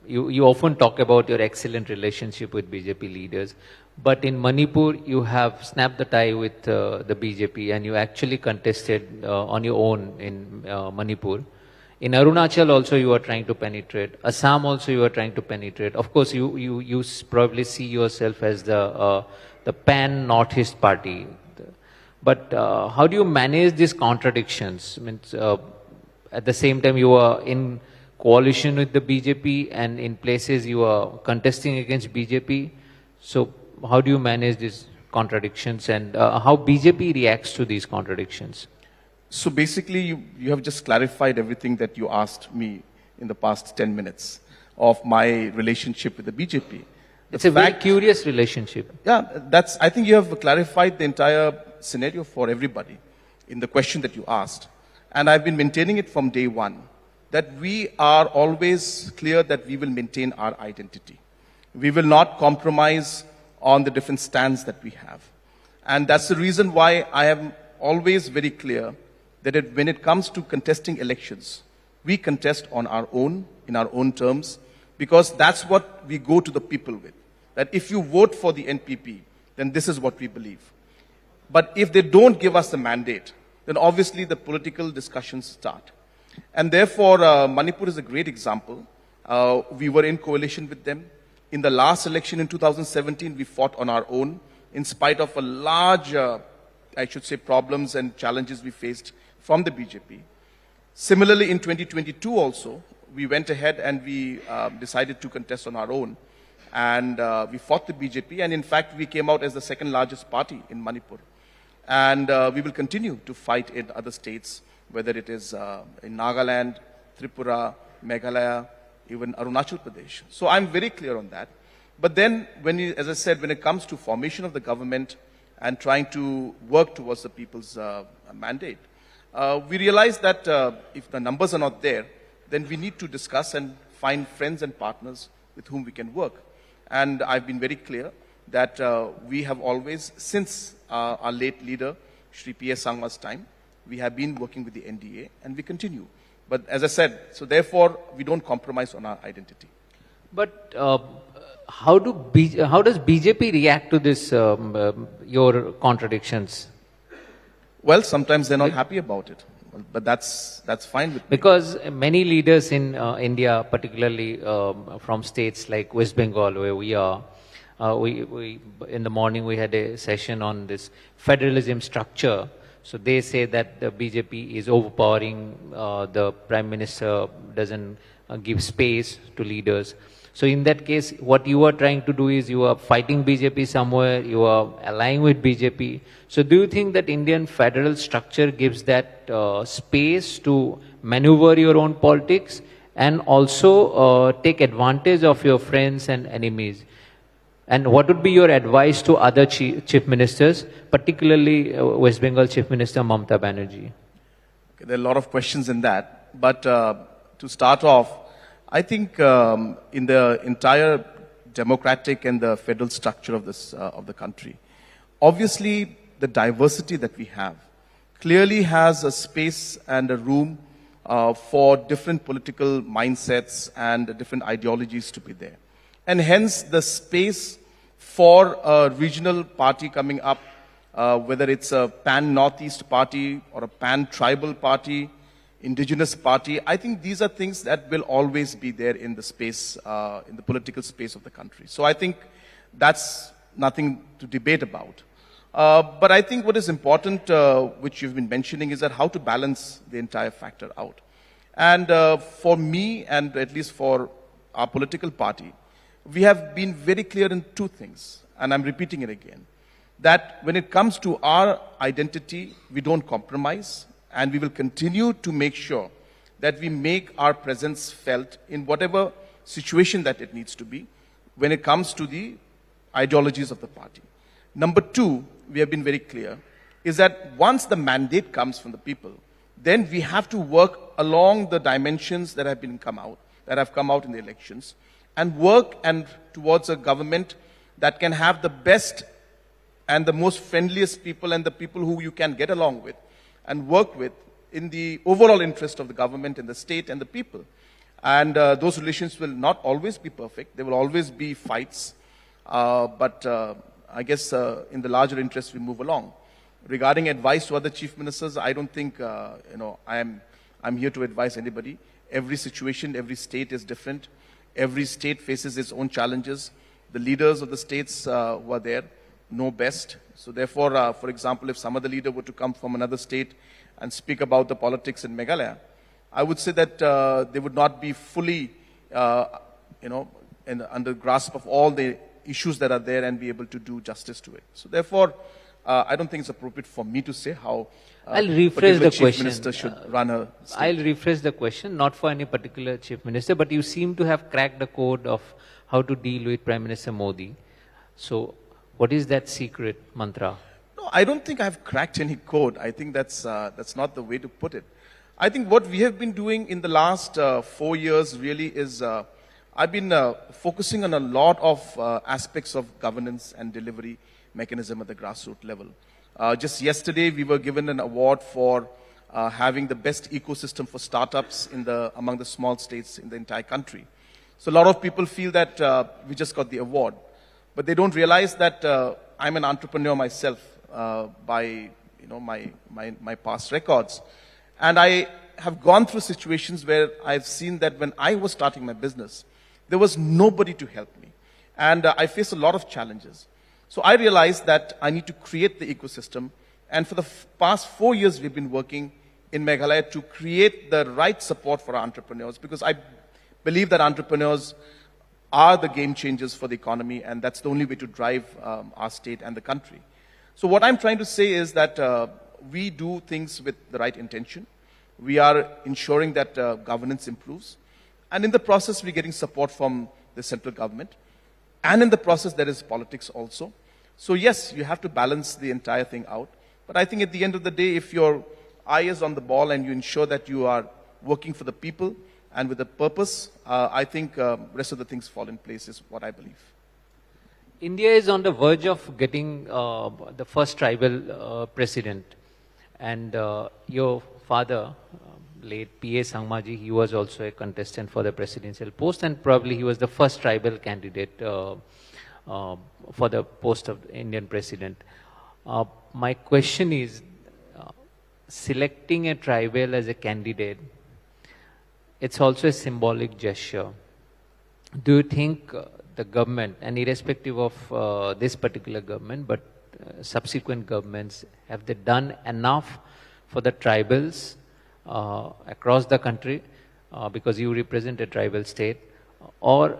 You often talk about your excellent relationship with BJP leaders. But in Manipur, you have snapped the tie with the BJP and you actually contested on your own in Manipur. In Arunachal also you are trying to penetrate. Assam also you are trying to penetrate. Of course, you probably see yourself as the pan-Northeast party. But how do you manage these contradictions? I mean, at the same time you are in coalition with the BJP and in places you are contesting against BJP. So how do you manage these contradictions and how BJP reacts to these contradictions? So basically, you have just clarified everything that you asked me in the past 10 minutes of my relationship with the BJP. It's a very curious relationship. Yeah, I think you have clarified the entire scenario for everybody in the question that you asked. And I've been maintaining it from day one, that we are always clear that we will maintain our identity. We will not compromise on the different stands that we have. And that's the reason why I am always very clear that when it comes to contesting elections, we contest on our own, in our own terms, because that's what we go to the people with. That if you vote for the NPP, then this is what we believe. But if they don't give us the mandate, then obviously the political discussions start. And therefore, Manipur is a great example. We were in coalition with them. In the last election in 2017, we fought on our own, in spite of a large, I should say, problems and challenges we faced from the BJP. Similarly, in 2022 also, we went ahead and we decided to contest on our own. And we fought the BJP, and in fact, we came out as the second largest party in Manipur. And we will continue to fight in other states, whether it is in Nagaland, Tripura, Meghalaya, even Arunachal Pradesh. So I'm very clear on that. But then, as I said, when it comes to formation of the government and trying to work towards the people's mandate, we realize that if the numbers are not there, then we need to discuss and find friends and partners with whom we can work. And I've been very clear that we have always, since our late leader, Shri P.S. Sangma's time, we have been working with the NDA and we continue. But as I said, so therefore, we don't compromise on our identity. But how does BJP react to this, your contradictions? Well, sometimes they're not happy about it. But that's fine with me. Because many leaders in India, particularly from states like West Bengal, where we are, in the morning we had a session on this federalism structure. So they say that the BJP is overpowering, the Prime Minister doesn't give space to leaders. So in that case, what you are trying to do is you are fighting BJP somewhere, you are allying with BJP. So do you think that Indian federal structure gives that space to maneuver your own politics and also take advantage of your friends and enemies? And what would be your advice to other chief ministers, particularly West Bengal Chief Minister Mamata Banerjee? Okay, there are a lot of questions in that. But to start off, I think in the entire democratic and the federal structure of the country, obviously the diversity that we have clearly has a space and a room for different political mindsets and different ideologies to be there. And hence the space for a regional party coming up, whether it's a pan-Northeast party or a pan-tribal party, indigenous party, I think these are things that will always be there in the space, in the political space of the country. So I think that's nothing to debate about. But I think what is important, which you've been mentioning, is that how to balance the entire factor out. And for me, and at least for our political party, we have been very clear in two things, and I'm repeating it again, that when it comes to our identity, we don't compromise, and we will continue to make sure that we make our presence felt in whatever situation that it needs to be when it comes to the ideologies of the party. Number two, we have been very clear, is that once the mandate comes from the people, then we have to work along the dimensions that have come out in the elections, and work towards a government that can have the best and the most friendliest people and the people who you can get along with and work with in the overall interest of the government and the state and the people. And those relations will not always be perfect. There will always be fights. But I guess in the larger interest, we move along. Regarding advice to other chief ministers, I don't think, I'm here to advise anybody. Every situation, every state is different. Every state faces its own challenges. The leaders of the states who are there know best. So therefore, for example, if some other leader were to come from another state and speak about the politics in Meghalaya, I would say that they would not be fully, under grasp of all the issues that are there and be able to do justice to it. So therefore, I don't think it's appropriate for me to say how I'll rephrase the chief question. minister should run a state. I'll rephrase the question, not for any particular chief minister, but you seem to have cracked the code of how to deal with Prime Minister Modi. So, what is that secret mantra? No, I don't think I've cracked any code. I think that's not the way to put it. I think what we have been doing in the last 4 years really is, I've been focusing on a lot of aspects of governance and delivery mechanism at the grassroots level. Just yesterday, we were given an award for having the best ecosystem for startups among the small states in the entire country. So a lot of people feel that we just got the award, but they don't realize that I'm an entrepreneur myself by my past records, and I have gone through situations where I've seen that when I was starting my business, there was nobody to help me, and I faced a lot of challenges. So I realized that I need to create the ecosystem, and for the past 4 years we've been working in Meghalaya to create the right support for our entrepreneurs, because I believe that entrepreneurs are the game changers for the economy, and that's the only way to drive our state and the country. So what I'm trying to say is that we do things with the right intention. We are ensuring that governance improves, and in the process we're getting support from the central government, and in the process there is politics also. So yes, you have to balance the entire thing out. But I think at the end of the day, if your eye is on the ball and you ensure that you are working for the people and with a purpose, I think rest of the things fall in place is what I believe. India is on the verge of getting the first tribal president. And your father, late P.A. Soumyojit, he was also a contestant for the presidential post, and probably he was the first tribal candidate for the post of Indian president. My question is, selecting a tribal as a candidate, it's also a symbolic gesture. Do you think the government, and irrespective of this particular government, but subsequent governments, have they done enough for the tribals across the country, because you represent a tribal state, or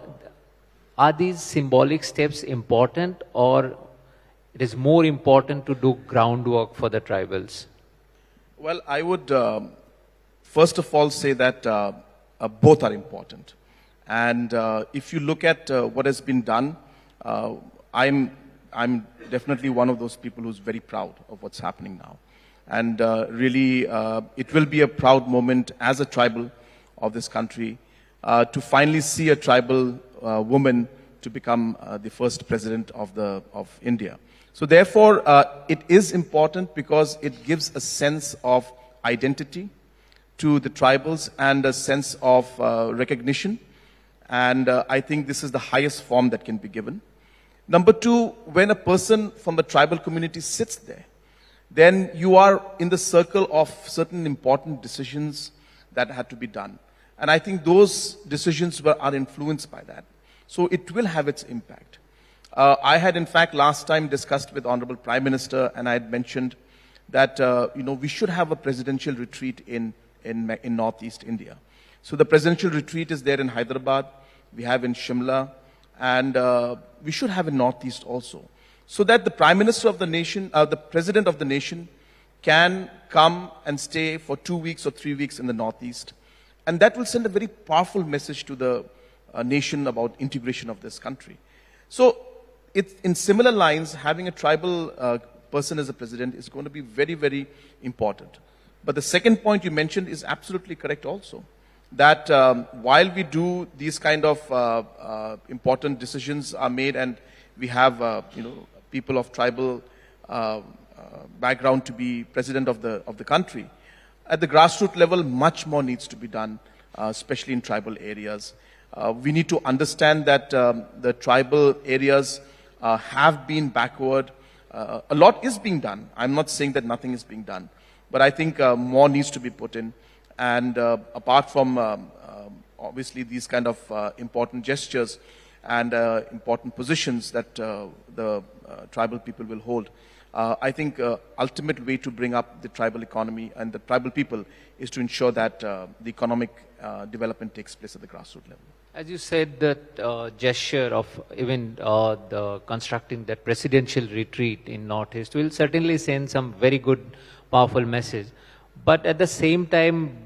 are these symbolic steps important, or it is more important to do groundwork for the tribals? Well, I would first of all say that both are important. And if you look at what has been done, I'm definitely one of those people who's very proud of what's happening now. And really, it will be a proud moment as a tribal of this country to finally see a tribal woman to become the first president of India. So therefore, it is important because it gives a sense of identity to the tribals and a sense of recognition. And I think this is the highest form that can be given. Number two, when a person from the tribal community sits there, then you are in the circle of certain important decisions that had to be done. And I think those decisions are influenced by that. So it will have its impact. I had, in fact, last time discussed with Honorable Prime Minister, and I had mentioned that we should have a presidential retreat in Northeast India. So the presidential retreat is there in Hyderabad. We have in Shimla, and we should have in Northeast also, so that the Prime Minister of the nation, the President of the nation, can come and stay for 2 weeks or 3 weeks in the Northeast. And that will send a very powerful message to the nation about integration of this country. So in similar lines, having a tribal person as a president is going to be very, very important. But the second point you mentioned is absolutely correct also, that while we do these kind of important decisions are made, and we have people of tribal background to be president of the country, at the grassroots level, much more needs to be done, especially in tribal areas. We need to understand that the tribal areas have been backward. A lot is being done. I'm not saying that nothing is being done, but I think more needs to be put in. And apart from obviously these kind of important gestures and important positions that the tribal people will hold, I think ultimate way to bring up the tribal economy and the tribal people is to ensure that the economic development takes place at the grassroots level. As you said, that gesture of even the constructing that presidential retreat in Northeast will certainly send some very good, powerful message. But at the same time,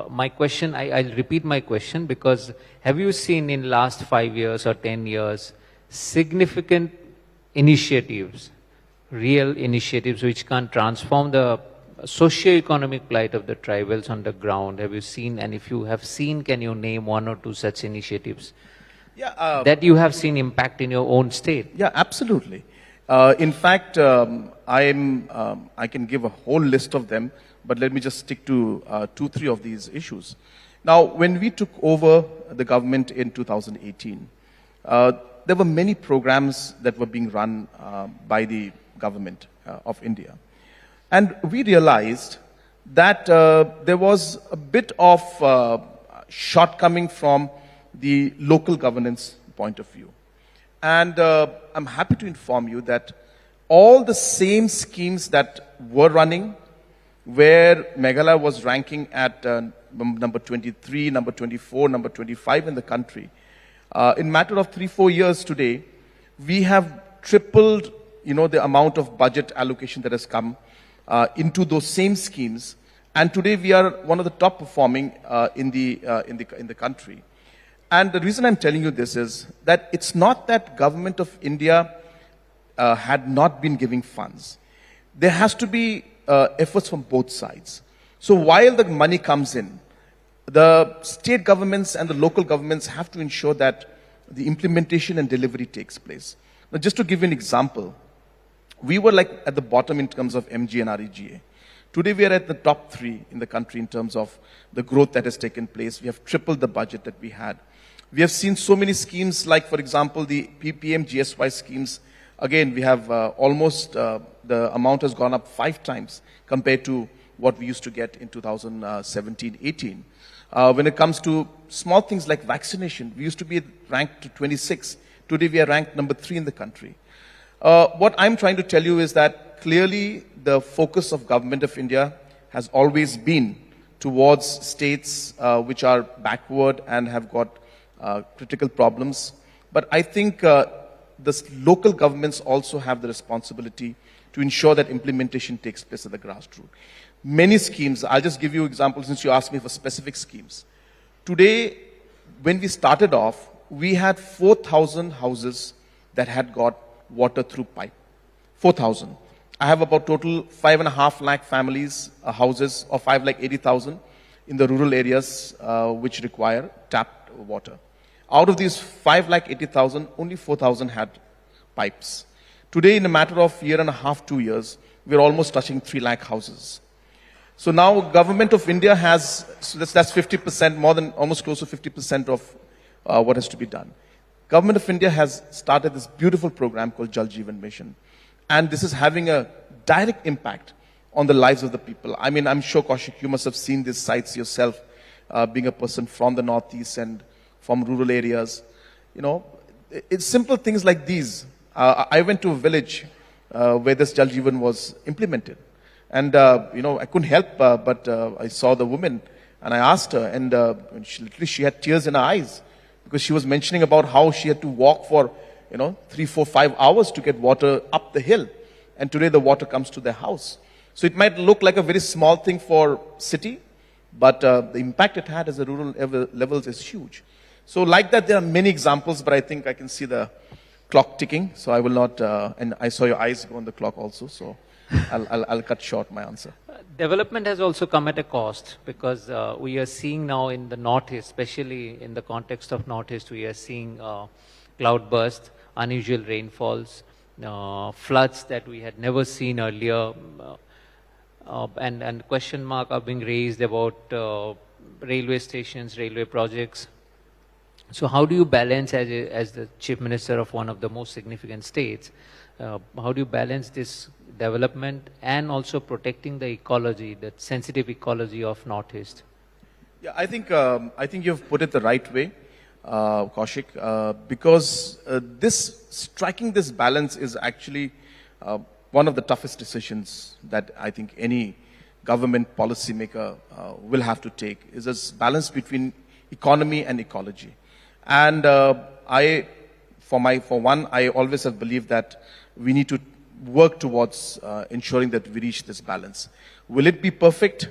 my question, I'll repeat my question, because have you seen in last 5 years or 10 years significant initiatives, real initiatives which can transform the socio-economic plight of the tribals on the ground? Have you seen, and if you have seen, can you name one or two such initiatives that you have seen impact in your own state? Yeah, absolutely. In fact, I can give a whole list of them, but let me just stick to 2-3 of these issues. Now, when we took over the government in 2018, there were many programs that were being run by the government of India. And we realized that there was a bit of shortcoming from the local governance point of view. And I'm happy to inform you that all the same schemes that were running, where Meghalaya was ranking at number 23, number 24, number 25 in the country, in a matter of 3-4 years today, we have tripled the amount of budget allocation that has come into those same schemes, and today we are one of the top performing in the country. And the reason I'm telling you this is that it's not that government of India had not been giving funds. There has to be efforts from both sides. So while the money comes in, the state governments and the local governments have to ensure that the implementation and delivery takes place. Now, just to give you an example, we were like at the bottom in terms of MG and REGA. Today we are at the top 3 in the country in terms of the growth that has taken place. We have tripled the budget that we had. We have seen so many schemes like, for example, the PM GSY schemes. Again, we have almost, the amount has gone up 5 times compared to what we used to get in 2017-18. When it comes to small things like vaccination, we used to be ranked to 26. Today we are ranked number 3 in the country. What I'm trying to tell you is that clearly the focus of Government of India has always been towards states which are backward and have got critical problems. But I think the local governments also have the responsibility to ensure that implementation takes place at the grassroots. Many schemes, I'll just give you examples since you asked me for specific schemes. Today, when we started off, we had 4,000 houses that had got water through pipe. 4,000. I have about total 5.5 lakh families, houses of 5,80,000 in the rural areas which require tapped water. Out of these 5,80,000, only 4,000 had pipes. Today, in a matter of year and a half, 2 years, we're almost touching 3 lakh houses. So now, government of India has, so that's 50%, more than almost close to 50% of what has to be done. Government of India has started this beautiful program called Jal Jeevan Mission. And this is having a direct impact on the lives of the people. I mean, I'm sure, Kaushik, you must have seen these sites yourself, being a person from the Northeast and from rural areas. You know, it's simple things like these. I went to a village where this Jal Jeevan was implemented. And, you know, I couldn't help but I saw the woman and I asked her, and she had tears in her eyes because she was mentioning about how she had to walk for, 3, 4, 5 hours to get water up the hill. And today the water comes to their house. So it might look like a very small thing for city, but the impact it had as a rural levels is huge. So like that, there are many examples, but I think I can see the clock ticking. So I will not, and I saw your eyes go on the clock also. So I'll cut short my answer. Development has also come at a cost, because we are seeing now in the Northeast, especially in the context of Northeast, we are seeing cloudburst, unusual rainfalls, floods that we had never seen earlier, and question mark are being raised about railway stations, railway projects. So how do you balance, as the Chief Minister of one of the most significant states, how do you balance this development and also protecting the ecology, the sensitive ecology of Northeast? Yeah, I think you've put it the right way, Kaushik, because striking this balance is actually one of the toughest decisions that I think any government policymaker will have to take, is this balance between economy and ecology. And for one, I always have believed that we need to work towards ensuring that we reach this balance. Will it be perfect?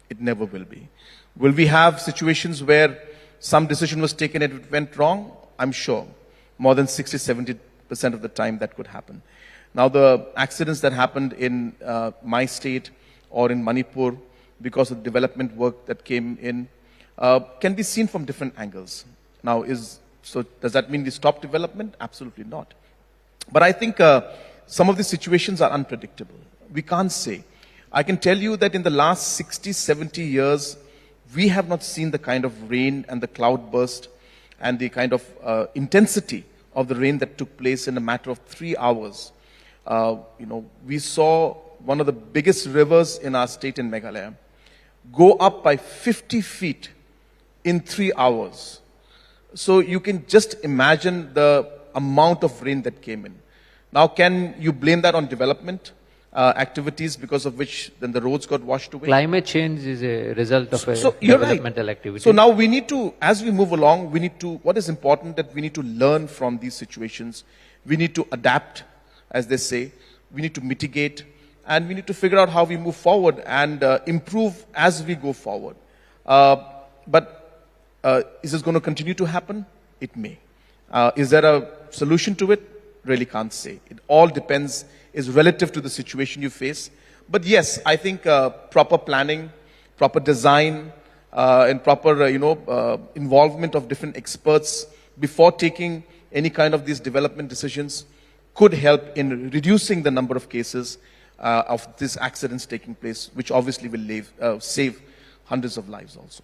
It never will be. Will we have situations where some decision was taken and it went wrong? I'm sure. More than 60-70% of the time that could happen. Now, the accidents that happened in my state or in Manipur because of development work that came in can be seen from different angles. Now, so does that mean we stop development? Absolutely not. But I think some of the situations are unpredictable. We can't say. I can tell you that in the last 60-70 years, we have not seen the kind of rain and the cloudburst and the kind of intensity of the rain that took place in a matter of 3 hours. We saw one of the biggest rivers in our state in Meghalaya go up by 50 feet in 3 hours. So you can just imagine the amount of rain that came in. Now, can you blame that on development activities because of which then the roads got washed away? Climate change is a result of developmental activity. So now we need to, as we move along, what is important that we need to learn from these situations. We need to adapt, as they say. We need to mitigate, and we need to figure out how we move forward and improve as we go forward. But is this going to continue to happen? It may. Is there a solution to it? Really can't say. It all depends, is relative to the situation you face. But yes, I think proper planning, proper design, and proper involvement of different experts before taking any kind of these development decisions could help in reducing the number of cases of these accidents taking place, which obviously will save hundreds of lives also.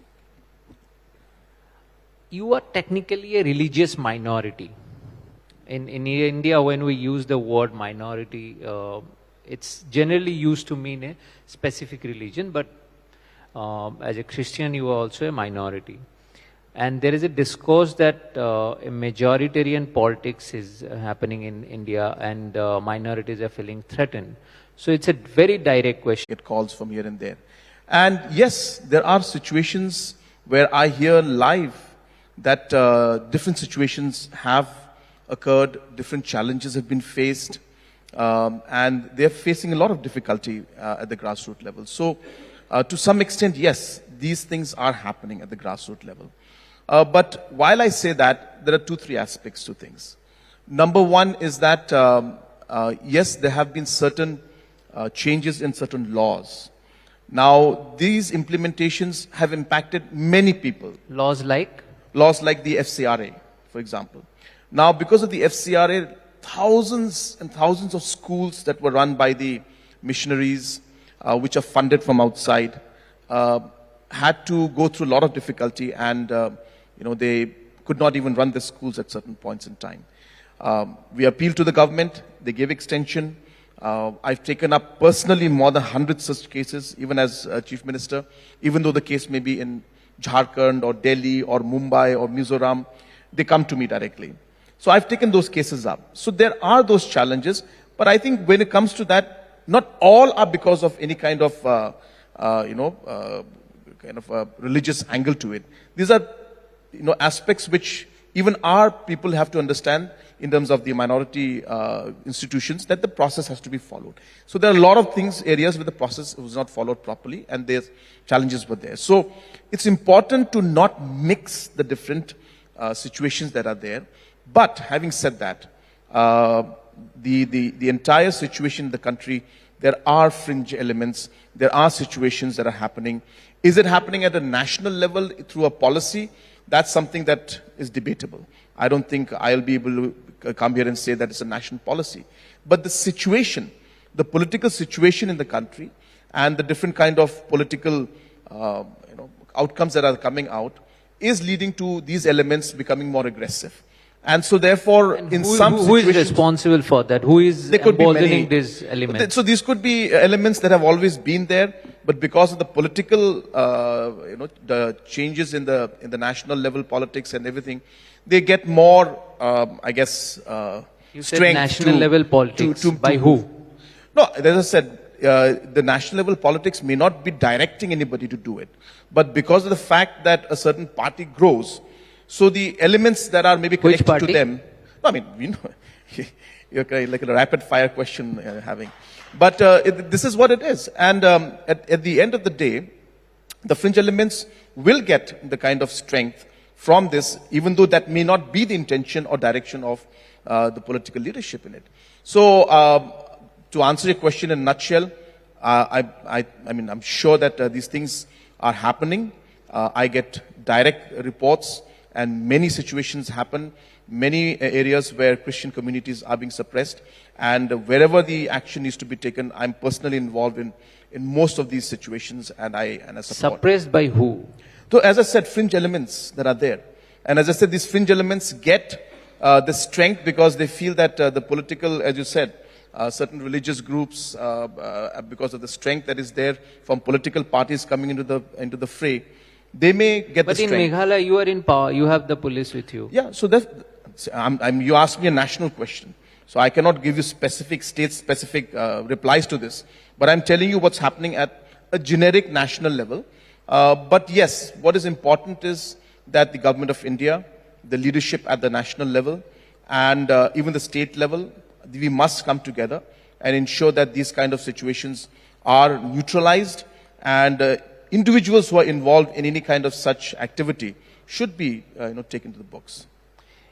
You are technically a religious minority. In India, when we use the word minority, it's generally used to mean a specific religion, but as a Christian, you are also a minority. And there is a discourse that a majoritarian politics is happening in India, and minorities are feeling threatened. So it's a very direct question. It calls from here and there. And yes, there are situations where I hear live that different situations have occurred, different challenges have been faced, and they're facing a lot of difficulty at the grassroots level. So to some extent, yes, these things are happening at the grassroots level. But while I say that, there are 2-3 aspects to things. Number one is that, yes, there have been certain changes in certain laws. Now, these implementations have impacted many people. Laws like? Laws like the FCRA, for example. Now, because of the FCRA, thousands and thousands of schools that were run by the missionaries, which are funded from outside, had to go through a lot of difficulty, and they could not even run the schools at certain points in time. We appealed to the government. They gave extension. I've taken up personally more than 100 such cases, even as Chief Minister, even though the case may be in Jharkhand or Delhi or Mumbai or Mizoram, they come to me directly. So I've taken those cases up. So there are those challenges, but I think when it comes to that, not all are because of any kind of, religious angle to it. These are, aspects which even our people have to understand in terms of the minority institutions, that the process has to be followed. So there are a lot of areas where the process was not followed properly, and their challenges were there. So it's important to not mix the different situations that are there. But having said that, the entire situation in the country, there are fringe elements, there are situations that are happening. Is it happening at a national level through a policy? That's something that is debatable. I don't think I'll be able to come here and say that it's a national policy. But the situation, the political situation in the country, and the different kind of political outcomes that are coming out, is leading to these elements becoming more aggressive. And so therefore, who is responsible for that? Who is emboldening these elements? So these could be elements that have always been there, but because of the political, the changes in the national level politics and everything, they get more, You said national level politics. By who? No, as I said, the national level politics may not be directing anybody to do it, but because of the fact that a certain party grows, so the elements that are maybe connected to them. No, I mean, you're like a rapid fire question having. But this is what it is. And at the end of the day, the fringe elements will get the kind of strength from this, even though that may not be the intention or direction of the political leadership in it. So to answer your question in a nutshell, I'm sure that these things are happening. I get direct reports, and many situations happen, many areas where Christian communities are being suppressed, and wherever the action needs to be taken, I'm personally involved in most of these situations, and I support. Suppressed by who? So as I said, fringe elements that are there. And as I said, these fringe elements get the strength because they feel that the political, as you said, certain religious groups, because of the strength that is there from political parties coming into the fray, they may get the strength. But in Meghalaya, you are in power. You have the police with you. Yeah, so you asked me a national question. So I cannot give you specific state-specific replies to this. But I'm telling you what's happening at a generic national level. But yes, what is important is that the government of India, the leadership at the national level, and even the state level, we must come together and ensure that these kind of situations are neutralized, and individuals who are involved in any kind of such activity should be taken to the books.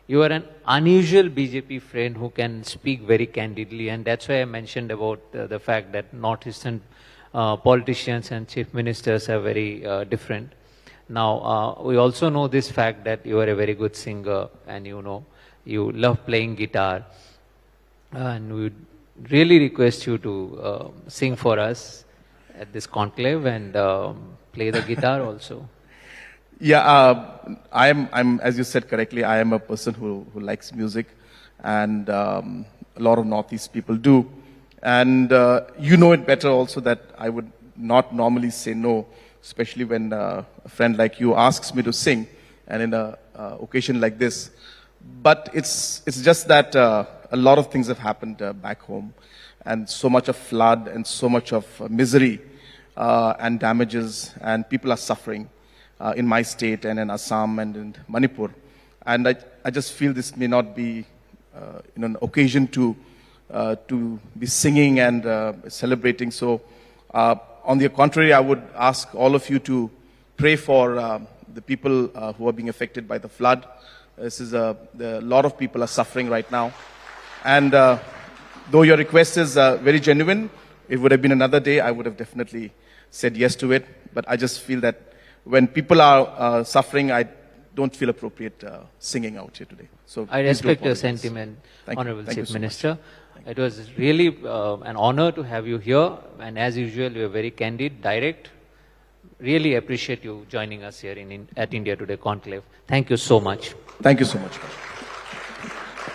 You are an unusual BJP friend who can speak very candidly, and that's why I mentioned about the fact that northeastern politicians and chief ministers are very different. Now, we also know this fact that you are a very good singer, and you love playing guitar, and we would really request you to sing for us at this conclave and play the guitar also. Yeah, I'm, as you said correctly, I am a person who likes music, and a lot of Northeast people do. And you know it better also that I would not normally say no, especially when a friend like you asks me to sing, and in an occasion like this. But it's just that a lot of things have happened back home, and so much of flood and so much of misery and damages, and people are suffering in my state and in Assam and in Manipur. And I just feel this may not be an occasion to be singing and celebrating. So on the contrary, I would ask all of you to pray for the people who are being affected by the flood, This is a lot of people are suffering right now. And though your request is very genuine, it would have been another day, I would have definitely said yes to it. But I just feel that when people are suffering, I don't feel appropriate singing out here today. So I please do respect your apologize. sentiment, Thank you. Honorable Thank you Chief so much. Minister. It was really an honor to have you here, and as usual, you are very candid, direct. Really appreciate you joining us here at India Today Conclave. Thank you so much. Thank you so much.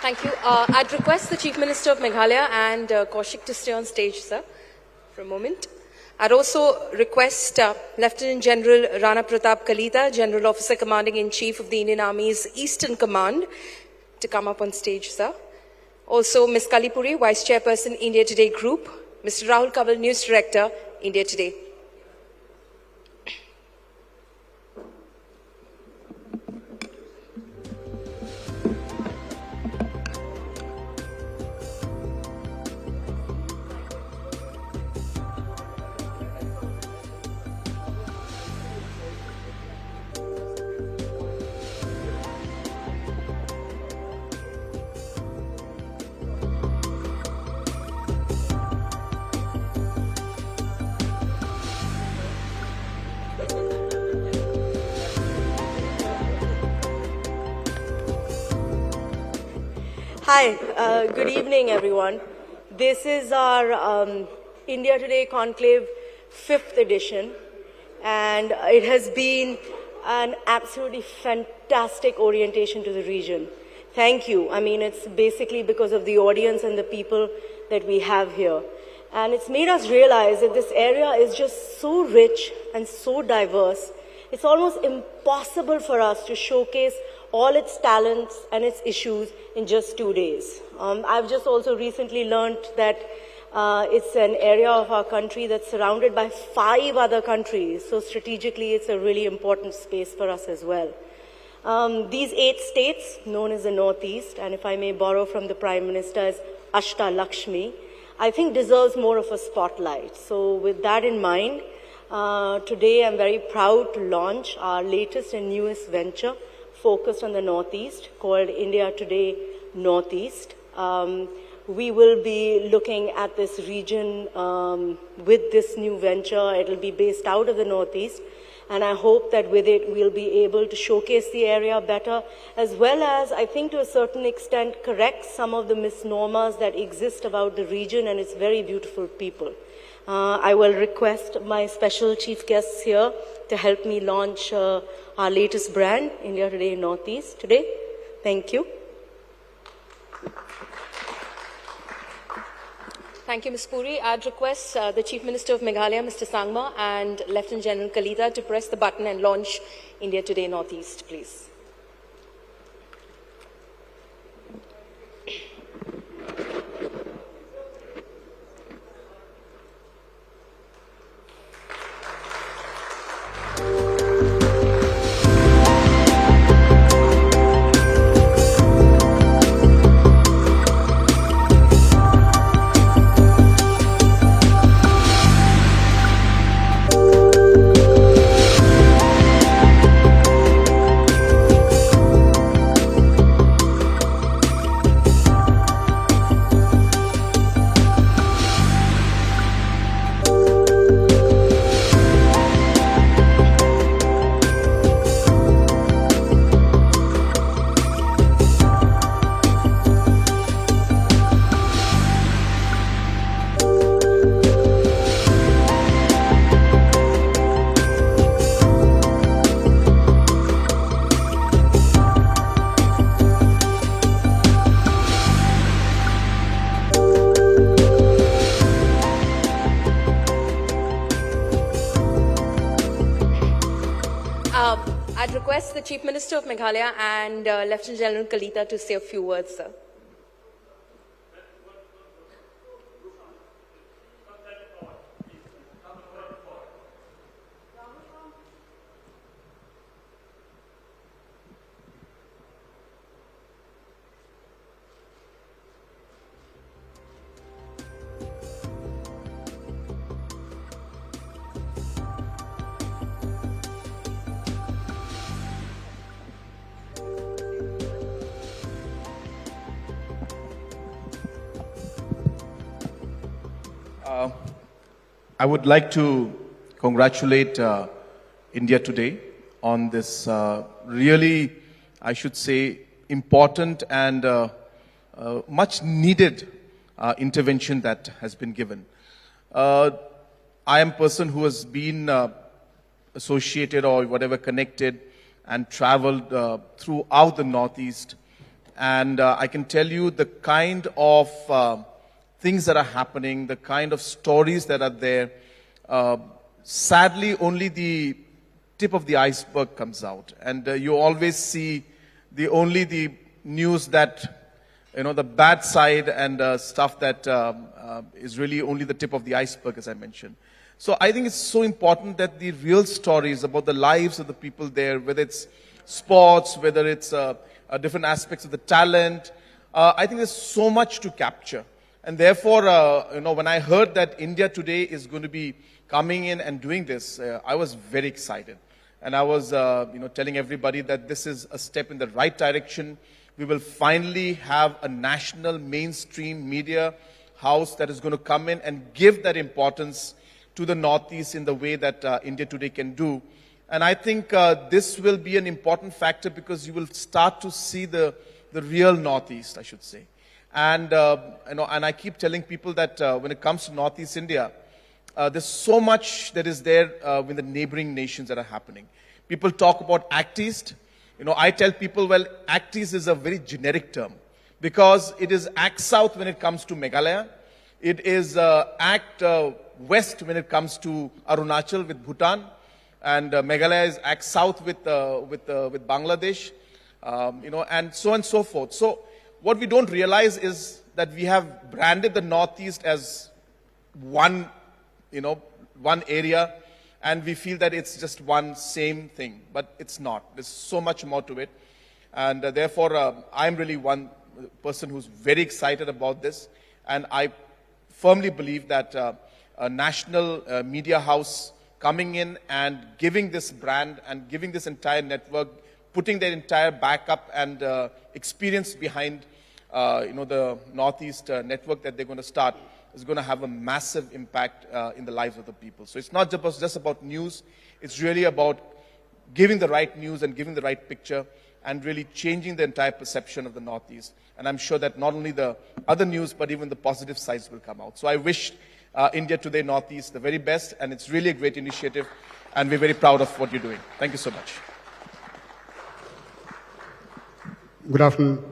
Thank you. I'd request the Chief Minister of Meghalaya and Kaushik to stay on stage, sir, for a moment. I'd also request Lieutenant General Rana Pratap Kalita, General Officer Commanding in Chief of the Indian Army's Eastern Command, to come up on stage, sir. Also, Ms. Kalipuri, Vice Chairperson, India Today Group. Mr. Rahul Kaval, News Director, India Today. Hi, good evening, everyone. This is our India Today Conclave 5th edition, and it has been an absolutely fantastic orientation to the region. Thank you. I mean, it's basically because of the audience and the people that we have here. And it's made us realize that this area is just so rich and so diverse. It's almost impossible for us to showcase all its talents and its issues in just 2 days. I've just also recently learned that it's an area of our country that's surrounded by 5 other countries. So strategically, it's a really important space for us as well. These 8 states, known as the Northeast, and if I may borrow from the Prime Minister's Ashta Lakshmi, I think deserves more of a spotlight. So with that in mind, today I'm very proud to launch our latest and newest venture focused on the Northeast, called India Today Northeast. We will be looking at this region with this new venture. It will be based out of the Northeast, and I hope that with it we'll be able to showcase the area better, as well as, I think to a certain extent, correct some of the misnomers that exist about the region and its very beautiful people. I will request my special chief guests here to help me launch our latest brand, India Today Northeast, today. Thank you. Thank you, Ms. Puri. I'd request the Chief Minister of Meghalaya, Mr. Sangma, and Lieutenant General Kalita to press the button and launch India Today Northeast, please. I'd request the Chief Minister of Meghalaya and Lieutenant General Kalita to say a few words, sir. I would like to congratulate India Today on this really, I should say, important and much needed intervention that has been given. I am a person who has been associated or whatever connected and traveled throughout the Northeast. And I can tell you the kind of things that are happening, the kind of stories that are there. Sadly, only the tip of the iceberg comes out. And you always see only the news that, the bad side and stuff that is really only the tip of the iceberg, as I mentioned. So I think it's so important that the real stories about the lives of the people there, whether it's sports, whether it's different aspects of the talent, I think there's so much to capture. And therefore, when I heard that India Today is going to be coming in and doing this, I was very excited. And I was, telling everybody that this is a step in the right direction. We will finally have a national mainstream media house that is going to come in and give that importance to the Northeast in the way that India Today can do. And I think this will be an important factor because you will start to see the real Northeast, I should say. And, and I keep telling people that when it comes to Northeast India, there's so much that is there with the neighboring nations that are happening. People talk about Act East. I tell people, well, Act East is a very generic term because it is Act South when it comes to Meghalaya. It is Act West when it comes to Arunachal with Bhutan. And Meghalaya is Act South with Bangladesh, and so on and so forth. So what we don't realize is that we have branded the Northeast as one area, and we feel that it's just one same thing, but it's not. There's so much more to it. And therefore, I'm really one person who's very excited about this. And I firmly believe that a national media house coming in and giving this brand and giving this entire network, putting their entire backup and experience behind the Northeast network that they're going to start is going to have a massive impact in the lives of the people. So it's not just about news. It's really about giving the right news and giving the right picture and really changing the entire perception of the Northeast. And I'm sure that not only the other news, but even the positive sides will come out. So I wish India Today Northeast the very best, and it's really a great initiative, and we're very proud of what you're doing. Thank you so much. Good afternoon.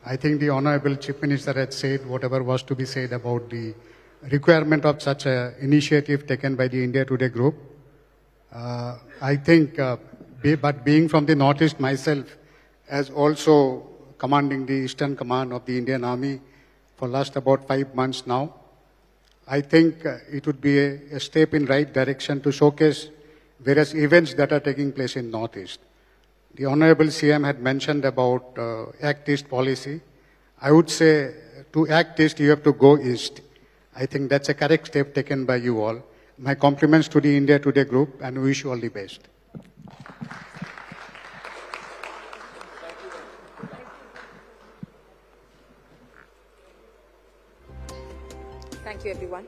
I think the Honorable Chief Minister had said whatever was to be said about the requirement of such an initiative taken by the India Today group. I think, but being from the Northeast myself, as also commanding the Eastern Command of the Indian Army for last about 5 months now, I think it would be a step in right direction to showcase various events that are taking place in Northeast. The Honorable CM had mentioned about Act East policy. I would say to Act East, you have to go East. I think that's a correct step taken by you all. My compliments to the India Today group, and we wish you all the best. Thank you, everyone.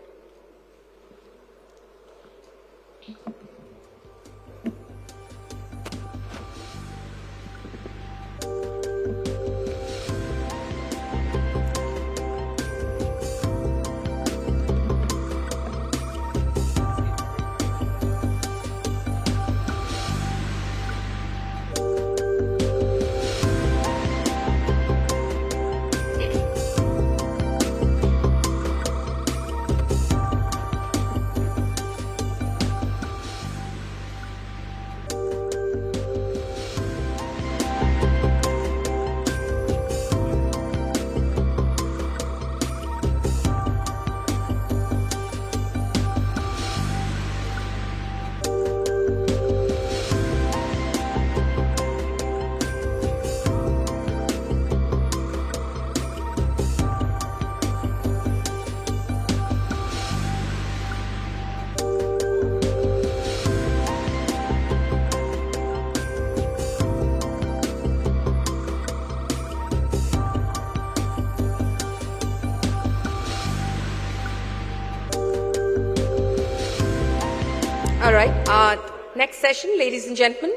All right. Next session, ladies and gentlemen,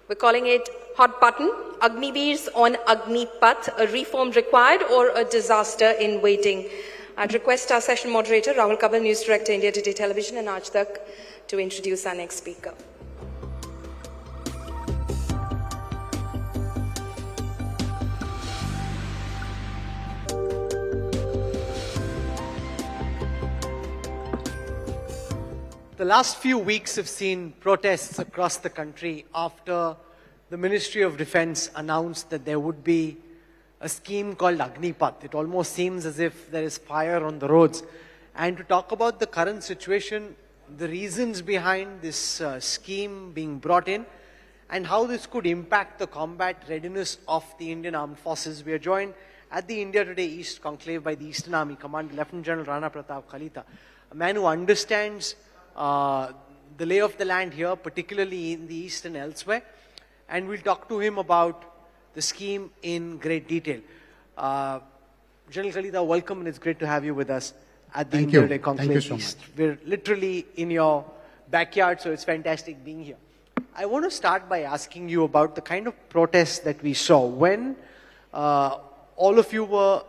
we're calling it Hot Button, Agniveers on Agnipath, a reform required or a disaster in waiting. I'd request our session moderator, Rahul Kabal, News Director, India Today Television and Aaj Tak, to introduce our next speaker. The last few weeks have seen protests across the country after the Ministry of Defense announced that there would be a scheme called Agnipath. It almost seems as if there is fire on the roads. And to talk about the current situation, the reasons behind this scheme being brought in, and how this could impact the combat readiness of the Indian Armed Forces, we are joined at the India Today East Conclave by the Eastern Army Commander Lieutenant General Rana Pratap Kalita, a man who understands the lay of the land here, particularly in the East and elsewhere. And we'll talk to him about the scheme in great detail. General Kalita, welcome, and it's great to have you with us at the India Today Conclave East. We're literally in your backyard, so it's fantastic being here. I want to start by asking you about the kind of protests that we saw when all of you were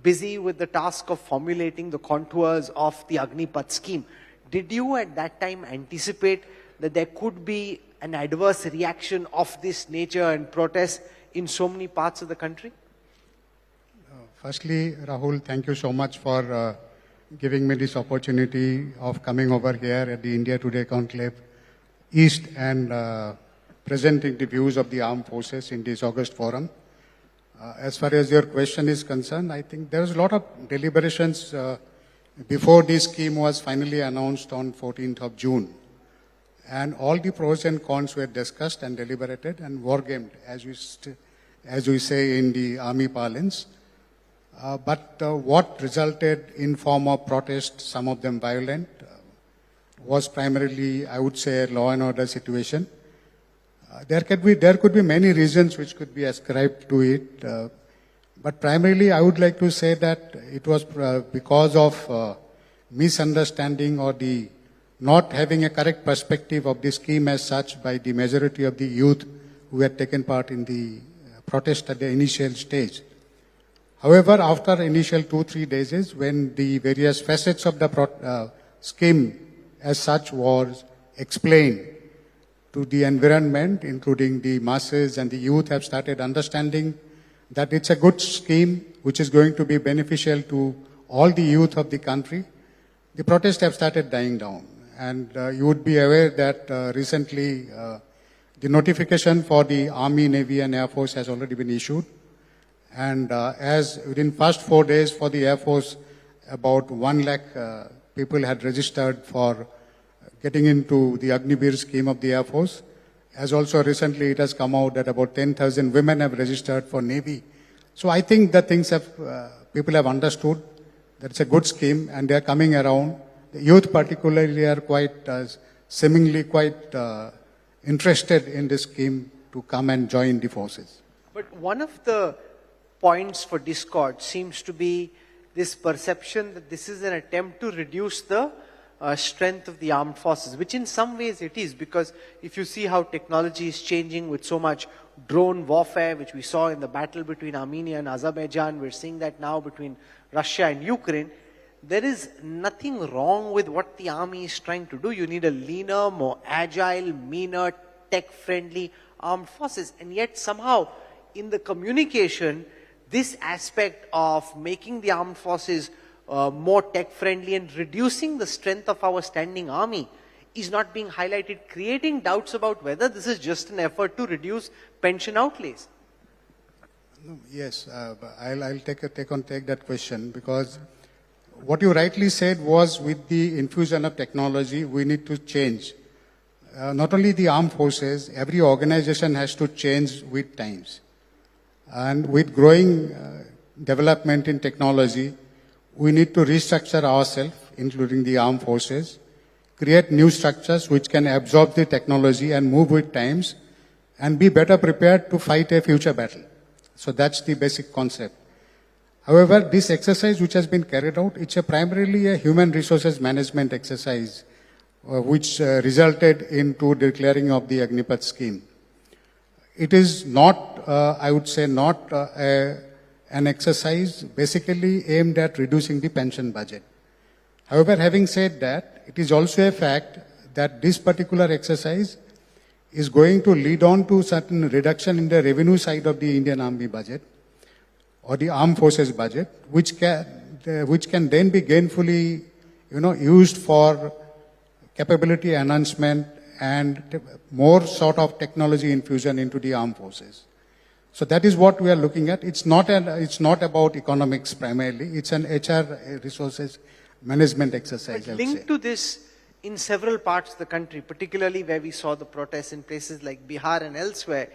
busy with the task of formulating the contours of the Agnipath scheme. Did you at that time anticipate that there could be an adverse reaction of this nature and protest in so many parts of the country? Firstly, Rahul, thank you so much for giving me this opportunity of coming over here at the India Today Conclave East and presenting the views of the armed forces in this August forum. As far as your question is concerned, I think there was a lot of deliberations before this scheme was finally announced on 14th of June. And all the pros and cons were discussed and deliberated and wargamed, as we say in the army parlance. But what resulted in form of protest, some of them violent, was primarily, I would say, a law and order situation. There could be many reasons which could be ascribed to it. But primarily, I would like to say that it was because of misunderstanding or the not having a correct perspective of the scheme as such by the majority of the youth who had taken part in the protest at the initial stage. However, after initial 2-3 days, when the various facets of the scheme as such was explained to the environment, including the masses and the youth have started understanding that it's a good scheme which is going to be beneficial to all the youth of the country, the protests have started dying down. And you would be aware that recently the notification for the Army, Navy and Air Force has already been issued. And as within first 4 days for the Air Force, about 1 lakh people had registered for getting into the Agniveer scheme of the Air Force. As also recently it has come out that about 10,000 women have registered for Navy. So I think that things have, people have understood that it's a good scheme and they are coming around. The youth particularly are quite, seemingly quite interested in this scheme to come and join the forces. But one of the points for discord seems to be this perception that this is an attempt to reduce the strength of the armed forces, which in some ways it is, because if you see how technology is changing with so much drone warfare, which we saw in the battle between Armenia and Azerbaijan, we're seeing that now between Russia and Ukraine, there is nothing wrong with what the army is trying to do. You need a leaner, more agile, meaner, tech-friendly armed forces. And yet somehow in the communication, this aspect of making the armed forces more tech-friendly and reducing the strength of our standing army is not being highlighted, creating doubts about whether this is just an effort to reduce pension outlays. Yes, I'll take that question, because what you rightly said was with the infusion of technology, we need to change. Not only the armed forces, every organization has to change with times. And with growing development in technology, we need to restructure ourselves, including the armed forces, create new structures which can absorb the technology and move with times and be better prepared to fight a future battle. So that's the basic concept. However, this exercise which has been carried out, it's primarily a human resources management exercise which resulted into declaring of the Agnipath scheme. It is not, I would say, not an exercise basically aimed at reducing the pension budget. However, having said that, it is also a fact that this particular exercise is going to lead on to certain reduction in the revenue side of the Indian Army budget or the armed forces budget, which can then be gainfully, used for capability enhancement and more sort of technology infusion into the armed forces. So that is what we are looking at. It's not about economics primarily. It's an HR resources management exercise. But linked to this, in several parts of the country, particularly where we saw the protests in places like Bihar and elsewhere,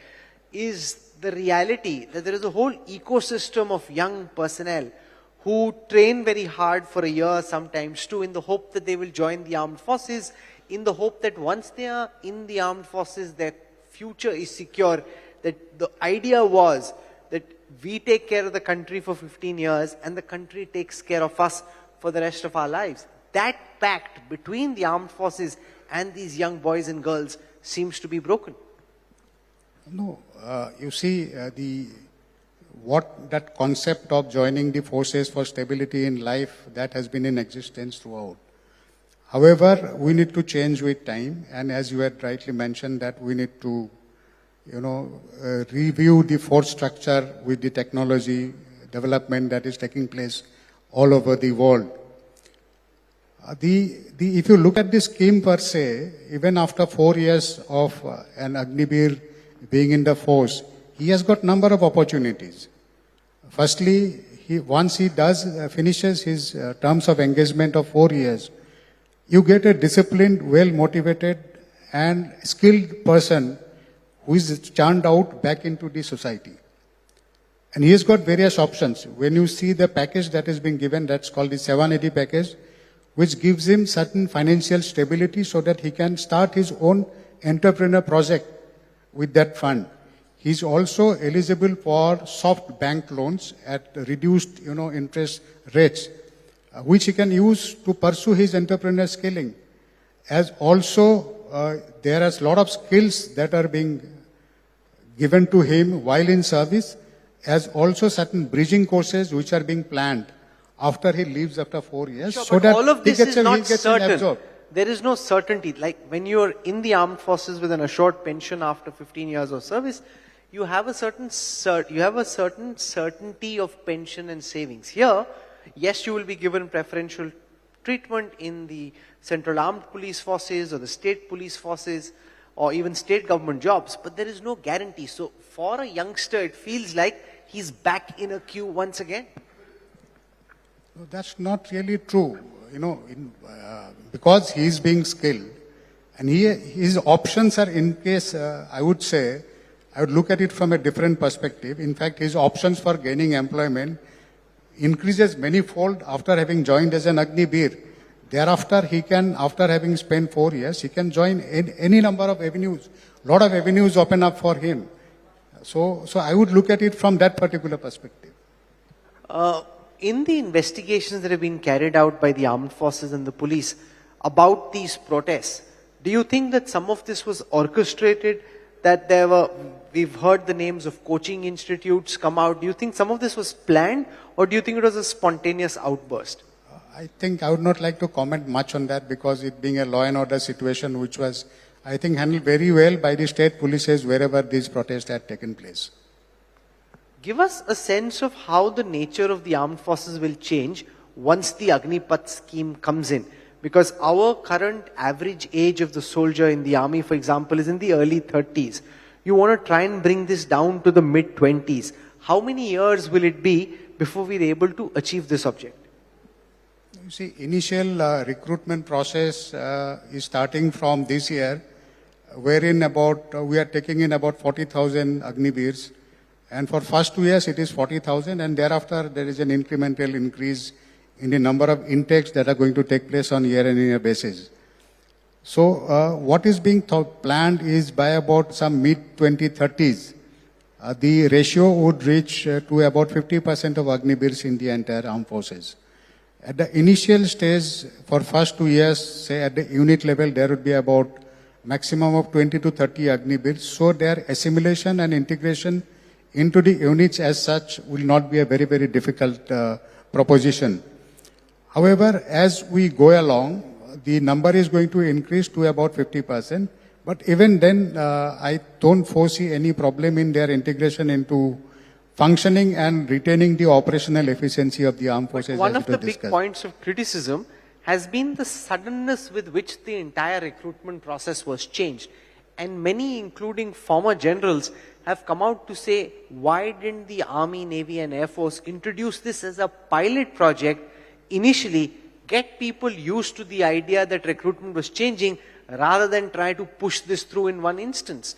is the reality that there is a whole ecosystem of young personnel who train very hard for a year, sometimes two, in the hope that they will join the armed forces, in the hope that once they are in the armed forces, their future is secure. That the idea was that we take care of the country for 15 years and the country takes care of us for the rest of our lives. That pact between the armed forces and these young boys and girls seems to be broken. No, you see, that concept of joining the forces for stability in life, that has been in existence throughout. However, we need to change with time, and as you had rightly mentioned, that we need to, review the force structure with the technology development that is taking place all over the world. If you look at the scheme per se, even after 4 years of an Agnibir being in the force, he has got number of opportunities. Firstly, once he finishes his terms of engagement of 4 years, you get a disciplined, well-motivated and skilled person who is churned out back into the society. And he has got various options. When you see the package that is being given, that's called the 780 package, which gives him certain financial stability so that he can start his own entrepreneur project with that fund. He's also eligible for soft bank loans at reduced, interest rates, which he can use to pursue his entrepreneur skilling. As also, there are a lot of skills that are being given to him while in service, as also certain bridging courses which are being planned after he leaves after 4 years. Sure, so but that all of this is not certain. absorbed. There is no certainty. Like when you're in the armed forces with an assured pension after 15 years of service, you have a certain certainty of pension and savings. Here, yes, you will be given preferential treatment in the Central Armed Police Forces or the State Police Forces or even state government jobs, but there is no guarantee. So for a youngster, it feels like he's back in a queue once again. No, that's not really true. Because he is being skilled, and his options are, in case, I would look at it from a different perspective. In fact, his options for gaining employment increases manifold after having joined as an Agnibir. Thereafter, he can, after having spent 4 years, he can join any number of avenues. Lot of avenues open up for him. So I would look at it from that particular perspective. In the investigations that have been carried out by the armed forces and the police about these protests, do you think that some of this was orchestrated? That we've heard the names of coaching institutes come out. Do you think some of this was planned, or do you think it was a spontaneous outburst? I think I would not like to comment much on that, because it being a law and order situation which was, I think, handled very well by the state polices wherever these protests had taken place. Give us a sense of how the nature of the armed forces will change once the Agnipath scheme comes in. Because our current average age of the soldier in the army, for example, is in the early 30s. You want to try and bring this down to the mid-20s. How many years will it be before we're able to achieve this object? You see, initial recruitment process is starting from this year, wherein we are taking in about 40,000 Agnivirs. And for first 2 years, it is 40,000, and thereafter there is an incremental increase in the number of intakes that are going to take place on year-on-year basis. So what is being planned is by about some mid-2030s, the ratio would reach to about 50% of Agnivirs in the entire armed forces. At the initial stage, for first 2 years, say at the unit level, there would be about maximum of 20 to 30 Agniveers. So their assimilation and integration into the units as such will not be a very, very difficult proposition. However, as we go along, the number is going to increase to about 50%. But even then, I don't foresee any problem in their integration into functioning and retaining the operational efficiency of the armed forces. One of the big points of criticism has been the suddenness with which the entire recruitment process was changed. And many, including former generals, have come out to say, why didn't the Army, Navy and Air Force introduce this as a pilot project initially, get people used to the idea that recruitment was changing, rather than try to push this through in one instance?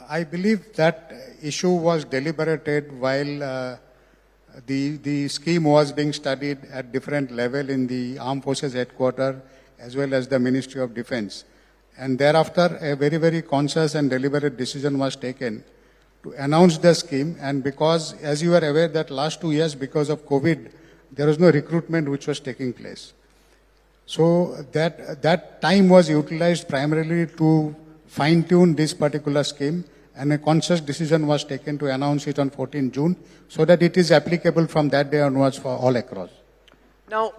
I believe that issue was deliberated while the scheme was being studied at different level in the Armed Forces Headquarters as well as the Ministry of Defense. And thereafter, a very, very conscious and deliberate decision was taken to announce the scheme. And because, as you are aware, that last 2 years, because of COVID, there was no recruitment which was taking place. So that time was utilized primarily to fine-tune this particular scheme, and a conscious decision was taken to announce it on 14 June so that it is applicable from that day onwards for all across. Now,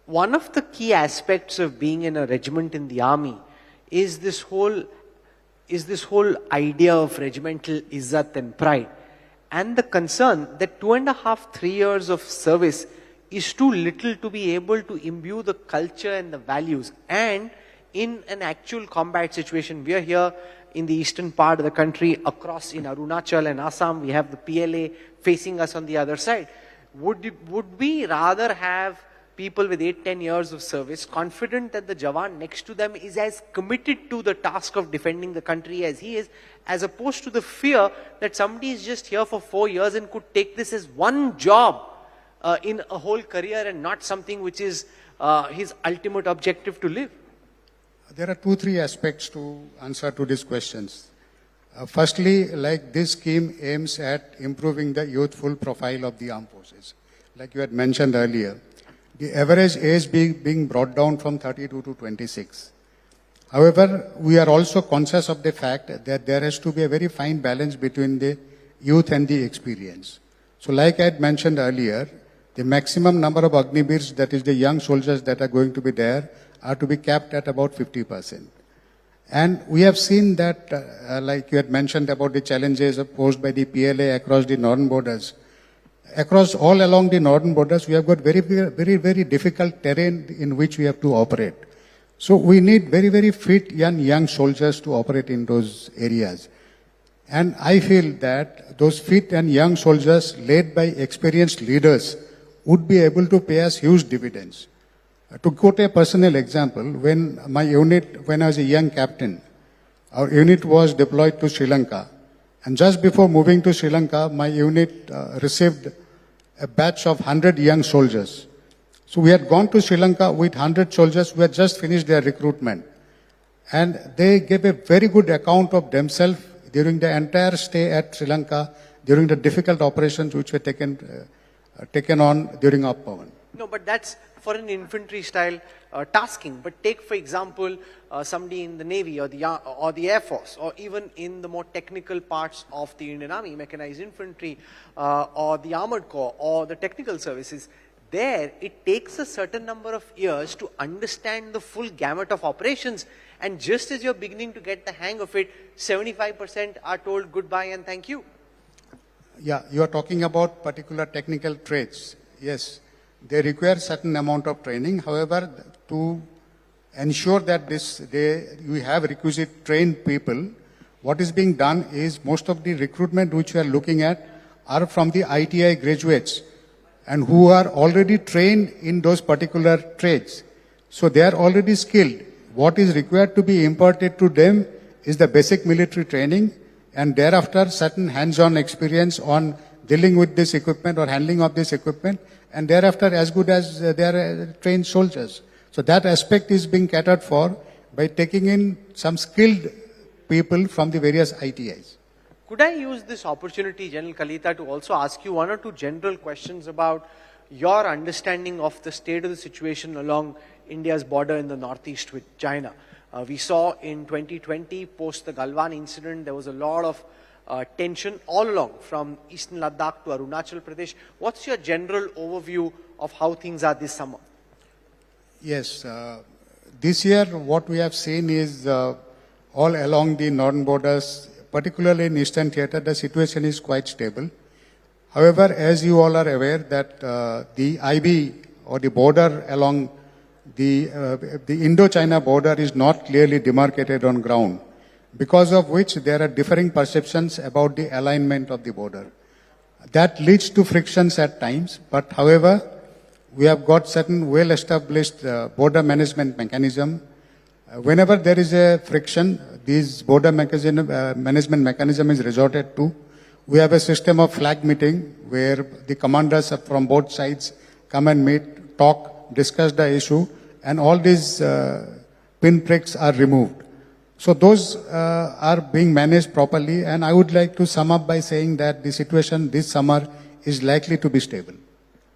one of the key aspects of being in a regiment in the army is this whole idea of regimental izzat and pride, and the concern that 2.5, 3 years of service is too little to be able to imbue the culture and the values. And in an actual combat situation, we are here in the eastern part of the country, across in Arunachal and Assam, we have the PLA facing us on the other side. Would we rather have people with 8-10 years of service confident that the Jawan next to them is as committed to the task of defending the country as he is, as opposed to the fear that somebody is just here for 4 years and could take this as one job in a whole career and not something which is his ultimate objective to live? There are 2-3 aspects to answer to these questions. Firstly, like this scheme aims at improving the youthful profile of the armed forces. Like you had mentioned earlier, the average age being brought down from 32 to 26. However, we are also conscious of the fact that there has to be a very fine balance between the youth and the experience. So like I had mentioned earlier, the maximum number of Agniveers, that is the young soldiers that are going to be there, are to be capped at about 50%. And we have seen that, like you had mentioned about the challenges posed by the PLA across the northern borders. Across all along the northern borders, we have got very, very, very difficult terrain in which we have to operate. So we need very, very fit young soldiers to operate in those areas. And I feel that those fit and young soldiers led by experienced leaders would be able to pay us huge dividends. To quote a personal example, when I was a young captain, our unit was deployed to Sri Lanka. And just before moving to Sri Lanka, my unit received a batch of 100 young soldiers. So we had gone to Sri Lanka with 100 soldiers who had just finished their recruitment. And they gave a very good account of themselves during the entire stay at Sri Lanka, during the difficult operations which were taken on during our Pavan. No, but that's for an infantry style tasking. But take, for example, somebody in the Navy or the Air Force, or even in the more technical parts of the Indian Army, mechanized infantry, or the Armored Corps, or the technical services. There, it takes a certain number of years to understand the full gamut of operations. And just as you're beginning to get the hang of it, 75% are told goodbye and thank you. Yeah, you are talking about particular technical traits. Yes, they require certain amount of training. However, to ensure that we have requisite trained people, what is being done is most of the recruitment which we are looking at are from the ITI graduates and who are already trained in those particular trades. So they are already skilled. What is required to be imparted to them is the basic military training, and thereafter certain hands-on experience on dealing with this equipment or handling of this equipment, and thereafter as good as they are trained soldiers. So that aspect is being catered for by taking in some skilled people from the various ITIs. Could I use this opportunity, General Kalita, to also ask you one or two general questions about your understanding of the state of the situation along India's border in the northeast with China. We saw in 2020, post the Galwan incident, there was a lot of tension all along from eastern Ladakh to Arunachal Pradesh. What's your general overview of how things are this summer? Yes, this year what we have seen is all along the northern borders, particularly in Eastern Theatre, the situation is quite stable. However, as you all are aware that the IB or the border along the Indo-China border is not clearly demarcated on ground, because of which there are differing perceptions about the alignment of the border. That leads to frictions at times, but however, we have got certain well-established border management mechanism. Whenever there is a friction, this border management mechanism is resorted to. We have a system of flag meeting where the commanders from both sides come and meet, talk, discuss the issue, and all these pinpricks are removed. So those are being managed properly, and I would like to sum up by saying that the situation this summer is likely to be stable.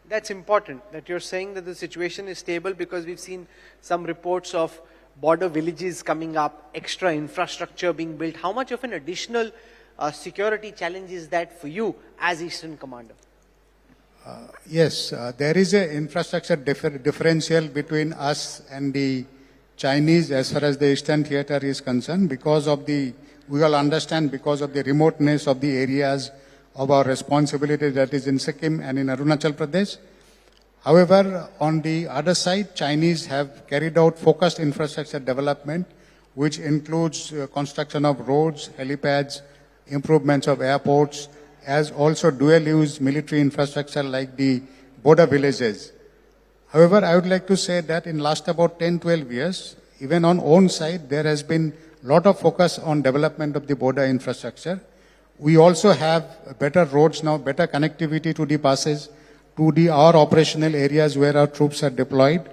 That's important, that you're saying that the situation is stable, because we've seen some reports of border villages coming up, extra infrastructure being built. How much of an additional security challenge is that for you as Eastern Commander? Yes, there is an infrastructure differential between us and the Chinese as far as the Eastern Theatre is concerned, because of we all understand, because of the remoteness of the areas of our responsibility, that is in Sikkim and in Arunachal Pradesh. However, on the other side, Chinese have carried out focused infrastructure development, which includes construction of roads, helipads, improvements of airports, as also dual-use military infrastructure like the border villages. However, I would like to say that in last about 10-12 years, even on own side, there has been a lot of focus on development of the border infrastructure. We also have better roads now, better connectivity to the passes, to our operational areas where our troops are deployed.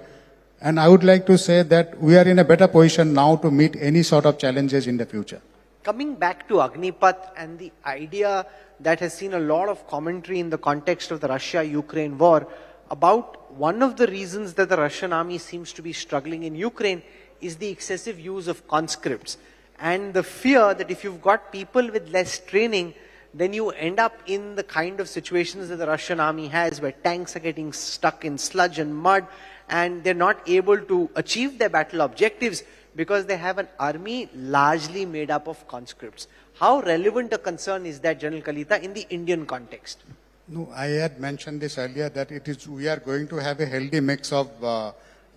And I would like to say that we are in a better position now to meet any sort of challenges in the future. Coming back to Agnipath and the idea that has seen a lot of commentary in the context of the Russia-Ukraine war about one of the reasons that the Russian army seems to be struggling in Ukraine is the excessive use of conscripts, and the fear that if you've got people with less training, then you end up in the kind of situations that the Russian army has, where tanks are getting stuck in sludge and mud, and they're not able to achieve their battle objectives because they have an army largely made up of conscripts. How relevant a concern is that, General Kalita, in the Indian context? No, I had mentioned this earlier that we are going to have a healthy mix of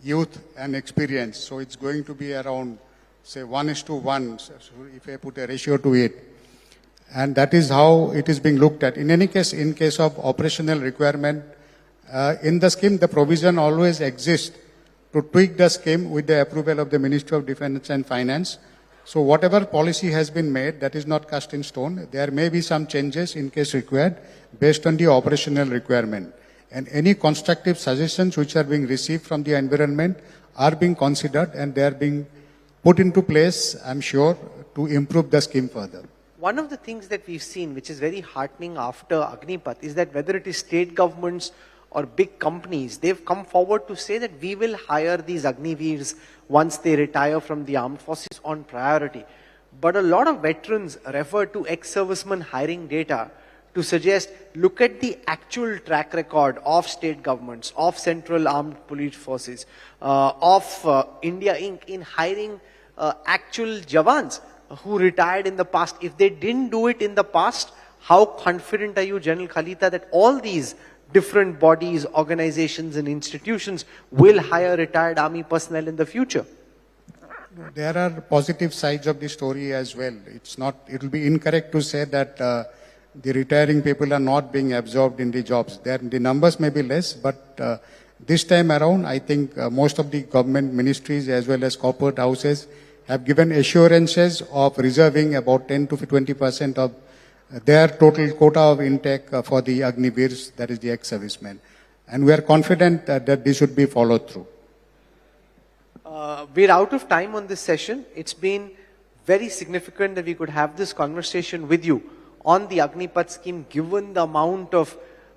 youth and experience. So it's going to be around, say, 1:1, so if I put a ratio to it. And that is how it is being looked at. In any case, in case of operational requirement, in the scheme, the provision always exists to tweak the scheme with the approval of the Ministry of Defence and Finance. So whatever policy has been made, that is not cast in stone. There may be some changes in case required based on the operational requirement. And any constructive suggestions which are being received from the environment are being considered, and they are being put into place, I'm sure, to improve the scheme further. One of the things that we've seen, which is very heartening after Agnipath, is that whether it is state governments or big companies, they've come forward to say that we will hire these Agniveers once they retire from the armed forces on priority. But a lot of veterans refer to ex-servicemen hiring data to suggest, look at the actual track record of state governments, of Central Armed Police Forces, of India Inc. in hiring actual Jawans who retired in the past. If they didn't do it in the past, how confident are you, General Kalita, that all these different bodies, organizations and institutions will hire retired army personnel in the future? There are positive sides of the story as well. It will be incorrect to say that the retiring people are not being absorbed in the jobs. The numbers may be less, but this time around, I think most of the government ministries as well as corporate houses have given assurances of reserving about 10 to 20% of their total quota of intake for the Agniveers, that is the ex-servicemen. And we are confident that this should be followed through. We're out of time on this session. It's been very significant that we could have this conversation with you on the Agnipath scheme, given the amount of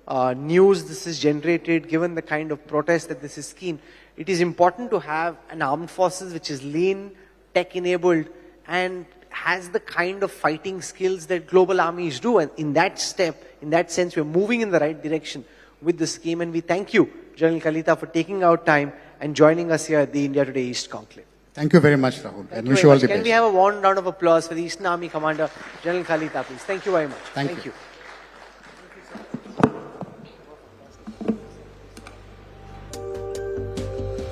news this is generated, given the kind of protest that this is keen, it is important to have an armed forces which is lean, tech-enabled, and has the kind of fighting skills that global armies do. And in that sense, we're moving in the right direction with the scheme. And we thank you, General Kalita, for taking out time and joining us here at the India Today East Conclave. Thank you very much, Rahul. And wish you all the best. Can we have a warm round of applause for the Eastern Army Commander, General Kalita, please? Thank you very much. Thank you.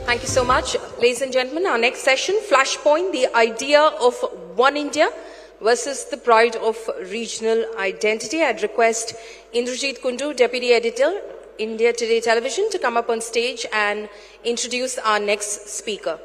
Thank you so much. Ladies and gentlemen, our next session, Flashpoint, the idea of One India versus the pride of regional identity. I'd request Indrajit Kundu, Deputy Editor, India Today Television, to come up on stage and introduce our next speaker.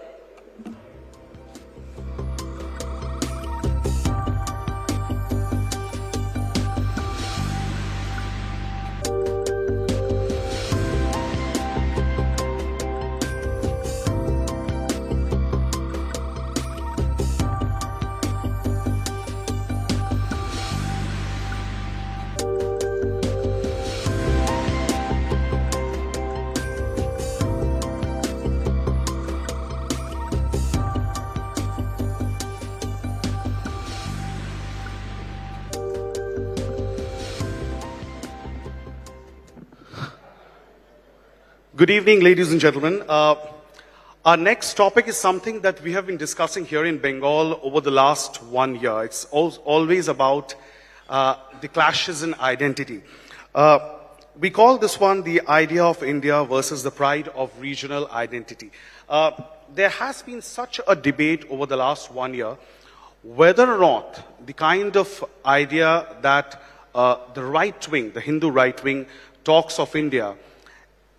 Good evening, ladies and gentlemen. Our next topic is something that we have been discussing here in Bengal over the last 1 year. It's always about the clashes in identity. We call this one the idea of India versus the pride of regional identity. There has been such a debate over the last 1 year whether or not the kind of idea that the right wing, the Hindu right wing, talks of India,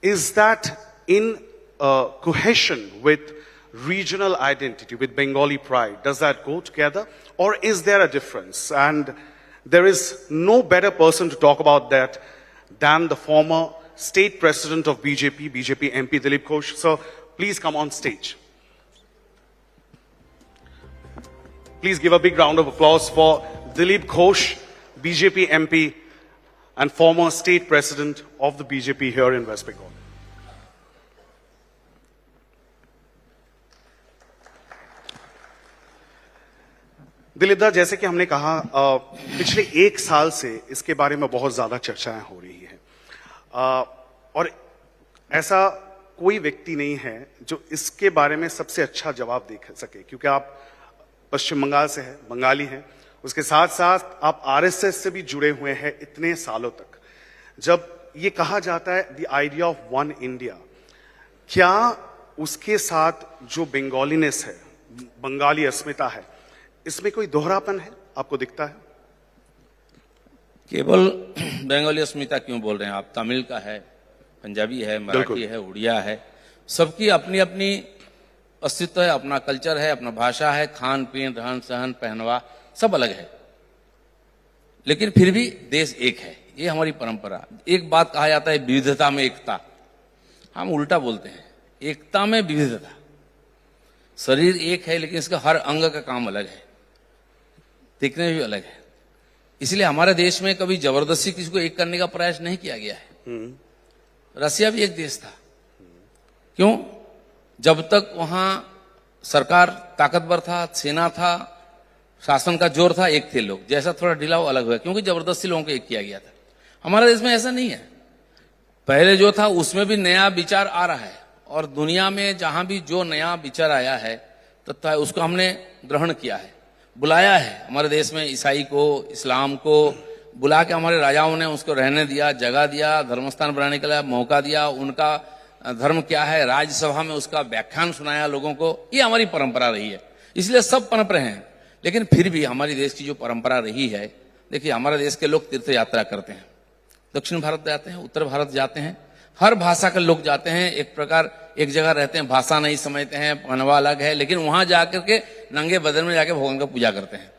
is that in cohesion with regional identity, with Bengali pride? Does that go together? Or is there a difference? And there is no better person to talk about that than the former state president of BJP MP Dilip Ghosh. So please come on stage. Please give a big round of applause for Dilip Ghosh, BJP MP and former state president of the BJP here in West Bengal. Dilip दा, जैसे कि हमने कहा पिछले 1 साल से इसके बारे में बहुत ज्यादा चर्चाएं हो रही हैं और ऐसा कोई व्यक्ति नहीं है जो इसके बारे में सबसे अच्छा जवाब दे सके, क्योंकि आप पश्चिम बंगाल से हैं, बंगाली हैं, उसके साथ साथ आप आरएसएस से भी जुड़े हुए हैं इतने सालों तक। जब ये कहा जाता है the idea of one India, क्या उसके साथ जो बंगालीनेस है, बंगाली अस्मिता है, इसमें कोई दोहरापन है आपको दिखता है? केवल बंगाली अस्मिता क्यों बोल रहे हैं आप? तमिल का है, पंजाबी है, मराठी है, उड़िया है, सबकी अपनी अपनी अस्तित्व है, अपना कल्चर है, अपना भाषा है, खान पीन, रहन सहन, पहनवा सब अलग है, लेकिन फिर भी देश एक है। ये हमारी परंपरा। एक बात कहा जाता है विविधता में एकता, हम उल्टा बोलते हैं, एकता में विविधता। शरीर एक है लेकिन इसका हर अंग का काम अलग है, दिखने में भी अलग है। इसलिए हमारे देश में कभी जबरदस्ती किसी को एक करने का प्रयास नहीं किया गया है। रसिया भी एक देश था, क्यों? जब तक वहां सरकार ताकतवर था, सेना था, शासन का जोर था, एक थे लोग। जैसा थोड़ा ढीला वो अलग हुआ, क्योंकि जबरदस्ती लोगों को एक किया गया था। हमारे देश में ऐसा नहीं है, पहले जो था उसमें भी नया विचार आ रहा है, और दुनिया में जहां भी जो नया विचार आया है तथा उसको हमने ग्रहण किया है, बुलाया है। हमारे देश में ईसाई को, इस्लाम को बुला के हमारे राजाओं ने उसको रहने दिया, जगह दिया, धर्मस्थान बनाने के लिए मौका दिया, उनका धर्म क्या है राज्यसभा में उसका व्याख्यान सुनाया लोगों को। ये हमारी परंपरा रही है, इसलिए सब पनप रहे हैं। लेकिन फिर भी हमारी देश की जो परंपरा रही है, देखिए हमारे देश के लोग तीर्थ यात्रा करते हैं, दक्षिण भारत जाते हैं, उत्तर भारत जाते हैं, हर भाषा के लोग जाते हैं। एक प्रकार एक जगह रहते हैं, भाषा नहीं समझते हैं, पहनावा अलग है, लेकिन वहां जाकर के नंगे बदन में जाके भगवान का पूजा करते हैं।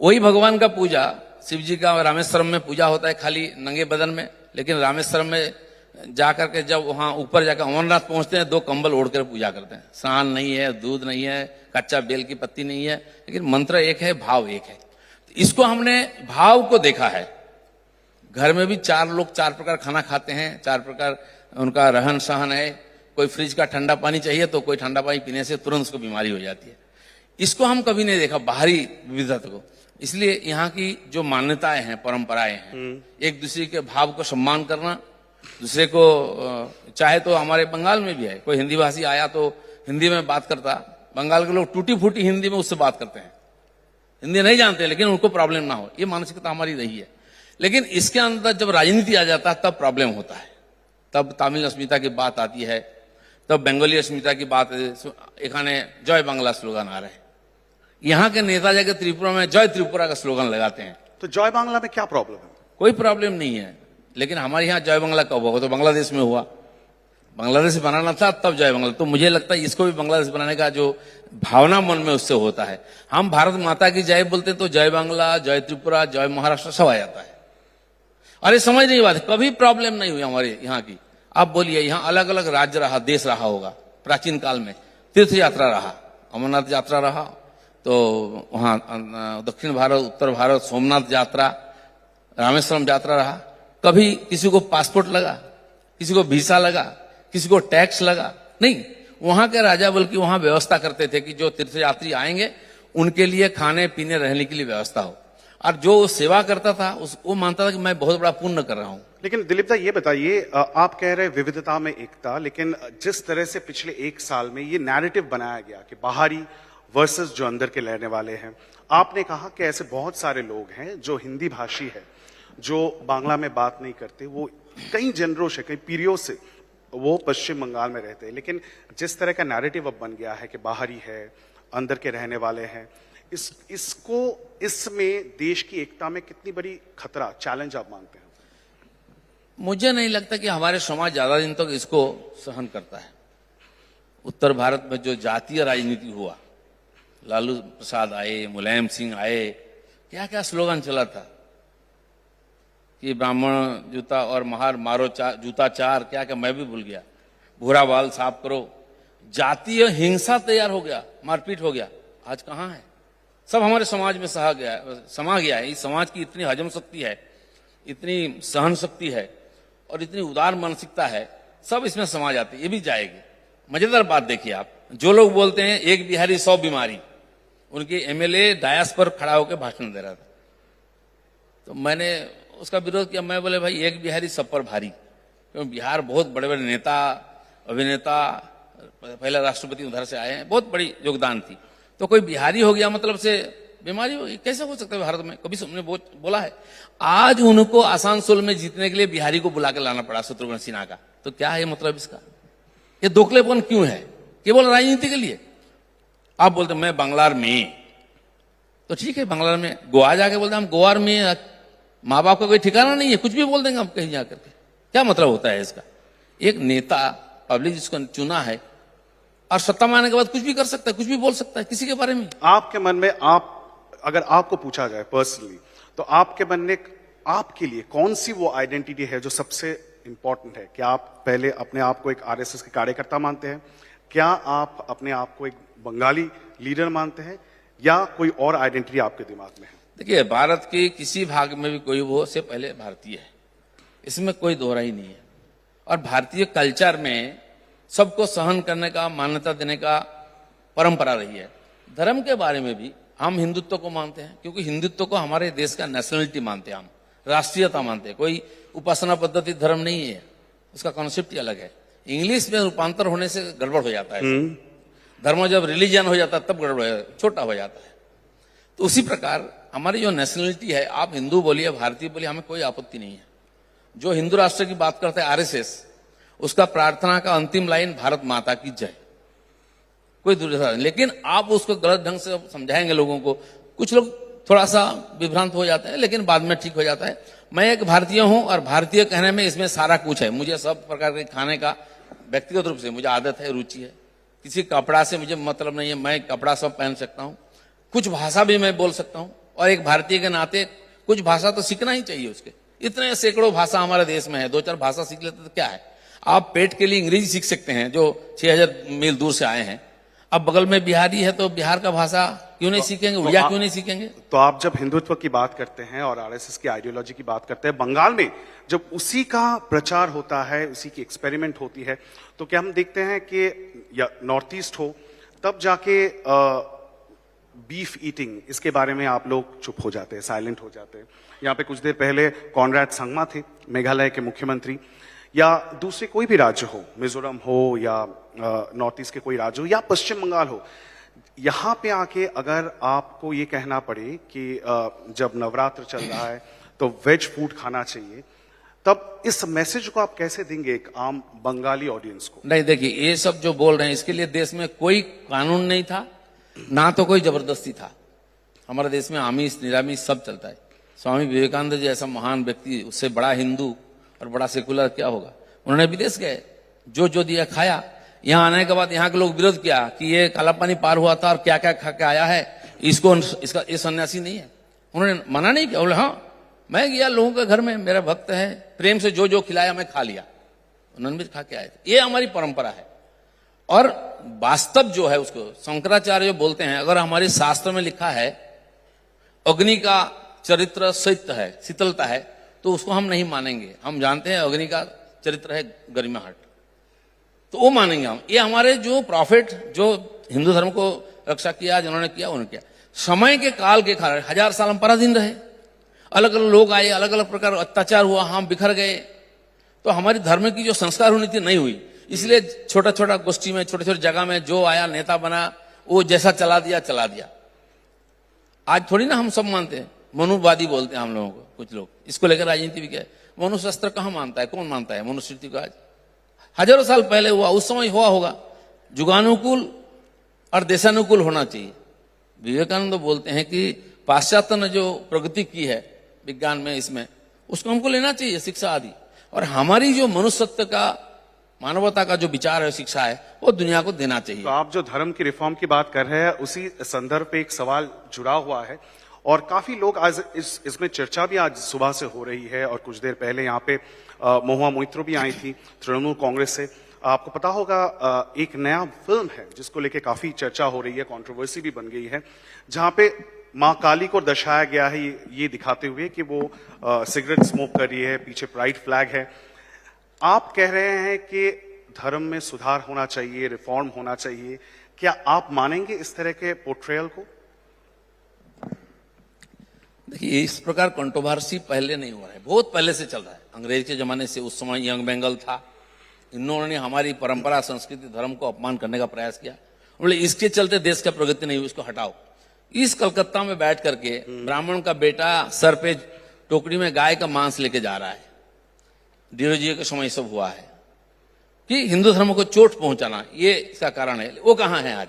वही भगवान का पूजा शिव जी का रामेश्वरम में पूजा होता है खाली नंगे बदन में, लेकिन रामेश्वरम में जाकर के जब वहां ऊपर जाकर अमरनाथ पहुंचते हैं, 2 कंबल ओढ़कर पूजा करते हैं। स्नान नहीं है, दूध नहीं है, कच्चा बेल की पत्ती नहीं है, लेकिन मंत्र एक है, भाव एक है। इसको हमने भाव को देखा है, घर में भी 4 लोग 4 प्रकार खाना खाते हैं, 4 प्रकार उनका रहन सहन है। कोई फ्रिज का ठंडा पानी चाहिए तो कोई ठंडा पानी पीने से तुरंत उसको बीमारी हो जाती है। इसको हम कभी नहीं देखा बाहरी विविधता को। इसलिए यहाँ की जो मान्यताएं हैं, परंपराएं हैं, एक दूसरे के भाव को सम्मान करना, दूसरे को चाहे तो हमारे बंगाल में भी है, कोई हिंदी भाषी आया तो हिंदी में बात करता, बंगाल के लोग टूटी फूटी हिंदी में उससे बात करते हैं, हिंदी नहीं जानते लेकिन उनको प्रॉब्लम ना हो, ये मानसिकता हमारी रही है। लेकिन इसके अंदर जब राजनीति आ जाता है तब प्रॉब्लम होता है, तब तमिल अस्मिता की बात आती है, तब बंगाली अस्मिता की बात, एखाने जय बांग्ला स्लोगन आ रहे हैं। यहाँ के नेता जाके त्रिपुरा में जय त्रिपुरा का स्लोगन लगाते हैं। तो जय बांग्ला में क्या प्रॉब्लम है? कोई प्रॉब्लम नहीं है, लेकिन हमारे यहाँ जय बांग्ला कब हुआ? तो बांग्लादेश में हुआ, बांग्लादेश बनाना था तब जय बांग्ला। तो मुझे लगता है इसको भी बांग्लादेश बनाने का जो भावना मन में उससे होता है। हम भारत माता की जय बोलते तो जय बांग्ला, जय त्रिपुरा, जय महाराष्ट्र सब आ जाता है। अरे समझ नहीं बात, कभी प्रॉब्लम नहीं हुई हमारे यहाँ की। आप बोलिए, यहाँ अलग अलग राज्य रहा, देश रहा होगा प्राचीन काल में, तीर्थ यात्रा रहा, अमरनाथ यात्रा रहा, तो वहाँ दक्षिण भारत, उत्तर भारत, सोमनाथ यात्रा, रामेश्वरम यात्रा रहा। कभी किसी को पासपोर्ट लगा, किसी को वीसा लगा, किसी को टैक्स लगा? नहीं। वहां के राजा बल्कि वहां व्यवस्था करते थे कि जो तीर्थयात्री आएंगे उनके लिए खाने पीने रहने के लिए व्यवस्था हो, और जो सेवा करता था वो मानता था कि मैं बहुत बड़ा पुण्य कर रहा हूं। लेकिन दिलीप दा, ये बताइए, आप कह रहे विविधता में एकता, लेकिन जिस तरह से पिछले 1 साल में ये नैरेटिव बनाया गया कि बाहरी वर्सेस जो अंदर के रहने वाले हैं, आपने कहा कि ऐसे बहुत सारे लोग हैं जो हिंदी भाषी है, जो बांग्ला में बात नहीं करते, वो कई जनरों से, कई पीढ़ियों से वो पश्चिम बंगाल में रहते हैं। लेकिन जिस तरह का नैरेटिव अब बन गया है कि बाहरी है, अंदर के रहने वाले हैं, इसमें देश की एकता में कितनी बड़ी खतरा, चैलेंज आप मानते हैं? मुझे नहीं लगता कि हमारे समाज ज्यादा दिन तक इसको सहन करता है। उत्तर भारत में जो जातीय राजनीति हुआ, लालू प्रसाद आए, मुलायम सिंह आए, क्या क्या स्लोगन चला था कि ब्राह्मण जूता और महार मारो जूता चार, क्या क्या मैं भी भूल गया, भूरा बाल साफ करो, जातीय हिंसा तैयार हो गया, मारपीट हो गया। आज कहाँ है? सब हमारे समाज में समा गया है। इस समाज की इतनी हजम शक्ति है, इतनी सहन शक्ति है और इतनी उदार मानसिकता है, सब इसमें समा जाती है। ये भी जाएगी। मजेदार बात देखिए आप, जो लोग बोलते हैं एक बिहारी 100 बीमारी, उनके एमएलए डायस पर खड़ा होकर भाषण दे रहा था, तो मैंने उसका विरोध किया। मैं बोले भाई एक बिहारी सब पर भारी, क्योंकि बिहार बहुत बड़े बड़े नेता, अभिनेता, पहले राष्ट्रपति उधर से आए हैं, बहुत बड़ी योगदान थी। तो कोई बिहारी हो गया मतलब से बीमारी होगी? कैसे हो सकता है भारत में? कभी हमने बोला है? आज उनको आसनसोल में जीतने के लिए बिहारी को बुला के लाना पड़ा, शत्रुघ्न सिन्हा का। तो क्या है मतलब इसका? ये दोखलेपन क्यों है? केवल राजनीति के लिए? आप बोलते मैं बंगलार में, तो ठीक है बंगलार में, गोवा जाके बोलते हम गोवा में, माँ बाप का कोई ठिकाना नहीं है, कुछ भी बोल देंगे हम कहीं जाकर के। क्या मतलब होता है इसका? एक नेता पब्लिक जिसको चुना है और सत्ता में आने के बाद कुछ भी कर सकता है, कुछ भी बोल सकता है किसी के बारे में। आपके मन में, अगर आपको पूछा जाए पर्सनली, तो आपके मन में आपके लिए कौन सी वो आइडेंटिटी है जो सबसे इंपॉर्टेंट है? क्या आप पहले अपने आप को एक आरएसएस के कार्यकर्ता मानते हैं? क्या आप अपने आप को एक बंगाली लीडर मानते हैं, या कोई और आइडेंटिटी आपके दिमाग में है? देखिए, भारत के किसी भाग में भी कोई वो से पहले भारतीय है, इसमें कोई दोहरा ही नहीं है। और भारतीय कल्चर में सबको सहन करने का, मान्यता देने का परंपरा रही है। धर्म के बारे में भी हम हिंदुत्व को मानते हैं, क्योंकि हिंदुत्व को हमारे देश का नेशनलिटी मानते हैं, हम राष्ट्रीयता मानते हैं। कोई उपासना पद्धति धर्म नहीं है, उसका कॉन्सेप्ट ही अलग है। इंग्लिश में रूपांतर होने से गड़बड़ हो जाता है। धर्म जब रिलीजन हो जाता है तब गड़बड़, छोटा हो जाता है। तो उसी प्रकार हमारी जो नेशनलिटी है, आप हिंदू बोलिए, भारतीय बोलिए, हमें कोई आपत्ति नहीं है। जो हिंदू राष्ट्र की बात करते हैं आरएसएस, उसका प्रार्थना का अंतिम लाइन भारत माता की जय, कोई दूसरा नहीं। लेकिन आप उसको गलत ढंग से समझाएंगे लोगों को, कुछ लोग थोड़ा सा विभ्रांत हो जाते हैं, लेकिन बाद में ठीक हो जाता है। मैं एक भारतीय हूं और भारतीय कहने में इसमें सारा कुछ है। मुझे सब प्रकार के खाने का व्यक्तिगत रूप से मुझे आदत है, रुचि है। किसी कपड़ा से मुझे मतलब नहीं है, मैं कपड़ा सब पहन सकता हूं, कुछ भाषा भी मैं बोल सकता हूं, और एक भारतीय के नाते कुछ भाषा तो सीखना ही चाहिए उसके। इतने सैकड़ों भाषा हमारे देश में है, 2-4 भाषा सीख लेते तो क्या है। आप पेट के लिए अंग्रेजी सीख सकते हैं, जो 6000 मील दूर से आए हैं। अब बगल में बिहारी है तो बिहार का भाषा क्यों नहीं सीखेंगे? उड़िया क्यों नहीं सीखेंगे? तो आप जब हिंदुत्व की बात करते हैं और आरएसएस की आइडियोलॉजी की बात करते हैं, बंगाल में जब उसी का प्रचार होता है, उसी की एक्सपेरिमेंट होती है, तो क्या हम देखते हैं कि या नॉर्थ ईस्ट हो तब जाके बीफ ईटिंग इसके बारे में आप लोग चुप हो जाते हैं, साइलेंट हो जाते हैं। यहाँ पे कुछ देर पहले कॉनराड संगमा थे, मेघालय के मुख्यमंत्री, या दूसरे कोई भी राज्य हो, मिजोरम हो या नॉर्थ ईस्ट के कोई राज्य हो या पश्चिम बंगाल हो, यहाँ पे आके अगर आपको ये कहना पड़े कि जब नवरात्र चल रहा है तो वेज फूड खाना चाहिए, तब इस मैसेज को आप कैसे देंगे एक आम बंगाली ऑडियंस को? नहीं, देखिए, ये सब जो बोल रहे हैं इसके लिए देश में कोई कानून नहीं था, ना तो कोई जबरदस्ती था। हमारे देश में आमिष निरामिष सब चलता है। स्वामी विवेकानंद जी ऐसा महान व्यक्ति, उससे बड़ा हिंदू और बड़ा सेकुलर क्या होगा? उन्होंने विदेश गए, जो दिया खाया। यहाँ आने के बाद यहाँ के लोग विरोध किया कि ये काला पानी पार हुआ था और क्या क्या खा के आया है, इसका ये सन्यासी नहीं है। उन्होंने मना नहीं किया, बोले हाँ मैं गया लोगों के घर में, मेरा भक्त है, प्रेम से जो खिलाया मैं खा लिया। उन्होंने भी खा के आए थे। ये हमारी परंपरा है। और वास्तव जो है उसको शंकराचार्य जो बोलते हैं, अगर हमारे शास्त्र में लिखा है अग्नि का चरित्र शीत है, शीतलता है, तो उसको हम नहीं मानेंगे। हम जानते हैं अग्नि का चरित्र है गरिमाहट, तो वो मानेंगे हम। ये हमारे जो प्रॉफिट जो हिंदू धर्म को रक्षा किया, जिन्होंने किया उन्होंने किया। समय के काल के कारण 1000 साल हम पराधीन रहे, अलग अलग लोग आए, अलग अलग प्रकार अत्याचार हुआ, हम बिखर गए, तो हमारी धर्म की जो संस्कार होनी थी नहीं हुई। इसलिए छोटा छोटा गोष्ठी में, छोटे छोटे जगह में जो आया नेता बना, वो जैसा चला दिया। आज थोड़ी ना हम सब मानते हैं, मनुवादी बोलते हैं हम लोगों को कुछ लोग, इसको लेकर राजनीति भी क्या है। मनुशास्त्र कहाँ मानता है? कौन मानता है मनुस्मृति को? आज हजारों साल पहले हुआ, उस समय हुआ होगा। युगानुकूल और देशानुकूल होना चाहिए। विवेकानंद बोलते हैं कि पाश्चात्य ने जो प्रगति की है विज्ञान में, इसमें उसको हमको लेना चाहिए, शिक्षा आदि। और हमारी जो मनुष्यत्व का, मानवता का जो विचार है, शिक्षा है, वो दुनिया को देना चाहिए। तो आप जो धर्म की रिफॉर्म की बात कर रहे हैं, उसी संदर्भ पे एक सवाल जुड़ा हुआ है और काफी लोग आज इसमें चर्चा भी आज सुबह से हो रही है। और कुछ देर पहले यहाँ पे महुआ मोइत्रो भी आई थी तृणमूल कांग्रेस से। आपको पता होगा एक नया फिल्म है जिसको लेके काफी चर्चा हो रही है, कंट्रोवर्सी भी बन गई है, जहां पे माँ काली को दर्शाया गया है ये दिखाते हुए कि वो सिगरेट स्मोक कर रही है, पीछे प्राइड फ्लैग है। आप कह रहे हैं कि धर्म में सुधार होना चाहिए, रिफॉर्म होना चाहिए, क्या आप मानेंगे इस तरह के पोर्ट्रेयल को? देखिए, इस प्रकार कंट्रोवर्सी पहले नहीं हो रहा है, बहुत पहले से चल रहा है। अंग्रेज के जमाने से, उस समय यंग बंगाल था, इन्होंने हमारी परंपरा, संस्कृति, धर्म को अपमान करने का प्रयास किया। बोले इसके चलते देश का प्रगति नहीं हुई, इसको हटाओ। इस कलकत्ता में बैठ करके ब्राह्मण का बेटा सर पे टोकरी में गाय का मांस लेके जा रहा है। डीरोजी के समय सब हुआ है कि हिंदू धर्म को चोट पहुंचाना, ये इसका कारण है। वो कहां है आज?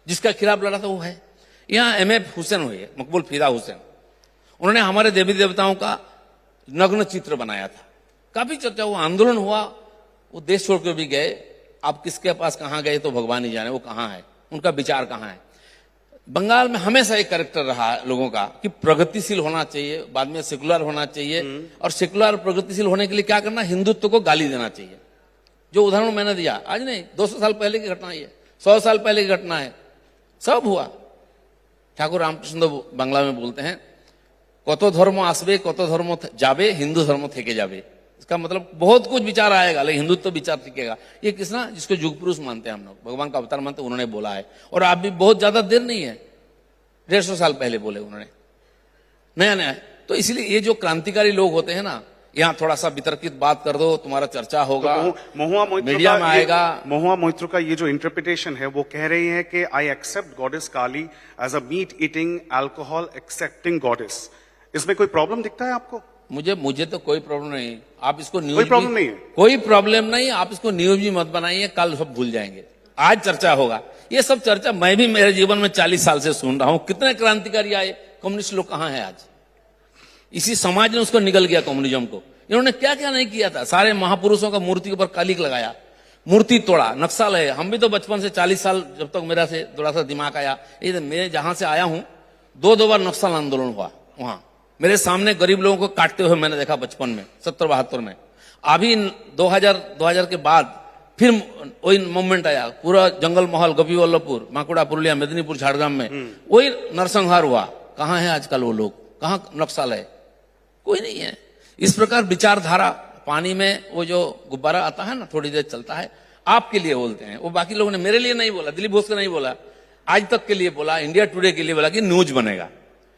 जिसका खिलाफ लड़ा था वो है। यहाँ M.F. हुसैन हुए, मकबूल फिदा हुसैन, उन्होंने हमारे देवी देवताओं का नग्न चित्र बनाया था, काफी चर्चा हुआ, आंदोलन हुआ, वो देश छोड़कर भी गए। आप किसके पास कहां गए तो भगवान ही जाने वो कहां है, उनका विचार कहां है। बंगाल में हमेशा एक कैरेक्टर रहा लोगों का कि प्रगतिशील होना चाहिए, बाद में सेकुलर होना चाहिए, और सेकुलर प्रगतिशील होने के लिए क्या करना, हिंदुत्व को गाली देना चाहिए। जो उदाहरण मैंने दिया, आज नहीं, 200 साल पहले की घटना है, 100 साल पहले की घटना है, सब हुआ। ठाकुर रामकृष्ण बांग्ला में बोलते हैं, कतो धर्म आसबे कतो धर्म जाबे, हिंदू धर्म थेके जाबे। इसका मतलब बहुत कुछ विचार आएगा लेकिन हिंदुत्व विचार टिकेगा। ये किसना, जिसको युग पुरुष मानते हैं हम लोग, भगवान का अवतार मानते हैं, उन्होंने बोला है। और आप भी बहुत ज्यादा देर नहीं है, 150 साल पहले बोले उन्होंने, नया नया है। तो इसलिए ये जो क्रांतिकारी लोग होते हैं ना, यहाँ थोड़ा सा वितर्कित बात कर दो, तुम्हारा चर्चा होगा, तो मीडिया में आएगा। महुआ मोइत्रो का ये जो इंटरप्रिटेशन है, वो कह रही है कि I accept goddess Kali as a meat eating alcohol accepting goddess. इसमें कोई प्रॉब्लम दिखता है आपको? मुझे तो कोई प्रॉब्लम नहीं। आप इसको न्यूज, कोई प्रॉब्लम नहीं है, कोई प्रॉब्लम नहीं। आप इसको न्यूज भी मत बनाइए, कल सब भूल जाएंगे। आज चर्चा होगा, ये सब चर्चा मैं भी मेरे जीवन में 40 साल से सुन रहा हूं। कितने क्रांतिकारी आए, कम्युनिस्ट लोग कहां हैं आज? इसी समाज ने उसको निगल गया कम्युनिज्म को। इन्होंने क्या क्या नहीं किया था, सारे महापुरुषों का मूर्ति के ऊपर कालिक लगाया, मूर्ति तोड़ा, नक्शा है। हम भी तो बचपन से 40 साल जब तक मेरा से थोड़ा सा दिमाग आया, ये मैं जहां से आया हूं, 2 बार नक्सल आंदोलन हुआ वहां। मेरे सामने गरीब लोगों को काटते हुए मैंने देखा बचपन में, 70-72 में। अभी 2000 के बाद फिर वही मूवमेंट आया, पूरा जंगल महल, गोपी वल्लभपुर, बांकुड़ा, पुरुलिया, मेदिनीपुर, झाड़ग्राम में वही नरसंहार हुआ। कहाँ है आजकल वो लोग, कहाँ नक्सल है, कोई नहीं है। इस प्रकार विचारधारा, पानी में वो जो गुब्बारा आता है ना, थोड़ी देर चलता है, आपके लिए बोलते हैं, वो बाकी लोगों ने मेरे लिए नहीं बोला, दिलीप घोष को नहीं बोला, आज तक के लिए बोला, इंडिया टुडे के लिए बोला कि न्यूज बनेगा,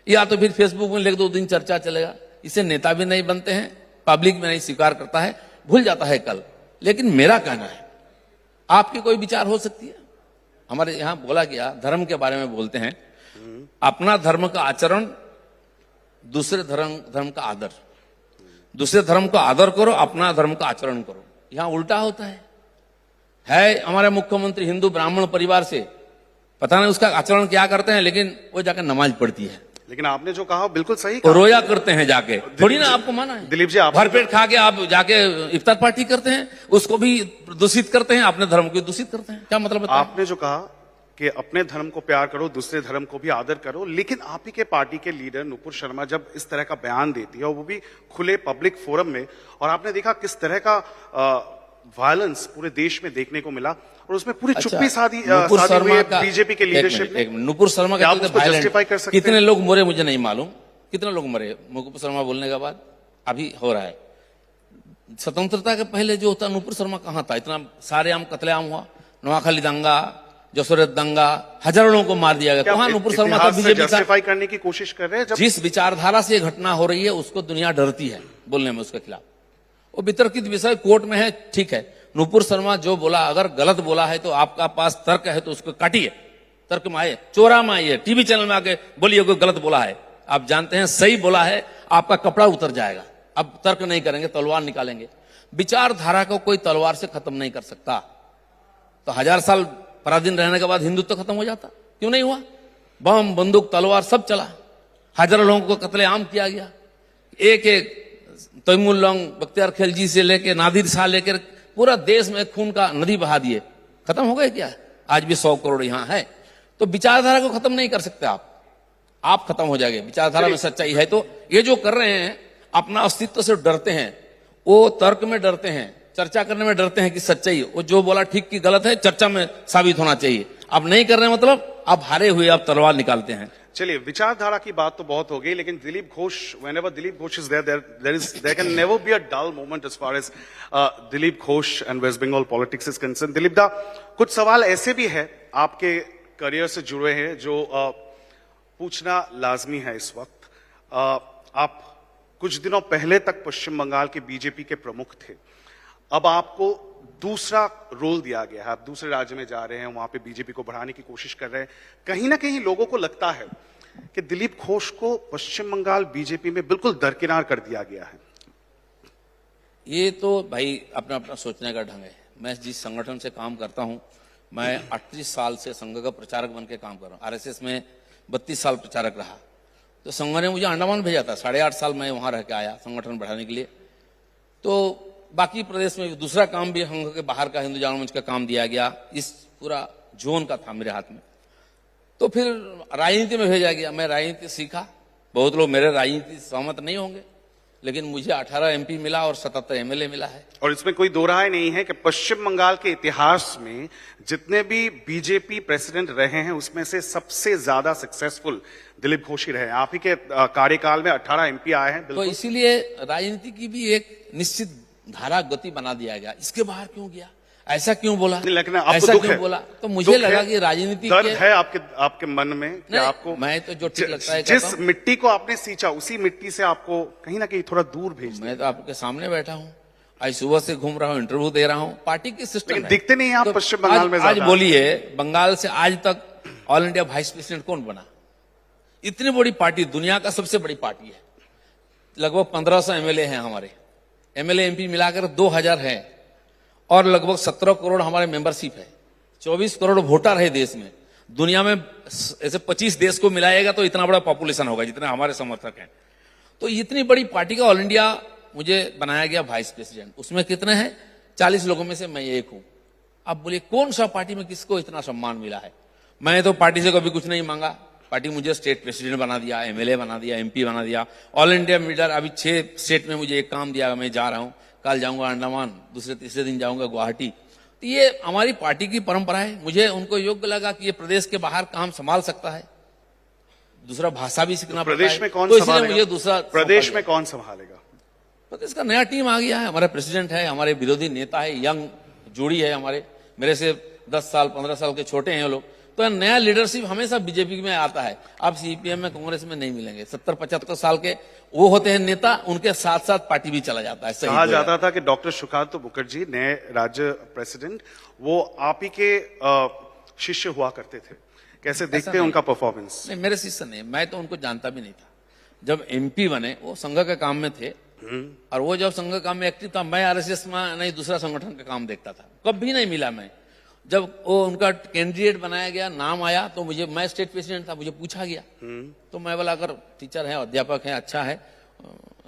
या तो फिर फेसबुक में लिख दो, दिन चर्चा चलेगा। इससे नेता भी नहीं बनते हैं, पब्लिक में नहीं स्वीकार करता है, भूल जाता है कल। लेकिन मेरा कहना है, आपकी कोई विचार हो सकती है, हमारे यहां बोला गया धर्म के बारे में बोलते हैं, अपना धर्म का आचरण, दूसरे धर्म का आदर, दूसरे धर्म का आदर करो, अपना धर्म का आचरण करो। यहां उल्टा होता है हमारे मुख्यमंत्री हिंदू ब्राह्मण परिवार से, पता नहीं उसका आचरण क्या करते हैं, लेकिन वो जाकर नमाज पढ़ती है। लेकिन आपने जो कहा बिल्कुल सही कहा। रोया करते हैं जाके, थोड़ी ना आपको माना है। दिलीप जी, आप भरपेट खा के आप जाके इफ्तार पार्टी करते हैं, उसको भी दूषित करते हैं, अपने धर्म को दूषित करते हैं, क्या मतलब बताएं? आपने जो कहा कि अपने धर्म को प्यार करो, दूसरे धर्म को भी आदर करो, लेकिन आप ही के पार्टी के लीडर नुपुर शर्मा जब इस तरह का बयान देती है, और वो भी खुले पब्लिक फोरम में, और आपने देखा किस तरह का वायलेंस पूरे देश में देखने को मिला, और उसमें पूरी चुप्पी साधी बीजेपी के लीडरशिप ने। नुपुर शर्मा का जस्टिफाई कर सकते हैं? कितने लोग मरे मुझे नहीं मालूम, कितने लोग मरे नुपुर शर्मा बोलने के बाद, अभी हो रहा है। स्वतंत्रता के पहले जो होता नुपुर शर्मा कहाँ था, इतना सारे आम कत्लेआम हुआ, नोआखाली दंगा, जसोरत दंगा, हजारों लोगों को मार दिया गया, कहाँ नुपुर शर्मा था? बीजेपी जस्टिफाई करने की कोशिश कर रहे हैं। जिस विचारधारा से घटना हो रही है उसको दुनिया डरती है बोलने में उसके खिलाफ, वो वितर्कित विषय कोर्ट में है, ठीक है। नुपुर शर्मा जो बोला, अगर गलत बोला है तो आपका पास तर्क है तो उसको काटिए, तर्क में आइए, चोरा में आइए, टीवी चैनल में आके बोलिए कोई गलत बोला है, आप जानते हैं सही बोला है, आपका कपड़ा उतर जाएगा। अब तर्क नहीं करेंगे, तलवार निकालेंगे। विचारधारा को कोई तलवार से खत्म नहीं कर सकता। तो 1000 साल पराधीन रहने के बाद हिंदुत्व खत्म हो जाता, क्यों नहीं हुआ? बम, बंदूक, तलवार सब चला, हजारों लोगों को कत्लेआम किया गया, एक एक तैमूर लॉन्ग, बख्तियार खिलजी से लेके नादिर शाह लेकर पूरा देश में खून का नदी बहा दिए, खत्म हो गए क्या? आज भी 100 करोड़ यहां है। तो विचारधारा को खत्म नहीं कर सकते आप खत्म हो जाएंगे। विचारधारा में सच्चाई है तो ये जो कर रहे हैं, अपना अस्तित्व से डरते हैं, वो तर्क में डरते हैं, चर्चा करने में डरते हैं कि सच्चाई, वो जो बोला ठीक की गलत है, चर्चा में साबित होना चाहिए। आप नहीं कर रहे हैं, मतलब आप हारे हुए, आप तलवार निकालते हैं। चलिए, विचारधारा की बात तो बहुत हो गई, लेकिन Dilip Ghosh, whenever Dilip Ghosh is there can never be a dull moment as far as Dilip Ghosh and West Bengal politics is concerned. Dilip दा, कुछ सवाल ऐसे भी है आपके करियर से जुड़े हैं जो पूछना लाजमी है इस वक्त। आप कुछ दिनों पहले तक पश्चिम बंगाल के बीजेपी के प्रमुख थे, अब आपको दूसरा रोल दिया गया है, आप दूसरे राज्य में जा रहे हैं, वहां पे बीजेपी को बढ़ाने की कोशिश कर रहे हैं। कहीं ना कहीं लोगों को लगता है कि दिलीप घोष को पश्चिम बंगाल बीजेपी में बिल्कुल दरकिनार कर दिया गया है। ये तो भाई अपना अपना सोचने का ढंग है। मैं जिस संगठन से काम करता हूं, मैं 38 साल से संघ का प्रचारक बन के काम कर रहा हूं। आरएसएस में 32 साल प्रचारक रहा, तो संघ ने मुझे अंडमान भेजा था, 8.5 साल मैं वहां रह के आया संगठन बढ़ाने के लिए। तो बाकी प्रदेश में दूसरा काम भी संघ के बाहर का हिंदू जागरण मंच का काम दिया गया, इस पूरा जोन का था मेरे हाथ में। तो फिर राजनीति में भेजा गया, मैं राजनीति सीखा। बहुत लोग मेरे राजनीति से सहमत नहीं होंगे, लेकिन मुझे 18 एमपी मिला और 77 एमएलए मिला है। और इसमें कोई दो राय नहीं है कि पश्चिम बंगाल के इतिहास में जितने भी बीजेपी प्रेसिडेंट रहे हैं, उसमें से सबसे ज्यादा सक्सेसफुल दिलीप घोष ही रहे। आप ही के कार्यकाल में 18 एमपी आए हैं। तो इसीलिए राजनीति की भी एक निश्चित धारा गति बना दिया गया। इसके बाहर क्यों गया, ऐसा क्यों बोला, ऐसा क्यों बोला? तो मुझे लगा कि राजनीति दर्द है आपके मन में कि आपको, मैं तो जो ठीक लगता है, जिस मिट्टी को आपने सींचा उसी मिट्टी से आपको कहीं ना कहीं थोड़ा दूर भेज। मैं तो आपके सामने बैठा हूँ, आज सुबह से घूम रहा हूँ, इंटरव्यू दे रहा हूँ, पार्टी की सिस्टम दिखते नहीं आप पश्चिम बंगाल में। आज बोलिए, बंगाल से आज तक ऑल इंडिया वाइस प्रेसिडेंट कौन बना? इतनी बड़ी पार्टी, दुनिया का सबसे बड़ी पार्टी है, लगभग 1500 एमएलए हैं हमारे, एमएलए एमपी मिलाकर 2000 है, और लगभग 17 करोड़ हमारे मेंबरशिप है, 24 करोड़ वोटर है देश में। दुनिया में ऐसे 25 देश को मिलाएगा तो इतना बड़ा पॉपुलेशन होगा जितने हमारे समर्थक हैं। तो इतनी बड़ी पार्टी का ऑल इंडिया मुझे बनाया गया वाइस प्रेसिडेंट। उसमें कितने हैं? 40 लोगों में से मैं एक हूं। अब बोलिए कौन सा पार्टी में किसको इतना सम्मान मिला है? मैं तो पार्टी से कभी कुछ नहीं मांगा, पार्टी मुझे स्टेट प्रेसिडेंट बना दिया, एमएलए बना दिया, एमपी बना दिया, ऑल इंडिया लीडर। अभी 6 स्टेट में मुझे एक काम दिया, मैं जा रहा हूं, कल जाऊंगा अंडमान, दूसरे तीसरे दिन जाऊंगा गुवाहाटी। तो ये हमारी पार्टी की परंपरा है। मुझे उनको योग्य लगा कि ये प्रदेश के बाहर काम संभाल सकता है, दूसरा भाषा भी सीखना पड़ता है। प्रदेश में कौन तो इसलिए संभालेगा? मुझे दूसरा प्रदेश में कौन संभालेगा? प्रदेश का नया टीम आ गया है, हमारा प्रेसिडेंट है, हमारे विरोधी नेता है, यंग जोड़ी है हमारे, मेरे से 10 साल 15 साल के छोटे हैं लोग। तो नया लीडरशिप हमेशा बीजेपी में आता है। आप सीपीएम में कांग्रेस में नहीं मिलेंगे। 70-75 साल के वो होते हैं नेता, उनके साथ साथ पार्टी भी चला जाता है। कहा जाता था कि डॉक्टर सुकांतो मुखर्जी नए राज्य प्रेसिडेंट, वो आप ही के शिष्य हुआ करते थे। कैसे देखते हैं उनका परफॉर्मेंस? नहीं, मेरे शिष्य नहीं, मैं तो उनको जानता भी नहीं था। जब एमपी बने वो संघ के काम में थे, और वो जब संघ काम में एक्टिव था, मैं आरएसएस में नहीं दूसरा संगठन का काम देखता था, कभी नहीं मिला मैं। जब वो उनका कैंडिडेट बनाया गया, नाम आया, तो मुझे, मैं स्टेट प्रेसिडेंट था, मुझे पूछा गया, तो मैं बोला अगर टीचर है, अध्यापक है, अच्छा है,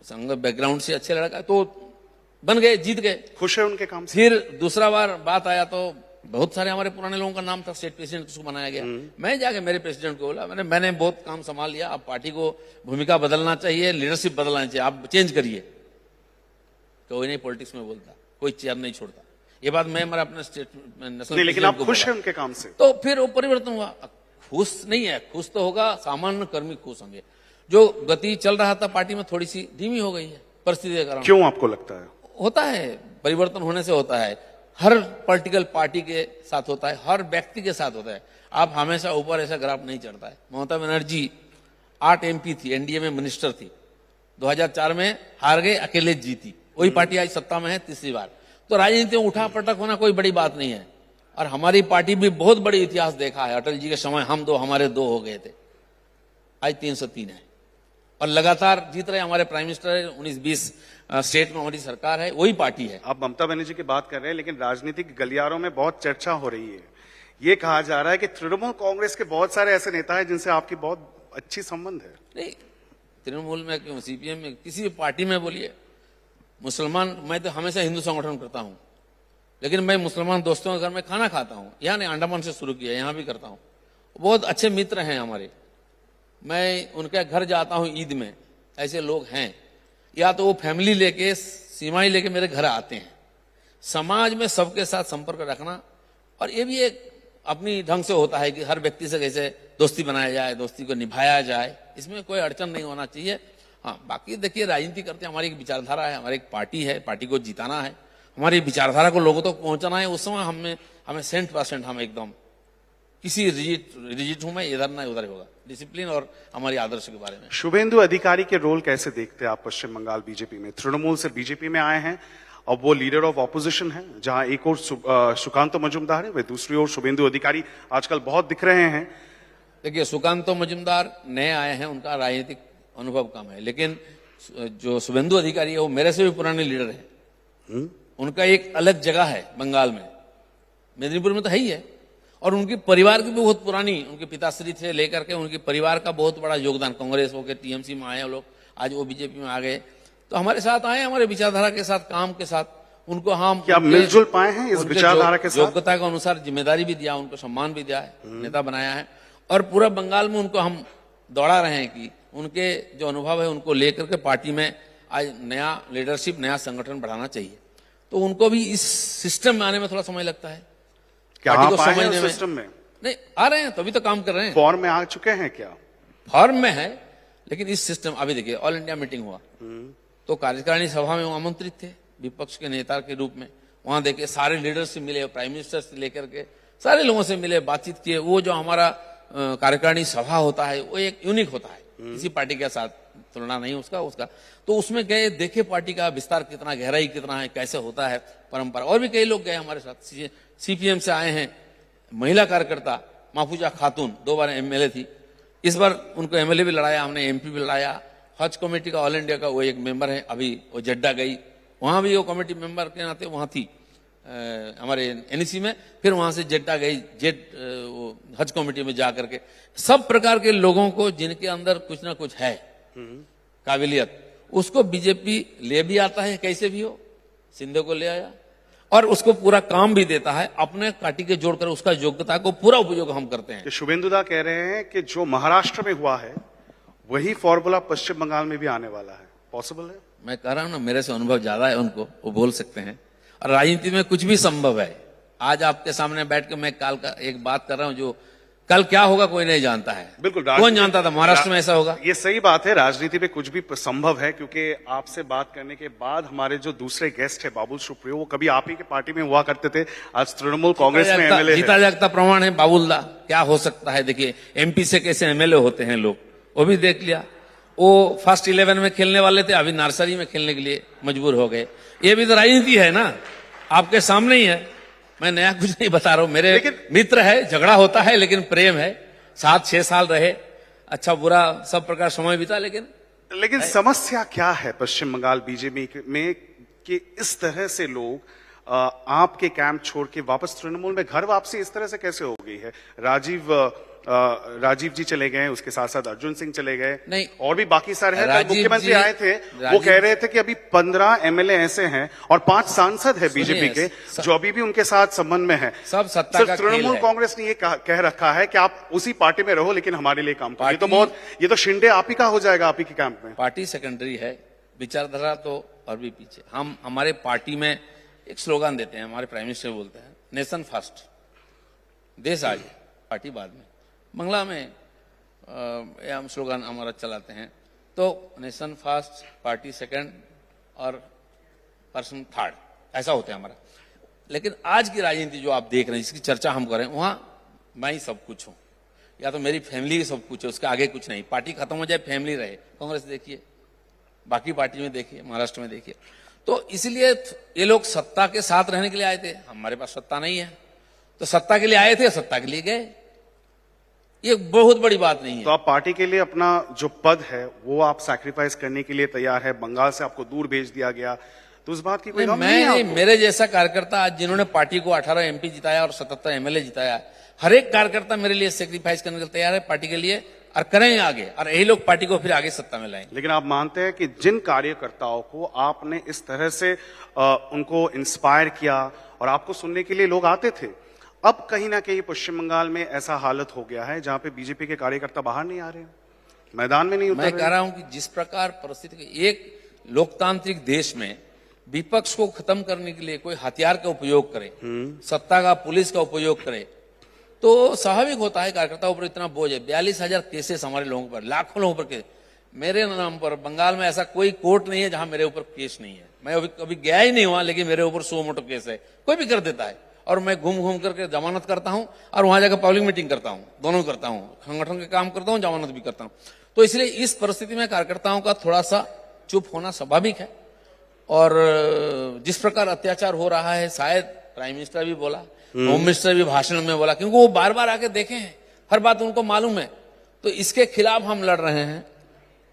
संघ बैकग्राउंड से अच्छे लड़का, तो बन गए, जीत गए। खुश है उनके काम से? फिर दूसरा बार बात आया तो बहुत सारे हमारे पुराने लोगों का नाम था, स्टेट प्रेसिडेंट उसको बनाया गया। मैं जाके मेरे प्रेसिडेंट को बोला, मैंने बहुत काम संभाल लिया, अब पार्टी को भूमिका बदलना चाहिए, लीडरशिप बदलना चाहिए, आप चेंज करिए। कोई नहीं पॉलिटिक्स में बोलता, कोई चेयर नहीं छोड़ता। ये बात मैं मेरा अपने स्टेट नेशनल नहीं, लेकिन आप खुश हैं उनके काम से? तो फिर वो परिवर्तन हुआ। खुश नहीं है, खुश तो होगा सामान्य कर्मी खुश होंगे। जो गति चल रहा था पार्टी में थोड़ी सी धीमी हो गई है परिस्थिति के कारण। क्यों आपको लगता है? होता है, परिवर्तन होने से होता है, हर पॉलिटिकल पार्टी के साथ होता है, हर व्यक्ति के साथ होता है। आप हमेशा ऊपर ऐसा ग्राफ नहीं चढ़ता है। ममता बनर्जी 8 MP थी, एनडीए में मिनिस्टर थी, 2004 में हार गए, अकेले जीती। वही पार्टी आज सत्ता में है तीसरी बार। तो राजनीति में उठा पटक होना कोई बड़ी बात नहीं है। और हमारी पार्टी भी बहुत बड़ी इतिहास देखा है। अटल जी के समय हम 2 हमारे 2 हो गए थे, आज 303 है, और लगातार जीत रहे। हमारे प्राइम मिनिस्टर 19-20 स्टेट में हमारी सरकार है, वही पार्टी है। आप ममता बनर्जी की बात कर रहे हैं, लेकिन राजनीतिक गलियारों में बहुत चर्चा हो रही है। ये कहा जा रहा है कि तृणमूल कांग्रेस के बहुत सारे ऐसे नेता हैं जिनसे आपकी बहुत अच्छी संबंध है। नहीं, तृणमूल में क्यों, सीपीएम में, किसी भी पार्टी में बोलिए। मुसलमान, मैं तो हमेशा हिंदू संगठन करता हूं, लेकिन मैं मुसलमान दोस्तों के घर में खाना खाता हूं। यहाँ नहीं, अंडमान से शुरू किया, यहाँ भी करता हूं। बहुत अच्छे मित्र हैं हमारे, मैं उनके घर जाता हूं ईद में। ऐसे लोग हैं, या तो वो फैमिली लेके, सीमाएं लेके मेरे घर आते हैं। समाज में सबके साथ संपर्क रखना, और ये भी एक अपनी ढंग से होता है कि हर व्यक्ति से कैसे दोस्ती बनाया जाए, दोस्ती को निभाया जाए, इसमें कोई अड़चन नहीं होना चाहिए। हाँ, बाकी देखिए, राजनीति करते हैं, हमारी एक विचारधारा है, हमारी एक पार्टी है, पार्टी को जिताना है, हमारी विचारधारा को लोगों तक पहुंचाना है। उस समय हमें 100% हम एकदम किसी रिजिट हूं मैं, इधर ना उधर होगा, डिसिप्लिन और हमारी आदर्श के बारे में। शुभेंदु अधिकारी के रोल कैसे देखते हैं आप पश्चिम बंगाल बीजेपी में? तृणमूल से बीजेपी में आए हैं, अब वो लीडर ऑफ ऑपोजिशन है, जहां एक और सुकांतो मजूमदार है, वे दूसरी ओर शुभेंदु अधिकारी आजकल बहुत दिख रहे हैं। देखिए, सुकांतो मजूमदार नए आए हैं, उनका राजनीतिक अनुभव कम है, लेकिन जो शुभेंदु अधिकारी है वो मेरे से भी पुराने लीडर है। उनका एक अलग जगह है बंगाल में, मेदिनीपुर में तो है ही है, और उनकी परिवार की भी बहुत पुरानी, उनके पिताश्री से लेकर के उनके परिवार का बहुत बड़ा योगदान। कांग्रेस होकर टीएमसी में आए वो लोग, आज वो बीजेपी में आ गए, तो हमारे साथ आए, हमारे विचारधारा के साथ, काम के साथ। उनको हम क्या मिलजुल पाए हैं इस विचारधारा के साथ? योग्यता के अनुसार जिम्मेदारी भी दिया, उनको सम्मान भी दिया है, नेता बनाया है, और पूरा बंगाल में उनको हम दौड़ा रहे हैं कि उनके जो अनुभव है उनको लेकर के पार्टी में आज नया लीडरशिप, नया संगठन बढ़ाना चाहिए। तो उनको भी इस सिस्टम में आने में थोड़ा समय लगता है। क्या आप आए हैं उस सिस्टम में? नहीं, आ रहे हैं, तभी तो काम कर रहे हैं। फॉर्म में आ चुके हैं क्या? फॉर्म में है, लेकिन इस सिस्टम, अभी देखिए ऑल इंडिया मीटिंग हुआ, तो कार्यकारिणी सभा में वो आमंत्रित थे विपक्ष के नेता के रूप में। वहां देखे सारे लीडर से मिले, प्राइम मिनिस्टर से लेकर के सारे लोगों से मिले, बातचीत किए। वो जो हमारा कार्यकारिणी सभा होता है वो एक यूनिक होता है, किसी पार्टी के साथ तुलना नहीं उसका। तो उसमें गए, देखे पार्टी का विस्तार कितना, गहराई कितना है, कैसे होता है परंपरा। और भी कई लोग गए हमारे साथ, सीपीएम से आए हैं महिला कार्यकर्ता महफूजा खातून, 2 बार एमएलए थी, इस बार उनको एमएलए भी लड़ाया हमने, एमपी भी लड़ाया। हज कमेटी का ऑल इंडिया का वो एक मेंबर है, अभी वो जड्डा गई, वहां भी वो कमेटी मेंबर के नाते वहां थी हमारे एनईसी में, फिर वहां से जड्डा गई, हज कमेटी में जाकर के। सब प्रकार के लोगों को जिनके अंदर कुछ ना कुछ है काबिलियत, उसको बीजेपी ले भी आता है, कैसे भी हो, सिंधे को ले आया, और उसको पूरा काम भी देता है, अपने पार्टी के जोड़कर उसका योग्यता को पूरा उपयोग हम करते हैं। शुभेंदुदा कह रहे हैं कि जो महाराष्ट्र में हुआ है वही फॉर्मूला पश्चिम बंगाल में भी आने वाला है, पॉसिबल है? मैं कह रहा हूं ना, मेरे से अनुभव ज्यादा है उनको, वो बोल सकते हैं। और राजनीति में कुछ भी संभव है, आज आपके सामने बैठ के मैं कल का एक बात कर रहा हूं, जो कल क्या होगा कोई नहीं जानता है। बिल्कुल, कौन जानता था महाराष्ट्र में ऐसा होगा? ये सही बात है, राजनीति में कुछ भी संभव है, क्योंकि आपसे बात करने के बाद हमारे जो दूसरे गेस्ट है बाबुल सुप्रियो, वो कभी आप ही के पार्टी में हुआ करते थे, आज तृणमूल कांग्रेस में एमएलए। जीता जागता प्रमाण है बाबुल दा, क्या हो सकता है। देखिए एमपी से कैसे एमएलए होते हैं लोग, वो भी देख लिया। वो फर्स्ट 11 में खेलने वाले थे, अभी नर्सरी में खेलने के लिए मजबूर हो गए। ये भी तो राजनीति है ना, आपके सामने ही है, मैं नया कुछ नहीं बता रहा हूं। मेरे मित्र है, झगड़ा होता है लेकिन प्रेम है। 7-6 साल रहे, अच्छा बुरा सब प्रकार समय बीता, लेकिन समस्या क्या है पश्चिम बंगाल बीजेपी में कि इस तरह से लोग आपके कैंप छोड़ के वापस तृणमूल में घर वापसी इस तरह से कैसे हो गई है? राजीव जी चले गए, उसके साथ साथ अर्जुन सिंह चले गए, नहीं और भी बाकी सारे हैं। कल मुख्यमंत्री आए थे, वो कह रहे थे कि अभी 15 एमएलए ऐसे हैं और 5 सांसद है बीजेपी के जो अभी भी उनके साथ संबंध में है। सब सत्ता का तृणमूल कांग्रेस ने ये कह रखा है कि आप उसी पार्टी में रहो लेकिन हमारे लिए काम करो। ये तो शिंदे आप ही का हो जाएगा, आप ही के कैंप में। पार्टी सेकेंडरी है, विचारधारा तो और भी पीछे। हम हमारे पार्टी में एक स्लोगन देते हैं, हमारे प्राइम मिनिस्टर बोलते हैं, नेशन फर्स्ट, देश आगे, पार्टी बाद में। बंगला में हम स्लोगन हमारा चलाते हैं, तो नेशन फर्स्ट, पार्टी सेकंड और पर्सन थर्ड, ऐसा होता है हमारा। लेकिन आज की राजनीति जो आप देख रहे हैं, जिसकी चर्चा हम कर रहे हैं, वहां मैं ही सब कुछ हूं, या तो मेरी फैमिली सब कुछ है, उसके आगे कुछ नहीं। पार्टी खत्म हो जाए, फैमिली रहे। कांग्रेस देखिए, बाकी पार्टी में देखिए, महाराष्ट्र में देखिए। तो इसलिए ये लोग सत्ता के साथ रहने के लिए आए थे। हमारे पास सत्ता नहीं है, तो सत्ता के लिए आए थे, सत्ता के लिए गए। ये बहुत बड़ी बात नहीं है। तो आप पार्टी के लिए अपना जो पद है वो आप सैक्रिफाइस करने के लिए तैयार है? बंगाल से आपको दूर भेज दिया गया, तो उस बात की कोई गम नहीं है? मेरे जैसा कार्यकर्ता आज जिन्होंने पार्टी को 18 एमपी जिताया और 77 एमएलए जिताया, हर एक कार्यकर्ता मेरे लिए सैक्रिफाइस करने के लिए तैयार है पार्टी के लिए, और करेंगे आगे, और यही लोग पार्टी को फिर आगे सत्ता में लाएंगे। लेकिन आप मानते हैं कि जिन कार्यकर्ताओं को आपने इस तरह से उनको इंस्पायर किया और आपको सुनने के लिए लोग आते थे, अब कहीं ना कहीं पश्चिम बंगाल में ऐसा हालत हो गया है जहां पे बीजेपी के कार्यकर्ता बाहर नहीं आ रहे, मैदान में नहीं उतर रहे? मैं कह रहा हूं कि जिस प्रकार परिस्थिति, एक लोकतांत्रिक देश में विपक्ष को खत्म करने के लिए कोई हथियार का उपयोग करे, सत्ता का, पुलिस का उपयोग करे, तो स्वाभाविक होता है कार्यकर्ताओं पर इतना बोझ है। 42,000 केसेस हमारे लोगों पर, लाखों लोगों पर केस मेरे नाम पर। बंगाल में ऐसा कोई कोर्ट नहीं है जहां मेरे ऊपर केस नहीं है। मैं कभी गया ही नहीं हुआ, लेकिन मेरे ऊपर 100 मोटो केस है, कोई भी कर देता है। और मैं घूम घूम करके जमानत करता हूं और वहां जाकर पब्लिक मीटिंग करता हूं, दोनों करता हूं, संगठन के काम करता हूं, जमानत भी करता हूं। तो इसलिए इस परिस्थिति में कार्यकर्ताओं का थोड़ा सा चुप होना स्वाभाविक है। और जिस प्रकार अत्याचार हो रहा है, शायद प्राइम मिनिस्टर भी बोला, होम मिनिस्टर भी भाषण में बोला, क्योंकि वो बार बार आके देखे हैं, हर बात उनको मालूम है। तो इसके खिलाफ हम लड़ रहे हैं।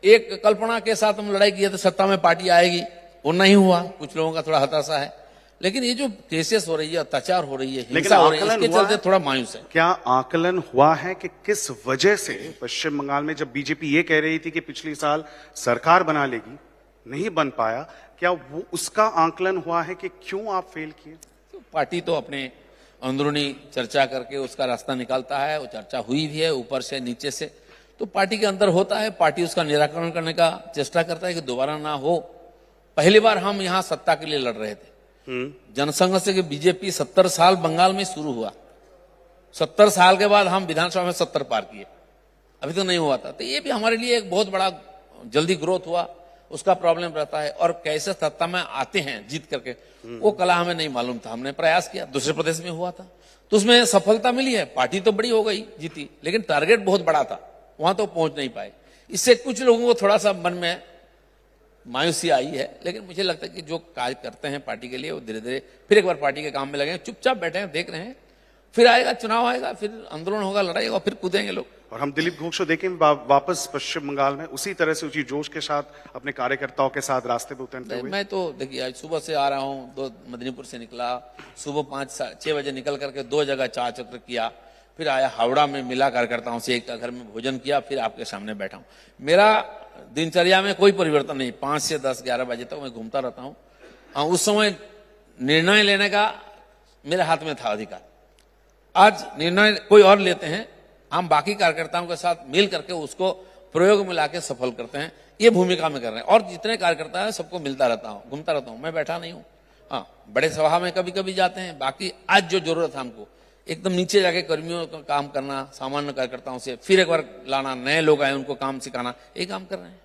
एक कल्पना के साथ हम लड़ाई की तो सत्ता में पार्टी आएगी, वो नहीं हुआ। कुछ लोगों का थोड़ा हताशा है, लेकिन ये जो केसेस हो रही है, अत्याचार हो रही है, हिंसा हो रही है, इसके चलते थोड़ा मायूस है। क्या आकलन हुआ है कि किस वजह से पश्चिम बंगाल में, जब बीजेपी ये कह रही थी कि पिछले साल सरकार बना लेगी, नहीं बन पाया, क्या वो उसका आकलन हुआ है कि क्यों आप फेल किए? तो पार्टी तो अपने अंदरूनी चर्चा करके उसका रास्ता निकालता है, वो चर्चा हुई भी है ऊपर से नीचे से, तो पार्टी के अंदर होता है, पार्टी उसका निराकरण करने का चेष्टा करता है कि दोबारा ना हो। पहली बार हम यहाँ सत्ता के लिए लड़ रहे थे, जनसंघ से बीजेपी 70 साल बंगाल में शुरू हुआ, 70 साल के बाद हम विधानसभा में 70 पार किए, अभी तो नहीं हुआ था। तो ये भी हमारे लिए एक बहुत बड़ा, जल्दी ग्रोथ हुआ, उसका प्रॉब्लम रहता है। और कैसे सत्ता में आते हैं जीत करके, वो कला हमें नहीं मालूम था। हमने प्रयास किया, दूसरे प्रदेश में हुआ था तो उसमें सफलता मिली है, पार्टी तो बड़ी हो गई, जीती, लेकिन टारगेट बहुत बड़ा था, वहां तो पहुंच नहीं पाए। इससे कुछ लोगों को थोड़ा सा मन में मायूसी आई है, लेकिन मुझे लगता है कि जो कार्य करते हैं पार्टी के लिए, वो धीरे धीरे फिर एक बार पार्टी के काम में लगे। चुपचाप बैठे हैं, देख रहे हैं, फिर आएगा चुनाव, आएगा, फिर आंदोलन होगा, लड़ाई होगा, फिर कूदेंगे लोग। और हम दिलीप घोष को देखें वापस पश्चिम बंगाल में उसी तरह से, उसी जोश के साथ अपने कार्यकर्ताओं के साथ रास्ते पे उतरते हुए। मैं तो देखिए आज सुबह से आ रहा हूँ, 2 मदनीपुर से निकला, सुबह 5-6 बजे निकल करके 2 जगह चार चक्र किया, फिर आया हावड़ा में, मिला कार्यकर्ताओं से, एक घर में भोजन किया, फिर आपके सामने बैठा हूँ। मेरा दिनचर्या में कोई परिवर्तन नहीं, 5 से 10-11 बजे तक मैं घूमता रहता हूँ। उस समय निर्णय लेने का मेरे हाथ में था अधिकार, आज निर्णय कोई और लेते हैं, हम बाकी कार्यकर्ताओं के साथ मिल करके उसको प्रयोग में लाके सफल करते हैं। ये भूमिका में कर रहे हैं। और जितने कार्यकर्ता हैं सबको मिलता रहता हूँ, घूमता रहता हूँ, मैं बैठा नहीं हूँ। हाँ, बड़े सभा में कभी कभी जाते हैं, बाकी आज जो जरूरत है हमको एकदम नीचे जाके कर्मियों का काम करना, सामान्य कार्यकर्ताओं से फिर एक बार लाना, नए लोग आए उनको काम सिखाना, ये काम कर रहे हैं.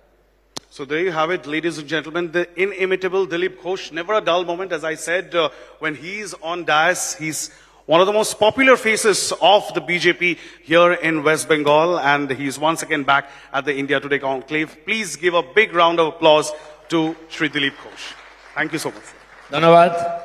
So there you have it, ladies and gentlemen, the inimitable Dilip Ghosh. Never a dull moment, as I said, when he's on dais, he's one of the most popular faces of the BJP here in West Bengal, and he's once again back at the India Today Conclave. Please give a big round of applause to Shri Dilip Ghosh. Thank you so much. धन्यवाद.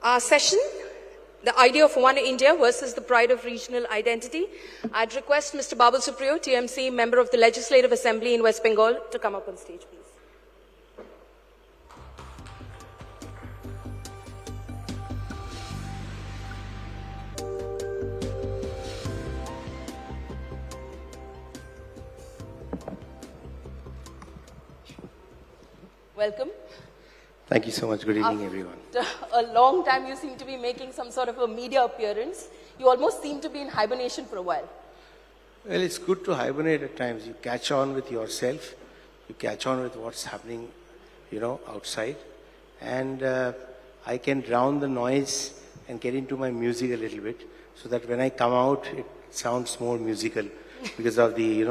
Our session, the idea of one India versus the pride of regional identity. I'd request Mr. Babul Supriyo, TMC, member of the Legislative Assembly in West Bengal, to come up on stage, please. Welcome. Thank you so much. Good evening, everyone. A long time you seem to be making some sort of a media appearance. You almost seem to be in hibernation for a while. Well, it's good to hibernate at times. You catch on with yourself. You catch on with what's happening, outside. And I can drown the noise and get into my music a little bit so that when I come out, it sounds more musical because of the,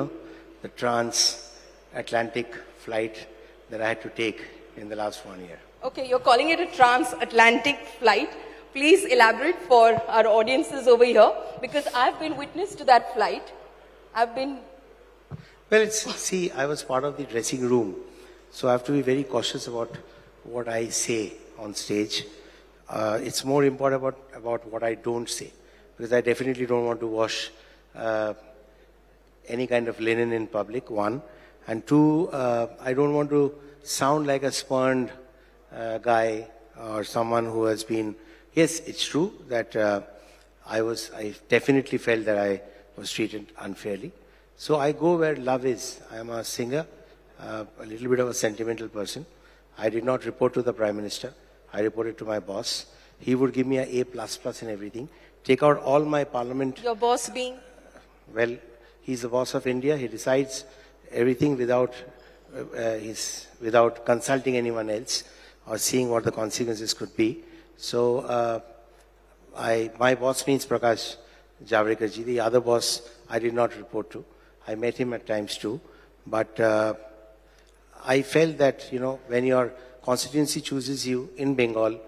the transatlantic flight that I had to take in the last 1 year. Okay, you're calling it a transatlantic flight. Please elaborate for our audiences over here, because I've been witness to that flight. Well, I was part of the dressing room, so I have to be very cautious about what I say on stage. It's more important about what I don't say, because I definitely don't want to wash any kind of linen in public, one. And two, I don't want to sound like a spurned guy or someone who has been... Yes, it's true that I definitely felt that I was treated unfairly. So I go where love is. I am a singer, a little bit of a sentimental person. I did not report to the Prime Minister. I reported to my boss. He would give me an A++ in everything. Take out all my parliament... Your boss being? Well, he's the boss of India. He decides everything without consulting anyone else or seeing what the consequences could be. So my boss means Prakash Javadekar ji. The other boss I did not report to. I met him at times too. But I felt that, when your constituency chooses you in Bengal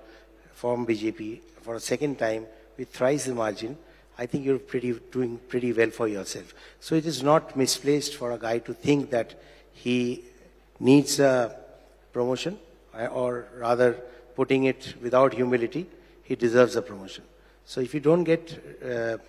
from BJP for a second time with thrice the margin, I think you're doing pretty well for yourself. So it is not misplaced for a guy to think that he needs a promotion, or rather putting it without humility, he deserves a promotion. So if you don't if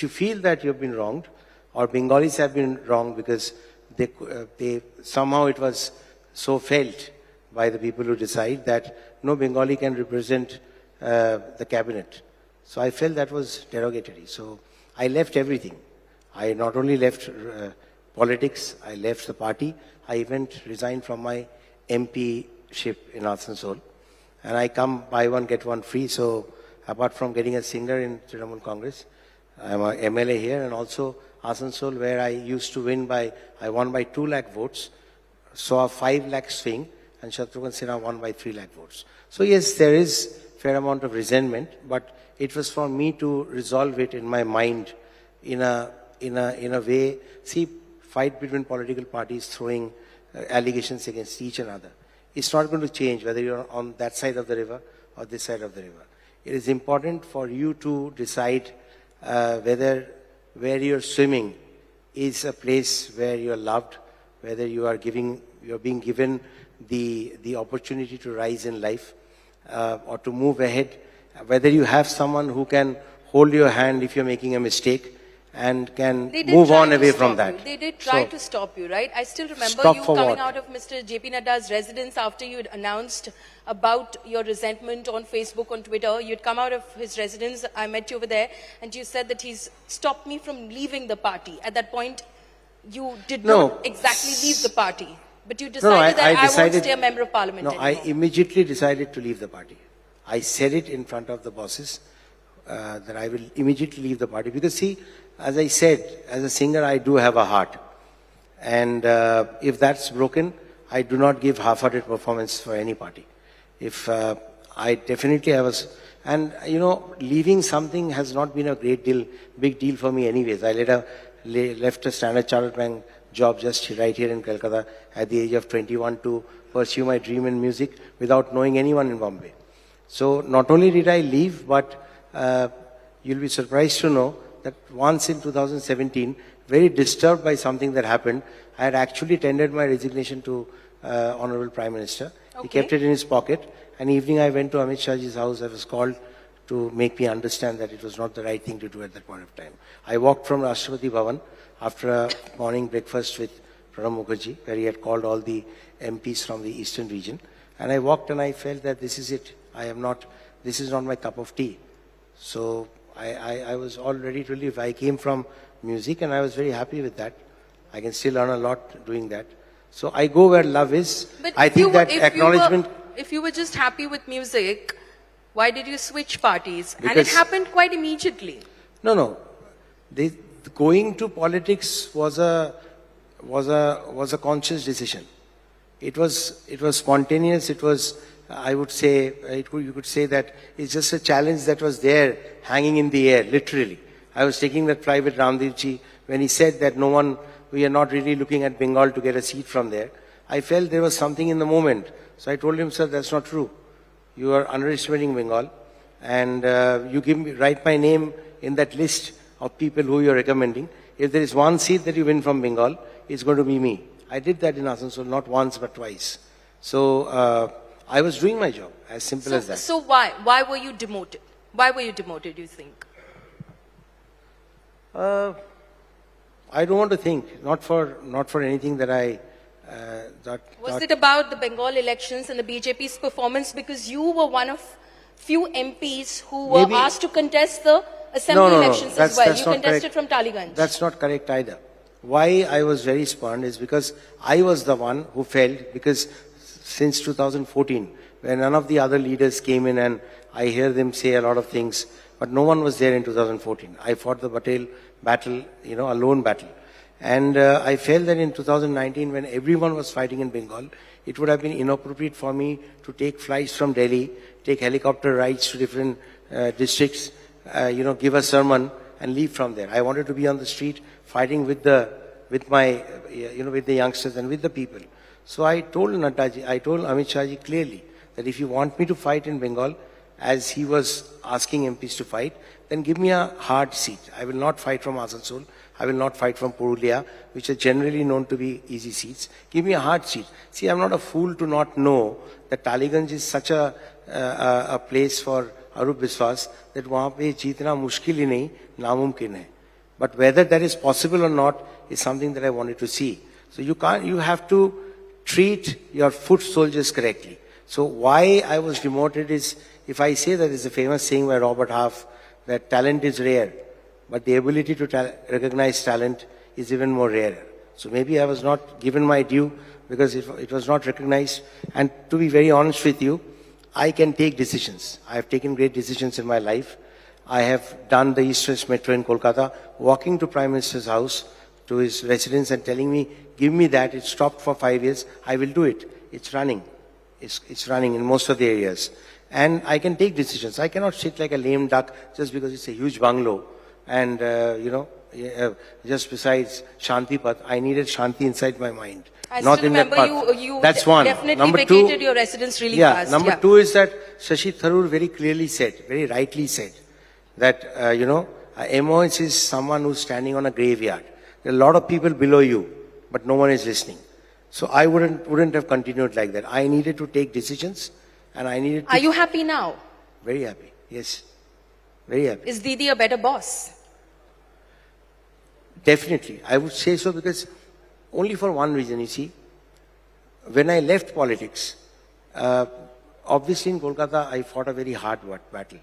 you feel that you've been wronged, or Bengalis have been wronged because they somehow it was so felt by the people who decide that no Bengali can represent the cabinet. So I felt that was derogatory. So I left everything. I not only left politics, I left the party. I even resigned from my MP-ship in Asansol. And I come buy one, get one free. So apart from getting a singer in Trinamool Congress, I'm a MLA here, and also Asansol, where I used to I won by 2 lakh votes, saw a 5 lakh swing, and Shatrughan Sinha won by 3 lakh votes. So yes, there is fair amount of resentment, but it was for me to resolve it in my mind in a way. See, fight between political parties throwing allegations against each another. It's not going to change whether you're on that side of the river or this side of the river. It is important for you to decide where you're swimming is a place where you're loved, whether you're being given the opportunity to rise in life or to move ahead, whether you have someone who can hold your hand if you're making a mistake and can move on away from that. They did try to stop you, right? I still remember you coming out of Mr. JP Nadda's residence after you had announced about your resentment on Facebook, on Twitter. You'd come out of his residence, I met you over there, and you said that he's stopped me from leaving the party. At that point, you did not exactly leave the party, but you decided that I won't stay a member of parliament anymore. I immediately decided to leave the party. I said it in front of the bosses that I will immediately leave the party, because see, as I said, as a singer, I do have a heart. And if that's broken, I do not give half-hearted performance for any party. If I definitely was, and leaving something has not been a big deal for me anyways. I left a Standard Chartered Bank job just right here in Calcutta at the age of 21 to pursue my dream in music without knowing anyone in Bombay. So not only did I leave, but you'll be surprised to know that once in 2017, very disturbed by something that happened, I had actually tendered my resignation to Honorable Prime Minister. Okay. He kept it in his pocket, An evening I went to Amit Shahji's house. I was called to make me understand that it was not the right thing to do at that point of time. I walked from Rashtrapati Bhavan after a morning breakfast with Pranab Mukherjee, where he had called all the MPs from the eastern region. And I walked and I felt that this is it. This is not my cup of tea. So I was all ready to leave. I came from music and I was very happy with that. I can still earn a lot doing that. So I go where love is. But I think that acknowledgement... If you were just happy with music, why did you switch parties? Because and it happened quite immediately. No. Going to politics was a conscious decision. It was spontaneous. It was, I would say, you could say that it's just a challenge that was there, hanging in the air, literally. I was taking that private Ramdevji when he said that we are not really looking at Bengal to get a seat from there. I felt there was something in the moment. So I told him, sir, that's not true. You are underestimating Bengal. And you write my name in that list of people who you're recommending. If there is one seat that you win from Bengal, it's going to be me. I did that in Asansol, not once but twice. So I was doing my job, as simple as that. So why were you demoted? Why were you demoted, you think? I don't want to think, not for anything that I... Was it about the Bengal elections and the BJP's performance? Because you were one of few MPs who were asked to contest the assembly elections as well. You contested from Taliganj. That's not correct either. Why I was very spurned is because I was the one who felt, because since 2014, when none of the other leaders came in and I hear them say a lot of things, but no one was there in 2014. I fought the Patel battle, a lone battle. And I felt that in 2019, when everyone was fighting in Bengal, it would have been inappropriate for me to take flights from Delhi, take helicopter rides to different districts, give a sermon and leave from there. I wanted to be on the street fighting with the youngsters and with the people. So I told Amit Shahji clearly that if you want me to fight in Bengal, as he was asking MPs to fight, then give me a hard seat. I will not fight from Asansol. I will not fight from Purulia, which are generally known to be easy seats. Give me a hard seat. See, I'm not a fool to not know that Taliganj is such a place for Arup Biswas that wahan pe jeetna mushkil hi nahi, namumkin hai. But whether that is possible or not is something that I wanted to see. So you have to treat your foot soldiers correctly. So why I was demoted is, if I say that, there's a famous saying by Robert Half, that talent is rare, but the ability to recognize talent is even more rare. So maybe I was not given my due because it was not recognized. And to be very honest with you, I can take decisions. I have taken great decisions in my life. I have done the East West Metro in Kolkata, walking to Prime Minister's house, to his residence and telling me, give me that, it stopped for 5 years, I will do it. It's running. It's running in most of the areas. And I can take decisions. I cannot sit like a lame duck just because it's a huge bungalow. And, just besides Shanti Path, I needed Shanti inside my mind. I not still in that remember path. you That's one. definitely Number vacated two, your residence really fast. Number two is that Shashi Tharoor very clearly said, very rightly said, that, MOH is someone who's standing on a graveyard. There are a lot of people below you, but no one is listening. So I wouldn't have continued like that. I needed to take decisions, and I needed to... Are you happy now? Very happy, yes. Very happy. Is Didi a better boss? Definitely. I would say so because only for one reason, you see. When I left politics, obviously in Kolkata, I fought a very hard battle.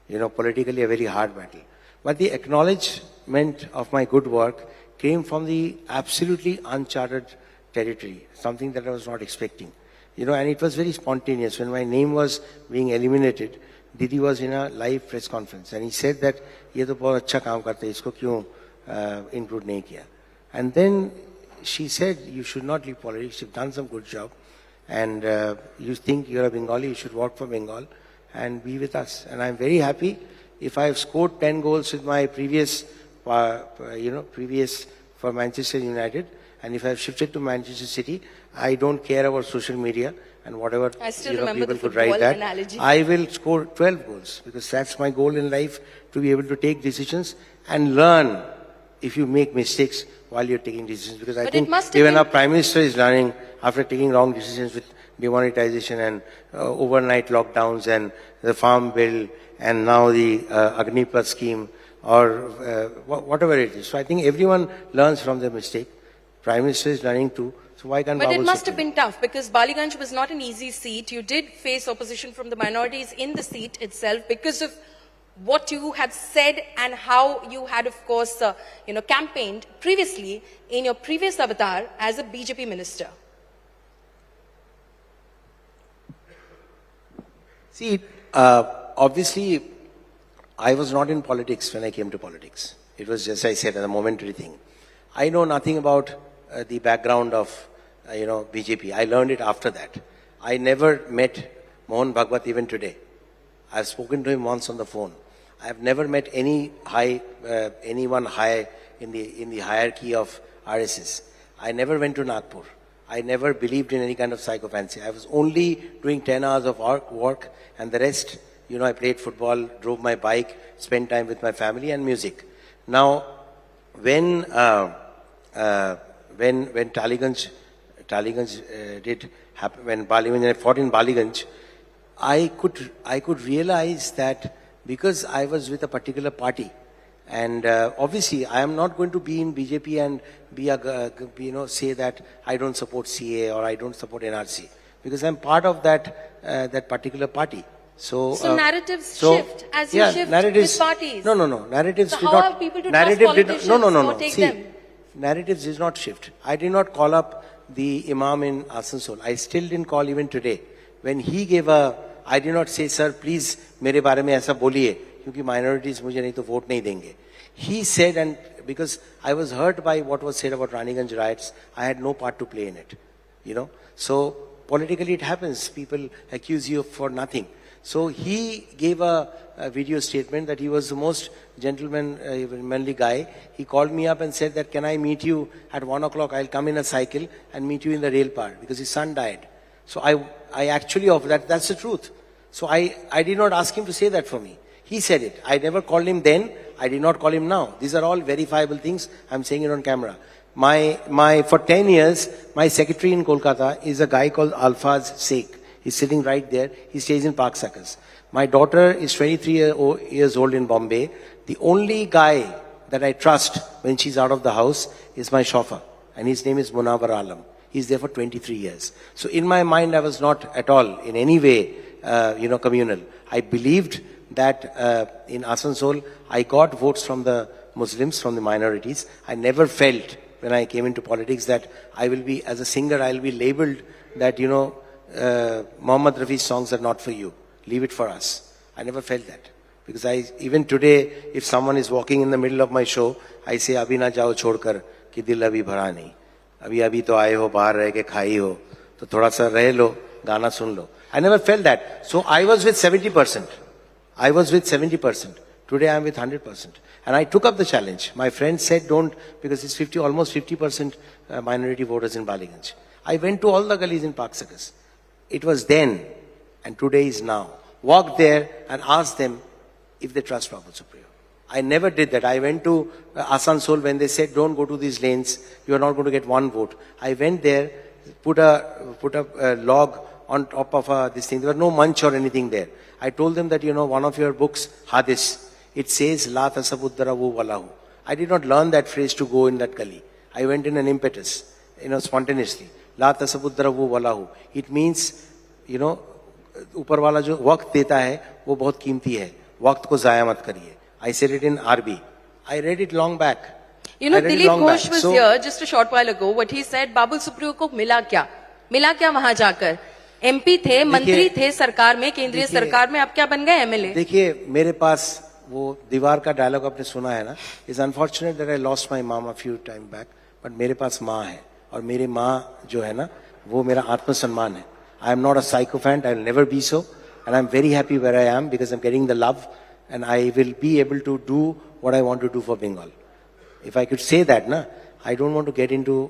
Politically a very hard battle. But the acknowledgement of my good work came from the absolutely uncharted territory, something that I was not expecting. And it was very spontaneous. When my name was being eliminated, Didi was in a live press conference and he said that, ye to bahut acha kaam karte hai, isko kyun include nahi kiya? And then she said, you should not leave politics, you've done some good job. And you think you're a Bengali, you should work for Bengal and be with us. And I'm very happy. If I've scored 10 goals with my previous for Manchester United, and if I've shifted to Manchester City, I don't care about social media and whatever people could write that. Analogy. I will score 12 goals because that's my goal in life, to be able to take decisions and learn if you make mistakes while you're taking decisions. Because I think even our Prime Minister is learning after taking wrong decisions with demonetization and overnight lockdowns and the farm bill and now the Agni Plus scheme or whatever it is. So I think everyone learns from their mistake. Prime Minister is learning too. So why can't But Babul it must Supriyo? have been tough because Baliganj was not an easy seat. You did face opposition from the minorities in the seat itself because of what you had said and how you had, of course, campaigned previously in your previous avatar as a BJP minister. See, obviously, I was not in politics when I came to politics. It was just, I said, a momentary thing. I know nothing about the background of, BJP. I learned it after that. I never met Mohan Bhagwat even today. I've spoken to him once on the phone. I have never met anyone high in the hierarchy of RSS. I never went to Nagpur. I never believed in any kind of psychophancy. I was only doing 10 hours of work and the rest, I played football, drove my bike, spent time with my family and music. Now, when Taliganj did happen, when I fought in Baliganj, I could realize that because I was with a particular party, and obviously I am not going to be in BJP and say that I don't support CA or I don't support NRC because I'm part of that particular party. So narratives shift as you shift with parties. No. Narratives so did how not. are people to Narrative trust did politicians not. No. or take See, them? narratives did not shift. I did not call up the Imam in Asansol. I still didn't call even today. When he gave I did not say, sir, please, मेरे बारे में ऐसा बोलिए, क्योंकि minorities मुझे नहीं तो vote नहीं देंगे. He said, and because I was hurt by what was said about Raniganj riots, I had no part to play in it. So politically it happens. People accuse you for nothing. So he gave a video statement that he was the most gentlemanly guy. He called me up and said that, can I meet you at 1 o'clock? I'll come in a cycle and meet you in the rail park because his son died. So I actually offered that. That's the truth. So I did not ask him to say that for me. He said it. I never called him then. I did not call him now. These are all verifiable things. I'm saying it on camera. For 10 years, my secretary in Kolkata is a guy called Alfaz Sheikh. He's sitting right there. He stays in Park Circus. My daughter is 23 years old in Bombay. The only guy that I trust when she's out of the house is my chauffeur. And his name is Munawar Alam. He's there for 23 years. So in my mind, I was not at all in any way, communal. I believed that in Asansol, I got votes from the Muslims, from the minorities. I never felt when I came into politics that I will be, as a singer, I will be labeled that, Muhammad Rafi's songs are not for you. Leave it for us. I never felt that. Because even today, if someone is walking in the middle of my show, I say, Abhi na jao chhodkar, ki dil abhi bhara nahi. Abhi to aaye ho, bahar reh ke khai ho. To thoda sa reh lo, gana sun lo. I never felt that. So I was with 70%. I was with 70%. Today I am with 100%. And I took up the challenge. My friend said don't, because it's almost 50% minority voters in Baliganj. I went to all the gullies in Park Circus. It was then, and today is now. Walked there and asked them if they trust Babul Supriyo. I never did that. I went to Asansol when they said don't go to these lanes, you are not going to get one vote. I went there, put a log on top of this thing. There was no munch or anything there. I told them that, one of your books, Hadis, it says, La tasabuddaravu walahu. I did not learn that phrase to go in that gully. I went in an impetus, spontaneously. La tasabuddaravu walahu. It means, ऊपर वाला जो वक्त देता है, वो बहुत कीमती है. वक्त को ज़ाया मत करिए. I said it in RB. I read it long back. Dilip Ghosh was here just a short while ago. What he said, Babul Supriyo को मिला क्या? मिला क्या वहाँ जाकर? MP थे, मंत्री थे सरकार में, केंद्रीय सरकार में, अब क्या बन गए MLA? देखिए, मेरे पास वो दीवार का डायलॉग आपने सुना है ना? It's unfortunate that I lost my mom a few time back, but मेरे पास माँ है, और मेरी माँ जो है ना, वो मेरा आत्मसम्मान है. I am not a sycophant, I will never be so, and I am very happy where I am because I am getting the love, and I will be able to do what I want to do for Bengal. If I could say that, I don't want to get into,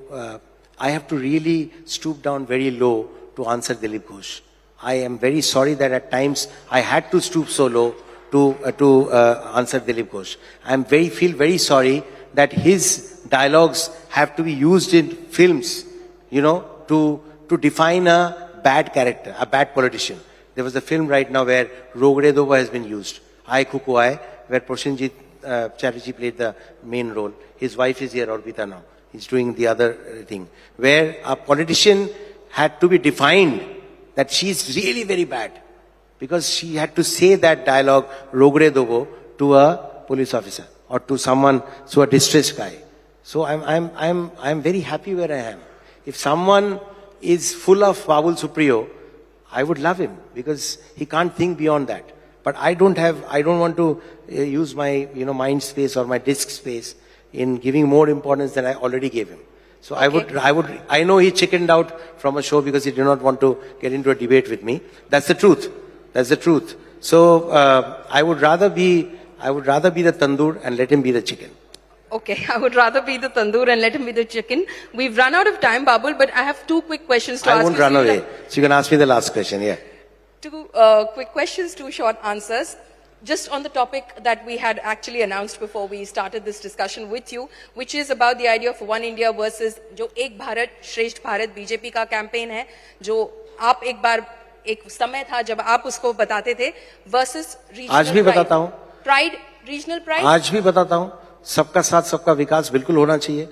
I have to really stoop down very low to answer Dilip Ghosh. I am very sorry that at times I had to stoop so low to answer Dilip Ghosh. I feel very sorry that his dialogues have to be used in films, to define a bad character, a bad politician. There was a film right now where Rogre Doba has been used. Ai Kuku Ai, where Prosenjit Chatterjee played the main role. His wife is here, Orbita, now. He's doing the other thing. Where a politician had to be defined that she's really very bad. Because she had to say that dialogue, Rogre Dobo, to a police officer or to someone, to a distressed guy. So I'm very happy where I am. If someone is full of Babul Supriyo, I would love him because he can't think beyond that. But I don't want to use my, mind space or my disk space in giving more importance than I already gave him. So okay. I know he chickened out from a show because he did not want to get into a debate with me. That's the truth. That's the truth. So I would rather be the tandoor and let him be the chicken. Okay, I would rather be the tandoor and let him be the chicken. We've run out of time, Babul, but I have two quick questions to ask you. I won't run away. So you can ask me the last question, yeah. Two quick questions, two short answers. Just on the topic that we had actually announced before we started this discussion with you, which is about the idea of One India versus जो एक भारत श्रेष्ठ Bharat BJP का campaign है, जो आप एक बार एक समय था जब आप उसको बताते थे वर्सेस रीजनल आज भी बताता हूँ प्राइड रीजनल प्राइड आज भी बताता हूँ सबका साथ सबका विकास बिल्कुल होना चाहिए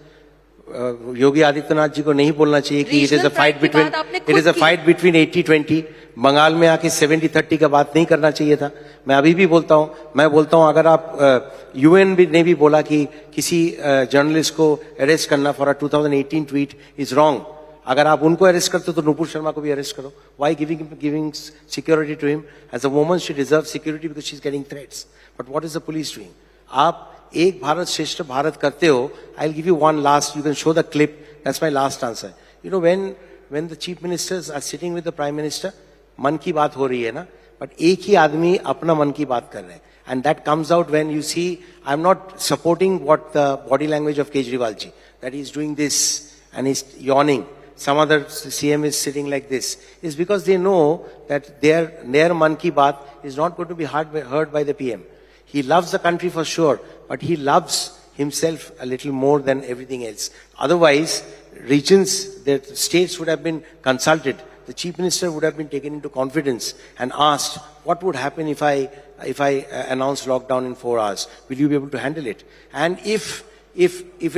योगी आदित्यनाथ जी को नहीं बोलना चाहिए कि it is a fight between 80-20 Bengal में आके 70-30 का बात नहीं करना चाहिए था मैं अभी भी बोलता हूँ अगर आप यूएन ने भी बोला कि किसी जर्नलिस्ट को अरेस्ट करना for a 2018 tweet is wrong अगर आप उनको अरेस्ट करते तो नुपुर शर्मा को भी अरेस्ट करो why giving security to him as a woman she deserve security because she is getting threats but what is the police doing आप एक भारत श्रेष्ठ भारत करते हो I will give you one last you can show the clip that's my last answer you know when the chief ministers are sitting with the prime minister Mann ki बात हो रही है ना बट एक ही आदमी अपना मन की बात कर रहे हैं and that comes out when you see I am not supporting what the body language of Kejriwal ji that he is doing this and is yawning. Some other CM is sitting like this. Is because they know that their man ki baat is not going to be heard by the PM. He loves the country for sure, but he loves himself a little more than everything else. Otherwise, regions, the states would have been consulted. The chief minister would have been taken into confidence and asked, what would happen if I announce lockdown in 4 hours? Will you be able to handle it? And if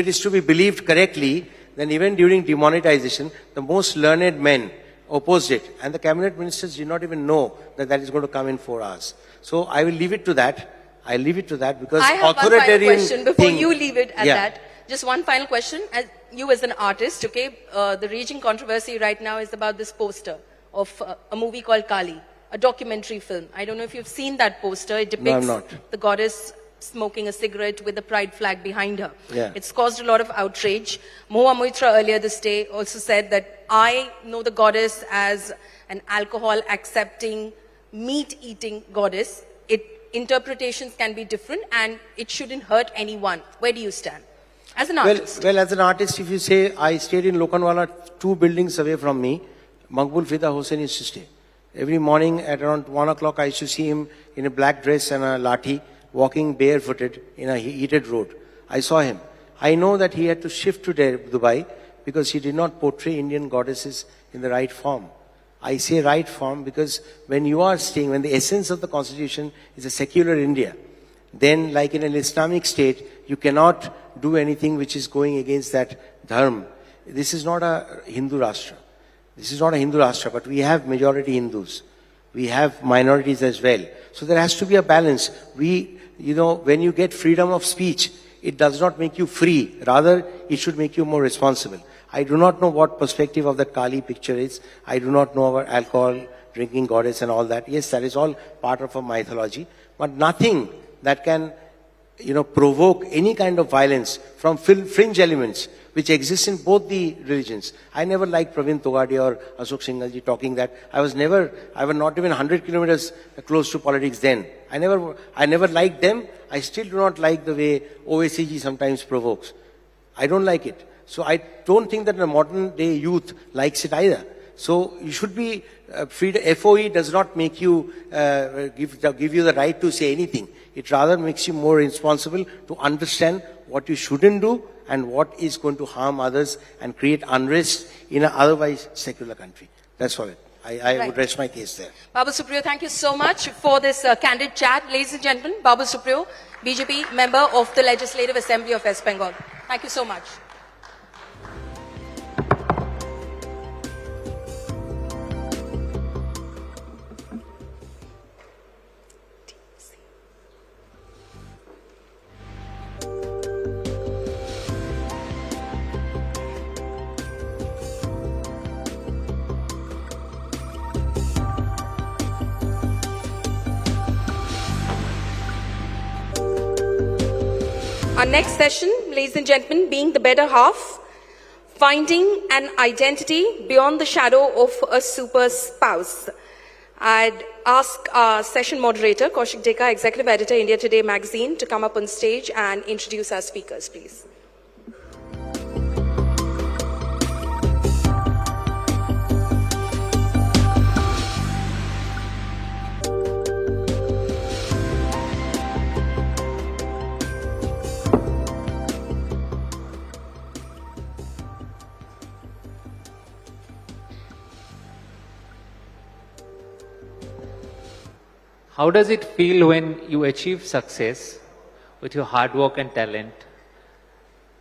it is to be believed correctly, then even during demonetization, the most learned men opposed it. And the cabinet ministers did not even know that that is going to come in 4 hours. So I will leave it to that. I'll leave it to that because I have authoritarian one final question before you leave it at that. Just one final question. As you as an artist, okay, the raging controversy right now is about this poster of a movie called Kali, a documentary film. I don't know if you've seen that poster. It depicts the goddess smoking a cigarette with the pride flag behind her. Yeah. It's caused a lot of outrage. Mohua Moitra earlier this day also said that I know the goddess as an alcohol-accepting, meat-eating goddess. Interpretations can be different and it shouldn't hurt anyone. Where do you stand as an artist? Well, as an artist, if you say I stayed in Lokanwala 2 buildings away from me, Maqbul Fida Hussain used to stay. Every morning at around 1 o'clock, I used to see him in a black dress and a lathi, walking barefooted in a heated road. I saw him. I know that he had to shift to Dubai because he did not portray Indian goddesses in the right form. I say right form because when you are staying, when the essence of the constitution is a secular India, then like in an Islamic state, you cannot do anything which is going against that dharma. This is not a Hindu Rashtra. This is not a Hindu Rashtra, but we have majority Hindus. We have minorities as well. So there has to be a balance. When you get freedom of speech, it does not make you free. Rather, it should make you more responsible. I do not know what perspective of that Kali picture is. I do not know about alcohol, drinking goddess and all that. Yes, that is all part of a mythology. But nothing that can, provoke any kind of violence from fringe elements which exist in both the religions. I never liked Praveen Togadia or Ashok Singhal ji talking that. I was not even 100 kilometers close to politics then. I never liked them. I still do not like the way OAC ji sometimes provokes. I don't like it. So I don't think that the modern day youth likes it either. So you should be freedom. FOE does not make you give you the right to say anything. It rather makes you more responsible to understand what you shouldn't do and what is going to harm others and create unrest in an otherwise secular country. That's all. I Right. would rest my case there. Babu Supriyo, thank you so much for this candid chat. Ladies and gentlemen, Babu Supriyo, BJP member of the Legislative Assembly of West Bengal. Thank you so much. Our next session, ladies and gentlemen, being the better half, finding an identity beyond the shadow of a super spouse. I'd ask our session moderator, Kaushik Deka, Executive Editor, India Today magazine, to come up on stage and introduce our speakers, please. How does it feel when you achieve success with your hard work and talent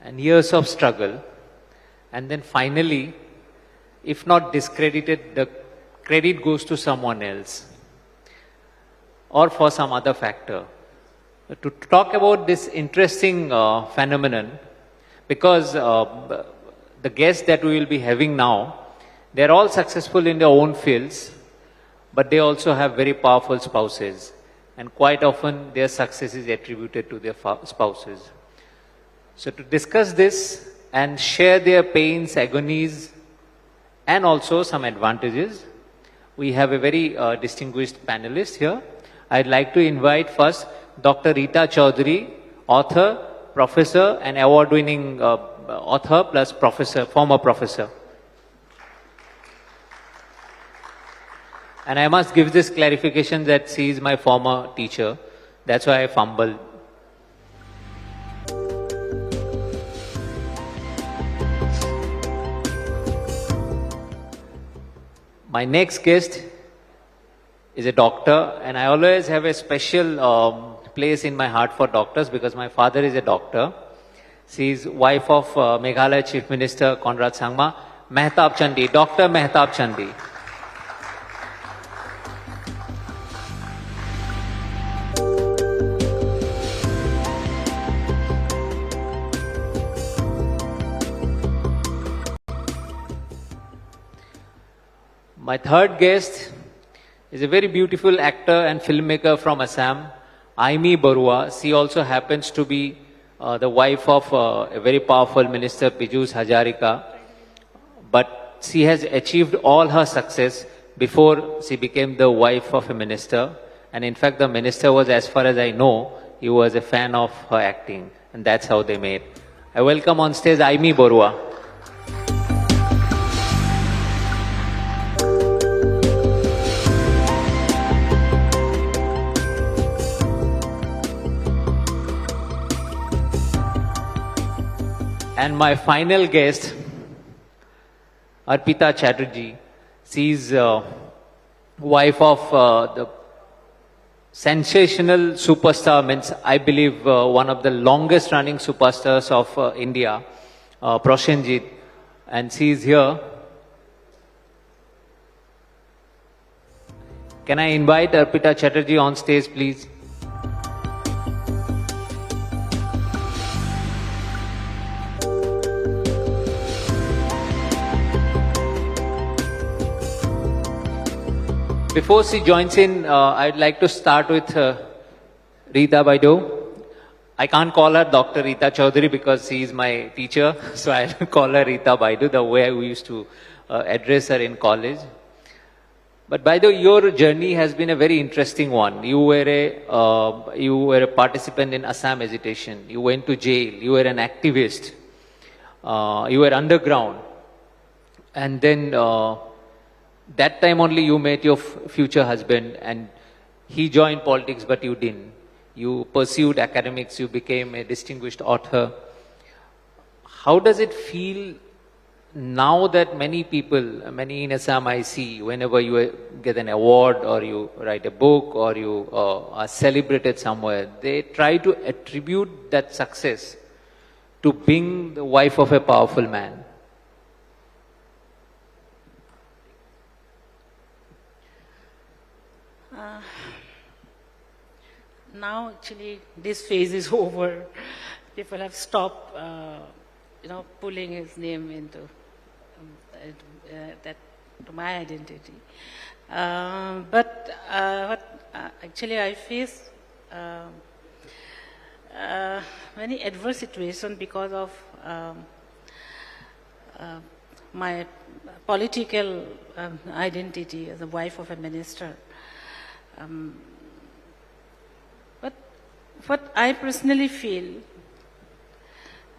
and years of struggle, and then finally, if not discredited, the credit goes to someone else or for some other factor? To talk about this interesting phenomenon, because the guests that we will be having now, they're all successful in their own fields, but they also have very powerful spouses, and quite often their success is attributed to their spouses. So to discuss this and share their pains, agonies, and also some advantages, we have a very distinguished panelist here. I'd like to invite first Dr. Rita Chaudhary, author, professor, and award-winning author plus professor, former professor. And I must give this clarification that she is my former teacher. That's why I fumbled. My next guest is a doctor, and I always have a special place in my heart for doctors because my father is a doctor. She is wife of Meghalaya Chief Minister Conrad Sangma, Mehtab Chandi, Dr. Mehtab Chandi. My third guest is a very beautiful actor and filmmaker from Assam, Aimi Barua. She also happens to be the wife of a very powerful minister, Piyush Hazarika. But she has achieved all her success before she became the wife of a minister. And in fact, the minister was, as far as I know, he was a fan of her acting. And that's how they met. I welcome on stage Aimi Barua. And my final guest, Arpita Chatterjee. She is wife of the sensational superstar, means I believe one of the longest running superstars of India, Prosenjit. And she is here. Can I invite Arpita Chatterjee on stage, please? Before she joins in, I'd like to start with Rita Baidu. I can't call her Dr. Rita Chaudhary because she is my teacher, so I'll call her Rita Baidu, the way we used to address her in college. But Baidu, your journey has been a very interesting one. You were a participant in Assam agitation. You went to jail. You were an activist. You were underground. And then that time only you met your future husband, and he joined politics, but you didn't. You pursued academics, you became a distinguished author. How does it feel now that many people, many in Assam I see, whenever you get an award or you write a book or you are celebrated somewhere, they try to attribute that success to being the wife of a powerful man. Now actually this phase is over. People have stopped, pulling his name into that to my identity. But actually I face many adverse situations because of my political identity as a wife of a minister. But what I personally feel,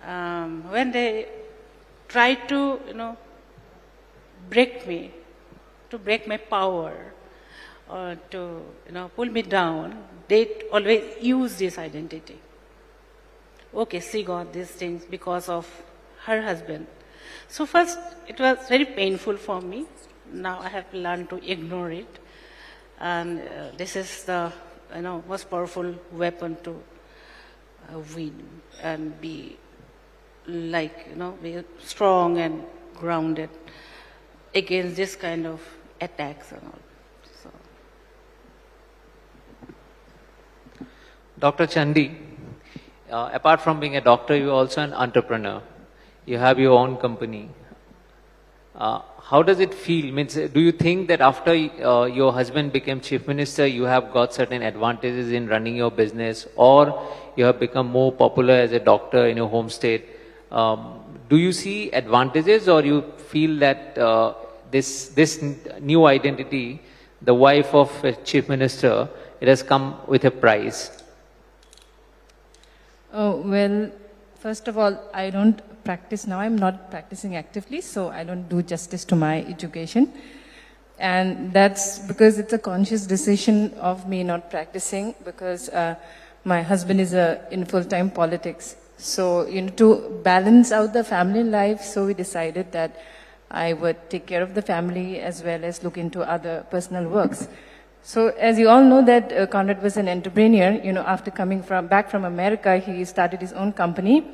when they try to, break me, to break my power, or to, pull me down, they always use this identity. Okay, she got these things because of her husband. So first, it was very painful for me. Now I have learned to ignore it. And this is the, most powerful weapon to win and be be strong and grounded against this kind of attacks and all. So. Dr. Chandi, apart from being a doctor, you are also an entrepreneur. You have your own company. How does it feel? Means, do you think that after your husband became chief minister, you have got certain advantages in running your business, or you have become more popular as a doctor in your home state? Do you see advantages, or you feel that this new identity, the wife of a chief minister, it has come with a price? Oh, well, first of all, I don't practice now. I'm not practicing actively, so I don't do justice to my education. And that's because it's a conscious decision of me not practicing, because my husband is in full-time politics. So, to balance out the family life, so we decided that I would take care of the family as well as look into other personal works. So, as you all know that Conrad was an entrepreneur, after coming back from America, he started his own company,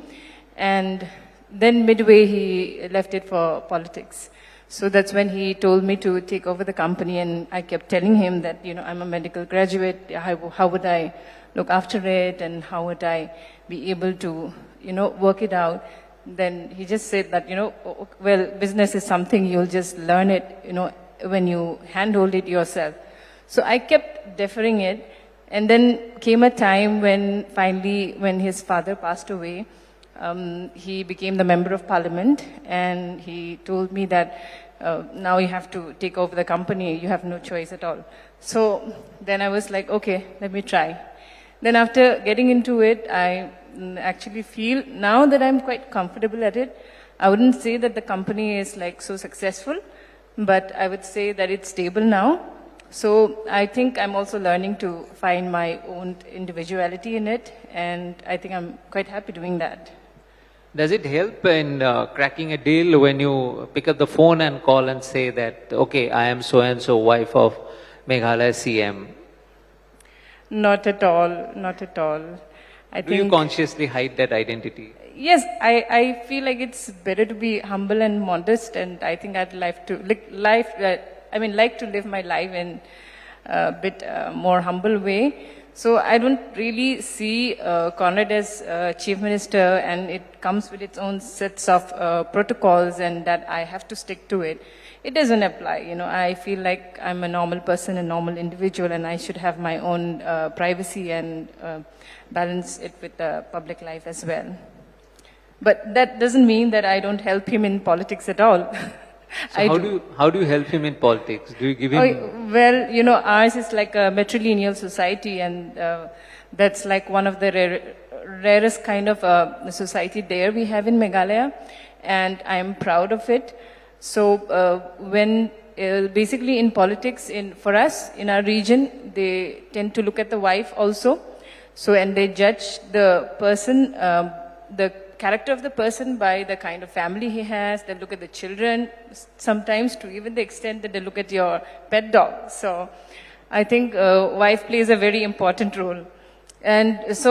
and then midway he left it for politics. So that's when he told me to take over the company, and I kept telling him that, I'm a medical graduate, how would I look after it, and how would I be able to, work it out. Then he just said that, well, business is something you'll just learn it, when you handhold it yourself. So I kept deferring it, and then came a time when finally, when his father passed away, he became the member of parliament, and he told me that now you have to take over the company, you have no choice at all. So then I was like, okay, let me try. Then after getting into it, I actually feel now that I'm quite comfortable at it. I wouldn't say that the company is so successful, but I would say that it's stable now. So I think I'm also learning to find my own individuality in it, and I think I'm quite happy doing that. Does it help in cracking a deal when you pick up the phone and call and say that, okay, I am so-and-so, wife of Meghalaya CM? Not at all, not at all. Do you consciously hide that identity? Yes, I feel like it's better to be humble and modest, and I think I'd like to live my life in a bit more humble way. So I don't really see Conrad as chief minister, and it comes with its own sets of protocols, and that I have to stick to it. It doesn't apply, I feel like I'm a normal person, a normal individual, and I should have my own privacy and balance it with the public life as well. But that doesn't mean that I don't help him in politics at all. So how do you help him in politics? Do you give him... Well, ours is like a matrilineal society, and that's like one of the rarest kind of society there we have in Meghalaya, and I'm proud of it. So when basically in politics, for us, in our region, they tend to look at the wife also. So, and they judge the person, the character of the person by the kind of family he has. They look at the children, sometimes to even the extent that they look at your pet dog. So I think wife plays a very important role. And so,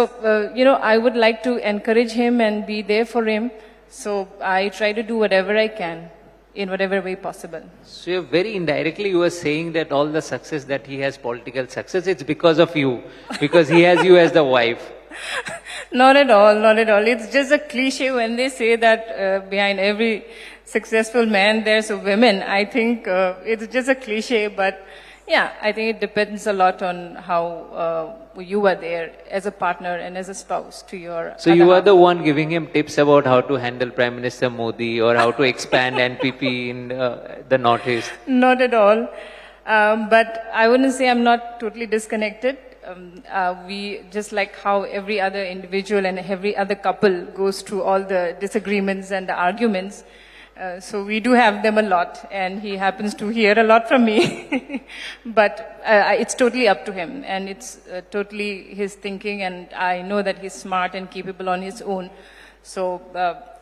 I would like to encourage him and be there for him. So I try to do whatever I can in whatever way possible. So you're very indirectly you were saying that all the success that he has, political success, it's because of you, because he has you as the wife. Not at all, not at all. It's just a cliche when they say that behind every successful man there's a woman. I think it's just a cliche, but yeah, I think it depends a lot on how you are there as a partner and as a spouse to your So you are the one giving him tips about how to handle Prime Minister Modi or how to expand NPP in the Northeast? Not at all. But I wouldn't say I'm not totally disconnected. We, just like how every other individual and every other couple goes through all the disagreements and the arguments, so we do have them a lot, and he happens to hear a lot from me. But it's totally up to him, and it's totally his thinking, and I know that he's smart and capable on his own. So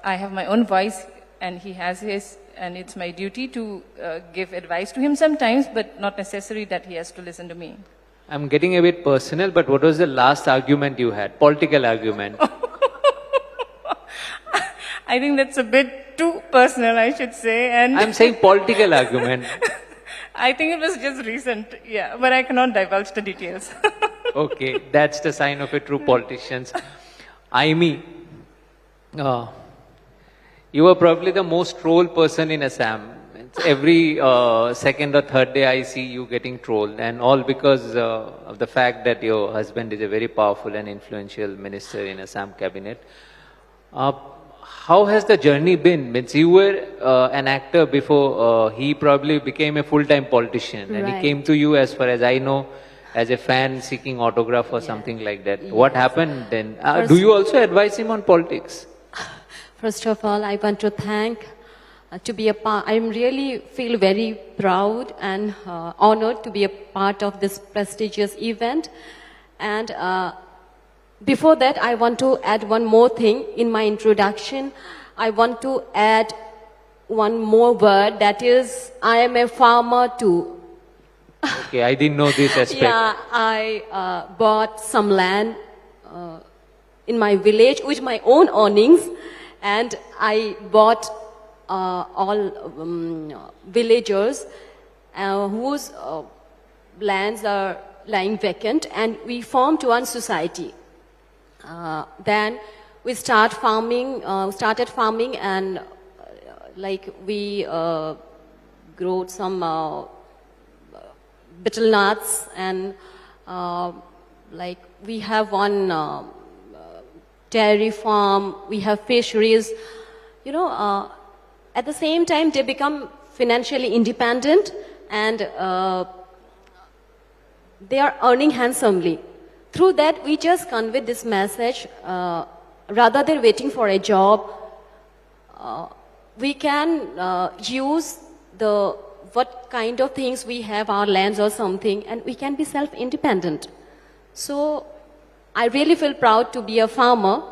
I have my own voice, and he has his, and it's my duty to give advice to him sometimes, but not necessary that he has to listen to me. I'm getting a bit personal, but what was the last argument you had? Political argument. I think that's a bit too personal, I should say. And I'm saying political argument. I think it was just recent, yeah, but I cannot divulge the details. Okay, that's the sign of a true politician. Aimi, you are probably the most trolled person in Assam. It's every second or third day I see you getting trolled, and all because of the fact that your husband is a very powerful and influential minister in Assam cabinet. How has the journey been? Means you were an actor before he probably became a full-time politician, and he came to you, as far as I know, as a fan seeking autograph or something like that. What happened then? Do you also advise him on politics? First of all, I want to thank to be a part. I really feel very proud and honored to be a part of this prestigious event. And before that, I want to add one more thing in my introduction. I want to add one more word, that is, I am a farmer too. Okay, I didn't know this aspect. Yeah, I bought some land in my village with my own earnings, and I bought all villagers whose lands are lying vacant, and we formed one society. Then we started farming, and like we grew some betel nuts, and like we have one dairy farm, we have fisheries. At the same time, they become financially independent, and they are earning handsomely. Through that, we just convey this message, rather than waiting for a job, we can use what kind of things we have, our lands or something, and we can be self-independent. So I really feel proud to be a farmer,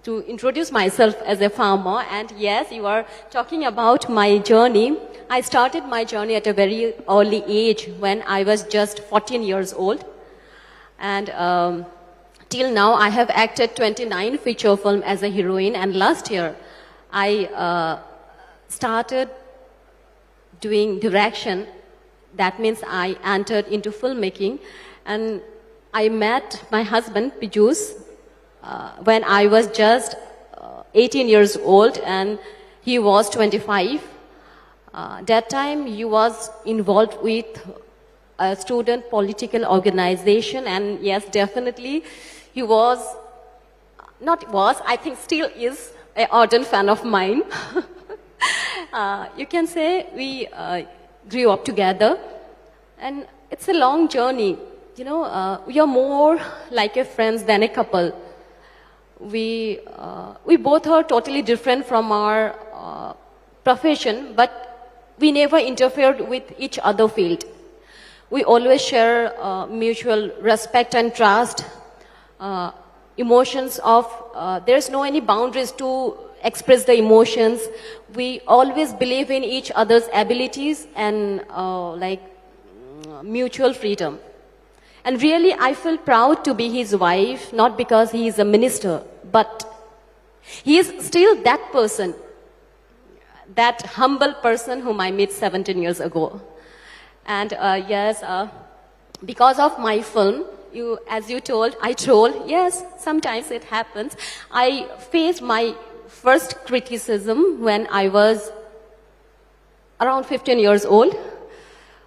to introduce myself as a farmer. And yes, you are talking about my journey. I started my journey at a very early age when I was just 14 years old. And till now, I have acted 29 feature films as a heroine. And last year, I started doing direction. That means I entered into filmmaking. And I met my husband, Pijus, when I was just 18 years old, and he was 25. That time, he was involved with a student political organization, and yes, definitely, he was, I think still is, an ardent fan of mine. You can say we grew up together, and it's a long journey. We are more like a friends than a couple. We both are totally different from our profession, but we never interfered with each other field. We always share mutual respect and trust. emotions of, there's no any boundaries to express the emotions. We always believe in each other's abilities and mutual freedom. And really, I feel proud to be his wife, not because he is a minister, but he is still that person, that humble person whom I met 17 years ago. And yes, because of my film, as you told, I told, yes, sometimes it happens. I faced my first criticism when I was around 15 years old.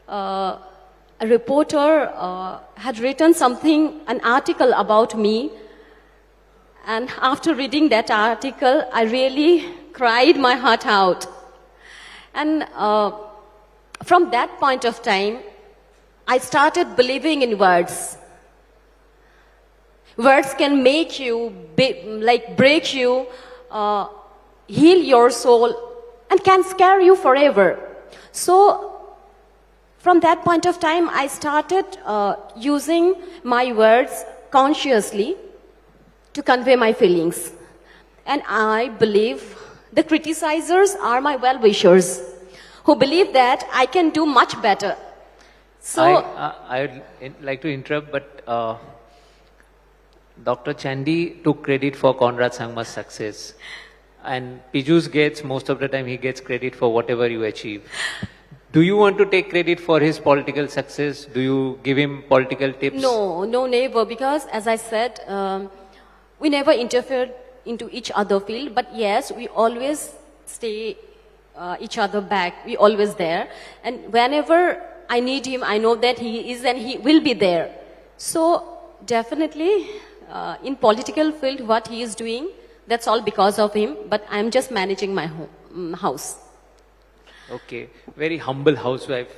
A reporter had written something, an article about me. And after reading that article, I really cried my heart out. And from that point of time, I started believing in words. Words can make you, break you, heal your soul, and can scare you forever. So, from that point of time, I started using my words consciously to convey my feelings. And I believe the criticizers are my well-wishers who believe that I can do much better. So, I would like to interrupt, but Dr. Chandy took credit for Conrad Sangma's success. And Piyush gets, most of the time, he gets credit for whatever you achieve. Do you want to take credit for his political success? Do you give him political tips? no, never, because as I said, we never interfered into each other's field, but yes, we always stay each other back. We always there. And whenever I need him, I know that he is and he will be there. So definitely, in political field, what he is doing, that's all because of him, but I'm just managing my house. Okay, very humble housewife.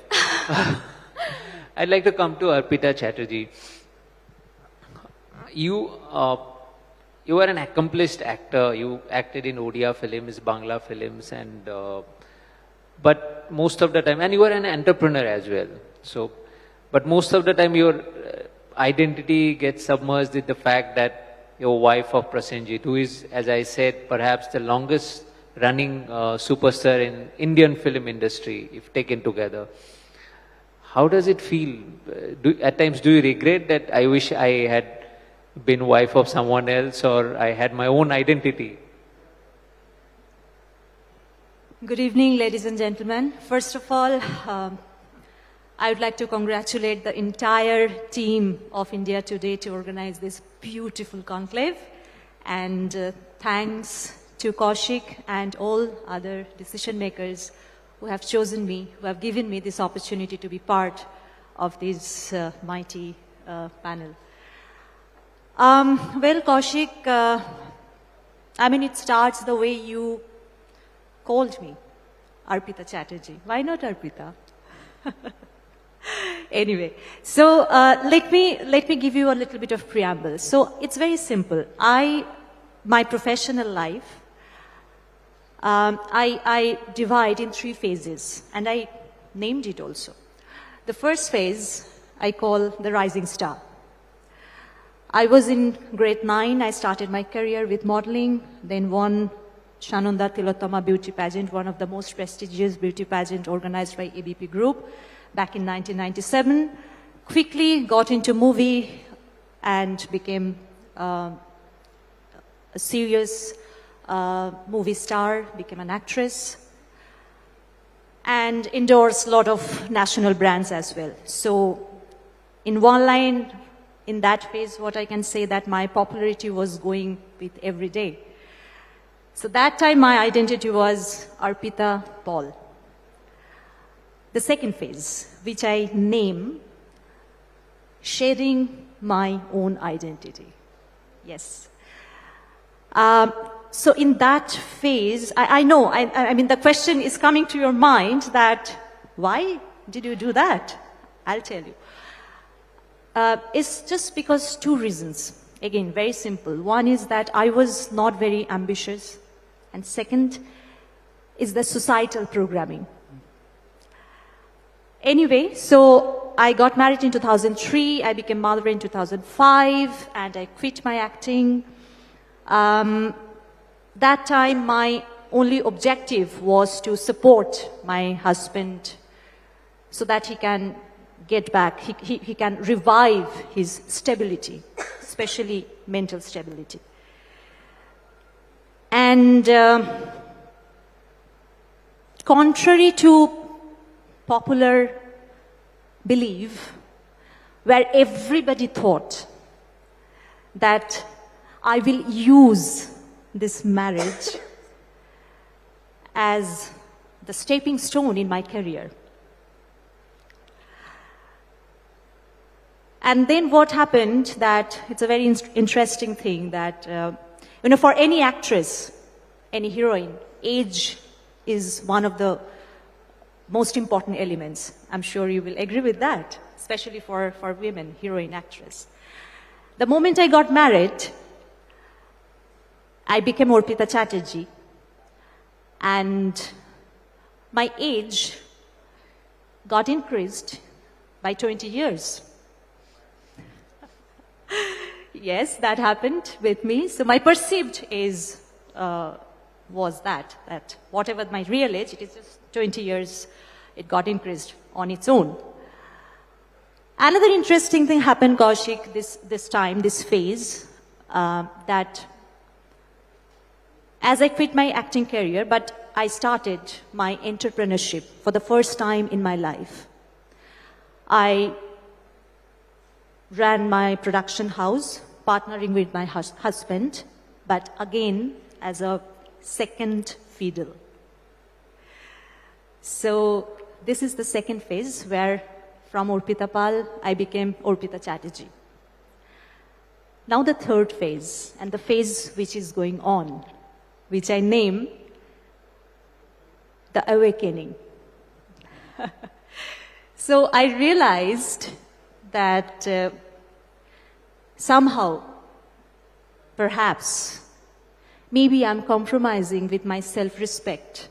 I'd like to come to Arpita Chatterjee. You are an accomplished actor. You acted in Odia films, Bangla films, and but most of the time, and you are an entrepreneur as well. So, but most of the time, your identity gets submerged with the fact that your wife of Prasenjit, who is, as I said, perhaps the longest running superstar in Indian film industry, if taken together. How does it feel? At times, do you regret that I wish I had been wife of someone else, or I had my own identity? Good evening, ladies and gentlemen. First of all, I would like to congratulate the entire team of India Today to organize this beautiful conclave. And thanks to Kaushik and all other decision makers who have chosen me, who have given me this opportunity to be part of this mighty panel. Well, Kaushik, it starts the way you called me, Arpita Chatterjee. Why not Arpita? Anyway, so let me give you a little bit of preamble. So it's very simple. My professional life, I divide in 3 phases, and I named it also. The first phase I call the rising star. I was in grade 9. I started my career with modeling, then won Shananda Tilottama beauty pageant, one of the most prestigious beauty pageant organized by ABP Group back in 1997. Quickly got into movie and became a serious movie star, became an actress, and endorsed a lot of national brands as well. So in one line, in that phase, what I can say that my popularity was going with every day. So that time my identity was Arpita Paul. The second phase, which I name sharing my own identity. Yes. So in that phase, I know, I mean, the question is coming to your mind that, why did you do that? I'll tell you. It's just because 2 reasons. Again, very simple. One is that I was not very ambitious. And second is the societal programming. Anyway, so I got married in 2003, I became mother in 2005, and I quit my acting. That time, my only objective was to support my husband so that he can get back, he can revive his stability, especially mental stability. And contrary to popular belief, where everybody thought that I will use this marriage as the stepping stone in my career. And then what happened, that it's a very interesting thing that, for any actress, any heroine, age is one of the most important elements. I'm sure you will agree with that, especially for women, heroine, actress. The moment I got married, I became Orpita Chatterjee, and my age got increased by 20 years. Yes, that happened with me. So my perceived age was that whatever my real age, it is just 20 years, it got increased on its own. Another interesting thing happened, Kaushik, this phase, that as I quit my acting career, but I started my entrepreneurship for the first time in my life. I ran my production house, partnering with my husband, but again, as a second fiddle. So this is the second phase where from Orpita Pal, I became Orpita Chatterjee. Now the third phase, and the phase which is going on, which I name the awakening. So I realized that somehow, perhaps, maybe I'm compromising with my self-respect.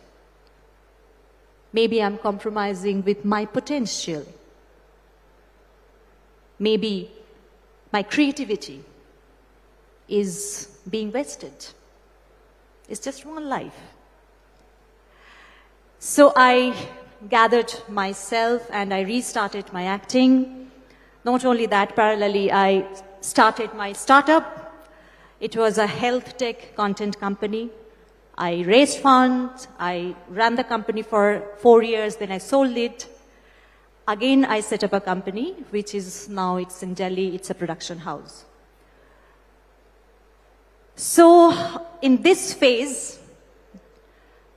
Maybe I'm compromising with my potential. Maybe my creativity is being wasted. It's just one life. So I gathered myself and I restarted my acting. Not only that, parallelly, I started my startup. It was a health tech content company. I raised funds. I ran the company for 4 years. Then I sold it. Again, I set up a company, which is now, it's in Delhi. It's a production house. So in this phase,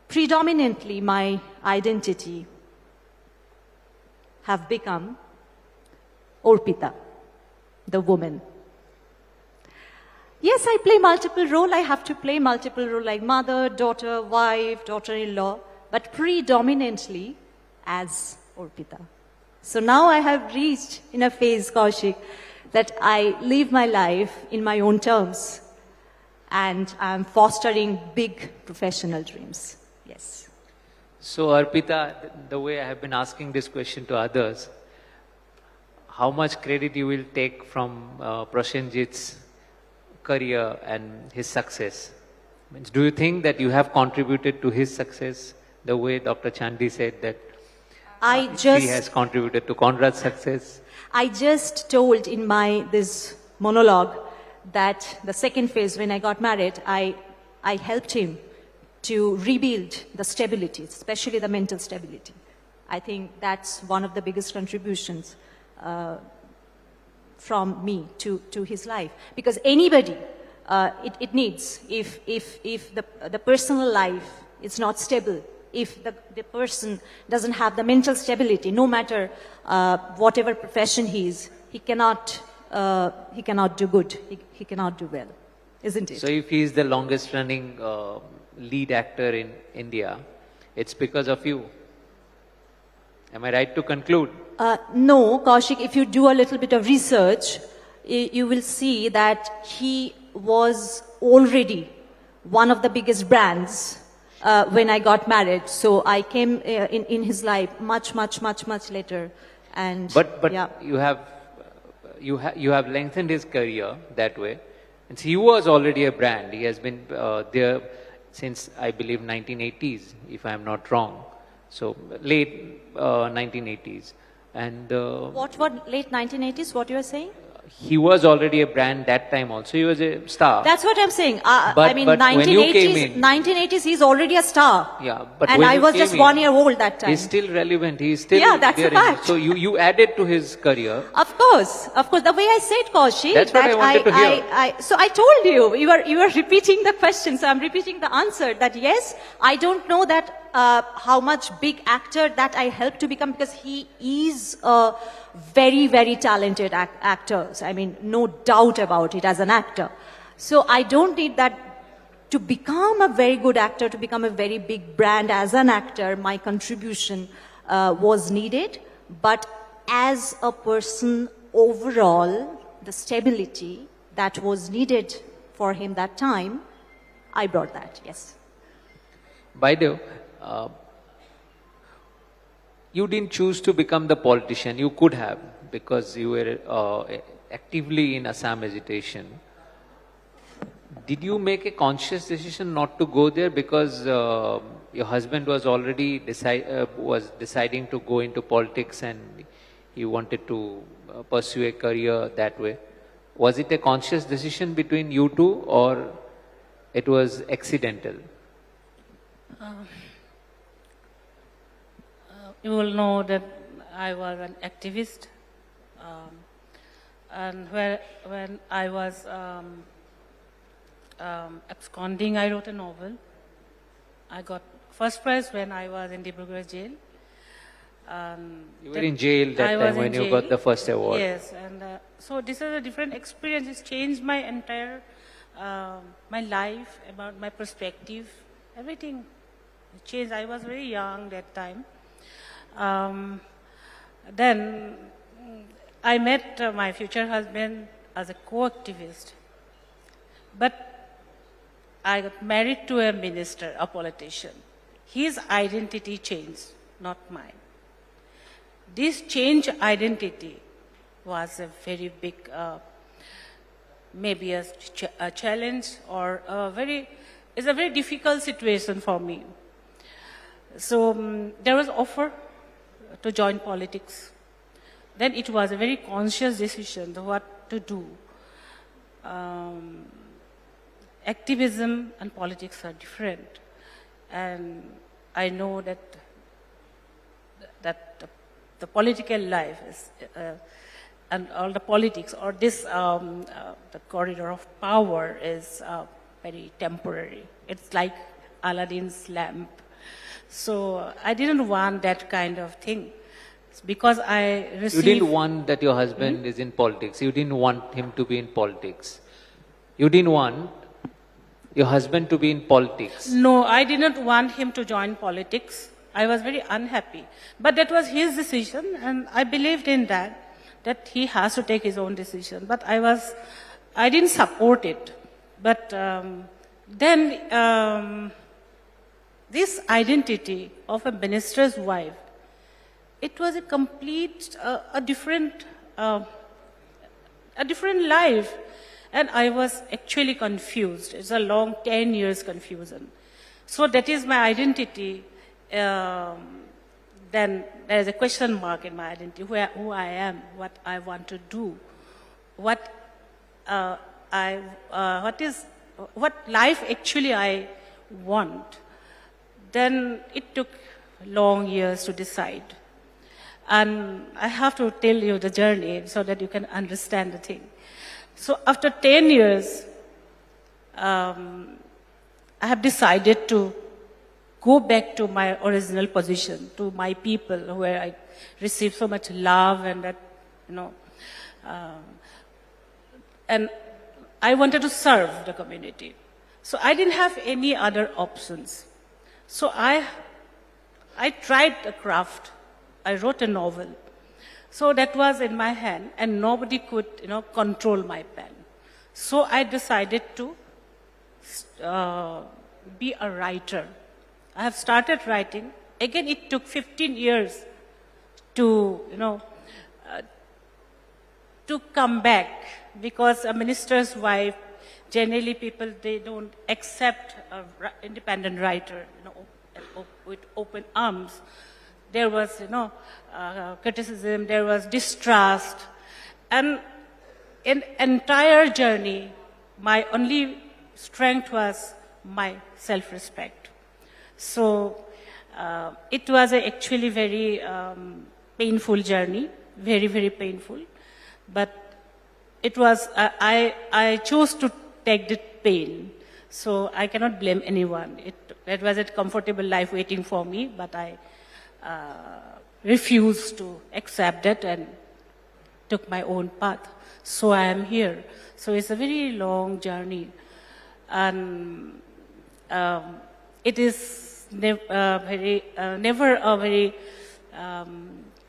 predominantly my identity have become Orpita, the woman. Yes, I play multiple roles. I have to play multiple roles like mother, daughter, wife, daughter-in-law, but predominantly as Orpita. So now I have reached in a phase, Kaushik, that I live my life in my own terms and I'm fostering big professional dreams. Yes. So Arpita, the way I have been asking this question to others, how much credit you will take from Prosenjit's career and his success? Means, do you think that you have contributed to his success the way Dr. Chandy said that he has contributed to Conrad's success? I just told in this monologue that the second phase, when I got married, I helped him to rebuild the stability, especially the mental stability. I think that's one of the biggest contributions from me to his life. Because anybody, it needs, if the personal life is not stable, if the person doesn't have the mental stability, no matter whatever profession he is, he cannot do good, he cannot do well, isn't it? So if he is the longest running lead actor in India, it's because of you. Am I right to conclude? No, Kaushik, if you do a little bit of research, you will see that he was already one of the biggest brands when I got married. So I came in his life much later. And But yeah. you have lengthened his career that way. And he was already a brand. He has been there since, I believe, 1980s, if I am not wrong. So late 1980s. And What late 1980s? What you are saying? he was already a brand that time also. He was a star. That's what I'm saying. But I mean, when you came 1980s. in- 1980s. He's already a star. Yeah, but And when I you was came just in, 1 year old that time. He's still relevant. He's still Yeah, that's there a fact. So you added to his career. Of course. The way I said, Kaushik, That's what I wanted to hear. so I told you, you are repeating the question, so I'm repeating the answer. That yes, I don't know that how much big actor that I helped to become, because he is a very, very talented actor. I mean, no doubt about it as an actor. So I don't need that to become a very good actor, to become a very big brand as an actor. My contribution was needed, but as a person overall, the stability that was needed for him that time, I brought that, yes. By the way, you didn't choose to become the politician. You could have, because you were actively in Assam agitation. Did you make a conscious decision not to go there because your husband was already deciding to go into politics and he wanted to pursue a career that way? Was it a conscious decision between you two, or it was accidental? You will know that I was an activist, and when I was absconding, I wrote a novel. I got first prize when I was in Dibrugarh jail. You were in jail that time when you got the first award. Yes, and so this is a different experience. It's changed my entire my life, about my perspective, everything changed. I was very young that time. Then I met my future husband as a co-activist, but I got married to a minister, a politician. His identity changed, not mine. This change identity was a very big, maybe a challenge, or it's a very difficult situation for me. So there was offer to join politics. Then it was a very conscious decision what to do. Activism and politics are different, and I know that the political life is, and all the politics, or this the corridor of power is very temporary. It's like Aladdin's lamp. So I didn't want that kind of thing, because I received... You didn't want that your husband is in politics. You didn't want him to be in politics. You didn't want your husband to be in politics. No, I didn't want him to join politics. I was very unhappy. But that was his decision, and I believed in that he has to take his own decision. But I didn't support it. But then this identity of a minister's wife, it was a complete, a different life. And I was actually confused. It's a long 10 years confusion. So that is my identity. Then there is a question mark in my identity, who I am, what I want to do, what life actually I want. Then it took long years to decide. And I have to tell you the journey so that you can understand the thing. So after 10 years, I have decided to go back to my original position, to my people, where I received so much love and that, and I wanted to serve the community. So I didn't have any other options. So I tried the craft. I wrote a novel. So that was in my hand, and nobody could, control my pen. So I decided to be a writer. I have started writing. Again, it took 15 years to, to come back, because a minister's wife, generally people, they don't accept an independent writer, with open arms. There was, criticism, there was distrust, and in entire journey, my only strength was my self-respect. So it was actually very painful journey, very, very painful. But it was, I chose to take the pain. So I cannot blame anyone. It was a comfortable life waiting for me, but I refused to accept it and took my own path. So I am here. So it's a very long journey. And it is never a very,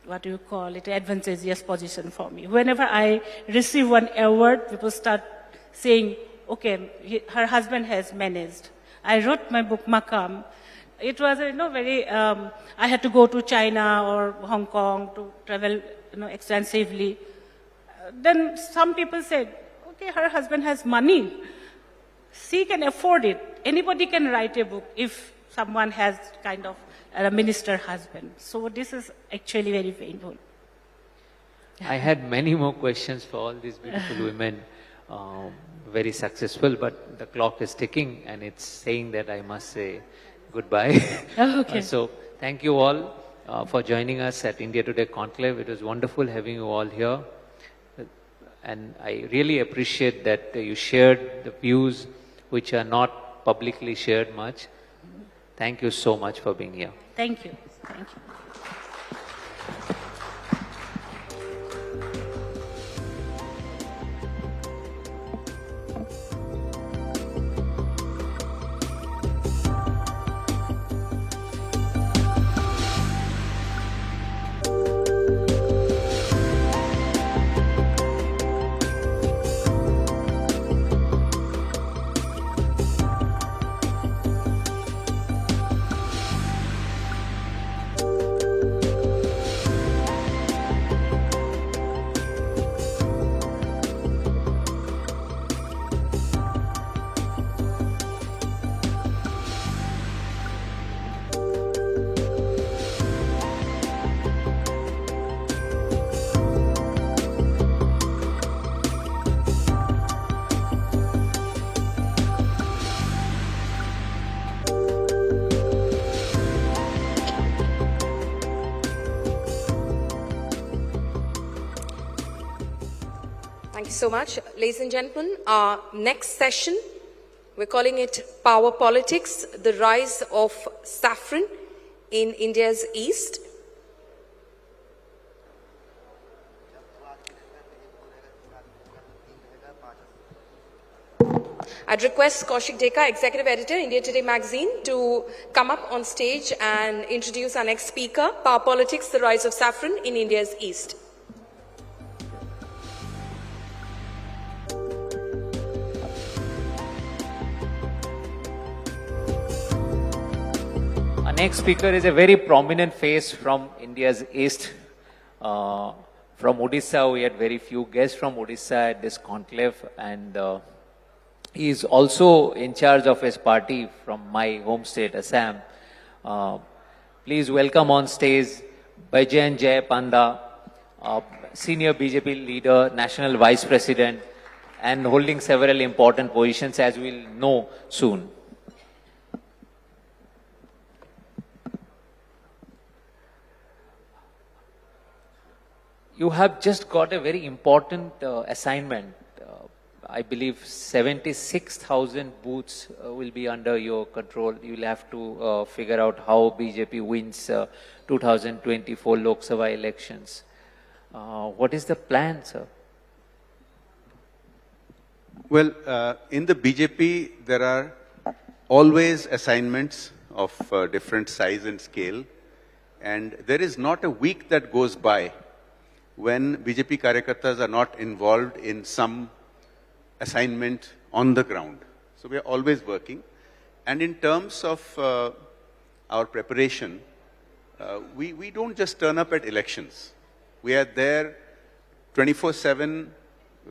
what do you call it, advantageous position for me. Whenever I receive one award, people start saying, okay, her husband has managed. I wrote my book, Makam. It was, very, I had to go to China or Hong Kong to travel, extensively. Then some people said, okay, her husband has money. She can afford it. Anybody can write a book if someone has kind of a minister husband. So this is actually very painful. I had many more questions for all these beautiful women. Very successful, but the clock is ticking and it's saying that I must say goodbye. Okay. So thank you all for joining us at India Today Conclave. It was wonderful having you all here. And I really appreciate that you shared the views which are not publicly shared much. Thank you so much for being here. Thank you. Thank you. Thank you so much. Ladies and gentlemen, our next session, we're calling it Power Politics, the Rise of Saffron in India's East. I'd request Kaushik Deka, Executive Editor, India Today Magazine, to come up on stage and introduce our next speaker, Power Politics, the Rise of Saffron in India's East. Our next speaker is a very prominent face from India's East. From Odisha, we had very few guests from Odisha at this conclave, and he is also in charge of his party from my home state, Assam. Please welcome on stage Baijan Jai Panda, senior BJP leader, national vice president, and holding several important positions, as we'll know soon. You have just got a very important assignment. I believe 76,000 booths will be under your control. You'll have to figure out how BJP wins 2024 Lok Sabha elections. What is the plan, sir? Well, in the BJP, there are always assignments of different size and scale. And there is not a week that goes by when BJP Karyakartas are not involved in some assignment on the ground. So we are always working. And in terms of our preparation, we don't just turn up at elections. We are there 24/7,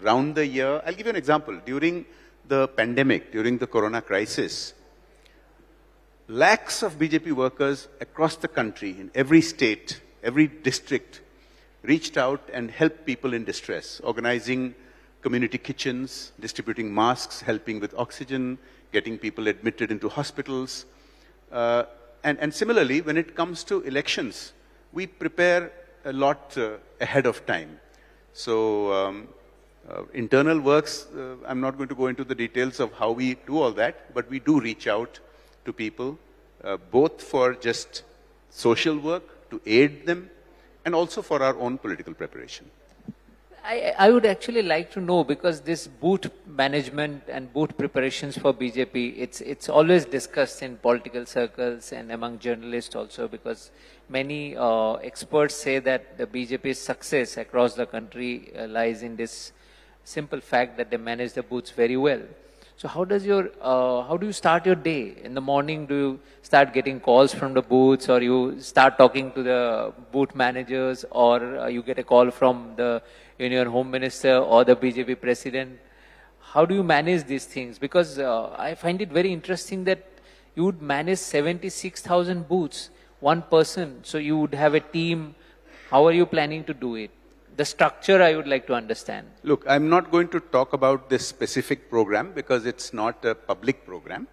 round the year. I'll give you an example. During the pandemic, during the corona crisis, lakhs of BJP workers across the country, in every state, every district, reached out and helped people in distress, organizing community kitchens, distributing masks, helping with oxygen, getting people admitted into hospitals. And similarly, when it comes to elections, we prepare a lot ahead of time. So internal works, I'm not going to go into the details of how we do all that, but we do reach out to people, both for just social work, to aid them, and also for our own political preparation. I would actually like to know, because this boot management and boot preparations for BJP, it's always discussed in political circles and among journalists also, because many experts say that the BJP's success across the country lies in this simple fact that they manage the booths very well. So how do you start your day? In the morning, do you start getting calls from the booths, or you start talking to the booth managers, or you get a call from the Union Home Minister or the BJP President? How do you manage these things? Because I find it very interesting that you would manage 76,000 booths, one person. So you would have a team. How are you planning to do it? The structure I would like to understand. Look, I'm not going to talk about this specific program because it's not a public program.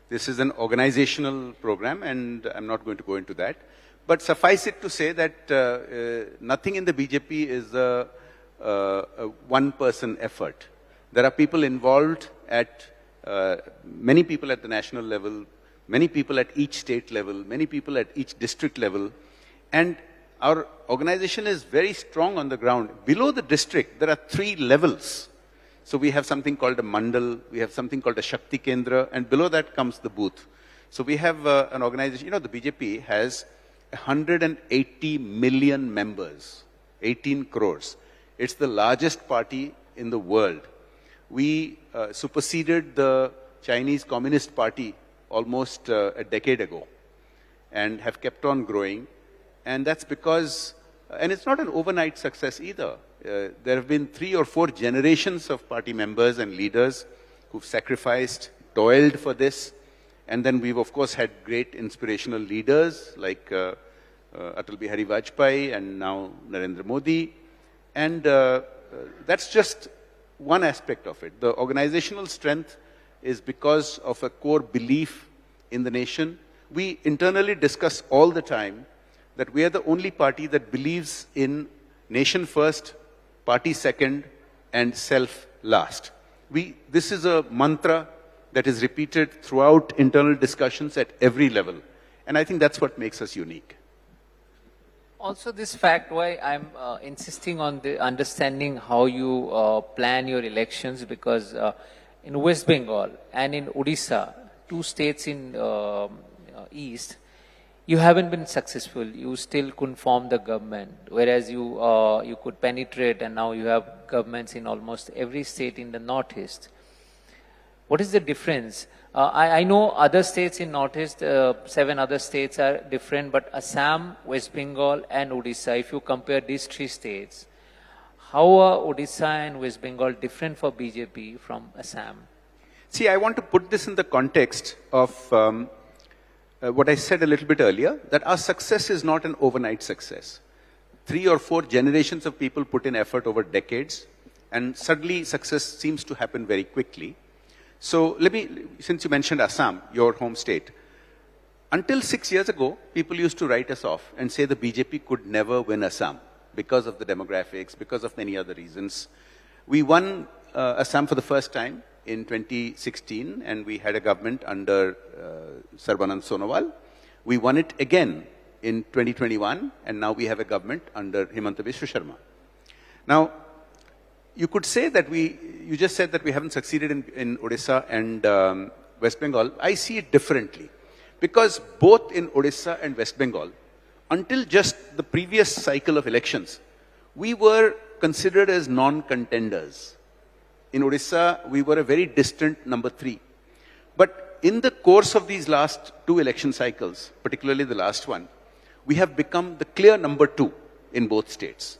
This is an organizational program, and I'm not going to go into that. But suffice it to say that nothing in the BJP is a one-person effort. There are people involved at, many people at the national level, many people at each state level, many people at each district level, and our organization is very strong on the ground. Below the district, there are 3 levels. So we have something called a mandal, we have something called a Shakti Kendra, and below that comes the booth. So we have an organization, the BJP has 180 million members, 18 crores. It's the largest party in the world. We superseded the Chinese Communist Party almost a decade ago and have kept on growing. And that's because, and it's not an overnight success either. There have been 3 or 4 generations of party members and leaders who've sacrificed, toiled for this. And then we've, of course, had great inspirational leaders like Atal Bihari Vajpayee and now Narendra Modi. And that's just one aspect of it. The organizational strength is because of a core belief in the nation. We internally discuss all the time that we are the only party that believes in nation first, party second, and self last. This is a mantra that is repeated throughout internal discussions at every level. And I think that's what makes us unique. Also, this fact why I'm insisting on the understanding how you plan your elections, because in West Bengal and in Odisha, 2 states in East, you haven't been successful. You still couldn't form the government, whereas you could penetrate, and now you have governments in almost every state in the Northeast. What is the difference? I know other states in Northeast, 7 other states are different, but Assam, West Bengal and Odisha, if you compare these 3 states, how are Odisha and West Bengal different for BJP from Assam? See, I want to put this in the context of what I said a little bit earlier, that our success is not an overnight success. 3 or 4 generations of people put in effort over decades, and suddenly success seems to happen very quickly. So since you mentioned Assam, your home state, until 6 years ago, people used to write us off and say the BJP could never win Assam because of the demographics, because of many other reasons. We won Assam for the first time in 2016, and we had a government under Sarbanand Sonowal. We won it again in 2021, and now we have a government under Himanta Biswa Sharma. Now, you could say that you just said that we haven't succeeded in Odisha and West Bengal. I see it differently, because both in Odisha and West Bengal, until just the previous cycle of elections, we were considered as non-contenders. In Odisha, we were a very distant number 3. But in the course of these last 2 election cycles, particularly the last one, we have become the clear number 2 in both states.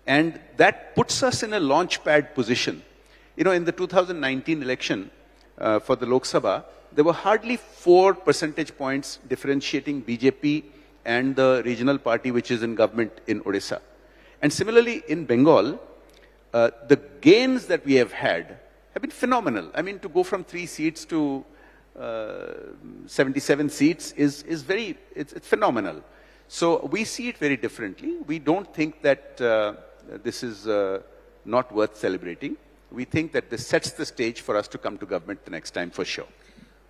And that puts us in a launchpad position. You know, in the 2019 election for the Lok Sabha, there were hardly 4 percentage points differentiating BJP and the regional party which is in government in Odisha. And similarly, in Bengal, the gains that we have had have been phenomenal. I mean, to go from 3 seats to 77 seats is it's phenomenal. So we see it very differently. We don't think that this is not worth celebrating. We think that this sets the stage for us to come to government the next time for sure.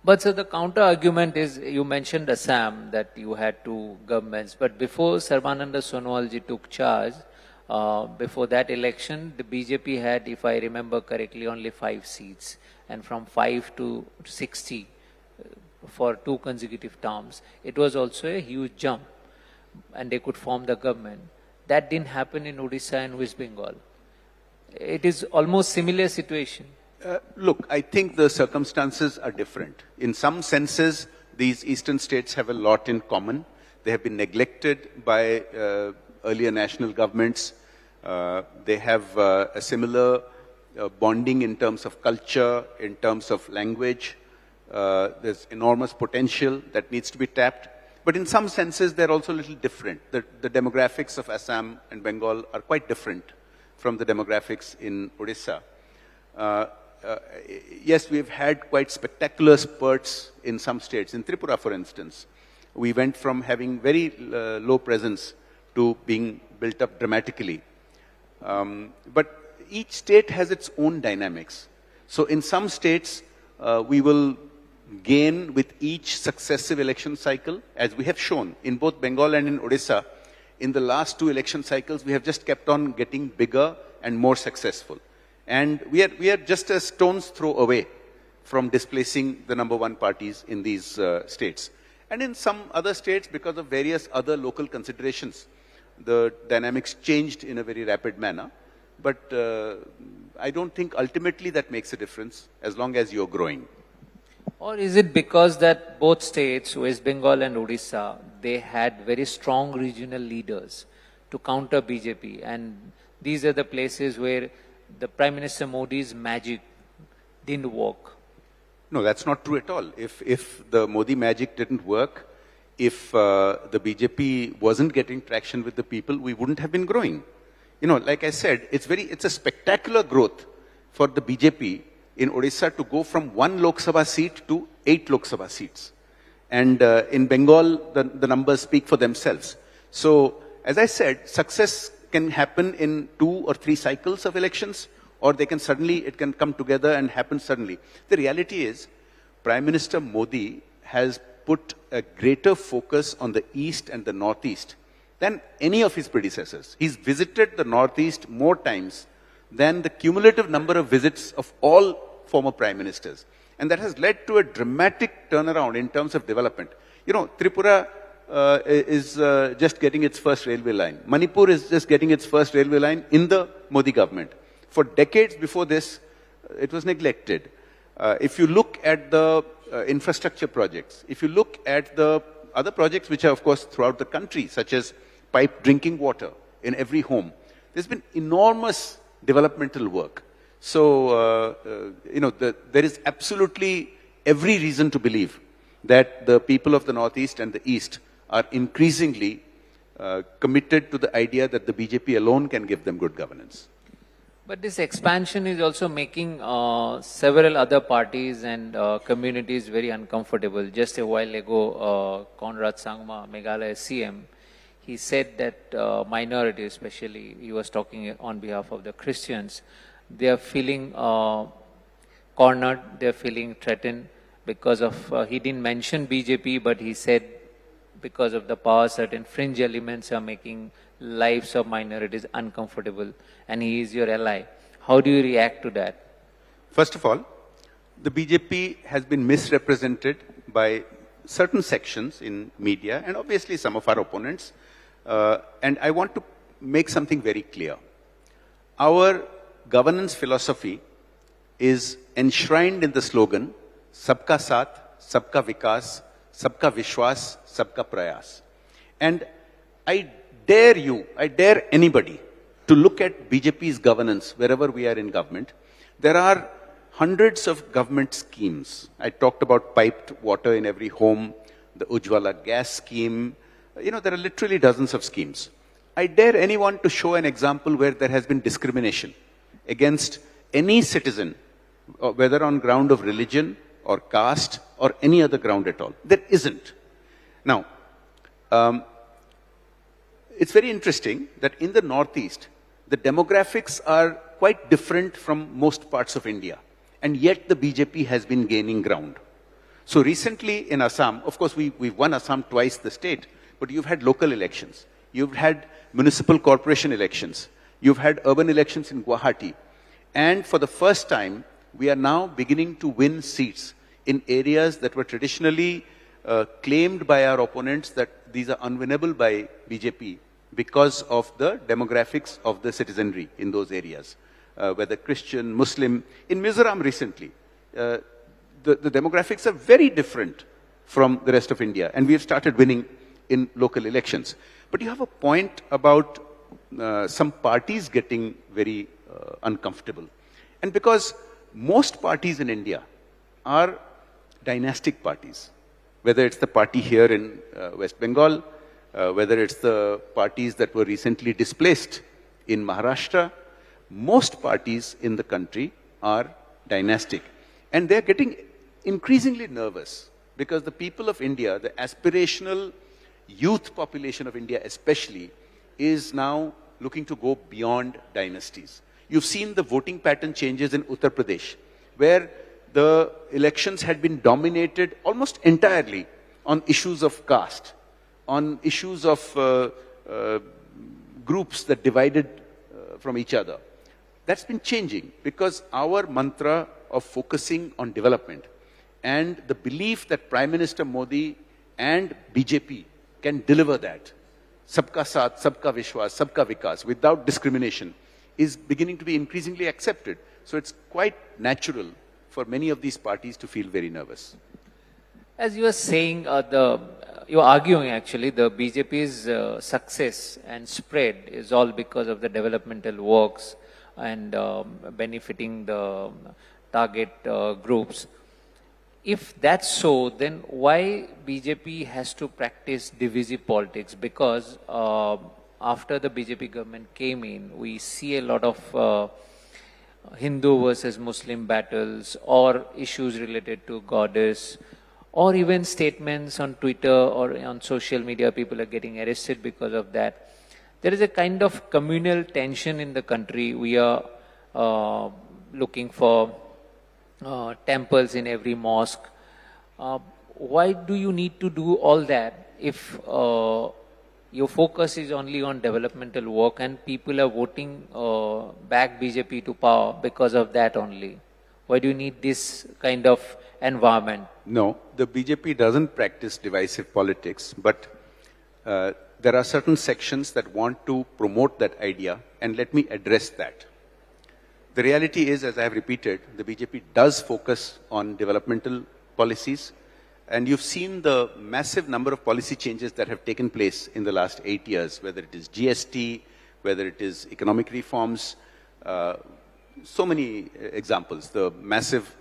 But so the counter argument is, you mentioned Assam, that you had 2 governments, but before Sarbananda Sonowalji took charge, before that election, the BJP had, if I remember correctly, only 5 seats, and from 5 to 60 for 2 consecutive terms. It was also a huge jump, and they could form the government. That didn't happen in Odisha and West Bengal. It is almost similar situation. Look, I think the circumstances are different. In some senses, these eastern states have a lot in common. They have been neglected by earlier national governments. They have a similar bonding in terms of culture, in terms of language. There's enormous potential that needs to be tapped. But in some senses, they're also a little different. The demographics of Assam and Bengal are quite different from the demographics in Odisha. Yes, we've had quite spectacular spurts in some states. In Tripura, for instance, we went from having very low presence to being built up dramatically. But each state has its own dynamics. So in some states, we will gain with each successive election cycle, as we have shown in both Bengal and in Odisha. In the last 2 election cycles, we have just kept on getting bigger and more successful. And we are just a stone's throw away from displacing the number 1 parties in these states. And in some other states, because of various other local considerations, the dynamics changed in a very rapid manner. But I don't think ultimately that makes a difference as long as you're growing. Or is it because that both states, West Bengal and Odisha, they had very strong regional leaders to counter BJP, and these are the places where the Prime Minister Modi's magic didn't work? No, that's not true at all. If the Modi magic didn't work, if the BJP wasn't getting traction with the people, we wouldn't have been growing. You know, like I said, it's a spectacular growth for the BJP in Odisha to go from 1 Lok Sabha seat to 8 Lok Sabha seats. And in Bengal, the numbers speak for themselves. So, as I said, success can happen in 2 or 3 cycles of elections, or it can come together and happen suddenly. The reality is, Prime Minister Modi has put a greater focus on the East and the Northeast than any of his predecessors. He's visited the Northeast more times than the cumulative number of visits of all former prime ministers. And that has led to a dramatic turnaround in terms of development. You know, Tripura is just getting its first railway line. Manipur is just getting its first railway line in the Modi government. For decades before this, it was neglected. If you look at the infrastructure projects, if you look at the other projects which are, of course, throughout the country, such as piped drinking water in every home, there's been enormous developmental work. So, you know, there is absolutely every reason to believe that the people of the Northeast and the East are increasingly committed to the idea that the BJP alone can give them good governance. But this expansion is also making several other parties and communities very uncomfortable. Just a while ago, Conrad Sangma, Meghalaya CM, he said that minorities, especially, he was talking on behalf of the Christians, they are feeling cornered, they are feeling threatened because of, he didn't mention BJP, but he said because of the power, certain fringe elements are making lives of minorities uncomfortable, and he is your ally. How do you react to that? First of all, the BJP has been misrepresented by certain sections in media and obviously some of our opponents. And I want to make something very clear. Our governance philosophy is enshrined in the slogan, Sabka Saath, Sabka Vikas, Sabka Vishwas, Sabka Prayas. And I dare you, I dare anybody to look at BJP's governance wherever we are in government, there are hundreds of government schemes. I talked about piped water in every home, the Ujjwala gas scheme. There are literally dozens of schemes. I dare anyone to show an example where there has been discrimination against any citizen, whether on ground of religion or caste or any other ground at all. There isn't. Now, it's very interesting that in the Northeast, the demographics are quite different from most parts of India. And yet the BJP has been gaining ground. So recently in Assam, of course we've won Assam twice, the state, but you've had local elections. You've had municipal corporation elections. You've had urban elections in Guwahati. And for the first time, we are now beginning to win seats in areas that were traditionally claimed by our opponents that these are unwinnable by BJP because of the demographics of the citizenry in those areas, whether Christian, Muslim. In Mizoram recently, the demographics are very different from the rest of India, and we have started winning in local elections. But you have a point about some parties getting very uncomfortable. And because most parties in India are dynastic parties, whether it's the party here in West Bengal, whether it's the parties that were recently displaced in Maharashtra, most parties in the country are dynastic. And they're getting increasingly nervous because the people of India, the aspirational youth population of India especially, is now looking to go beyond dynasties. You've seen the voting pattern changes in Uttar Pradesh, where the elections had been dominated almost entirely on issues of caste, on issues of groups that divided from each other. That's been changing because our mantra of focusing on development and the belief that Prime Minister Modi and BJP can deliver that, Sabka Saath, Sabka Vishwas, Sabka Vikas, without discrimination, is beginning to be increasingly accepted. So it's quite natural for many of these parties to feel very nervous. As you were saying, you are arguing actually the BJP's success and spread is all because of the developmental works and benefiting the target groups. If that's so, then why BJP has to practice divisive politics? Because after the BJP government came in, we see a lot of Hindu versus Muslim battles or issues related to goddess, or even statements on Twitter or on social media, people are getting arrested because of that. There is a kind of communal tension in the country. We are looking for temples in every mosque. Why do you need to do all that if your focus is only on developmental work and people are voting back BJP to power because of that only? Why do you need this kind of environment? No, the BJP doesn't practice divisive politics, but there are certain sections that want to promote that idea, and let me address that. The reality is, as I have repeated, the BJP does focus on developmental policies, and you've seen the massive number of policy changes that have taken place in the last 8 years, whether it is GST, whether it is economic reforms, so many examples, the massive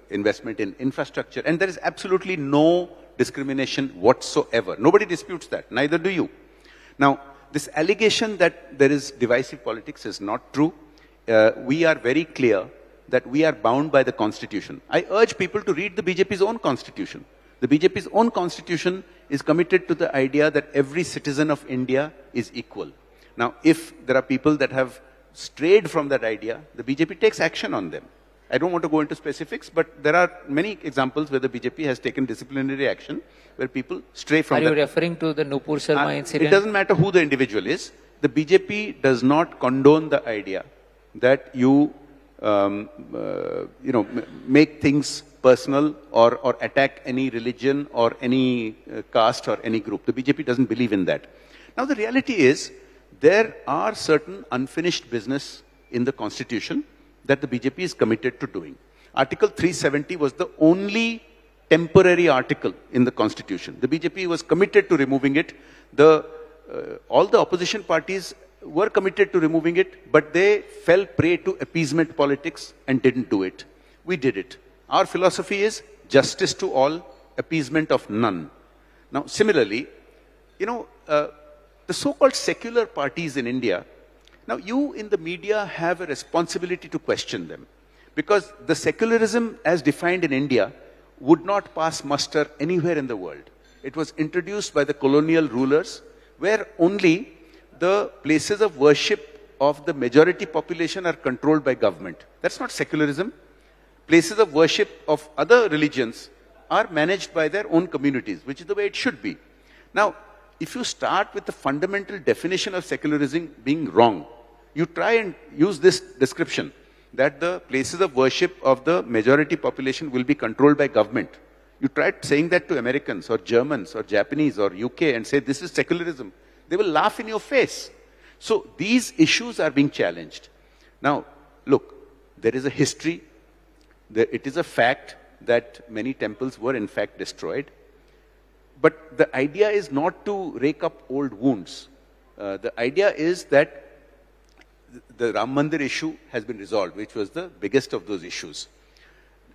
investment in infrastructure, and there is absolutely no discrimination whatsoever. Nobody disputes that, neither do you. Now, this allegation that there is divisive politics is not true. We are very clear that we are bound by the constitution. I urge people to read the BJP's own constitution. The BJP's own constitution is committed to the idea that every citizen of India is equal. Now, if there are people that have strayed from that idea, the BJP takes action on them. I don't want to go into specifics, but there are many examples where the BJP has taken disciplinary action where people stray from that. Are you referring to the Nupur Sharma incident? It doesn't matter who the individual is. The BJP does not condone the idea that you, make things personal or attack any religion or any caste or any group. The BJP doesn't believe in that. Now, the reality is, there are certain unfinished business in the constitution that the BJP is committed to doing. Article 370 was the only temporary article in the constitution. The BJP was committed to removing it. All the opposition parties were committed to removing it, but they fell prey to appeasement politics and didn't do it. We did it. Our philosophy is justice to all, appeasement of none. Now, similarly, the so-called secular parties in India, now you in the media have a responsibility to question them. Because the secularism as defined in India would not pass muster anywhere in the world. It was introduced by the colonial rulers, where only the places of worship of the majority population are controlled by government. That's not secularism. Places of worship of other religions are managed by their own communities, which is the way it should be. Now, if you start with the fundamental definition of secularism being wrong, you try and use this description that the places of worship of the majority population will be controlled by government. You try saying that to Americans or Germans or Japanese or UK and say this is secularism. They will laugh in your face. So these issues are being challenged. Now, look, there is a history. It is a fact that many temples were in fact destroyed. But the idea is not to rake up old wounds. The idea is that the Ram Mandir issue has been resolved, which was the biggest of those issues.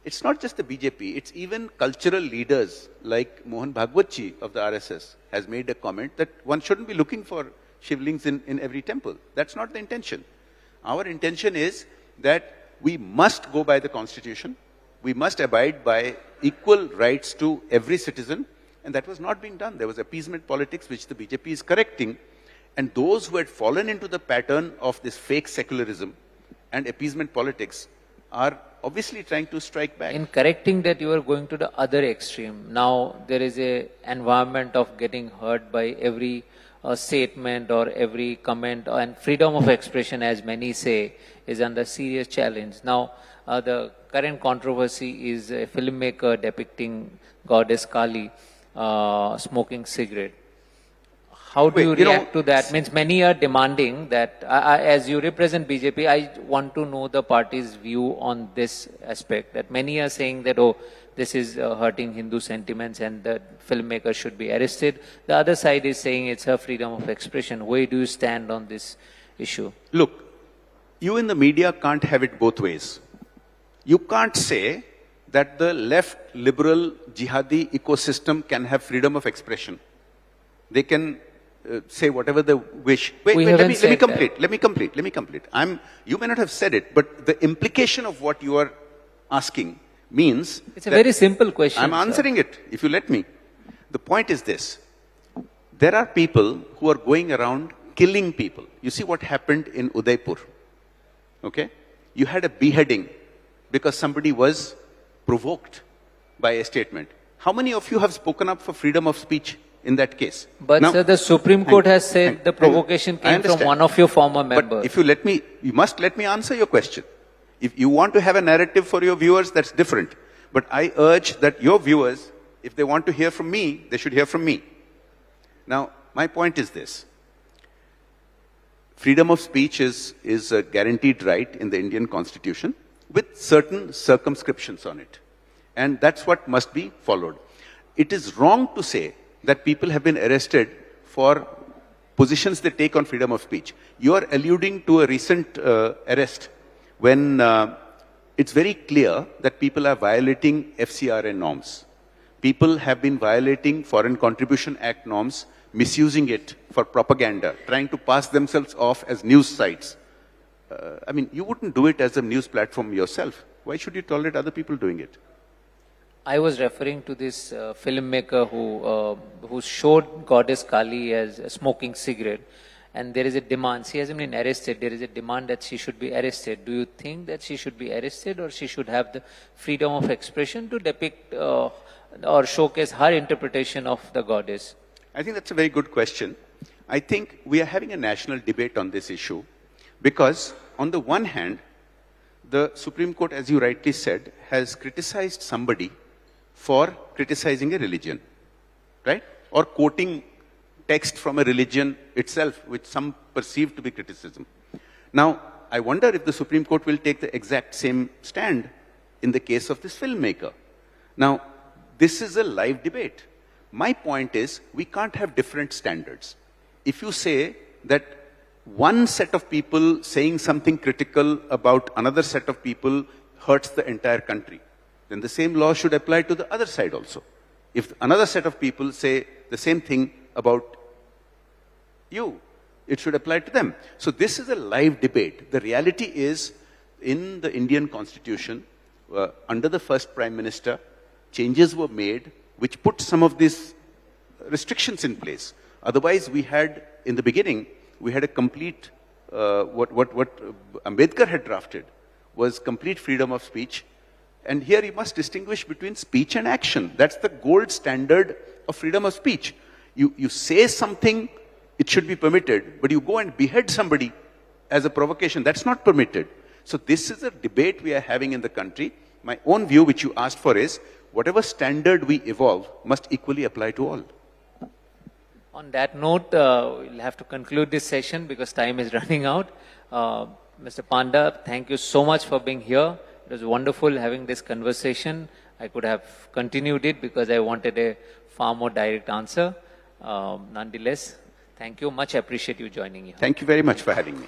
It's not just the BJP, it's even cultural leaders like Mohan Bhagwatji of the RSS has made a comment that one shouldn't be looking for shivlings in every temple. That's not the intention. Our intention is that we must go by the constitution, we must abide by equal rights to every citizen, and that was not being done. There was appeasement politics, which the BJP is correcting, and those who had fallen into the pattern of this fake secularism and appeasement politics are obviously trying to strike back. In correcting that, you are going to the other extreme. Now there is a environment of getting hurt by every statement or every comment, and freedom of expression, as many say, is under serious challenge. Now the current controversy is a filmmaker depicting goddess Kali smoking cigarette. How do you react to that? Means many are demanding that, as you represent BJP, I want to know the party's view on this aspect. That many are saying that, oh, this is hurting Hindu sentiments and the filmmaker should be arrested. The other side is saying it's her freedom of expression. Where do you stand on this issue? Look, you in the media can't have it both ways. You can't say that the left liberal jihadi ecosystem can have freedom of expression. They can say whatever they wish. Wait, let me complete. You may not have said it, but the implication of what you are asking means... It's a very simple question. I'm answering it, if you let me. The point is this. There are people who are going around killing people. You see what happened in Udaipur. Okay? You had a beheading because somebody was provoked by a statement. How many of you have spoken up for freedom of speech in that case? But now, sir, the Supreme Court has said the provocation came from one of your former members. But if you let me, you must let me answer your question. If you want to have a narrative for your viewers, that's different. But I urge that your viewers, if they want to hear from me, they should hear from me. Now, my point is this. Freedom of speech is a guaranteed right in the Indian Constitution with certain circumscriptions on it. And that's what must be followed. It is wrong to say that people have been arrested for positions they take on freedom of speech. You are alluding to a recent arrest when it's very clear that people are violating FCRA norms. People have been violating Foreign Contribution Act norms, misusing it for propaganda, trying to pass themselves off as news sites. I mean, you wouldn't do it as a news platform yourself. Why should you tolerate other people doing it? I was referring to this filmmaker who showed Goddess Kali as a smoking cigarette, and there is a demand. She hasn't been arrested. There is a demand that she should be arrested. Do you think that she should be arrested, or she should have the freedom of expression to depict or showcase her interpretation of the goddess? I think that's a very good question. I think we are having a national debate on this issue because, on the one hand, the Supreme Court, as you rightly said, has criticized somebody for criticizing a religion, right? Or quoting text from a religion itself, which some perceive to be criticism. Now, I wonder if the Supreme Court will take the exact same stand in the case of this filmmaker. Now, this is a live debate. My point is, we can't have different standards. If you say that one set of people saying something critical about another set of people hurts the entire country, then the same law should apply to the other side also. If another set of people say the same thing about you, it should apply to them. So this is a live debate. The reality is, in the Indian Constitution, under the first Prime Minister, changes were made which put some of these restrictions in place. Otherwise, we had, in the beginning, we had a complete, what Ambedkar had drafted was complete freedom of speech. And here you must distinguish between speech and action. That's the gold standard of freedom of speech. You say something, it should be permitted, but you go and behead somebody as a provocation, that's not permitted. So this is a debate we are having in the country. My own view, which you asked for, is whatever standard we evolve must equally apply to all. On that note, we'll have to conclude this session because time is running out. Mr. Panda, thank you so much for being here. It was wonderful having this conversation. I could have continued it because I wanted a far more direct answer. Nonetheless, thank you. Much appreciate you joining here. Thank you very much for having me.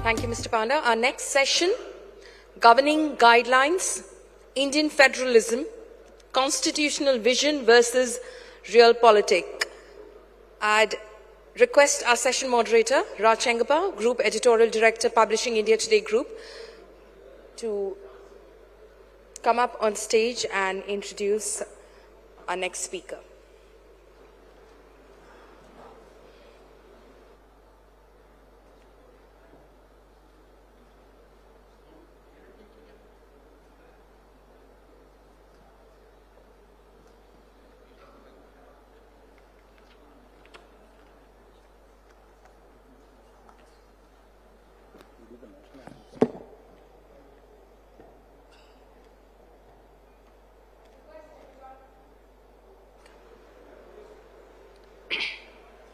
Thank you, Mr. Panda. Our next session, Governing Guidelines, Indian Federalism, Constitutional Vision versus Realpolitik. I'd request our session moderator, Raj Chengapa, Group Editorial Director, Publishing India Today Group, to come up on stage and introduce our next speaker.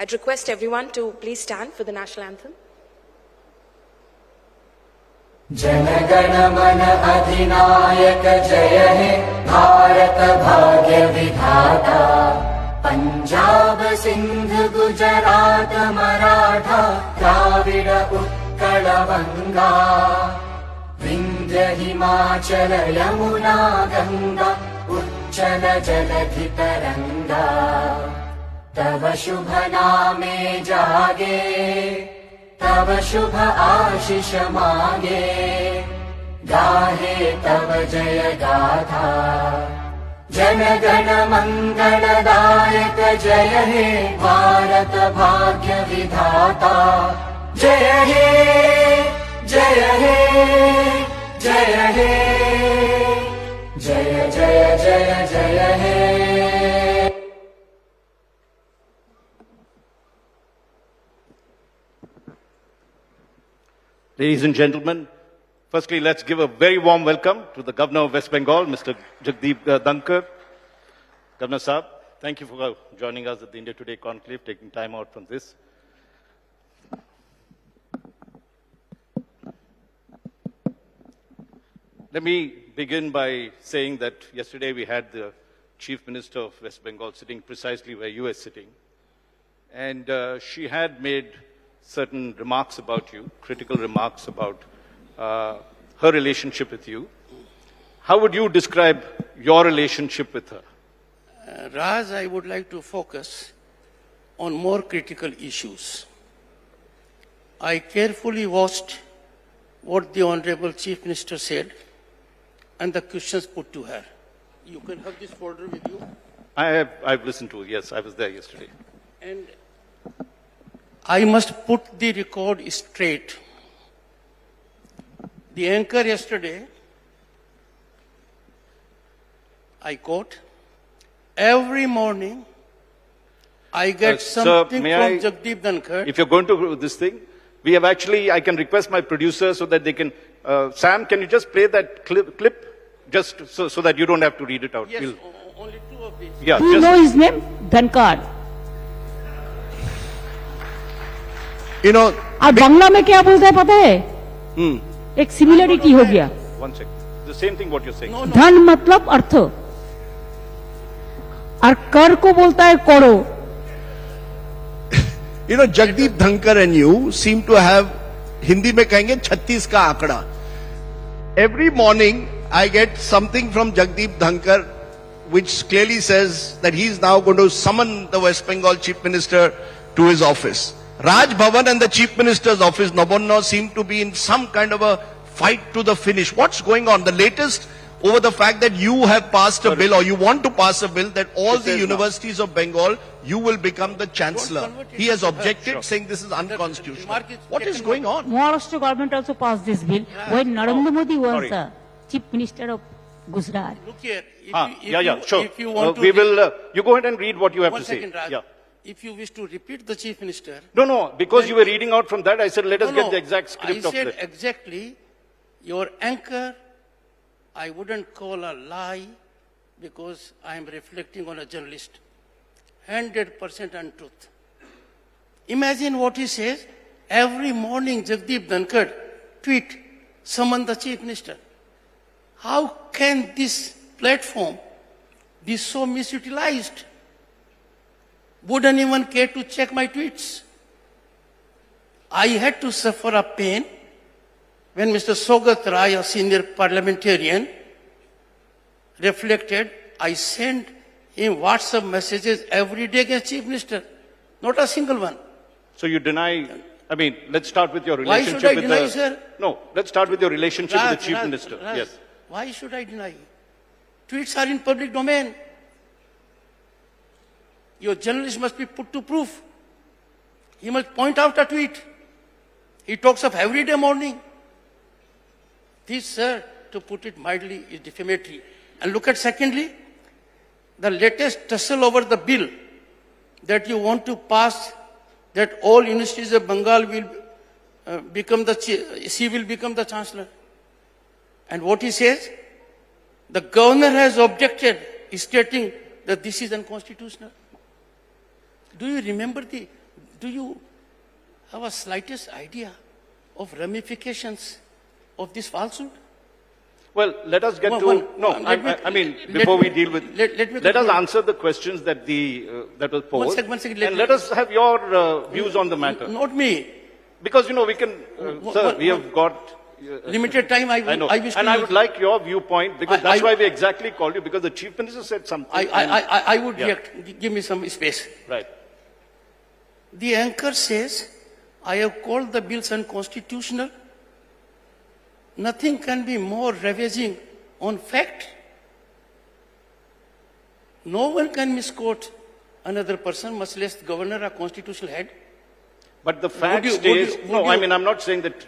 I'd request everyone to please stand for the national anthem. Jana Mana Adhinayak Jaya He Bharat Bhagya Vidhata Punjab Sindh Gujarat Maratha Dravida Utkala Vanga Vindhya Himachala Yamuna Ganga Uchala Jaladhi Taranga तव शुभ नामे जागे तव शुभ आशीष मागे गाहे तव जय गाथा जन गण मंगलदायक जय हे भारत भाग्य विधाता जय हे जय हे जय हे जय जय जय जय हे Ladies and gentlemen, firstly, let's give a very warm welcome to the Governor of West Bengal, Mr. Jagdeep Dhankar. Governor Saab, thank you for joining us at the India Today Conclave, taking time out from this. Let me begin by saying that yesterday we had the Chief Minister of West Bengal sitting precisely where you are sitting. And she had made certain remarks about you, critical remarks about her relationship with you. How would you describe your relationship with her? Raj, I would like to focus on more critical issues. I carefully watched what the Honorable Chief Minister said and the questions put to her. You can have this folder with you. I've listened to it, yes, I was there yesterday. And I must put the record straight. The anchor yesterday, I quote, every morning I get something from Jagdeep Dhankar. If you're going to this thing, we have actually, I can request my producer so that they can, Sam, can you just play that clip? Just so that you don't have to read it out. Yes, only two of these. Yeah, Do you know his name? Dhankar. You know, और बांग्ला में क्या बोलते हैं पता है? एक similarity हो गया. 1 second. The same thing what you're saying. धन मतलब अर्थ. और कर को बोलता है करो. You know, Jagdeep Dhankar and you seem to have, Hindi में कहेंगे 36 का आंकड़ा. Every morning I get something from Jagdeep Dhankar which clearly says that he is now going to summon the West Bengal Chief Minister to his office. Raj Bhavan and the Chief Minister's office, Nabonno, seem to be in some kind of a fight to the finish. What's going on? The latest over the fact that you have passed a bill, or you want to pass a bill, that all the universities of Bengal, you will become the chancellor. He has objected, saying this is unconstitutional. What is going on? Maharashtra government also passed this bill when Narendra Modi was the Chief Minister of Gujarat. Look here. Sure. If you want to we will. You go ahead and read what you have one to say. second, Raj. Yeah. If you wish to repeat the Chief Minister. No, because you were reading out from that, I said let us get the exact script of I said this. exactly, your anchor, I wouldn't call a lie because I am reflecting on a journalist. 100% untruth. Imagine what he says. Every morning Jagdeep Dhankar tweet, summon the Chief Minister. How can this platform be so misutilized? Wouldn't even care to check my tweets. I had to suffer a pain when Mr. Sogat Rai, a senior parliamentarian, reflected. I sent him WhatsApp messages every day against Chief Minister. Not a single one. So you deny, I mean, let's start with your Why relationship should I with deny, the... sir? No, let's start with your relationship with the Chief Minister. Raj, Yes. why should I deny? Tweets are in public domain. Your journalist must be put to proof. He must point out a tweet. He talks of everyday morning. This, sir, to put it mildly, is defamatory. And look at secondly, the latest tussle over the bill that you want to pass, that all universities of Bengal will become she will become the chancellor. And what he says, the governor has objected, stating that this is unconstitutional. Do you remember do you have a slightest idea of ramifications of this falsehood? Well, let us get before we deal with, let us answer the questions that that was posed. One second, and let us have your views on the matter. Not me. Because, we can, sir, we have got... limited time, I know. I would like your viewpoint, because that's why we exactly called you, because the Chief Minister said something. I would react. Give me some space. Right. The anchor says, I have called the bills unconstitutional. Nothing can be more ravaging on fact. No one can misquote another person, much less the governor or constitutional head. But the fact stays, I'm not saying that,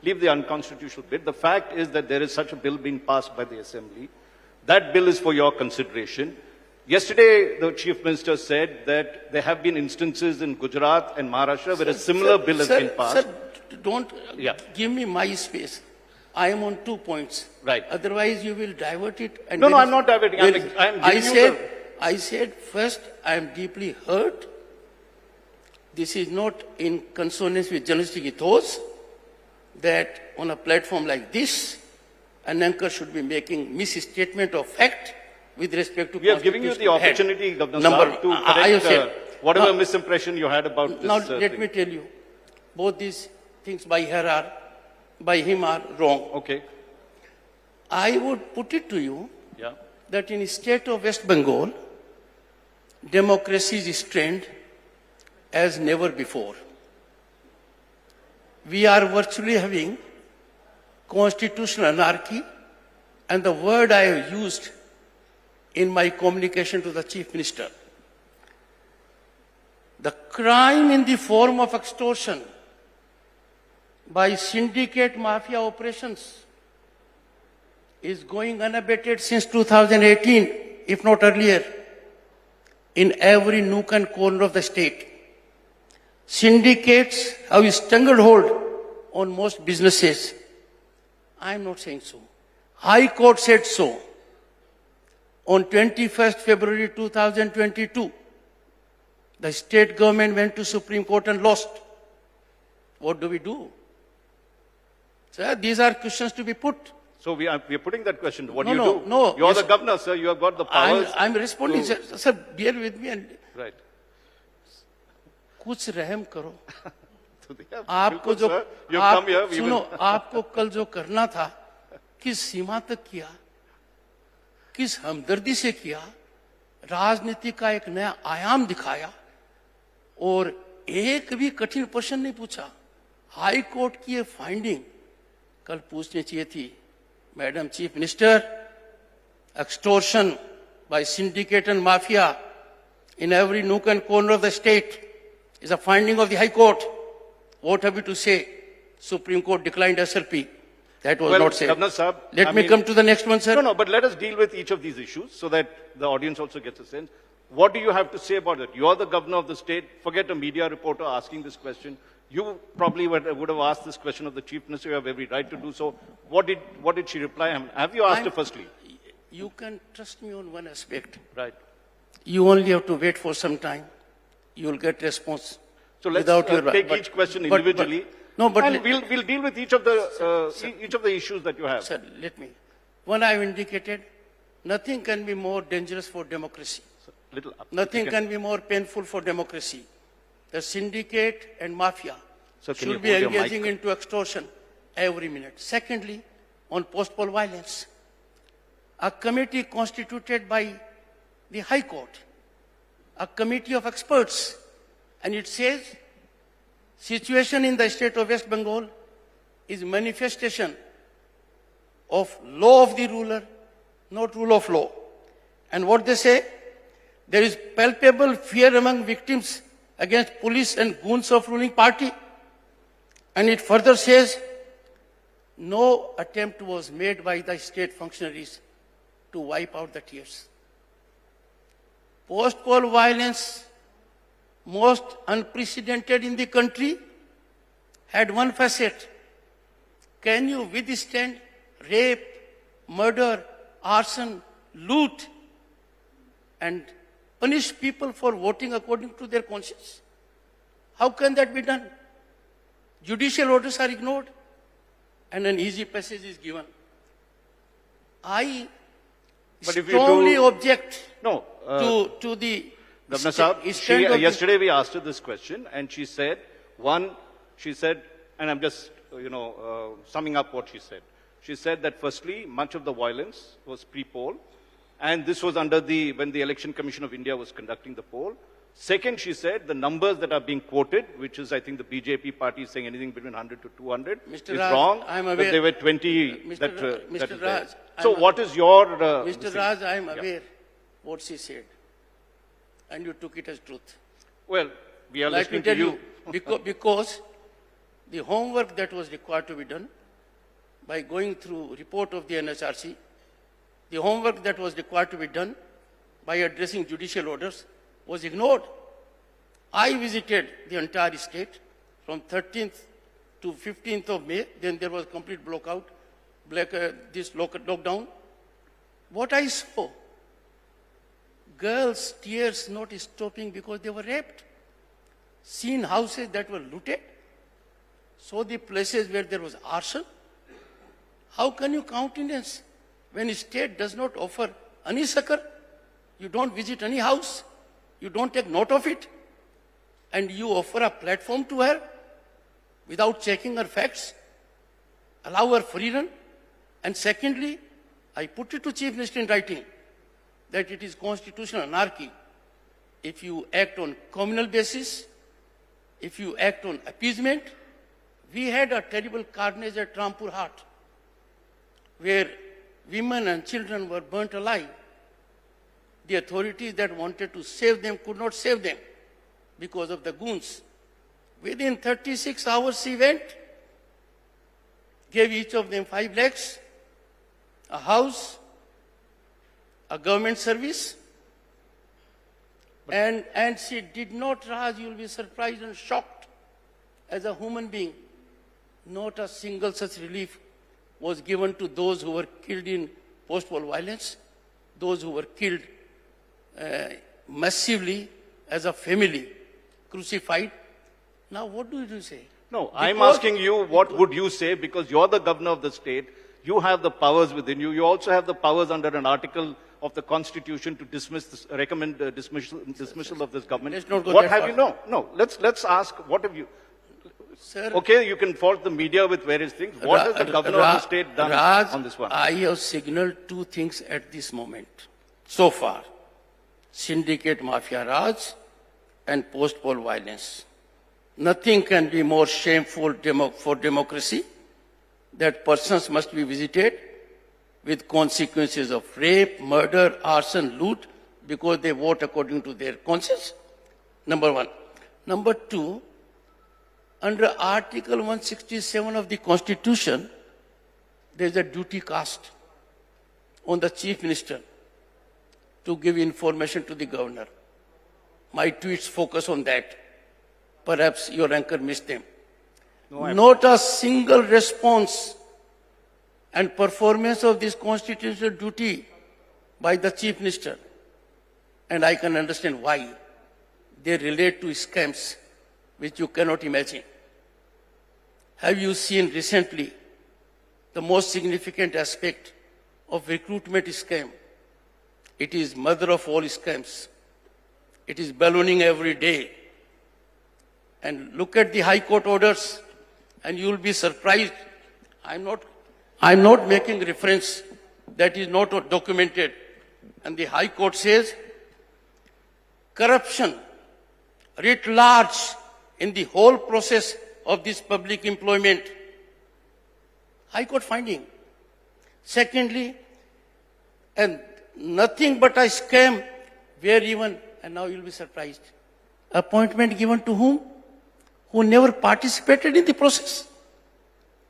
leave the unconstitutional bit. The fact is that there is such a bill being passed by the Assembly. That bill is for your consideration. Yesterday, the Chief Minister said that there have been instances in Gujarat and Maharashtra where a similar bill has been passed. Sir, don't give me my space. I am on 2 points. Right. Otherwise, you will divert it. And No, I'm not diverting. I said, first, I am deeply hurt. This is not in consonance with journalistic ethos that on a platform like this, an anchor should be making misstatement of fact with respect to... We are giving you the opportunity, Governor Saab, to correct whatever misimpression you had about this Now, let me tell you, both these things by him are wrong. Okay. I would put it to you that in the state of West Bengal, democracy is strained as never before. We are virtually having constitutional anarchy, and the word I have used in my communication to the Chief Minister, the crime in the form of extortion by syndicate mafia operations is going unabated since 2018, if not earlier, in every nook and corner of the state. Syndicates have a stranglehold on most businesses. I am not saying so. High Court said so. On 21st February 2022, the state government went to Supreme Court and lost. What do we do? Sir, these are questions to be put. So we are putting that question. What No, do you no, do? no. You're Yes. the governor, sir. You have got the powers. I'm responding, to- sir. Bear with me and Right. कुछ रहम करो. So they have- आपको Bilkul, जो sir. You have come here. We सुनो, will- आपको कल जो करना था, किस सीमा तक किया, किस हमदर्दी से किया, राजनीति का एक नया आयाम दिखाया और एक भी कठिन प्रश्न नहीं पूछा. हाई कोर्ट की ये फाइंडिंग कल पूछनी चाहिए थी. Madam chief minister, extortion by syndicate and mafia in every nook and corner of the state is a finding of the High Court. What have you to say? Supreme Court declined SLP. That was Well, not said. Governor Sahab, Let I me mean- come to the next one, sir. No, but let us deal with each of these issues so that the audience also gets a sense. What do you have to say about it? You're the governor of the state. Forget a media reporter asking this question. You probably would have asked this question of the chief minister. You have every right to do so. What did she reply? I mean, have you asked her firstly? You can trust me on one aspect. Right. You only have to wait for some time. You will get response. So let's without your take but- each question but- individually. no, but and we'll deal with each of the issues that you have. Sir, let me. One I have indicated, nothing can be more dangerous for democracy. Little up. Nothing You can be more painful for democracy. The syndicate and mafia Sir, can you should be hold your mic? engaging into extortion every minute. Secondly, on post-poll violence, a committee constituted by the High Court, a committee of experts, and it says situation in the state of West Bengal is manifestation of law of the ruler, not rule of law. And what they say, there is palpable fear among victims against police and goons of ruling party. And it further says, no attempt was made by the state functionaries to wipe out the tears. Post-poll violence, most unprecedented in the country, had one facet. Can you withstand rape, murder, arson, loot, and punish people for voting according to their conscience? How can that be done? Judicial orders are ignored and an easy passage is given. I But if you strongly do- object No. to the Governor sta- Sahab, stand of the- yesterday we asked her this question and she said, and I'm just, summing up what she said. She said that firstly, much of the violence was pre-poll and this was when the Election Commission of India was conducting the poll. Second, she said the numbers that are being quoted, which is I think the BJP party is saying anything between 100 to 200, Mr. is Raj, wrong. I'm that aware. there were 20 Mr. that, Ra- that Mr. is there. Raj, So I'm- what is your... Mr. Raj, I am aware what she said. And you took it as truth. Well, we are Let me listening tell to you. because the homework that was required to be done by going through report of the NHRC, the homework that was required to be done by addressing judicial orders was ignored. I visited the entire state from 13th to 15th of May. Then there was complete lockdown. What I saw, girls' tears not stopping because they were raped, seen houses that were looted, saw the places where there was arson. How can you countenance when a state does not offer any succor? You don't visit any house, you don't take note of it, and you offer a platform to her without checking her facts, allow her free run. And secondly, I put it to Chief Minister in writing that it is constitutional anarchy if you act on communal basis, if you act on appeasement. We had a terrible carnage at Rampur Hat, where women and children were burnt alive. The authorities that wanted to save them could not save them because of the goons. Within 36 hours she went, gave each of them 5 lakhs, a house, a government service, and she did not, Raj, you will be surprised and shocked as a human being, not a single such relief was given to those who were killed in post-war violence, those who were killed massively as a family, crucified. Now what do you say? No, I'm asking you, what would you say? Because you're the governor of the state. You have the powers within you. You also have the powers under an article of the Constitution to dismiss this, recommend dismissal of this government. Let's not go What that have far. you? No. Let's ask. What have you? Sir, Okay, you can fault the media with various things. What has the governor of the state done Raj, on this one? I have signaled two things at this moment. So far, syndicate mafia Raj and post-poll violence. Nothing can be more shameful for democracy that persons must be visited with consequences of rape, murder, arson, loot because they vote according to their conscience. Number one. Number two, under Article 167 of the Constitution, there is a duty cast on the Chief Minister to give information to the Governor. My tweets focus on that. Perhaps your anchor missed them. Not a single response and performance of this constitutional duty by the Chief Minister. And I can understand why. They relate to scams which you cannot imagine. Have you seen recently the most significant aspect of recruitment scam? It is mother of all scams. It is ballooning every day. And look at the High Court orders and you will be surprised. I'm not making reference that is not documented. And the High Court says corruption writ large in the whole process of this public employment. High Court finding. Secondly, and nothing but a scam where even, and now you'll be surprised, appointment given to whom? Who never participated in the process.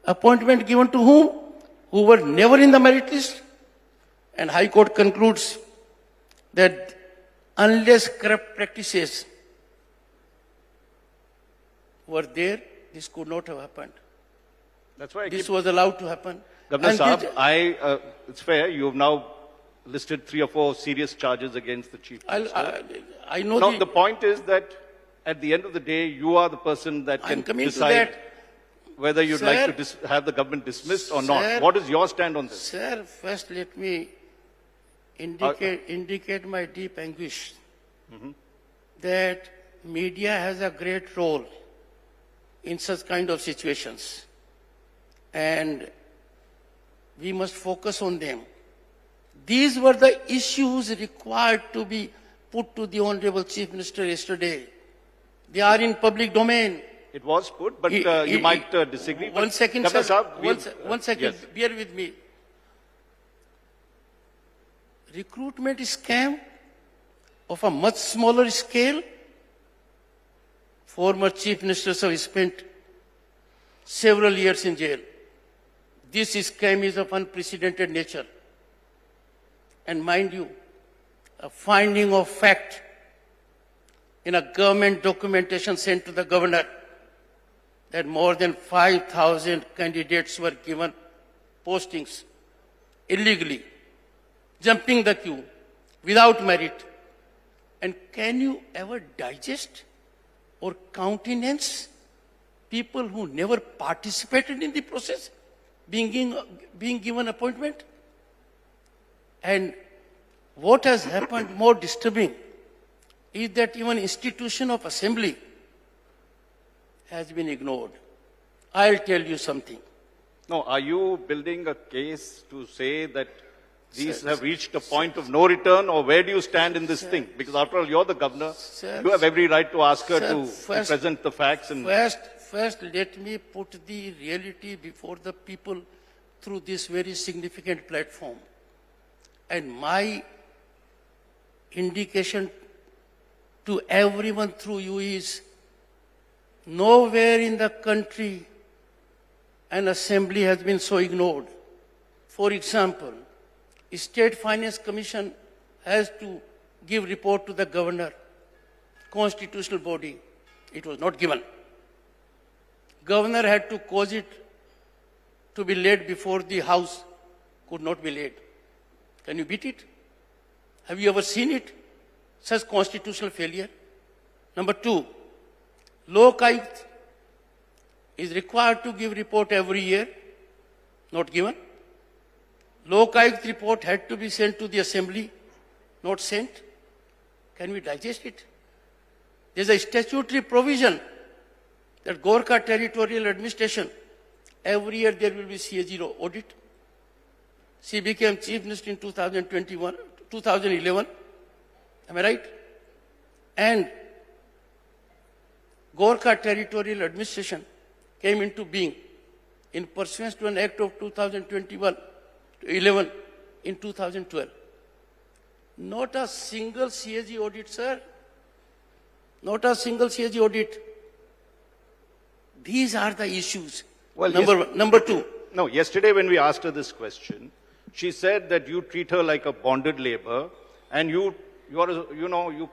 Appointment given to whom? Who were never in the merit list. And High Court concludes that unless corrupt practices were there, this could not have happened. That's why this was allowed to happen. Governor Saab, it's fair. You have now listed 3 or 4 serious charges against the Chief Minister. I know. No, the point is that at the end of the day, you are the person that can decide whether you'd like to have the government dismissed or not. What is your stand on this? Sir, first let me indicate my deep anguish that media has a great role in such kind of situations. And we must focus on them. These were the issues required to be put to the Honorable Chief Minister yesterday. They are in public domain. It was put, but you might disagree. One second, sir. Saab, one second, yes. Bear with me. Recruitment scam of a much smaller scale. Former Chief Ministers have spent several years in jail. This scam is of unprecedented nature. And mind you, a finding of fact in a government documentation sent to the governor that more than 5,000 candidates were given postings illegally, jumping the queue without merit. And can you ever digest or countenance people who never participated in the process being given appointment? And what has happened more disturbing is that even institution of assembly has been ignored. I'll tell you something. No, are you building a case to say that these have reached a point of no return, or where do you stand in this thing? Because after all, you're the governor. You have every right to ask her to present the facts. And First, let me put the reality before the people through this very significant platform. And my indication to everyone through you is nowhere in the country an assembly has been so ignored. For example, State Finance Commission has to give report to the governor, constitutional body. It was not given. Governor had to cause it to be laid before the House could not be laid. Can you beat it? Have you ever seen it? Such constitutional failure. Number two, Lok Ayukt is required to give report every year, not given. Lok Ayukt report had to be sent to the assembly, not sent. Can we digest it? There's a statutory provision that Gorkha Territorial Administration, every year there will be CAG audit. She became Chief Minister in 2011. Am I right? And Gorkha Territorial Administration came into being in pursuance to an Act of 2011 in 2012. Not a single CAG audit, sir. Not a single CAG audit. These are the issues. Well, number two. No, yesterday when we asked her this question, she said that you treat her like a bonded labor, and you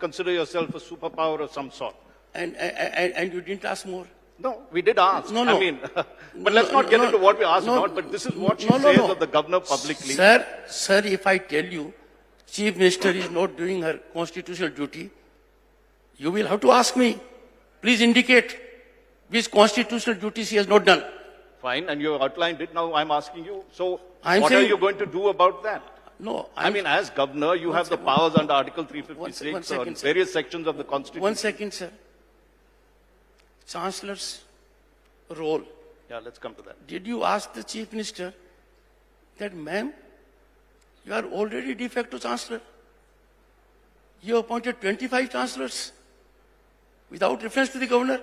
consider yourself a superpower of some sort. And you didn't ask more. No, we did ask. No. I mean, but let's not get into what we asked about, but this is what she says of the governor publicly. Sir, if I tell you, Chief Minister is not doing her constitutional duty, you will have to ask me. Please indicate which constitutional duty she has not done. Fine, and you outlined it. Now I'm asking you, so I'm what saying, are you going to do about that? No, I mean, as governor, you have the powers under Article 356 on various sections of the Constitution. 1 second, sir. Chancellor's role. Yeah, let's come to that. Did you ask the Chief Minister that, ma'am, you are already de facto Chancellor? You appointed 25 Chancellors without reference to the Governor?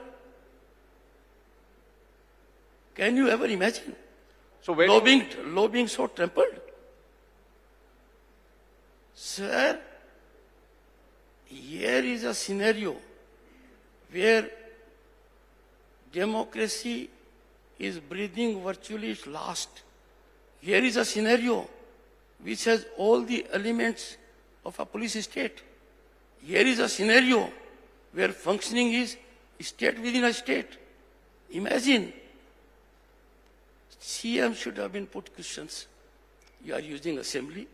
Can you ever imagine? So law being so trampled? Sir, here is a scenario where democracy is breathing virtually its last. Here is a scenario which has all the elements of a police state. Here is a scenario where functioning is state within a state. Imagine, CM should have been put questions. You are using assembly,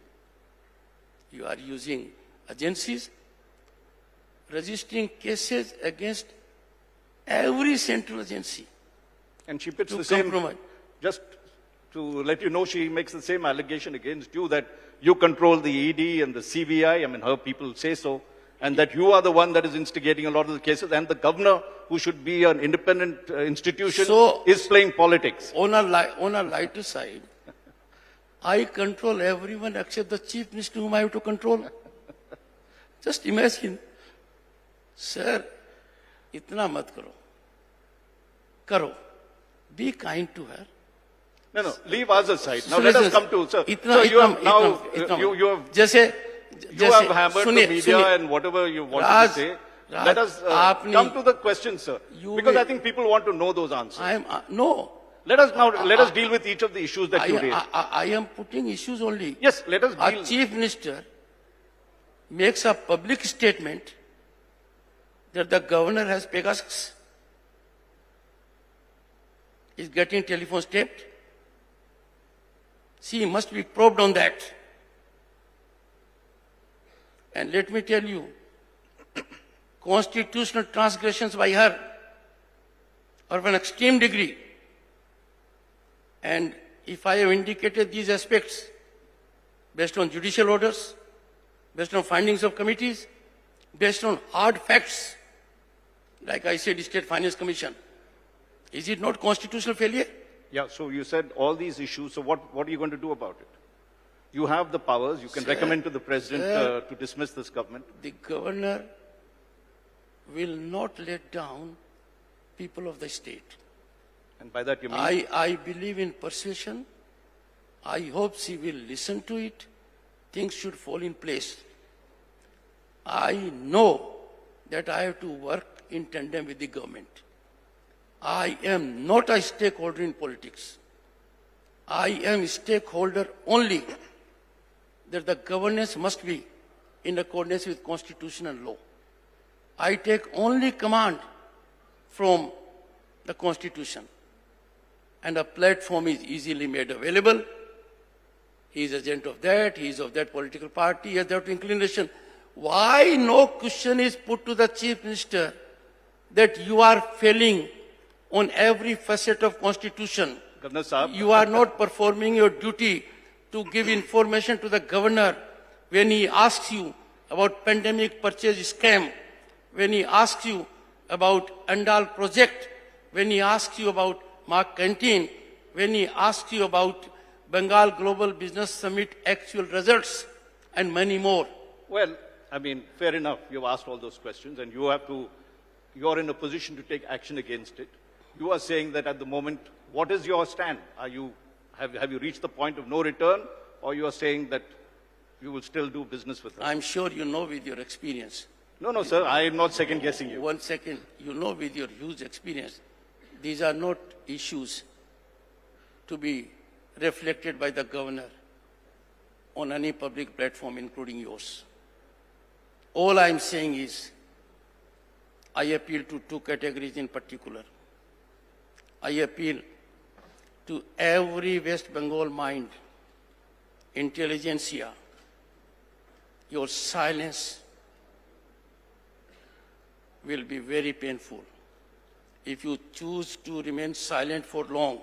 you are using agencies, registering cases against every central agency. And she puts the same, just to let you know, she makes the same allegation against you that you control the ED and the CBI, I mean, her people say so, and that you are the one that is instigating a lot of the cases, and the governor, who should be an independent institution, is playing politics. On a lighter side, I control everyone except the Chief Minister whom I have to control. Just imagine. Sir, itna mat karo. Karo. Be kind to her. No, leave us aside. Now let us come to, sir. You have hammered the media and whatever you wanted to say. Let us come to the question, sir. Because I think people want to know those answers. Let us deal with each of the issues that you raised. I am putting issues only. Yes, let us deal. Our Chief Minister makes a public statement that the governor has Pegasus, is getting telephones taped. She must be probed on that. And let me tell you, constitutional transgressions by her are of an extreme degree. And if I have indicated these aspects based on judicial orders, based on findings of committees, based on hard facts, like I said, State Finance Commission, is it not constitutional failure? Yeah, so you said all these issues, so what are you going to do about it? You have the powers, you can recommend to the President to dismiss this government. The Governor will not let down people of the state. And by that you mean? I believe in persuasion. I hope she will listen to it. Things should fall in place. I know that I have to work in tandem with the government. I am not a stakeholder in politics. I am a stakeholder only that the governance must be in accordance with constitution and law. I take only command from the constitution. and a platform is easily made available. He is agent of that, he is of that political party, he has that inclination. Why no question is put to the Chief Minister that you are failing on every facet of Constitution? Governor Sahab, you are not performing your duty to give information to the governor when he asks you about pandemic purchase scam, when he asks you about Andal project, when he asks you about Mark Canteen, when he asks you about Bengal Global Business Summit actual results, and many more. well, I mean, fair enough. You've asked all those questions, and you're in a position to take action against it. You are saying that at the moment, what is your stand? Have you reached the point of no return, or you are saying that you will still do business with us? I'm sure you know with your experience. No, sir, I am not second guessing you. 1 second, you know with your huge experience, these are not issues to be reflected by the governor on any public platform, including yours. All I'm saying is, I appeal to two categories in particular. I appeal to every West Bengal mind, intelligentsia. Your silence will be very painful. If you choose to remain silent for long,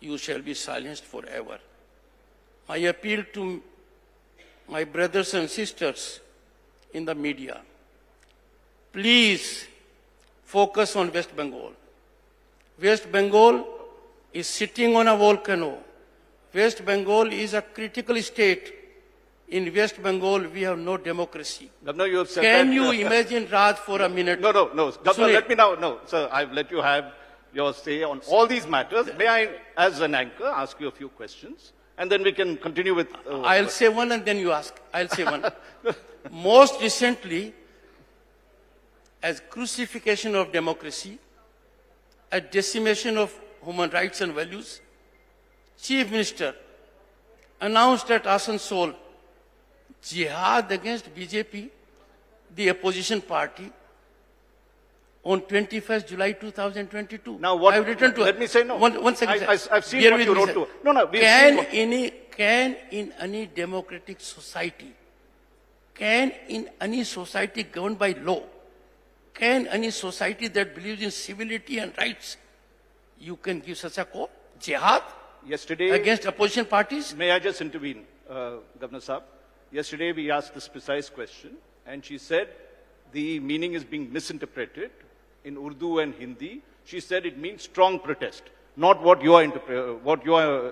you shall be silenced forever. I appeal to my brothers and sisters in the media. Please focus on West Bengal. West Bengal is sitting on a volcano. West Bengal is a critical state. In West Bengal, we have no democracy. Governor, you have said Can that, you imagine, Raj, for a minute? No. Governor, let me now. No, sir, I've let you have your say on all these matters. May I, as an anchor, ask you a few questions? And then we can continue with... I'll say one and then you ask. I'll say one. Most recently, as crucifixion of democracy, a decimation of human rights and values, Chief Minister announced at Asansol jihad against BJP, the opposition party, on 21st July 2022. Now, what? I've written to let me say no. One second. I've seen Bear what with you me, wrote sir. to. No. Can in any democratic society, can in any society governed by law, can any society that believes in civility and rights, you can give such a call? Jihad? Yesterday, against opposition parties? May I just intervene, Governor Saab? Yesterday we asked this precise question, and she said the meaning is being misinterpreted in Urdu and Hindi. She said it means strong protest, not what you are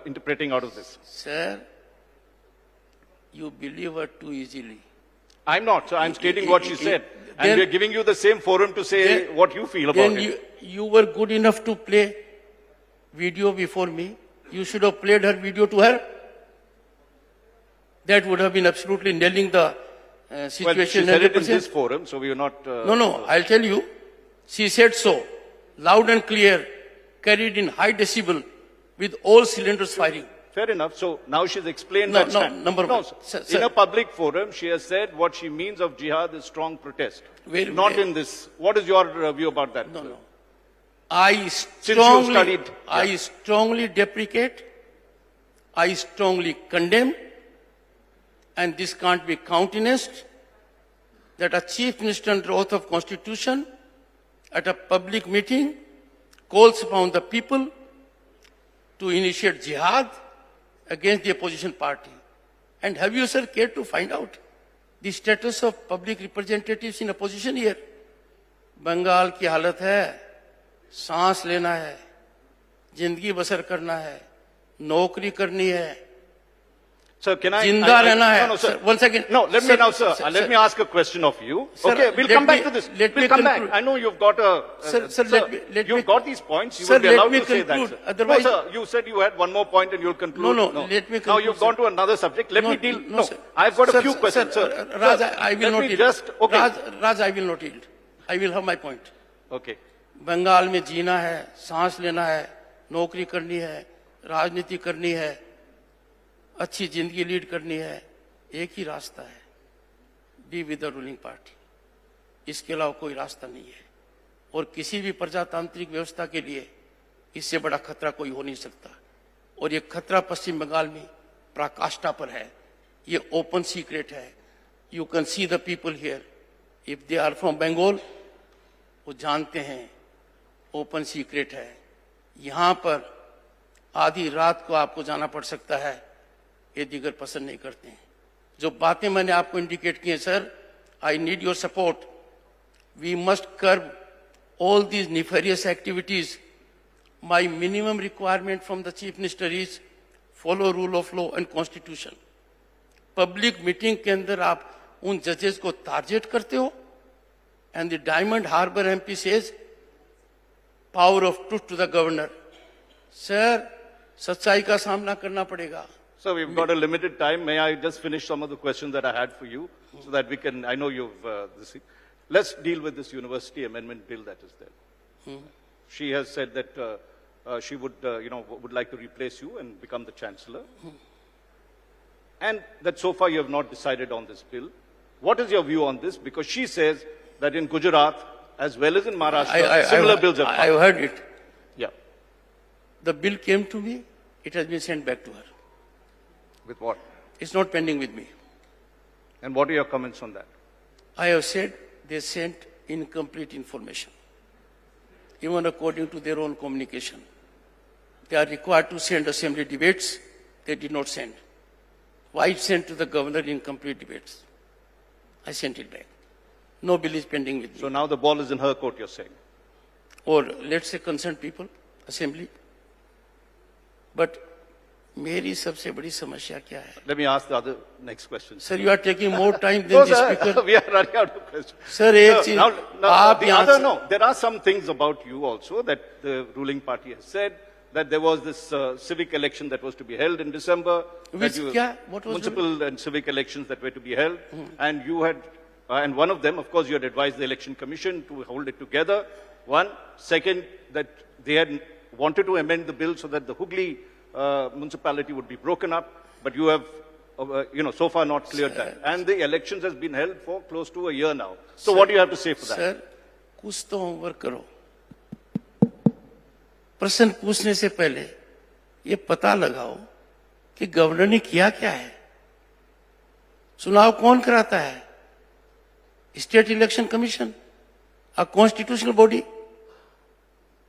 interpreting out of this. Sir, you believe her too easily. I'm not, sir. I'm stating what she said. And we're giving you the same forum to say what you feel about it. You were good enough to play video before me. You should have played her video to her. That would have been absolutely nailing the situation. Well, she said it in this forum, so we are not... No, I'll tell you. She said so, loud and clear, carried in high decibel, with all cylinders firing. Fair enough. So now she's explained that stand. Number one. Sir, in a public forum, she has said what she means of jihad is strong protest. Not in this. What is your view about that? No. I strongly deprecate, I strongly condemn, and this can't be countenanced, that a Chief Minister under oath of Constitution at a public meeting calls upon the people to initiate jihad against the opposition party. And have you, sir, cared to find out the status of public representatives in opposition here? Bengal की हालत है, सांस लेना है, जिंदगी बसर करना है, नौकरी करनी है, Sir, can I... जिंदा रहना है. No, sir. 1 second. No, let me ask a question of you. Sir, okay, we'll come back to this. We'll come back. I know you've got a... you've got these points. You will be allowed to say that, sir. Otherwise, no, sir, you said you had one more point and you'll conclude. No, let me conclude. Now you've gone to another subject. Let me deal... No, I've got a few questions, sir. Raj, I will not yield. Okay. Raj, I will not yield. I will have my point. Okay. Bengal में जीना है, सांस लेना है, नौकरी करनी है, राजनीति करनी है, अच्छी जिंदगी लीड करनी है, एक ही रास्ता है, be with the ruling party. इसके अलावा कोई रास्ता नहीं है. और किसी भी प्रजातांत्रिक व्यवस्था के लिए इससे बड़ा खतरा कोई हो नहीं सकता। और ये खतरा पश्चिम बंगाल में पराकाष्ठा पर है, ये ओपन सीक्रेट है। You can see the people here, if they are from Bengal, वो जानते हैं ओपन सीक्रेट है। यहाँ पर आधी रात को आपको जाना पड़ सकता है, ये दीगर पसंद नहीं करते हैं। जो बातें मैंने आपको इंडिकेट की हैं sir, I need your support. We must curb all these nefarious activities. My minimum requirement from the Chief Minister is follow rule of law and constitution. Public meeting के अंदर आप उन जजेस को टारगेट करते हो, and the Diamond Harbour MP says power of truth to the governor. Sir, सच्चाई का सामना करना पड़ेगा। So we've got a limited time. May I just finish some of the questions that I had for you so that we can, I know you've, let's deal with this university amendment bill that is there. She has said that she would, would like to replace you and become the chancellor. And that so far you have not decided on this bill. What is your view on this? Because she says that in Gujarat, as well as in Maharashtra, similar bills have come. I've heard it. Yeah. The bill came to me, it has been sent back to her. With what? It's not pending with me. And what are your comments on that? I have said they sent incomplete information, even according to their own communication. They are required to send assembly debates. They did not send. Why it sent to the governor incomplete debates? I sent it back. No bill is pending with me. So now the ball is in her court, you're saying? Or let's say concerned people, assembly. But मेरी सबसे बड़ी समस्या क्या है? Let me ask the other next question. Sir, you are taking more time than the speaker. We are running out of questions. Sir, एक चीज आप there are some things about you also that the ruling party has said, that there was this civic election that was to be held in December. Which क्या? What was municipal and civic elections that were to be held, and you had, and one of them, of course, you had advised the election commission to hold it together. One, second, that they had wanted to amend the bill so that the Hooghly municipality would be broken up, but you have, so far not cleared that. And the elections has been held for close to a year now. So what do you have to say for that? Sir, कुछ तो homework करो। प्रश्न पूछने से पहले ये पता लगाओ कि गवर्नर ने किया क्या है। चुनाव कौन कराता है? State election commission, a constitutional body.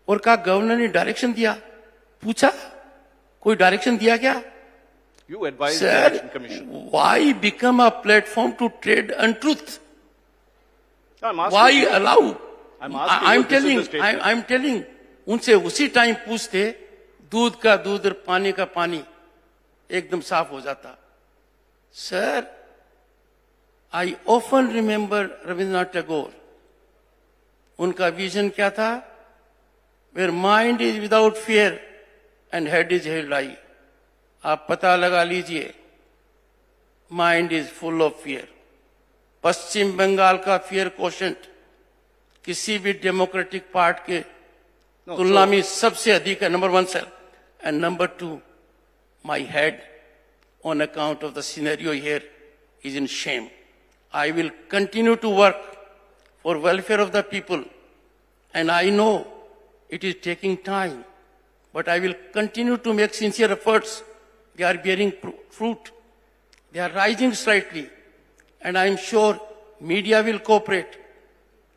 और क्या गवर्नर ने डायरेक्शन दिया? पूछा? कोई डायरेक्शन दिया क्या? You advised the election commission. Why become a platform to trade untruth? I'm asking Why you. allow? I'm telling. उनसे उसी टाइम पूछते, दूध का दूध और पानी का पानी एकदम साफ हो जाता। Sir, I often remember Rabindranath Tagore. उनका विजन क्या था? Where mind is without fear and head is held high. आप पता लगा लीजिए, mind is full of fear. Paschim Bangal का फियर कोशेंट किसी भी डेमोक्रेटिक पार्ट के तुलना में सबसे अधिक है, number one sir. And number two, my head on account of the scenario here is in shame. I will continue to work for welfare of the people, and I know it is taking time, but I will continue to make sincere efforts. They are bearing fruit. They are rising slightly, and I am sure media will cooperate.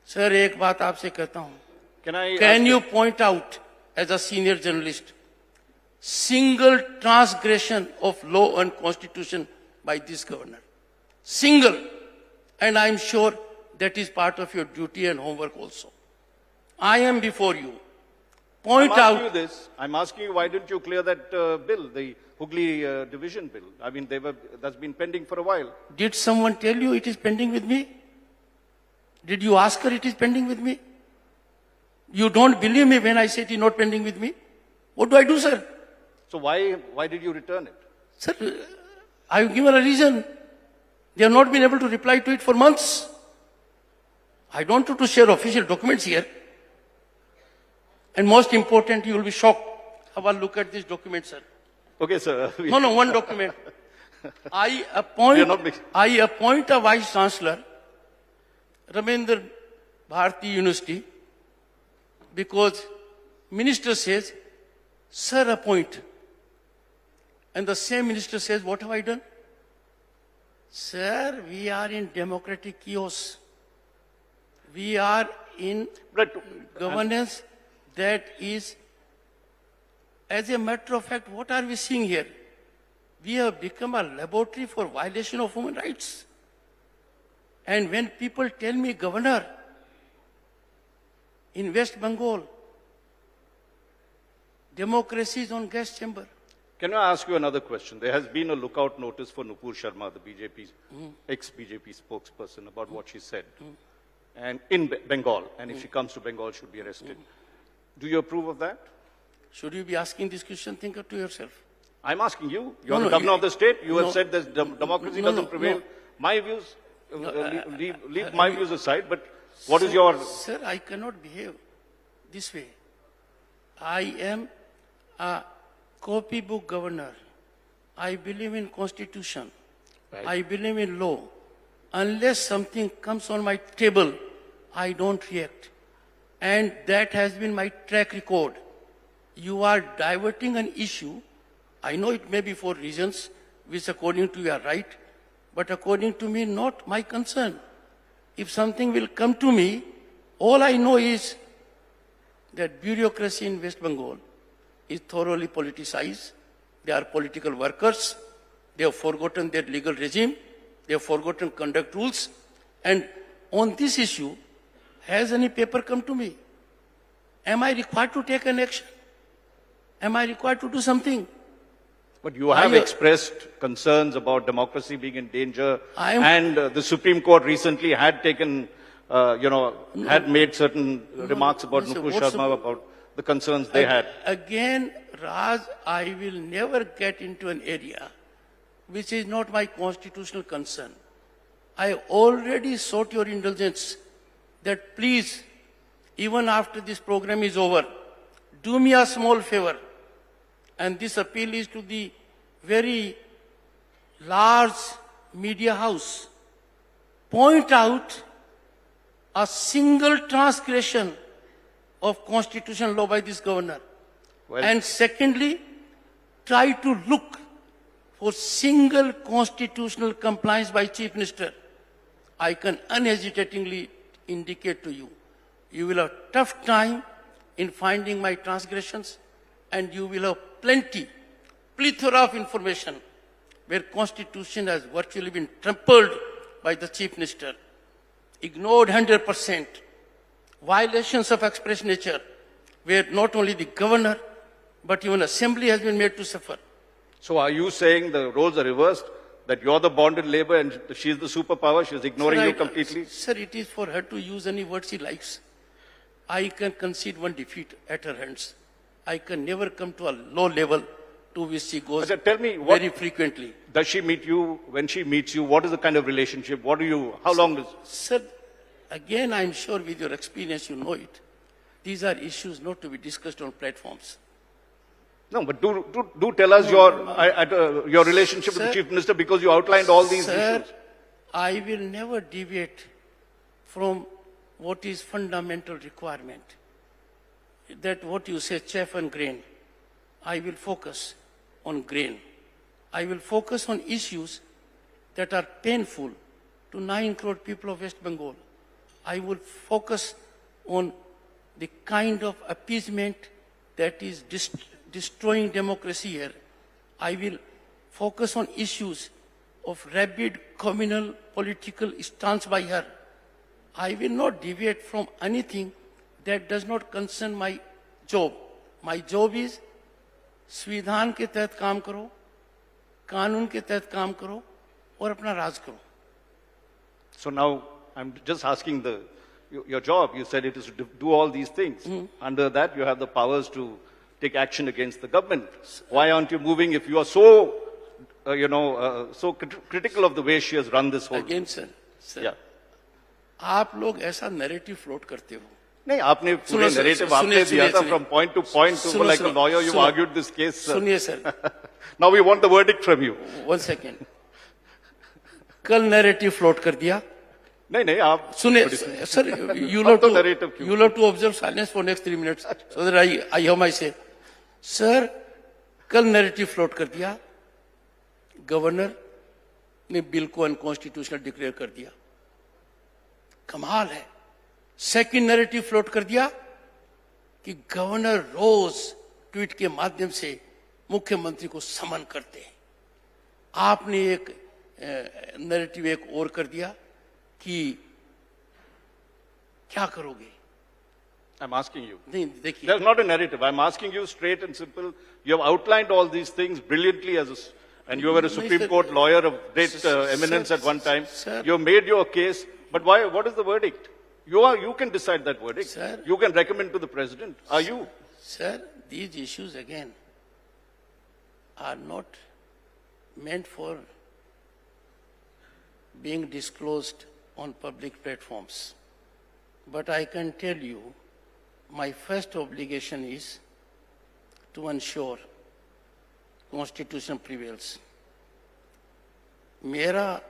Sir, एक बात आपसे कहता हूँ. Can you point out, as a senior journalist, single transgression of law and constitution by this governor? Single. And I am sure that is part of your duty and homework also. I am before you. Point out. I'm asking you, why didn't you clear that bill, the Hooghly division bill? I mean, that's been pending for a while. Did someone tell you it is pending with me? Did you ask her it is pending with me? You don't believe me when I say it is not pending with me? What do I do, sir? So why did you return it? Sir, I have given a reason. They have not been able to reply to it for months. I don't want to share official documents here. And most important, you will be shocked. Have a look at this document, sir. Okay, sir. No, one document. I appoint a vice chancellor, Ramendra Bharati University, because minister says Sir, appoint. And the same minister says, what have I done? Sir, we are in democratic chaos. We are in governance that is, as a matter of fact, what are we seeing here? We have become a laboratory for violation of human rights. And when people tell me, Governor, in West Bengal, democracy is on gas chamber. Can I ask you another question? There has been a lookout notice for Nupur Sharma, the ex-BJP spokesperson, about what she said. And in Bengal, and if she comes to Bengal, should be arrested. Do you approve of that? Should you be asking this question? Think to yourself. I'm asking you. You're the governor of the state. You have said that democracy doesn't prevail. My views, leave my views aside, but what is your... Sir, I cannot behave this way. I am a copybook governor. I believe in constitution. Right. I believe in law. Unless something comes on my table, I don't react. And that has been my track record. You are diverting an issue. I know it may be for reasons which according to you are right, but according to me, not my concern. If something will come to me, all I know is that bureaucracy in West Bengal is thoroughly politicized. They are political workers. They have forgotten their legal regime. They have forgotten conduct rules. And on this issue, has any paper come to me? Am I required to take an action? Am I required to do something? But you have expressed concerns about democracy being in danger, and the Supreme Court recently had taken, had made certain remarks about Nupur Sharma, about the concerns they had. Again, Raj, I will never get into an area which is not my constitutional concern. I already sought your indulgence that please, even after this program is over, do me a small favor. And this appeal is to the very large media house. Point out a single transgression of constitutional law by this governor. Well, and secondly, try to look for single constitutional compliance by Chief Minister. I can unhesitatingly indicate to you, you will have a tough time in finding my transgressions, and you will have plethora of information where Constitution has virtually been trampled by the Chief Minister, ignored 100%, violations of express nature, where not only the governor, but even assembly has been made to suffer. So are you saying the roles are reversed, that you're the bonded labor and she's the superpower, she's ignoring you completely? Sir, it is for her to use any words she likes. I can concede one defeat at her hands. I can never come to a low level to which she goes very frequently. Does she meet you? When she meets you, what is the kind of relationship? How long does... Sir, again, I'm sure with your experience, you know it. These are issues not to be discussed on platforms. No, but do tell us your relationship with the Chief Minister, because you outlined all these issues. I will never deviate from what is fundamental requirement. That what you say, chaff and grain. I will focus on grain. I will focus on issues that are painful to 9 crore people of West Bengal. I will focus on the kind of appeasement that is destroying democracy here. I will focus on issues of rabid communal political stance by her. I will not deviate from anything that does not concern my job. My job is संविधान के तहत काम करो, कानून के तहत काम करो और अपना राज करो. So now I'm just asking your job. You said it is to do all these things. Under that, you have the powers to take action against the government. Why aren't you moving if you are so, so critical of the way she has run this whole? Again, sir. Yeah. आप लोग ऐसा narrative float करते हो. नहीं, आपने पूरे narrative आपने दिया था from point to point. So like a lawyer, you argued this case. सुनिए sir. Now we want the verdict from you. 1 second. कल narrative float कर दिया. नहीं, आप सुनिए sir. You have to observe silence for next 3 minutes so that I have my say. Sir, कल narrative float कर दिया, गवर्नर ने बिल को अनकॉन्स्टिट्यूशनल डिक्लेयर कर दिया। कमाल है। सेकंड नैरेटिव फ्लोट कर दिया कि गवर्नर रोज ट्वीट के माध्यम से मुख्यमंत्री को समन करते हैं। आपने एक नैरेटिव एक और कर दिया कि क्या करोगे? I'm asking you. नहीं, देखिए, There's not a narrative. I'm asking you straight and simple. You have outlined all these things brilliantly and you were a Supreme Court lawyer of great eminence at one time. You have made your case, but why? What is the verdict? You can decide that verdict. Sir, you can recommend to the president. Are you? Sir, these issues again are not meant for being disclosed on public platforms. But I can tell you, my first obligation is to ensure Constitution prevails. मेरा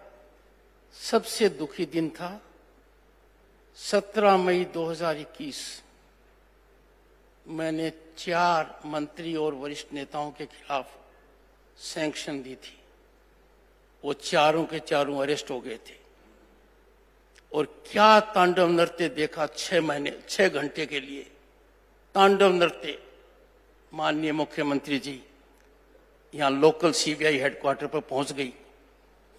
सबसे दुखी दिन था 17 मई 2021। मैंने 4 मंत्री और वरिष्ठ नेताओं के खिलाफ सैंक्शन दी थी। वो चारों के चारों अरेस्ट हो गए थे। और क्या तांडव नृत्य देखा 6 घंटे के लिए। तांडव नृत्य। माननीय मुख्यमंत्री जी यहाँ लोकल सीबीआई हेडक्वार्टर पर पहुंच गई।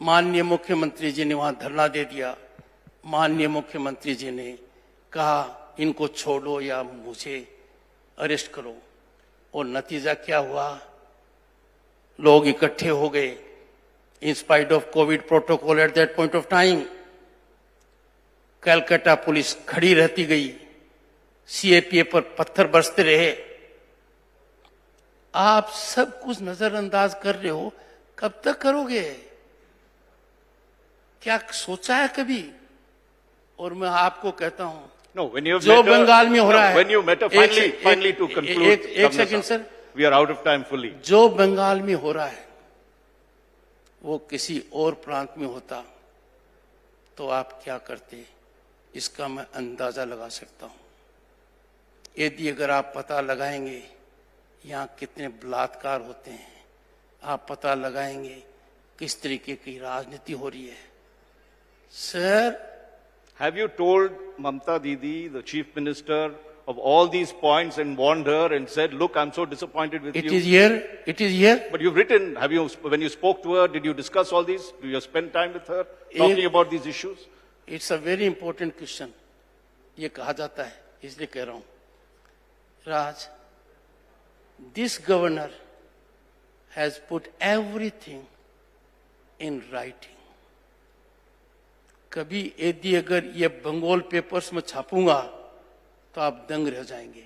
माननीय मुख्यमंत्री जी ने वहां धरना दे दिया। माननीय मुख्यमंत्री जी ने कहा इनको छोड़ो या मुझे अरेस्ट करो। और नतीजा क्या हुआ? लोग इकट्ठे हो गए। In spite of COVID protocol at that point of time, Calcutta police खड़ी रहती गई। सीएपीए पर पत्थर बरसते रहे। आप सब कुछ नजरअंदाज कर रहे हो, कब तक करोगे? क्या सोचा है कभी? और मैं आपको कहता हूं, No, when you जो बंगाल में हो रहा है, when you met finally to conclude, एक second sir, we are out of time fully. जो बंगाल में हो रहा है वो किसी और प्रांत में होता तो आप क्या करते, इसका मैं अंदाजा लगा सकता हूं। यदि अगर आप पता लगाएंगे यहाँ कितने बलात्कार होते हैं, आप पता लगाएंगे किस तरीके की राजनीति हो रही है। Sir, have you told Mamta Didi, the chief minister, of all these points and warned her and said, look, I'm so disappointed with you? It is here. But you've written, when you spoke to her, did you discuss all these? Do you spend time with her talking about these issues? It's a very important question. ये कहा जाता है, इसलिए कह रहा हूं। Raj, this governor has put everything in writing. कभी यदि अगर ये बंगाल पेपर्स में छापूंगा तो आप दंग रह जाएंगे।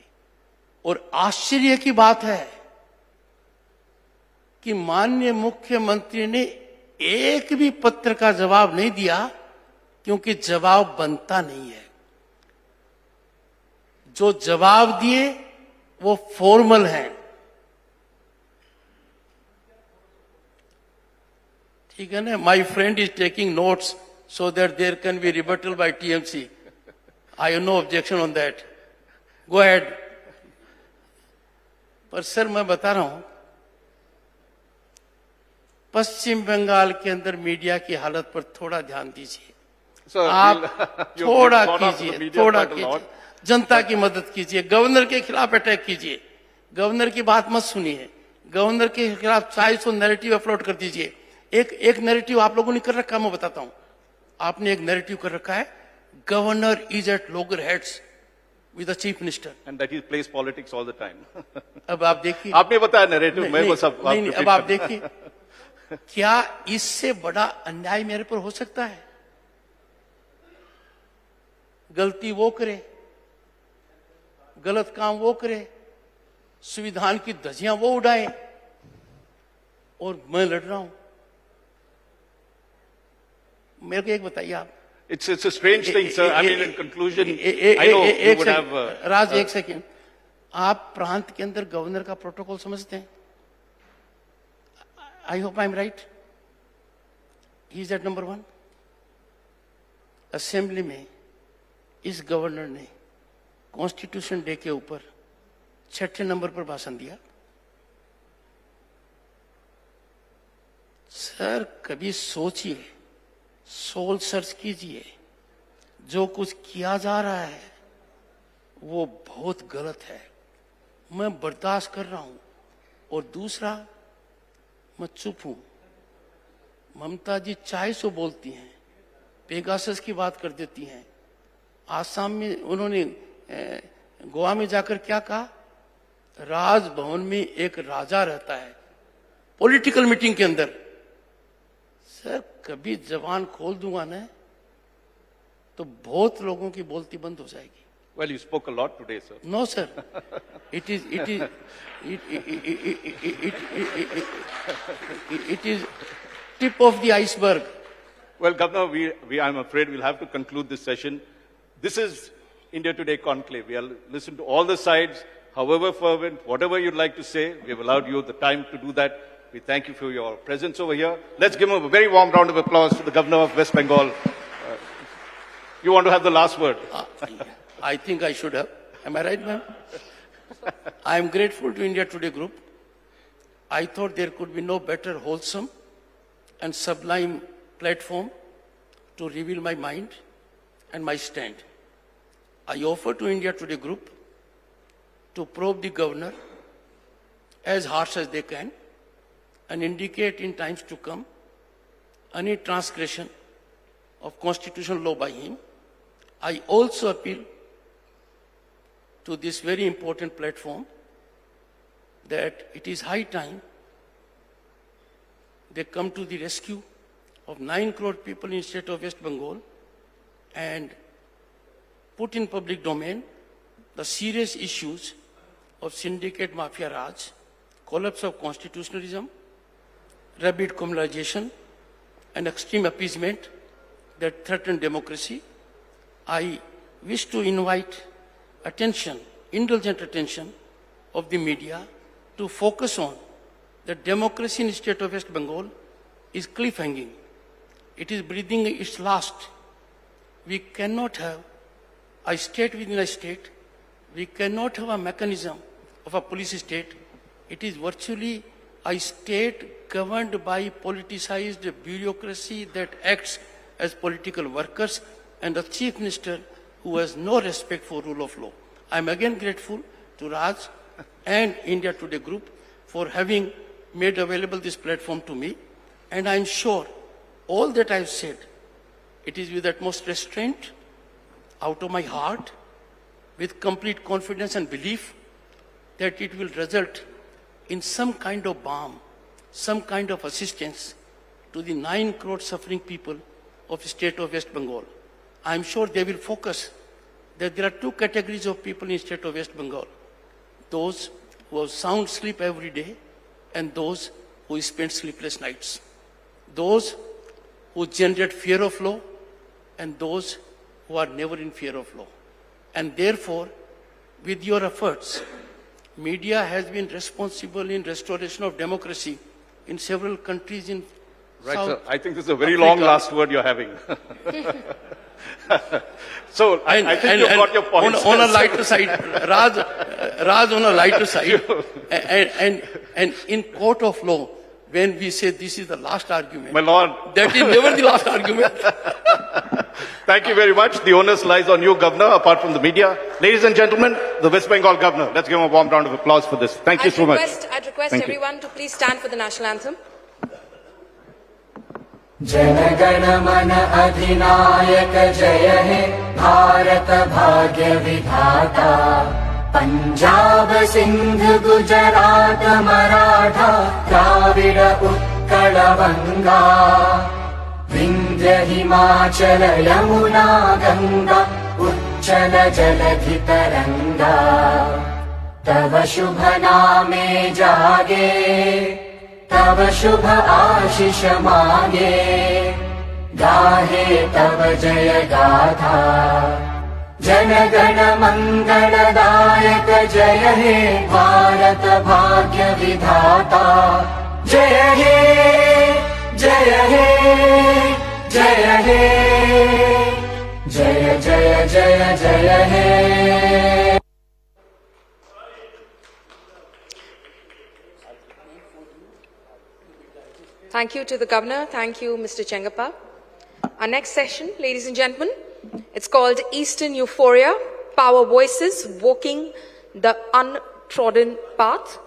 और आश्चर्य की बात है कि माननीय मुख्यमंत्री ने एक भी पत्र का जवाब नहीं दिया, क्योंकि जवाब बनता नहीं है। जो जवाब दिए वो फॉर्मल है। ठीक है ना? My friend is taking notes so that there can be rebuttal by TMC. I have no objection on that. Go ahead. पर सर मैं बता रहा हूं, पश्चिम बंगाल के अंदर मीडिया की हालत पर थोड़ा ध्यान दीजिए। आप थोड़ा कीजिए, जनता की मदद कीजिए। गवर्नर के खिलाफ अटैक कीजिए। गवर्नर की बात मत सुनिए। गवर्नर के खिलाफ 400 नैरेटिव अपलोड कर दीजिए। एक नैरेटिव आप लोगों ने कर रखा, मैं बताता हूं। आपने एक नैरेटिव कर रखा है, governor is at loggerheads with the chief minister, and that he plays politics all the time. अब आप देखिए, आपने बताया नैरेटिव, मैं वो सब नहीं, अब आप देखिए, क्या इससे बड़ा अन्याय मेरे पर हो सकता है? गलती वो करे, गलत काम वो करे, संविधान की धज्जियां वो उड़ाए, और मैं लड़ रहा हूं। मेरे को एक बताइए आप। It's a strange thing, sir. I mean, in conclusion, I know you would have. राज, एक सेकंड। आप प्रांत के अंदर गवर्नर का प्रोटोकॉल समझते हैं? I hope I am right. He is at number 1। Assembly में इस गवर्नर ने कॉन्स्टिट्यूशन डे के ऊपर 6ठे नंबर पर भाषण दिया। सर कभी सोचिए, सोल सर्च कीजिए, जो कुछ किया जा रहा है वो बहुत गलत है, मैं बर्दाश्त कर रहा हूं। और दूसरा, मैं चुप हूं। ममता जी चाय सो बोलती हैं, पेगासस की बात कर देती हैं। आसाम में उन्होंने गोवा में जाकर क्या कहा, राजभवन में एक राजा रहता है, पॉलिटिकल मीटिंग के अंदर। सर कभी जबान खोल दूंगा ना तो बहुत लोगों की बोलती बंद हो जाएगी। Well, you spoke a lot today, sir. No, sir. It is tip of the iceberg. Well, Governor, I'm afraid we'll have to conclude this session. This is India Today Conclave. We'll listen to all the sides, however fervent, whatever you'd like to say. We've allowed you the time to do that. We thank you for your presence over here. Let's give him a very warm round of applause to the Governor of West Bengal. You want to have the last word? I think I should have. Am I right, ma'am? I am grateful to India Today Group. I thought there could be no better wholesome and sublime platform to reveal my mind and my stand. I offer to India Today Group to probe the governor as harsh as they can and indicate in times to come any transgression of constitutional law by him. I also appeal to this very important platform that it is high time they come to the rescue of 9 crore people in the state of West Bengal and put in public domain the serious issues of syndicate mafia raj, collapse of constitutionalism, rapid criminalization, and extreme appeasement that threaten democracy. I wish to invite attention, indulgent attention of the media to focus on that democracy in the state of West Bengal is cliff-hanging. It is breathing its last. We cannot have a state within a state. We cannot have a mechanism of a police state. It is virtually a state governed by politicized bureaucracy that acts as political workers and a chief minister who has no respect for rule of law. I am again grateful to Raj and India Today Group for having made available this platform to me, and I am sure all that I have said, it is with utmost restraint, out of my heart, with complete confidence and belief that it will result in some kind of balm, some kind of assistance to the 9 crore suffering people of the state of West Bengal. I am sure they will focus that there are 2 categories of people in the state of West Bengal. Those who have sound sleep every day and those who spend sleepless nights. Those who generate fear of law and those who are never in fear of law. And therefore, with your efforts, media has been responsible in restoration of democracy in several countries in Right, South sir. I think this is a very Africa. long last word you're having. So I think you've got your points. On a lighter side, Raj on a lighter side, and in court of law, when we say this is the last argument, My lord. that is never the last argument. Thank you very much. The onus lies on you, Governor, apart from the media. Ladies and gentlemen, the West Bengal Governor. Let's give him a warm round of applause for this. Thank you so much. I'd request Thank you. everyone to please stand for the national anthem. जनगण मन अधिनायक जय हे भारत भाग्य विधाता पंजाब सिंध गुजरात मराठा द्राविड उत्कल बंगा विंध्य हिमाचल यमुना गंगा उच्चल जलधि तरंगा तव शुभ नामे जागे तव शुभ आशीष मांगे गाहे तव जय गाथा जनगण मंगलदायक जय हे भारत भाग्य विधाता जय हे जय हे जय हे जय जय जय जय हे। Thank you to the Governor. Thank you, Mr. Chengappa. Our next session, ladies and gentlemen, it's called Eastern Euphoria, Power Voices Walking the Untrodden Path.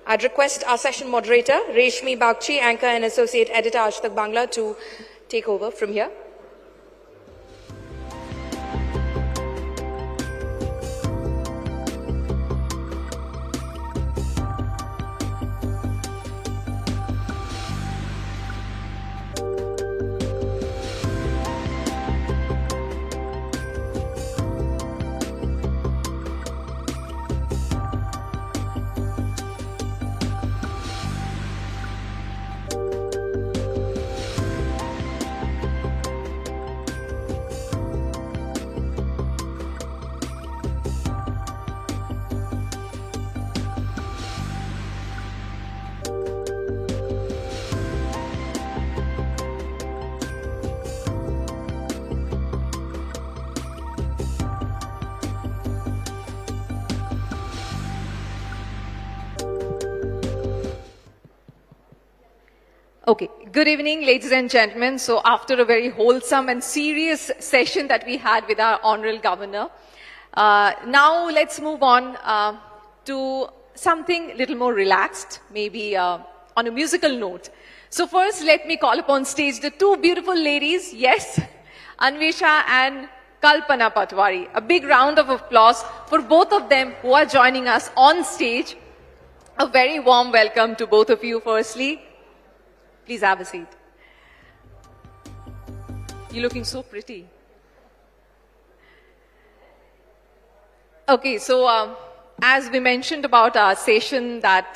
I'd request our session moderator, Reshmi Bagchi, anchor and associate editor, Aaj Tak Bangla, to take over from here. Okay, good evening, ladies and gentlemen. So after a very wholesome and serious session that we had with our Honorable Governor, now let's move on to something a little more relaxed, maybe on a musical note. So first, let me call upon stage the two beautiful ladies, yes, Anvesha and Kalpana Patwari. A big round of applause for both of them who are joining us on stage. A very warm welcome to both of you, firstly. Please have a seat. You're looking so pretty. Okay, so as we mentioned about our session that,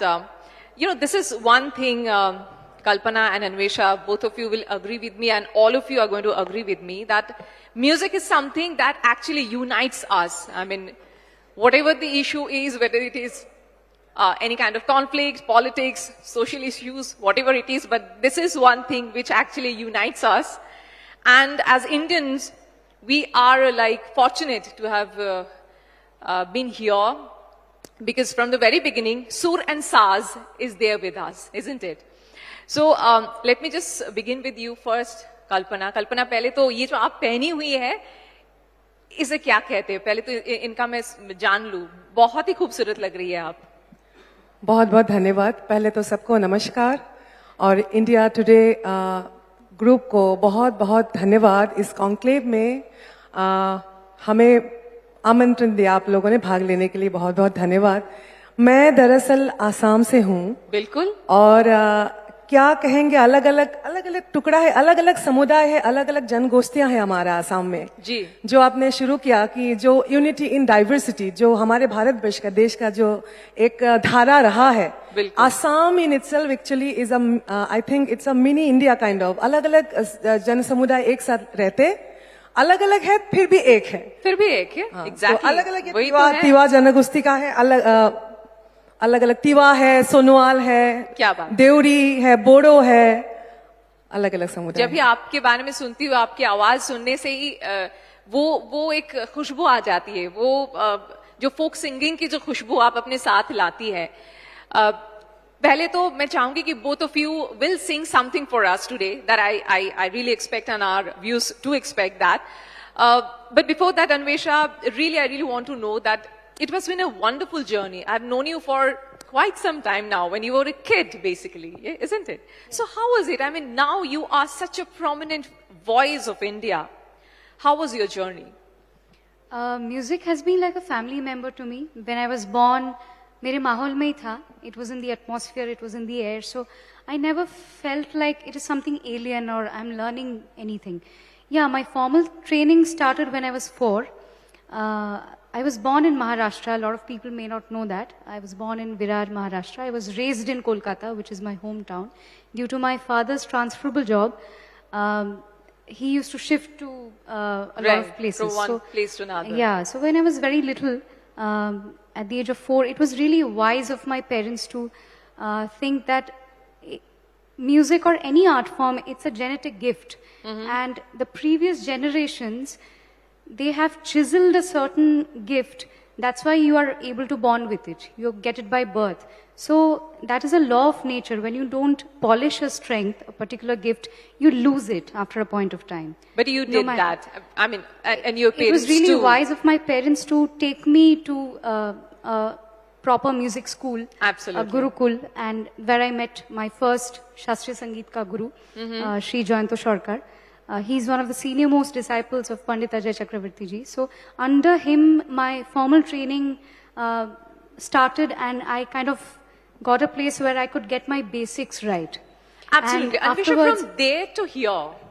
this is one thing, Kalpana and Anvesha, both of you will agree with me and all of you are going to agree with me that music is something that actually unites us. I mean, whatever the issue is, whether it is any kind of conflict, politics, social issues, whatever it is, but this is one thing which actually unites us. And as Indians, we are fortunate to have been here because from the very beginning, Sur and Saz is there with us, isn't it? So let me just begin with you first, Kalpana. Kalpana, पहले तो ये जो आप पहनी हुई है, इसे क्या कहते हैं? पहले तो इनका मैं जान लूं. बहुत ही खूबसूरत लग रही है आप. बहुत बहुत धन्यवाद. पहले तो सबको नमस्कार और इंडिया टुडे ग्रुप को बहुत बहुत धन्यवाद. इस कॉन्क्लेव में हमें आमंत्रण दिया आप लोगों ने भाग लेने के लिए. बहुत बहुत धन्यवाद. मैं दरअसल आसाम से हूँ. बिल्कुल. और क्या कहेंगे, अलग अलग टुकड़ा है, अलग अलग समुदाय है, अलग अलग जनगोष्ठियां हैं हमारा आसाम में. जी. जो आपने शुरू किया कि जो यूनिटी इन डाइवर्सिटी, जो हमारे भारत वर्ष का देश का जो एक धारा रहा है, Assam in itself actually is I think it's a mini India kind of. अलग अलग जन समुदाय एक साथ रहते, अलग अलग है फिर भी एक है. फिर भी एक है. एग्जैक्टली. अलग अलग तिवा जनगोष्ठी का है, अलग अलग तिवा है, सोनोवाल है, क्या बात, देवरी है, बोडो है, अलग अलग समुदाय. जब भी आपके बारे में सुनती हूँ, आपकी आवाज सुनने से ही वो एक खुशबू आ जाती है. वो जो फोक सिंगिंग की जो खुशबू आप अपने साथ लाती है. पहले तो मैं चाहूंगी कि both of you will sing something for us today that I really expect and our viewers to expect that. But before that, Anvesha, I really want to know that it has been a wonderful journey. I've known you for quite some time now, when you were a kid, basically, isn't it? So how was it? I mean, now you are such a prominent voice of India. How was your journey? Music has been like a family member to me. When I was born, मेरे माहौल में ही था. It was in the atmosphere, it was in the air. So I never felt like it is something alien or I'm learning anything. Yeah, my formal training started when I was 4. I was born in Maharashtra. A lot of people may not know that. I was born in Virar, Maharashtra. I was raised in Kolkata, which is my hometown. Due to my father's transferable job, he used to shift to a lot of places. From one place to another. Yeah, so when I was very little, at the age of 4, it was really wise of my parents to think that music or any art form, it's a genetic gift. And the previous generations, they have chiseled a certain gift. That's why you are able to born with it. You get it by birth. So that is a law of nature. When you don't polish a strength, a particular gift, you lose it after a point of time. But you did that. I mean, and your parents It was really too. wise of my parents to take me to a proper music school, Absolutely. a Gurukul, and where I met my first Shastriya Sangeet ka guru, Shri Jayanto Shorkar. He's one of the senior most disciples of Pandit Ajay Chakravarti ji. So under him, my formal training started, and I kind of got a place where I could get my basics right. Absolutely. And afterwards, from there to here,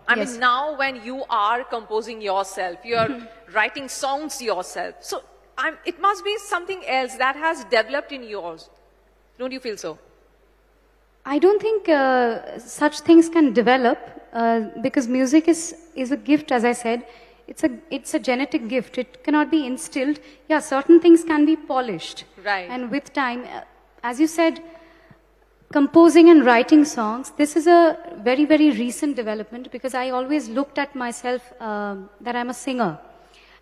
I Yes. mean, now when you are composing yourself, you are writing songs yourself. So it must be something else that has developed in yours. Don't you feel so? I don't think such things can develop because music is a gift, as I said. It's a genetic gift. It cannot be instilled. Yeah, certain things can be polished. Right. And with time, as you said, composing and writing songs, this is a very, very recent development because I always looked at myself that I'm a singer.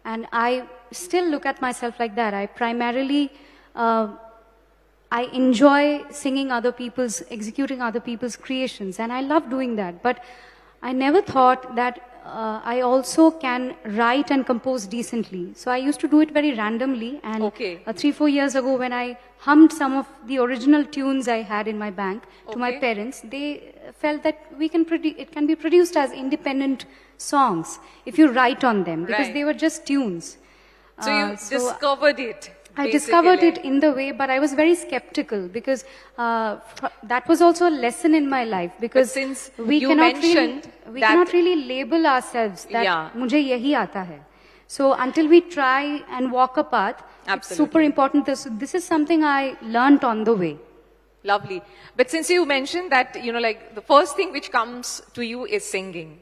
And I still look at myself like that. I primarily, I enjoy singing other people's, executing other people's creations. And I love doing that. But I never thought that I also can write and compose decently. So I used to do it very randomly. And 3-4 years ago, when I hummed some of the original tunes I had in my bank to my parents, they felt that it can be produced as independent songs if you write on them, because Right. they were just tunes. So you discovered it. I discovered it in the way, but I was very skeptical because that was also a lesson in my life. Because since we you cannot mentioned we that- cannot really label ourselves that Yeah. मुझे यही आता है. So until we try and walk a path, it's super important. This is something I learned on the way. Lovely. But since you mentioned that, like the first thing which comes to you is singing.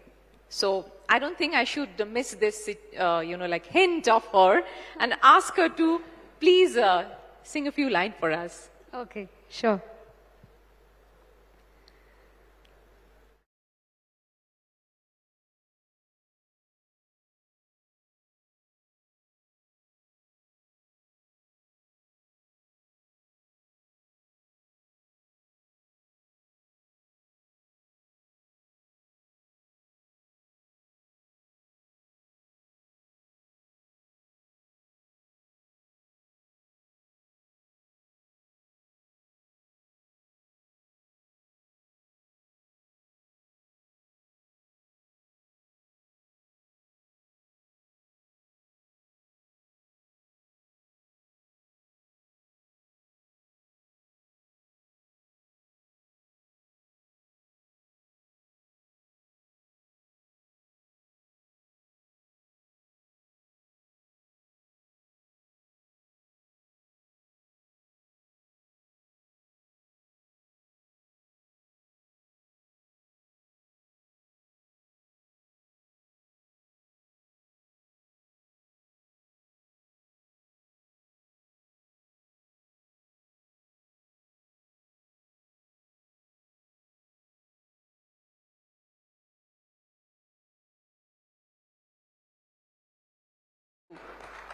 So I don't think I should miss this, like hint of her and ask her to please sing a few lines for us. Okay, sure.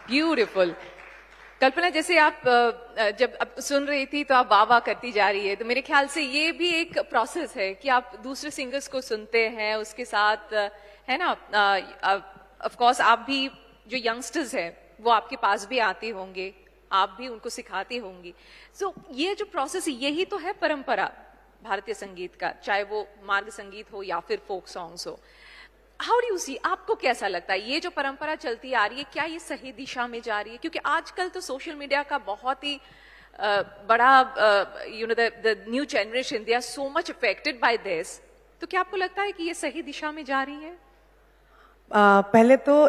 Beautiful. Kalpana, जैसे आप जब अब सुन रही थी तो आप वाह वाह करती जा रही है, तो मेरे ख्याल से ये भी एक प्रोसेस है कि आप दूसरे सिंगर्स को सुनते हैं, उसके साथ है ना, ऑफ कोर्स आप भी जो यंगस्टर्स हैं वो आपके पास भी आते होंगे, आप भी उनको सिखाती होंगी. सो ये जो प्रोसेस है, यही तो है परंपरा भारतीय संगीत का, चाहे वो मार्ग संगीत हो या फिर फोक सॉन्ग्स हो. हाउ डू यू सी, आपको कैसा लगता है ये जो परंपरा चलती आ रही है, क्या ये सही दिशा में जा रही है? क्योंकि आजकल तो सोशल मीडिया का बहुत ही बड़ा the new generation, they are so much affected by this. तो क्या आपको लगता है कि ये सही दिशा में जा रही है? पहले तो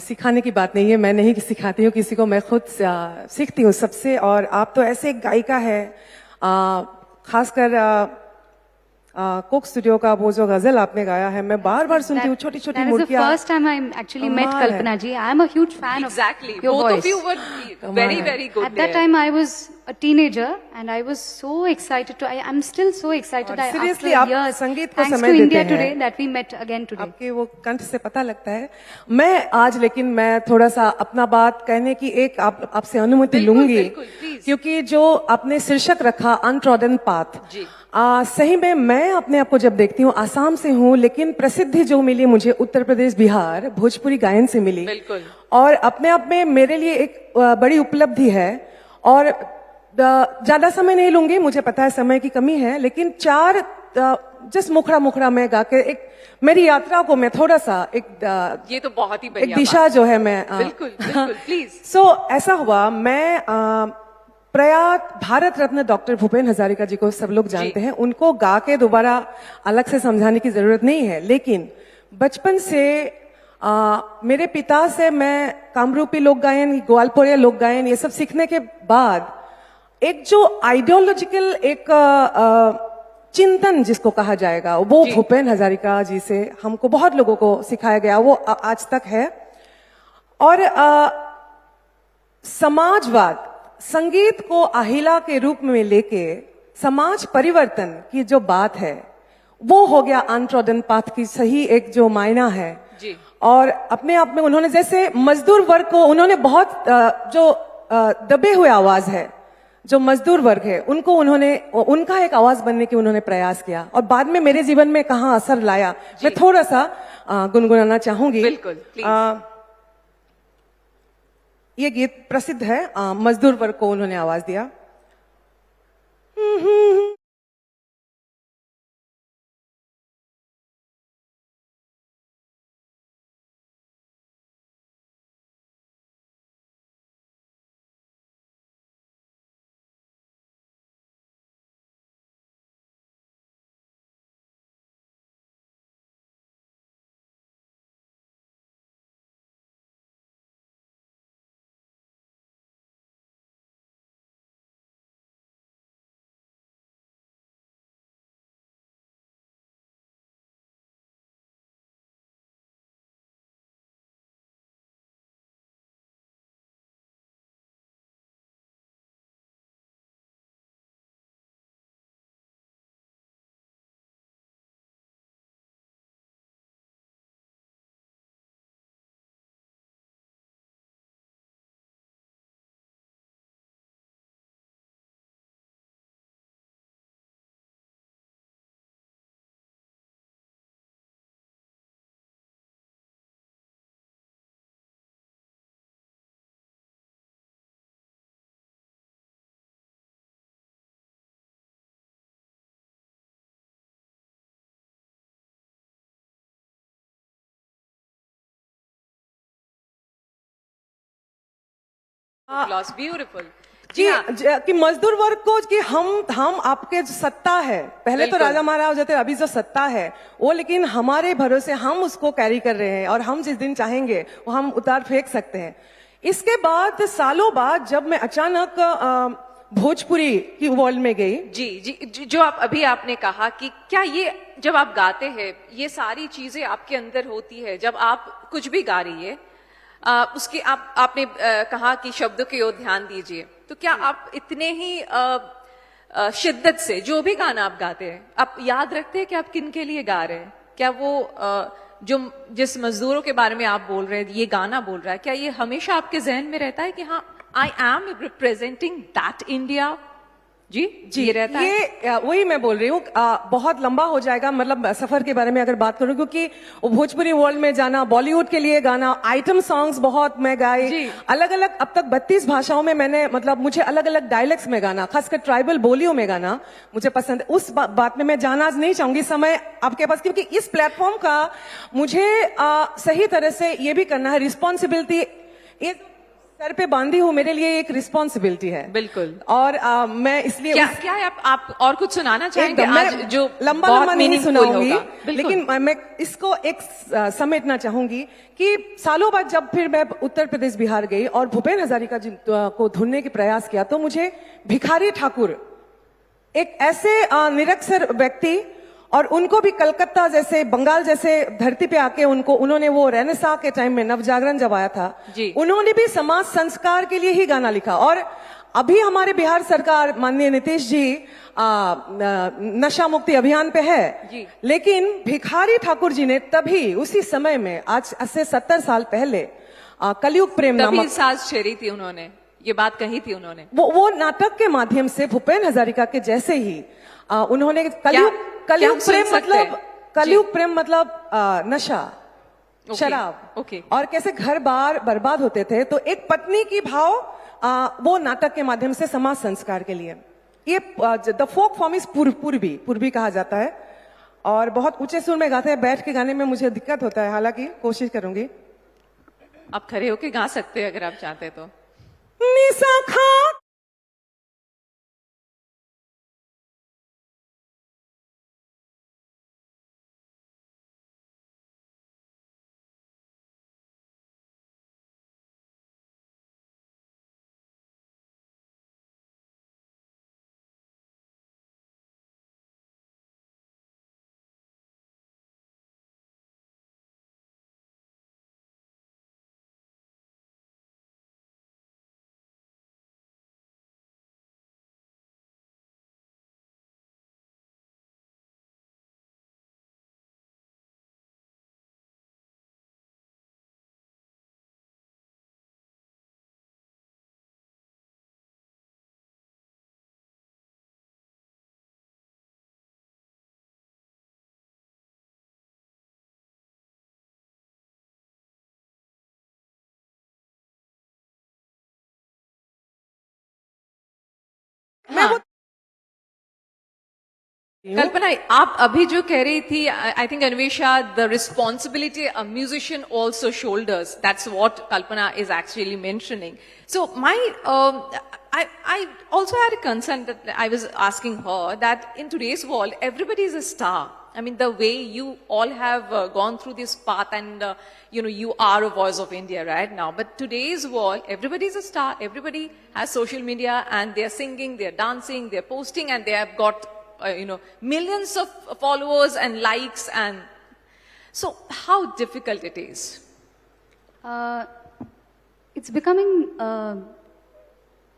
सिखाने की बात नहीं है, मैं नहीं सिखाती हूँ किसी को, मैं खुद सीखती हूँ सबसे. और आप तो ऐसे एक गायिका है, खासकर कोक स्टूडियो का वो जो गजल आपने गाया है, मैं बार बार सुनती हूँ. छोटी छोटी मुर्गियाँ. That is the first time I actually met Kalpana ji. I am a huge fan exactly. of your Both voice. of you were very, very good At that time I was a teenager and I was so excited to, I'm still so excited और seriously, after आप years, संगीत को thanks to समय देते India हैं। Today that we met again today. आपके वो कंठ से पता लगता है। मैं आज लेकिन मैं थोड़ा सा अपना बात कहने की एक आपसे अनुमति लूंगी, क्योंकि जो आपने शीर्षक रखा अनट्रॉडन पाथ, सही में मैं अपने आप को जब देखती हूँ, आसाम से हूँ, लेकिन प्रसिद्धि जो मिली मुझे उत्तर प्रदेश, बिहार, भोजपुरी गायन से मिली, और अपने आप में मेरे लिए एक बड़ी उपलब्धि है। और ज्यादा समय नहीं लूंगी, मुझे पता है समय की कमी है, लेकिन 4 जस्ट मुखड़ा मैं गा के एक मेरी यात्रा को मैं थोड़ा सा एक ये तो बहुत ही एक दिशा जो है मैं बिल्कुल प्लीज। सो ऐसा हुआ, मैं प्रयाग भारत रत्न डॉक्टर भूपेन हजारिका जी को सब लोग जानते हैं, उनको गा के दोबारा अलग से समझाने की जरूरत नहीं है, लेकिन बचपन से मेरे पिता से मैं कामरूपी लोक गायन, ग्वालपोरिया लोक गायन, ये सब सीखने के बाद एक जो आइडियोलॉजिकल एक चिंतन जिसको कहा जाएगा, वो भूपेन हजारिका जी से हमको बहुत लोगों को सिखाया गया, वो आज तक है। और समाजवाद, संगीत को अहिला के रूप में लेके समाज परिवर्तन की जो बात है, वो हो गया अनट्रॉडन पाथ की सही एक जो मायना है। और अपने आप में उन्होंने जैसे मजदूर वर्ग को उन्होंने बहुत जो दबे हुए आवाज है, जो मजदूर वर्ग है, उनको उन्होंने उनका एक आवाज बनने की उन्होंने प्रयास किया, और बाद में मेरे जीवन में कहाँ असर लाया, मैं थोड़ा सा गुनगुनाना चाहूंगी। बिल्कुल ये गीत प्रसिद्ध है, मजदूर वर्ग को उन्होंने आवाज दिया। ब्यूटीफुल कि मजदूर वर्ग को कि हम आपके जो सत्ता है, पहले तो राजा महाराज होते, अभी जो सत्ता है वो, लेकिन हमारे भरोसे हम उसको कैरी कर रहे हैं, और हम जिस दिन चाहेंगे वो हम उतार फेंक सकते हैं। इसके बाद सालों बाद जब मैं अचानक भोजपुरी की वर्ल्ड में गई, जी जो आप अभी आपने कहा कि क्या ये जब आप गाते हैं ये सारी चीजें आपके अंदर होती है, जब आप कुछ भी गा रही है उसकी आपने कहा कि शब्दों की ओर ध्यान दीजिए, तो क्या आप इतने ही शिद्दत से जो भी गाना आप गाते हैं आप याद रखते हैं कि आप किन के लिए गा रहे हैं? क्या वो जो जिस मजदूरों के बारे में आप बोल रहे हैं, ये गाना बोल रहा है, क्या ये हमेशा आपके जहन में रहता है कि हाँ I am representing that India? जी ये रहता है। ये वही मैं बोल रही हूँ, बहुत लंबा हो जाएगा, मतलब सफर के बारे में अगर बात करूँ, क्योंकि भोजपुरी वर्ल्ड में जाना, बॉलीवुड के लिए गाना, आइटम सॉन्ग्स बहुत मैं गाई, अलग अलग अब तक 32 भाषाओं में मैंने, मतलब मुझे अलग अलग डायलेक्ट्स में गाना, खासकर ट्राइबल बोलियों में गाना मुझे पसंद है। उस बात में मैं जाना नहीं चाहूंगी समय आपके पास, क्योंकि इस प्लेटफॉर्म का मुझे सही तरह से ये भी करना है, रिस्पॉन्सिबिलिटी ये सर पे बांधी हूँ, मेरे लिए एक रिस्पॉन्सिबिलिटी है। बिल्कुल। और मैं इसलिए क्या आप और कुछ सुनाना चाहेंगे आज जो लंबा नहीं सुनाऊंगी, लेकिन मैं इसको एक समेटना चाहूंगी कि सालों बाद जब फिर मैं उत्तर प्रदेश बिहार गई और भूपेन हजारिका जी को ढूंढने के प्रयास किया, तो मुझे भिखारी ठाकुर, एक ऐसे निरक्षर व्यक्ति, और उनको भी कलकत्ता जैसे, बंगाल जैसे धरती पे आके उन्होंने वो रेनेसां के टाइम में नवजागरण जब आया था, उन्होंने भी समाज संस्कार के लिए ही गाना लिखा। और अभी हमारे बिहार सरकार माननीय नीतीश जी नशा मुक्ति अभियान पे है, लेकिन भिखारी ठाकुर जी ने तभी उसी समय में आज से 70 साल पहले कलयुग प्रेम नामक सांस छेड़ी थी उन्होंने, ये बात कही थी उन्होंने। वो नाटक के माध्यम से भूपेन हजारिका के जैसे ही उन्होंने कलयुग प्रेम मतलब नशा, शराब, और कैसे घर बार बर्बाद होते थे, तो एक पत्नी की भाव वो नाटक के माध्यम से समाज संस्कार के लिए, ये द फोक फॉर्म इज पूर्वी कहा जाता है, और बहुत ऊंचे सुर में गाते हैं। बैठ के गाने में मुझे दिक्कत होता है, हालांकि कोशिश करूंगी। आप खड़े होके गा सकते हैं अगर आप चाहते तो। निशा खा कल्पना, आप अभी जो कह रही थी, I think Anvesha, the responsibility a musician also shoulders, that's what Kalpana is actually mentioning. So my I also had a concern that I was asking her that in today's world, everybody is a star. I mean, the way you all have gone through this path and, you are a voice of India right now. But today's world, everybody is a star. Everybody has social media and they're singing, they're dancing, they're posting, and they have got, millions of followers and likes. And so how difficult it is? It's becoming...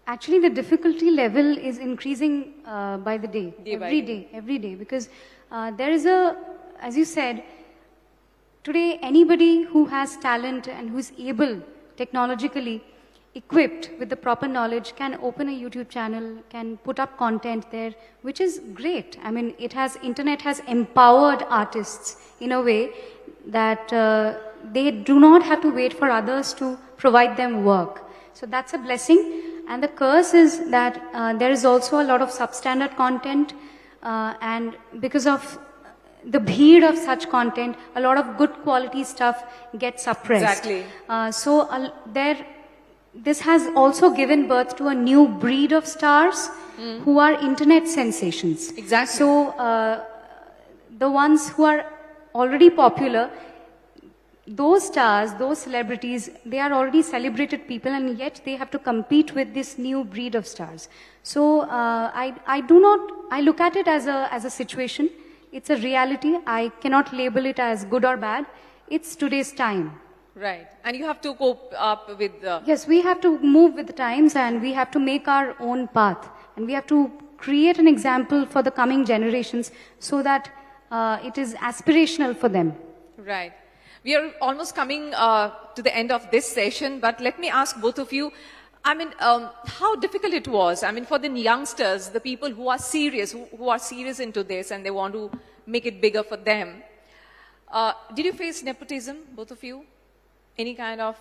Actually, the difficulty level is increasing by the day, every day, because there is as you said, today anybody who has talent and who is able, technologically equipped with the proper knowledge, can open a YouTube channel, can put up content there, which is great. I mean, internet has empowered artists in a way that they do not have to wait for others to provide them work. So that's a blessing. And the curse is that there is also a lot of substandard content, and because of the bheed of such content, a lot of good quality stuff gets suppressed. Exactly. This has also given birth to a new breed of stars who are internet sensations. Exactly. So the ones who are already popular, those stars, those celebrities, they are already celebrated people, and yet they have to compete with this new breed of stars. So I look at it as a situation. It's a reality. I cannot label it as good or bad. It's today's time. Right. And you have to cope up with Yes, we have to move with the times, and we have to make our own path. And we have to create an example for the coming generations so that it is aspirational for them. Right. We are almost coming to the end of this session, but let me ask both of you, I mean, how difficult it was. I mean, for the youngsters, the people who are serious, who are serious into this and they want to make it bigger for them. Did you face nepotism, both of you? Any kind of,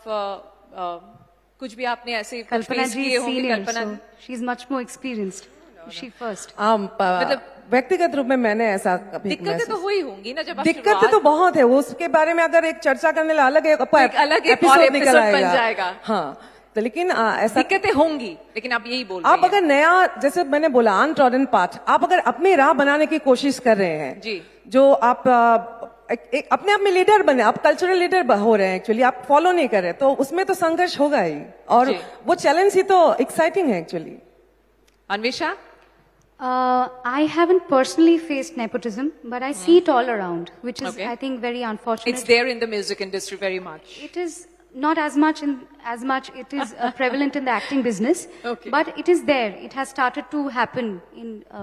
कुछ भी आपने ऐसे Kalpana face ji किए is होंगे, senior, Kalpana? so she's much more experienced. She first. व्यक्तिगत रूप में मैंने ऐसा कभी दिक्कतें तो हुई होंगी ना जब आप दिक्कतें तो बहुत है, उसके बारे में अगर एक चर्चा करने अलग एपिसोड निकल बन जाएगा. हाँ, तो लेकिन ऐसा दिक्कतें होंगी, लेकिन आप यही बोल रहे हैं. आप अगर नया, जैसे मैंने बोला, अनट्रॉडन पाथ, आप अगर अपनी राह बनाने की कोशिश कर रहे हैं जी, जो आप अपने आप में लीडर बने, आप कल्चरल लीडर हो रहे हैं, एक्चुअली आप फॉलो नहीं कर रहे, तो उसमें तो संघर्ष होगा ही, और वो चैलेंज ही तो एक्साइटिंग है actually. Anvesha? I haven't personally faced nepotism, but I see it all around, which is, I think, very unfortunate. It's there in the music industry very much. It is not as much it is prevalent in the acting business, but it is there. It has started to happen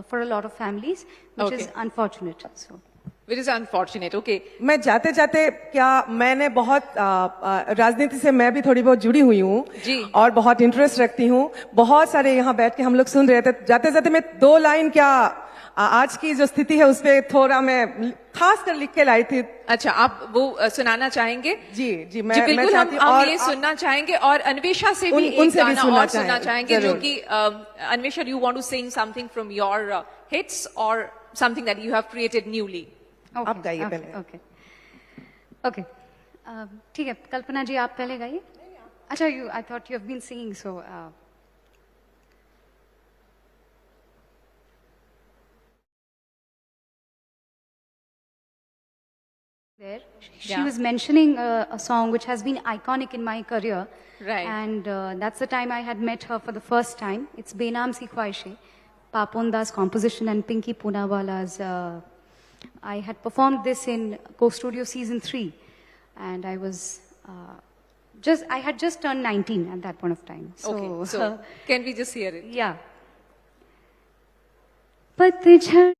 for a lot of families, which is unfortunate. So. Which is unfortunate. Okay. मैं जाते जाते क्या मैंने बहुत राजनीति से मैं भी थोड़ी बहुत जुड़ी हुई हूँ और बहुत इंटरेस्ट रखती हूँ. बहुत सारे यहाँ बैठ के हम लोग सुन रहे थे. जाते जाते मैं 2 लाइन क्या आज की जो स्थिति है उस पे थोड़ा मैं खास कर लिख के लाई थी. अच्छा, आप वो सुनाना चाहेंगे? जी जी, मैं बिल्कुल हम ये सुनना चाहेंगे और अन्वेषा से भी एक गाना और सुनना चाहेंगे जो कि Anvesha, you want to sing something from your hits or something that you have created newly? आप गाइए पहले. ओके, ठीक है. कल्पना जी आप पहले गाइए. अच्छा, I thought you have been singing, so there. She was mentioning a song which has been iconic in my career. Right. And that's the time I had met her for the first time. It's Benam Si Khwaishe, Paponda's composition and Pinky Poonawala's. I had performed this in Co-Studio Season 3. And I was I had just turned 19 at that point of time. So can we just hear it? Yeah. पतझड़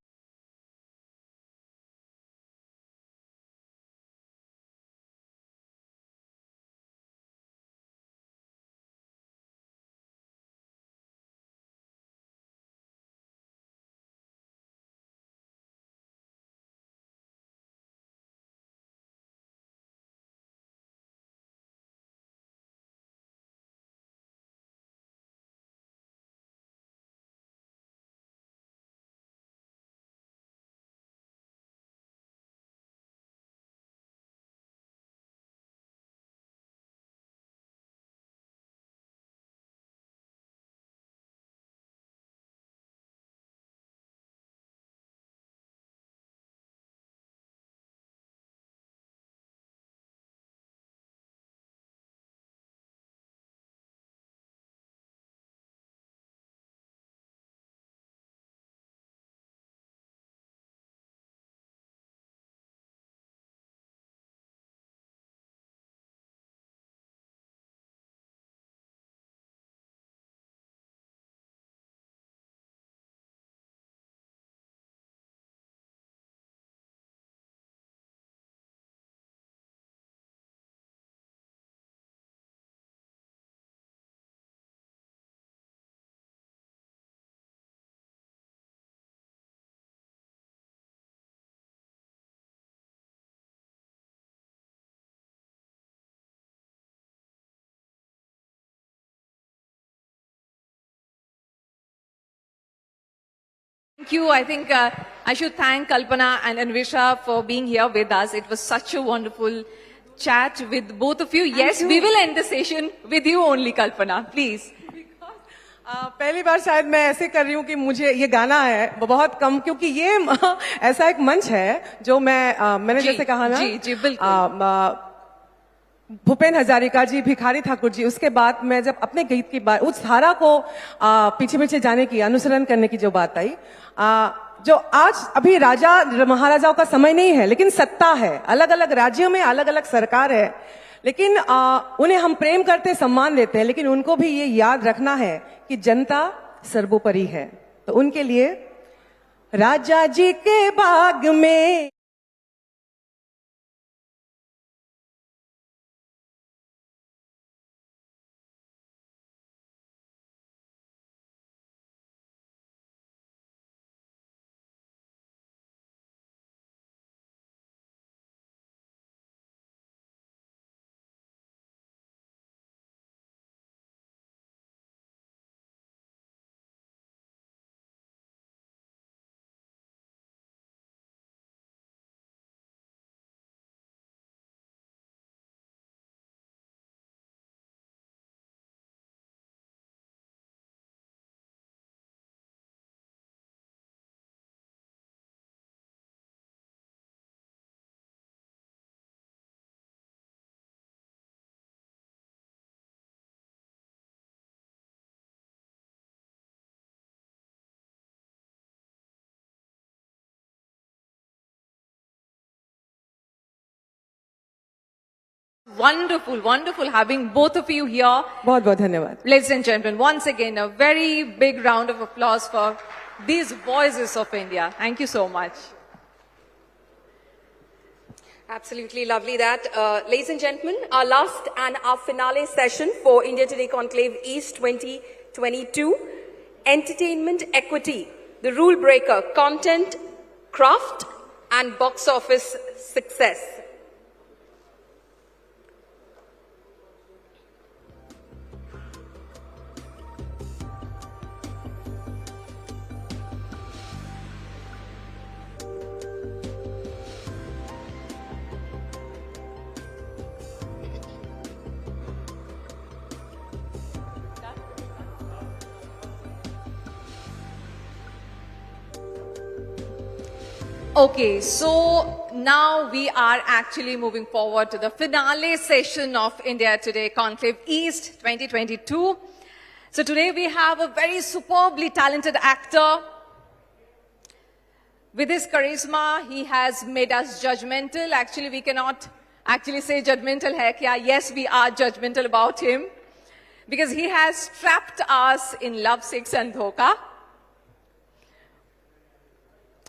Thank you. I think I should thank Kalpana and Anvisha for being here with us. It was such a wonderful chat with both of you. Yes, we will end the session with you only, Kalpana. Please. पहली बार शायद मैं ऐसे कर रही हूँ कि मुझे ये गाना है बहुत कम, क्योंकि ये ऐसा एक मंच है जो मैंने जैसे कहा ना, जी बिल्कुल, भूपेन हजारिका जी, भिखारी ठाकुर जी, उसके बाद मैं जब अपने गीत की बात, उस धारा को पीछे पीछे जाने की, अनुसरण करने की जो बात आई, जो आज अभी राजा महाराजाओं का समय नहीं है, लेकिन सत्ता है, अलग अलग राज्यों में अलग अलग सरकार है, लेकिन उन्हें हम प्रेम करते, सम्मान देते हैं, लेकिन उनको भी ये याद रखना है कि जनता सर्वोपरि है. तो उनके लिए राजा जी के बाग में Wonderful, wonderful having both of you here. बहुत बहुत धन्यवाद. Ladies and gentlemen, once again, a very big round of applause for these voices of India. Thank you so much. Absolutely lovely that. Ladies and gentlemen, our last and our finale session for India Today Conclave East 2022. Entertainment equity, the rule breaker, content, craft and box office success. Okay, so now we are actually moving forward to the finale session of India Today Conclave East 2022. So today we have a very superbly talented actor. With his charisma, he has made us judgmental. Actually, we cannot actually say judgmental hai kya. Yes, we are judgmental about him because he has trapped us in Love, Sex and Dhoka.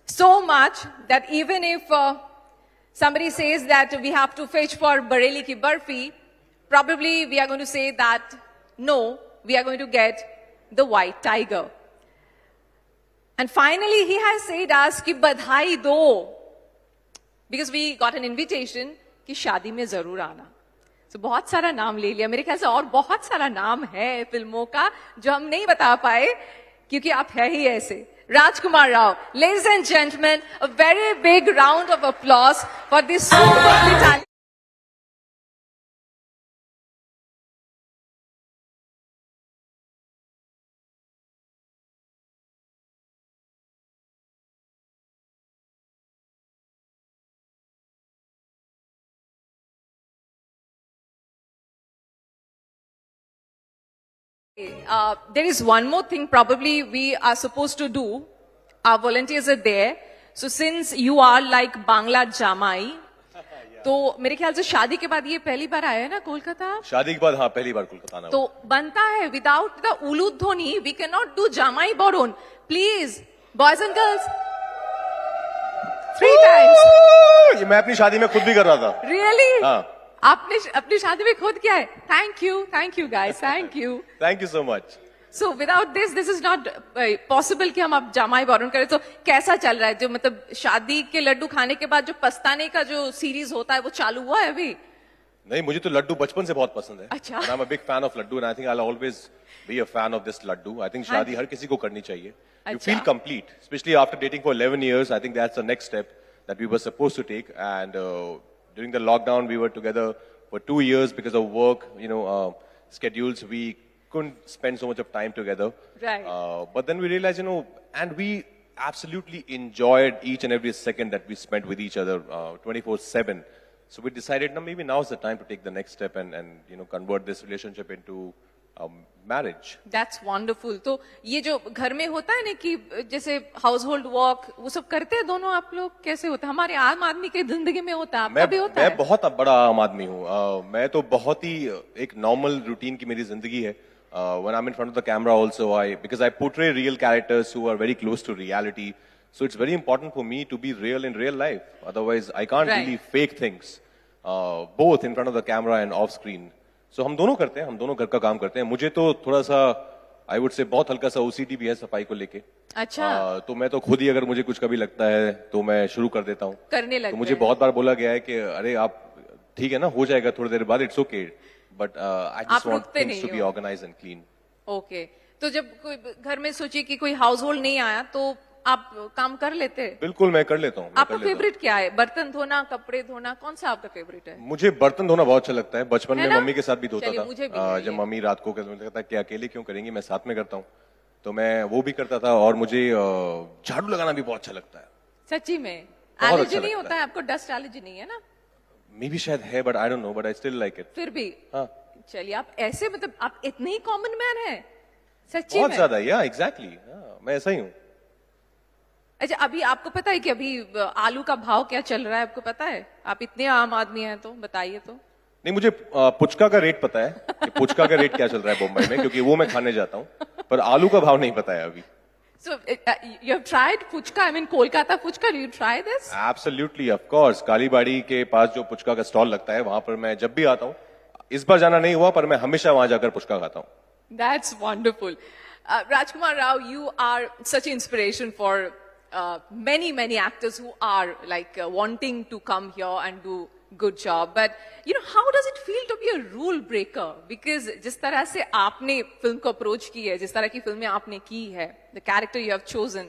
So much that even if somebody says that we have to fetch for Bareli ki barfi, probably we are going to say that no, we are going to get the white tiger. And finally he has said us ki badhai do, because we got an invitation कि शादी में जरूर आना. So बहुत सारा नाम ले लिया. मेरे ख्याल से और बहुत सारा नाम है फिल्मों का जो हम नहीं बता पाए क्योंकि आप है ही ऐसे. Rajkumar Rao. Ladies and gentlemen, a very big round of applause for this superbly talented. There is one more thing probably we are supposed to do. Our volunteers are there. So since you are like Bangla Jamai, तो मेरे ख्याल से शादी के बाद ये पहली बार आया है ना कोलकाता? शादी के बाद हाँ पहली बार कोलकाता आना. तो बनता है without the uludhoni we cannot do Jamai Boron. Please, boys and girls, 3 times. ये मैं अपनी शादी में खुद भी कर रहा था. Really? हाँ. आपने अपनी शादी में खुद किया है? Thank you guys, thank you. Thank you so much. So without this is not possible कि हम अब जमाई बोरन करें. तो कैसा चल रहा है जो मतलब शादी के लड्डू खाने के बाद जो पछताने का जो सीरीज होता है वो चालू हुआ है अभी? नहीं, मुझे तो लड्डू बचपन से बहुत पसंद है. अच्छा. And I'm a big fan of laddu and I think I'll always be a fan of this laddu. I think शादी हर किसी को करनी चाहिए. You feel complete, especially after dating for 11 years. I think that's the next step that we were supposed to take. And during the lockdown, we were together for 2 years because of work, schedules. We couldn't spend so much of time together. Right. But then we realized, and we absolutely enjoyed each and every second that we spent with each other 24/7. So we decided, maybe now is the time to take the next step and convert this relationship into marriage. That's wonderful. तो ये जो घर में होता है ना कि जैसे हाउसहोल्ड वर्क वो सब करते हैं दोनों आप लोग, कैसे होता है? हमारे आम आदमी के जिंदगी में होता है, आपका भी होता है? मैं बहुत बड़ा आम आदमी हूँ. मैं तो बहुत ही एक नॉर्मल रूटीन की मेरी जिंदगी है. When I'm in front of the camera also, because I portray real characters who are very close to reality. So it's very important for me to be real in real life. Otherwise, I can't really fake things, both in front of the camera and off screen. So हम दोनों करते हैं, हम दोनों घर का काम करते हैं. मुझे तो थोड़ा सा, I would say, बहुत हल्का सा OCD भी है सफाई को लेके. अच्छा. तो मैं तो खुद ही अगर मुझे कुछ कभी लगता है तो मैं शुरू कर देता हूँ. करने लगते हैं. तो मुझे बहुत बार बोला गया है कि अरे आप ठीक है ना, हो जाएगा थोड़ी देर बाद, it's okay. But I just want things to be organized and clean. Okay. तो जब कोई घर में सोचिए कि कोई हाउस होल्ड नहीं आया तो आप काम कर लेते हैं? बिल्कुल मैं कर लेता हूँ. आपका फेवरेट क्या है? बर्तन धोना, कपड़े धोना, कौन सा आपका फेवरेट है? मुझे बर्तन धोना बहुत अच्छा लगता है. बचपन में मम्मी के साथ भी धोता था. जब मम्मी रात को कहता था कि अकेले क्यों करेंगी, मैं साथ में करता हूँ, तो मैं वो भी करता था. और मुझे झाड़ू लगाना भी बहुत अच्छा लगता है. सच्ची में? एलर्जी नहीं होता है आपको? डस्ट एलर्जी नहीं है ना? मे बी शायद है, but I don't know, but I still like it. फिर भी हाँ. चलिए, आप ऐसे मतलब आप इतने ही कॉमन मैन है सच्ची में? बहुत ज्यादा. या एग्जैक्टली, मैं ऐसा ही हूँ. अच्छा, अभी आपको पता है कि अभी आलू का भाव क्या चल रहा है? आपको पता है? आप इतने आम आदमी हैं तो बताइए तो. नहीं, मुझे पुचका का रेट पता है कि पुचका का रेट क्या चल रहा है मुंबई में, क्योंकि वो मैं खाने जाता हूँ, पर आलू का भाव नहीं पता है अभी. So, you have tried puchka? I mean, Kolkata puchka. Do you try this? Absolutely, of course. Kalibari के पास जो पुचका का स्टॉल लगता है, वहां पर मैं जब भी आता हूँ, इस बार जाना नहीं हुआ, पर मैं हमेशा वहां जाकर पुचका खाता हूँ. That's wonderful. Rajkumar Rao, you are such inspiration for many actors who are like wanting to come here and do good job. But you know, how does it feel to be a rule breaker? Because जिस तरह से आपने film को approach की है, जिस तरह की फिल्में आपने की है, the character you have chosen.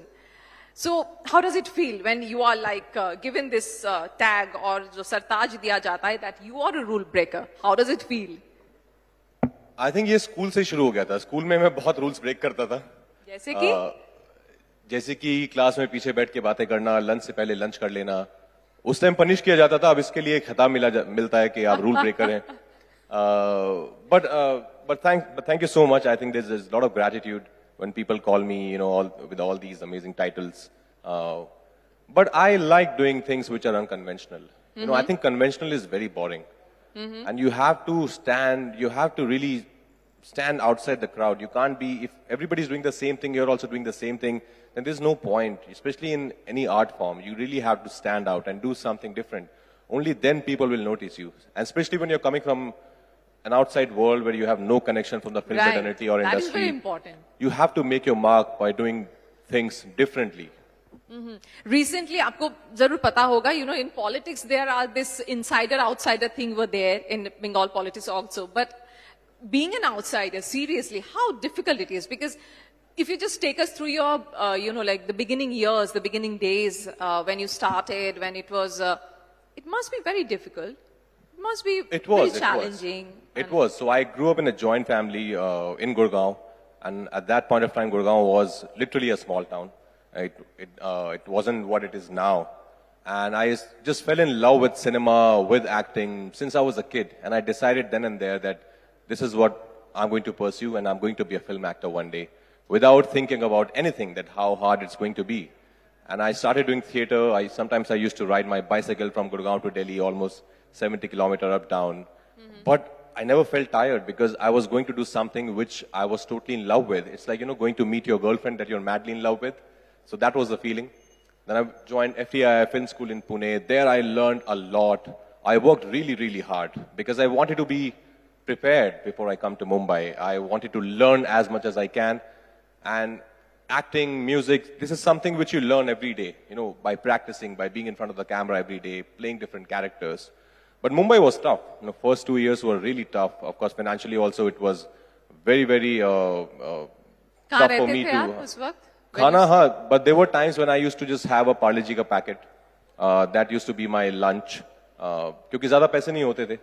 So how does it feel when you are like given this tag or जो सरताज दिया जाता है that you are a rule breaker? How does it feel? I think ये स्कूल से शुरू हो गया था. स्कूल में मैं बहुत रूल्स ब्रेक करता था. जैसे कि क्लास में पीछे बैठ के बातें करना, लंच से पहले लंच कर लेना. उस टाइम पनिश किया जाता था, अब इसके लिए एक खिताब मिलता है कि आप रूल ब्रेकर हैं. But thank you so much. I think there's a lot of gratitude when people call me, you know, with all these amazing titles. But I like doing things which are unconventional. You know, I think conventional is very boring. And you have to really stand outside the crowd. You can't be, if everybody's doing the same thing, you're also doing the same thing, then there's no point, especially in any art form. You really have to stand out and do something different. Only then people will notice you. And especially when you're coming from an outside world where you have no connection from the film fraternity or industry. That is very important. You have to make your mark by doing things differently. Recently, आपको जरूर पता होगा, you know, in politics there are this insider-outsider thing were there in Bengal politics also. But being an outsider, seriously, how difficult it is. Because if you just take us through your, you know, like the beginning years, the beginning days, when you started, when it was, it must be very difficult. It must be very challenging. It was. So I grew up in a joint family in Gurgaon. And at that point of time, Gurgaon was literally a small town. It wasn't what it is now. And I just fell in love with cinema, with acting since I was a kid. And I decided then and there that this is what I'm going to pursue, and I'm going to be a film actor one day, without thinking about anything, that how hard it's going to be. And I started doing theater. Sometimes I used to ride my bicycle from Gurgaon to Delhi, almost 70 kilometers up down. But I never felt tired because I was going to do something which I was totally in love with. It's like, you know, going to meet your girlfriend that you're madly in love with. So that was the feeling. Then I joined FTI Film School in Pune. There I learned a lot. I worked really, really hard because I wanted to be prepared before I come to Mumbai. I wanted to learn as much as I can. And acting, music, this is something which you learn every day, you know, by practicing, by being in front of the camera every day, playing different characters. But Mumbai was tough. You know, first 2 years were really tough. Of course, financially also it was very, very tough for me to... Khana, हाँ, but there were times when I used to just have a Parle Ji ka packet. That used to be my lunch. क्योंकि ज़्यादा पैसे नहीं होते थे.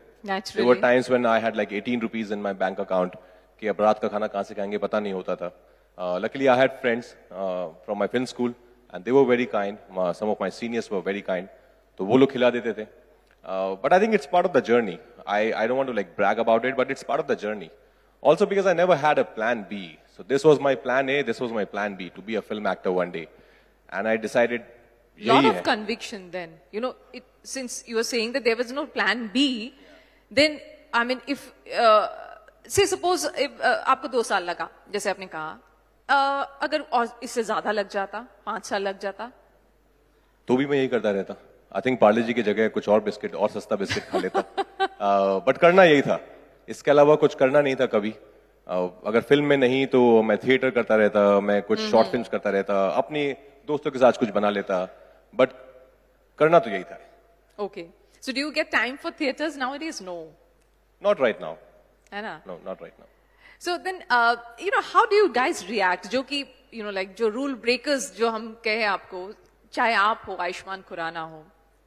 There were times when I had like 18 rupees in my bank account. कि अब रात का खाना कहाँ से खाएंगे पता नहीं होता था. Luckily, I had friends from my film school, and they were very kind. Some of my seniors were very kind. तो वो लोग खिला देते थे. But I think it's part of the journey. I don't want to like brag about it, but it's part of the journey. Also because I never had a plan B. So this was my plan A, this was my plan B, to be a film actor one day. And I decided... Lot of conviction then. You know, since you were saying that there was no plan B, then, I mean, if... say suppose, if, आपको 2 साल लगा, जैसे आपने कहा, अगर और इससे ज़्यादा लग जाता, 5 साल लग जाता, तो भी मैं यही करता रहता. I think पार्ले जी की जगह कुछ और बिस्किट और सस्ता बिस्किट खा लेता. बट करना यही था. इसके अलावा कुछ करना नहीं था कभी. अगर फिल्म में नहीं तो मैं थिएटर करता रहता, मैं कुछ शॉर्ट फिल्म्स करता रहता, अपनी दोस्तों के साथ कुछ बना लेता. बट करना तो यही था. Okay. So do you get time for theaters nowadays? No. Not right now. है ना? No, not right now. So then, you know, how do you guys react? जो कि, you know, like जो rule breakers जो हम कहे आपको, चाहे आप हो, आयुष्मान खुराना हो,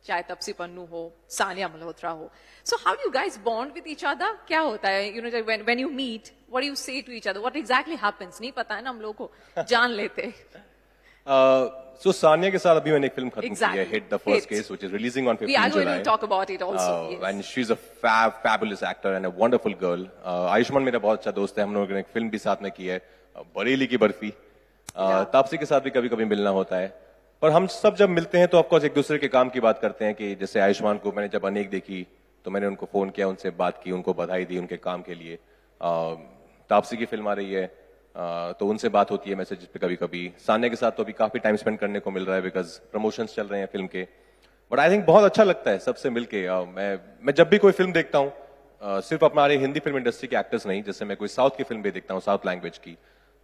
चाहे तपसी पन्नू हो, सानिया मल्होत्रा हो. So how do you guys bond with each other? क्या होता है? You know, when you meet, what do you say to each other? What exactly happens? नहीं पता है ना हम लोगों को, जान लेते. So सानिया के साथ अभी मैंने एक फिल्म खत्म की है, Hit the First Case, which is releasing on 15 July. We are going to talk about it also. Yes. And she's a fabulous actor and a wonderful girl. Ayushman मेरा बहुत अच्छा दोस्त है, हम लोगों ने एक फिल्म भी साथ में की है, बरेली की बर्फी. तापसी के साथ भी कभी-कभी मिलना होता है. पर हम सब जब मिलते हैं तो ऑफकोर्स एक दूसरे के काम की बात करते हैं कि जैसे आयुष्मान को मैंने जब अनेक देखी तो मैंने उनको फ़ोन किया, उनसे बात की, उनको बधाई दी उनके काम के लिए. तापसी की फिल्म आ रही है, तो उनसे बात होती है मैसेज पे कभी कभी. सान्या के साथ तो अभी काफ़ी टाइम स्पेंड करने को मिल रहा है बिकॉज प्रमोशंस चल रहे हैं फिल्म के. बट आई थिंक बहुत अच्छा लगता है सबसे मिलके. मैं जब भी कोई फिल्म देखता हूँ, सिर्फ हमारे हिंदी फिल्म इंडस्ट्री के एक्टर्स नहीं, जैसे मैं कोई साउथ की फिल्म भी देखता हूँ, साउथ लैंग्वेज की,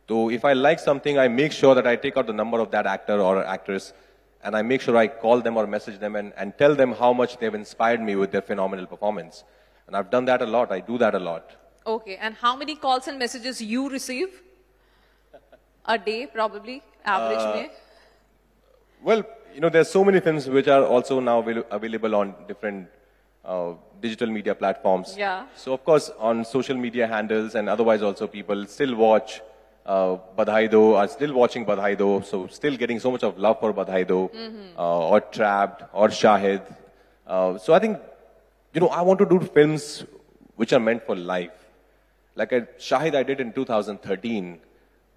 तो if I like something I make sure that I take out the number of that actor और actress and I make sure I call them or message them and tell them how much they've inspired me with their phenomenal performance. And I've done that a lot. I do that a lot. Okay, and how many calls and messages you receive a day, probably, average में? Well, you know, there's so many films which are also now available on different digital media platforms. Yeah. So, of course, on social media handles and otherwise also people still watch Badhai Do, are still watching Badhai Do, so still getting so much of love for Badhai Do, or Trapped, or Shahid. So I think, you know, I want to do films which are meant for life. Like Shahid I did in 2013,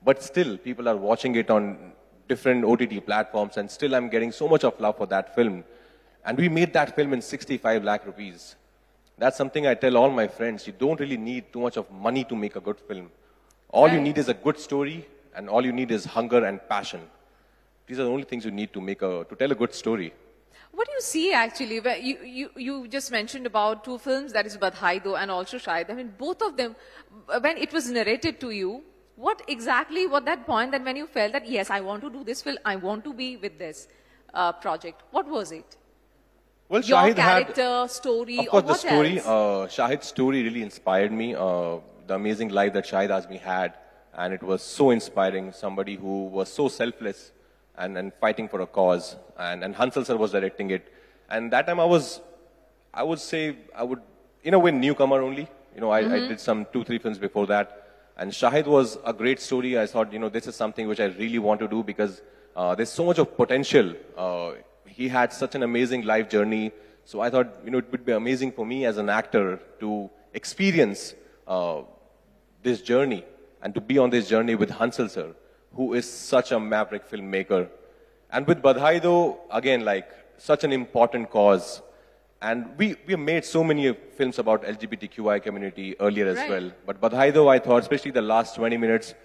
but still people are watching it on different OTT platforms and still I'm getting so much of love for that film. And we made that film in 65 lakh rupees. That's something I tell all my friends. You don't really need too much of money to make a good film. All you need is a good story, and all you need is hunger and passion. These are the only things you need to tell a good story. What do you see actually? Where you just mentioned about two films, that is Badhai Do and also Shahid. I mean, both of them, when it was narrated to you, what exactly was that point that when you felt that, yes, I want to do this film, I want to be with this project? What was it? Well, Your Shahid character, story, of course, or what the story, else? Shahid's story really inspired me. The amazing life that Shahid Azmi had, and it was so inspiring. Somebody who was so selfless and fighting for a cause. And Hansal sir was directing it. And that time I would say, in a way, newcomer only. You know, I did some 2-3 films before that. And Shahid was a great story. I thought, you know, this is something which I really want to do because there's so much of potential. He had such an amazing life journey. So I thought, you know, it would be amazing for me as an actor to experience this journey and to be on this journey with Hansal sir, who is such a maverick filmmaker. And with Badhai Do, again, like such an important cause. And we have made so many films about LGBTQI community earlier as well. But Badhai Do, I thought, especially the last 20 minutes,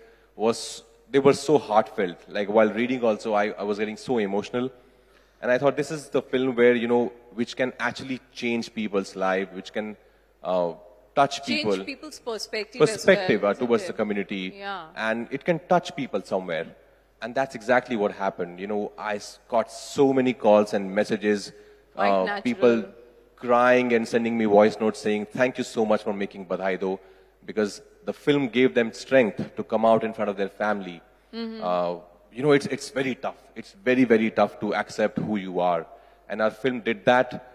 they were so heartfelt. Like while reading also, I was getting so emotional. And I thought this is the film where, you know, which can actually change people's life, which can touch people. Change people's perspective towards the community. Yeah. And it can touch people somewhere. And that's exactly what happened. You know, I got so many calls and messages, people crying and sending me voice notes saying, thank you so much for making Badhai Do, because the film gave them strength to come out in front of their family. You know, it's very tough. It's very, very tough to accept who you are. And our film did that.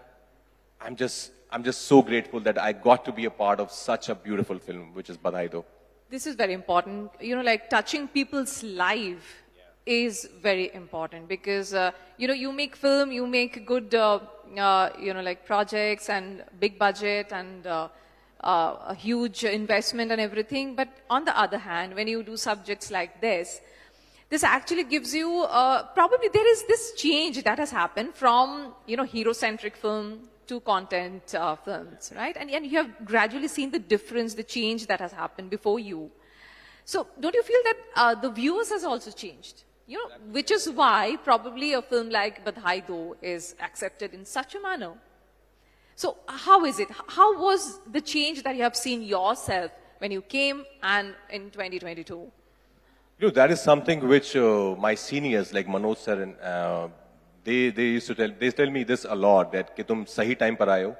I'm just so grateful that I got to be a part of such a beautiful film, which is Badhai Do. This is very important. You know, like touching people's life is very important because, you know, you make film, you make good, you know, like projects and big budget and a huge investment and everything. But on the other hand, when you do subjects like this actually gives you, probably there is this change that has happened from, you know, hero-centric film to content films, right? And you have gradually seen the difference, the change that has happened before you. So don't you feel that the viewers has also changed? You know, which is why probably a film like Badhai Do is accepted in such a manner. So how is it? How was the change that you have seen yourself when you came and in 2022? You know, that is something which my seniors like Manoj sir and they used to tell me this a lot, that कि तुम सही time पर आए हो.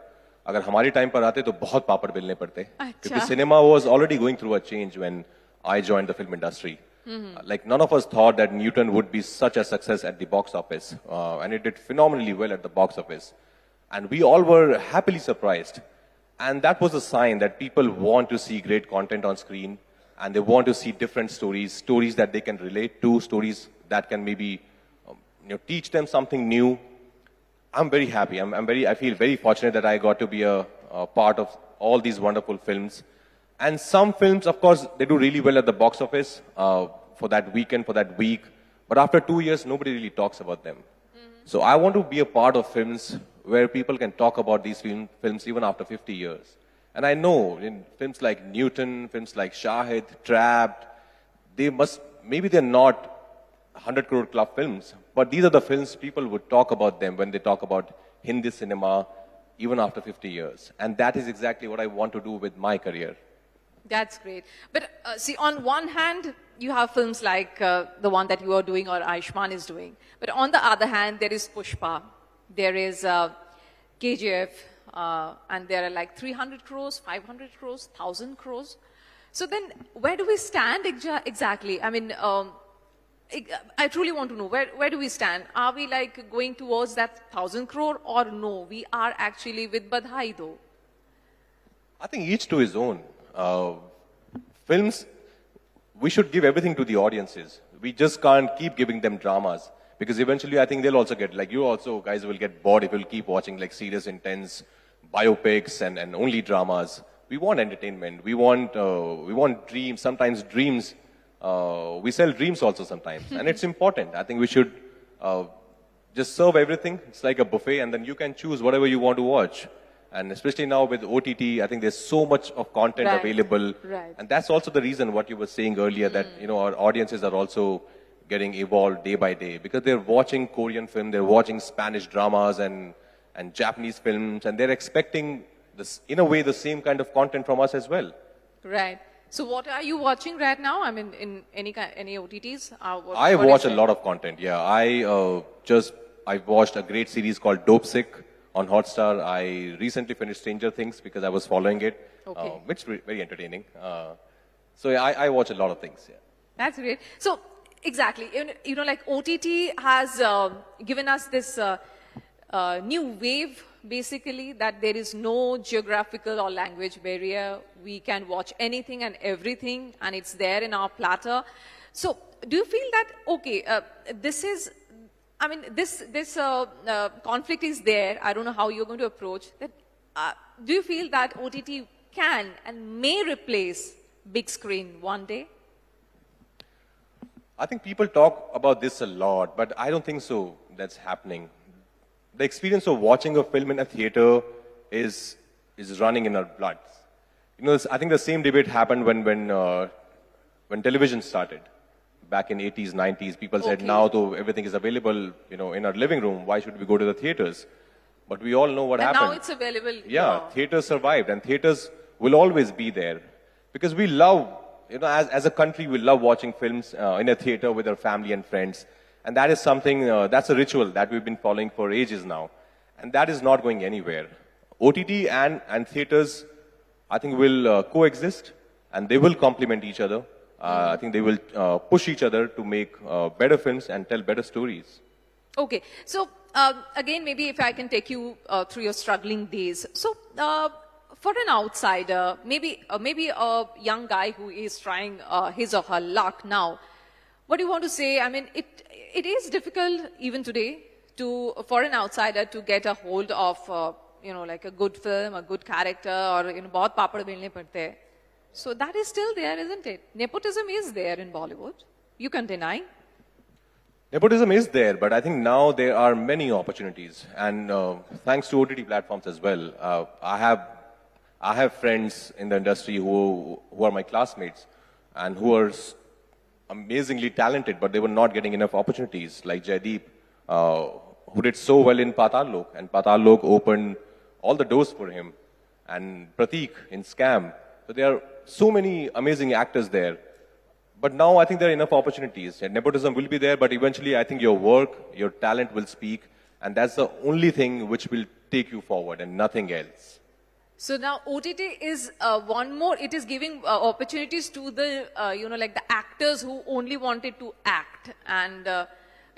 अगर हमारे time पर आते तो बहुत पापड़ बेलने पड़ते. Because cinema was already going through a change when I joined the film industry. Like none of us thought that Newton would be such a success at the box office, and it did phenomenally well at the box office, and we all were happily surprised. And that was a sign that people want to see great content on screen, and they want to see different stories that they can relate to, stories that can maybe you know, teach them something new. I'm very happy. I feel very fortunate that I got to be a part of all these wonderful films. And some films, of course, they do really well at the box office for that weekend, for that week. But after 2 years, nobody really talks about them. So I want to be a part of films where people can talk about these films even after 50 years. And I know in films like Newton, films like Shahid, Trapped, maybe they're not 100 crore club films, but these are the films people would talk about them when they talk about Hindi cinema even after 50 years. And that is exactly what I want to do with my career. That's great. But see, on one hand, you have films like the one that you are doing or Ayushman is doing. But on the other hand, there is Pushpa, there is KGF, and there are like 300 crores, 500 crores, 1,000 crores. So then, where do we stand exactly? I mean, I truly want to know, where do we stand? Are we like going towards that 1,000 crore or no? We are actually with Badhai though. I think each to his own. Films, we should give everything to the audiences. We just can't keep giving them dramas. Because eventually I think they'll also get, like you also guys will get bored if you'll keep watching like serious, intense biopics and only dramas. We want entertainment. We want dreams, sometimes dreams. We sell dreams also sometimes. And it's important. I think we should just serve everything. It's like a buffet and then you can choose whatever you want to watch. And especially now with OTT, I think there's so much of content available. Right. And that's also the reason what you were saying earlier that, you know, our audiences are also getting evolved day by day because they're watching Korean film, they're watching Spanish dramas and Japanese films, and they're expecting this, in a way, the same kind of content from us as well. Right. So what are you watching right now? I mean, in any OTTs? I watch a lot of content, yeah. I watched a great series called Dope Sick on Hotstar. I recently finished Stranger Things because I was following it, which is very entertaining. So yeah, I watch a lot of things, yeah. That's great. So exactly, you know, like OTT has given us this new wave, basically, that there is no geographical or language barrier. We can watch anything and everything, and it's there in our platter. So do you feel that, okay, this conflict is there. I don't know how you're going to approach that. Do you feel that OTT can and may replace big screen one day? I think people talk about this a lot, but I don't think so that's happening. The experience of watching a film in a theater is running in our blood. You know, I think the same debate happened when television started. Back in 80s, 90s, people said, now though everything is available, you know, in our living room, why should we go to the theaters? But we all know what happened. Now it's available. Yeah, theaters survived and theaters will always be there. Because we love, you know, as a country, we love watching films in a theater with our family and friends. And that is something, that's a ritual that we've been following for ages now. And that is not going anywhere. OTT and theaters, I think, will coexist and they will complement each other. I think they will push each other to make better films and tell better stories. Okay, so again, maybe if I can take you through your struggling days. So for an outsider, maybe a young guy who is trying his or her luck now, what do you want to say? I mean, it is difficult even today for an outsider to get a hold of, you know, like a good film, a good character, or, you know, bahut papad belne padte hain. So that is still there, isn't it? Nepotism is there in Bollywood. You can deny. Nepotism is there, but I think now there are many opportunities. And thanks to OTT platforms as well. I have friends in the industry who are my classmates and who are amazingly talented, but they were not getting enough opportunities. Like Gsdp, who did so well in Patal Lok, and Patal Lok opened all the doors for him. And Prateek in Scam. So there are so many amazing actors there. But now I think there are enough opportunities. And nepotism will be there, but eventually I think your work, your talent will speak. And that's the only thing which will take you forward and nothing else. So now OTT is one more, it is giving opportunities to the, you know, like the actors who only wanted to act. And,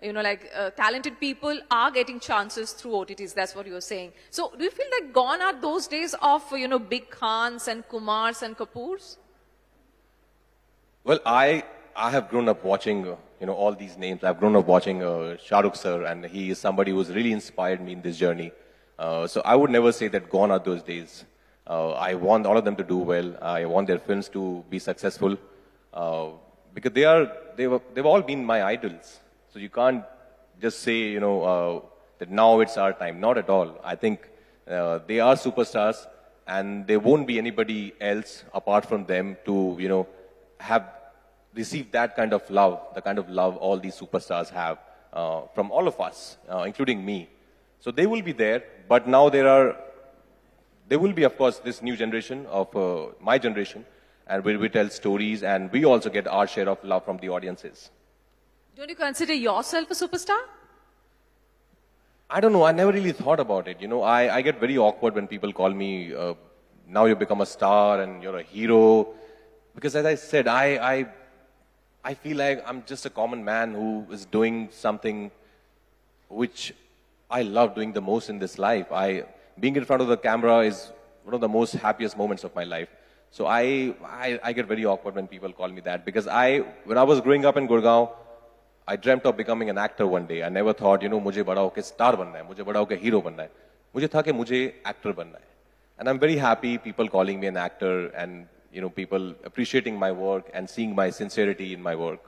you know, like talented people are getting chances through OTTs. That's what you're saying. So do you feel like gone are those days of, you know, big Khans and Kumars and Kapoors? Well, I have grown up watching, you know, all these names. I've grown up watching Shah Rukh sir, and he is somebody who's really inspired me in this journey. So I would never say that gone are those days. I want all of them to do well. I want their films to be successful because they've all been my idols. So you can't just say, you know, that now it's our time. Not at all. I think they are superstars, and there won't be anybody else apart from them to, have received that kind of love, the kind of love all these superstars have from all of us, including me. So they will be there, but now there will be, of course, this new generation of my generation, and where we tell stories, and we also get our share of love from the audiences. Don't you consider yourself a superstar? I don't know. I never really thought about it. I get very awkward when people call me, now you become a star and you're a hero. Because as I said, I feel like I'm just a common man who is doing something which I love doing the most in this life. Being in front of the camera is one of the most happiest moments of my life. So I get very awkward when people call me that. Because when I was growing up in Gurgaon, I dreamt of becoming an actor one day. I never thought, मुझे बड़ा होके star बनना है, मुझे बड़ा होके hero बनना है. मुझे था कि मुझे actor बनना है. And I'm very happy people calling me an actor and, people appreciating my work and seeing my sincerity in my work.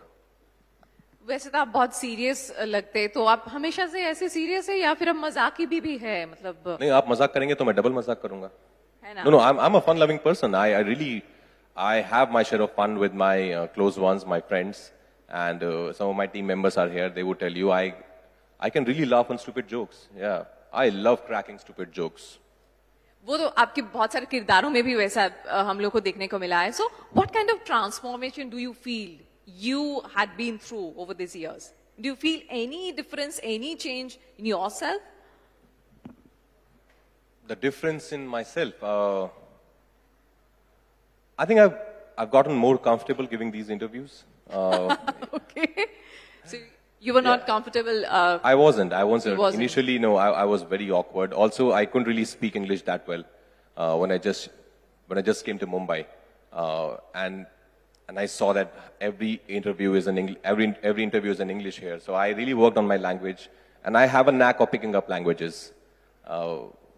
वैसे तो आप बहुत सीरियस लगते हैं, तो आप हमेशा से ऐसे सीरियस है या फिर आप मजाकी भी है, मतलब? नहीं, आप मजाक करेंगे तो मैं डबल मजाक करूंगा. है ना? No, I'm a fun-loving person. I have my share of fun with my close ones, my friends. And some of my team members are here. They would tell you I can really laugh on stupid jokes. Yeah, I love cracking stupid jokes. वो तो आपके बहुत सारे किरदारों में भी वैसा हम लोग को देखने को मिला है. So, what kind of transformation do you feel you had been through over these years? Do you feel any difference, any change in yourself? The difference in myself, I think I've gotten more comfortable giving these interviews. Okay. So you were not comfortable. I wasn't. You wasn't. Initially, no. I was very awkward. Also, I couldn't really speak English that well when I just came to Mumbai, and I saw that every interview is in English here. So I really worked on my language, and I have a knack of picking up languages.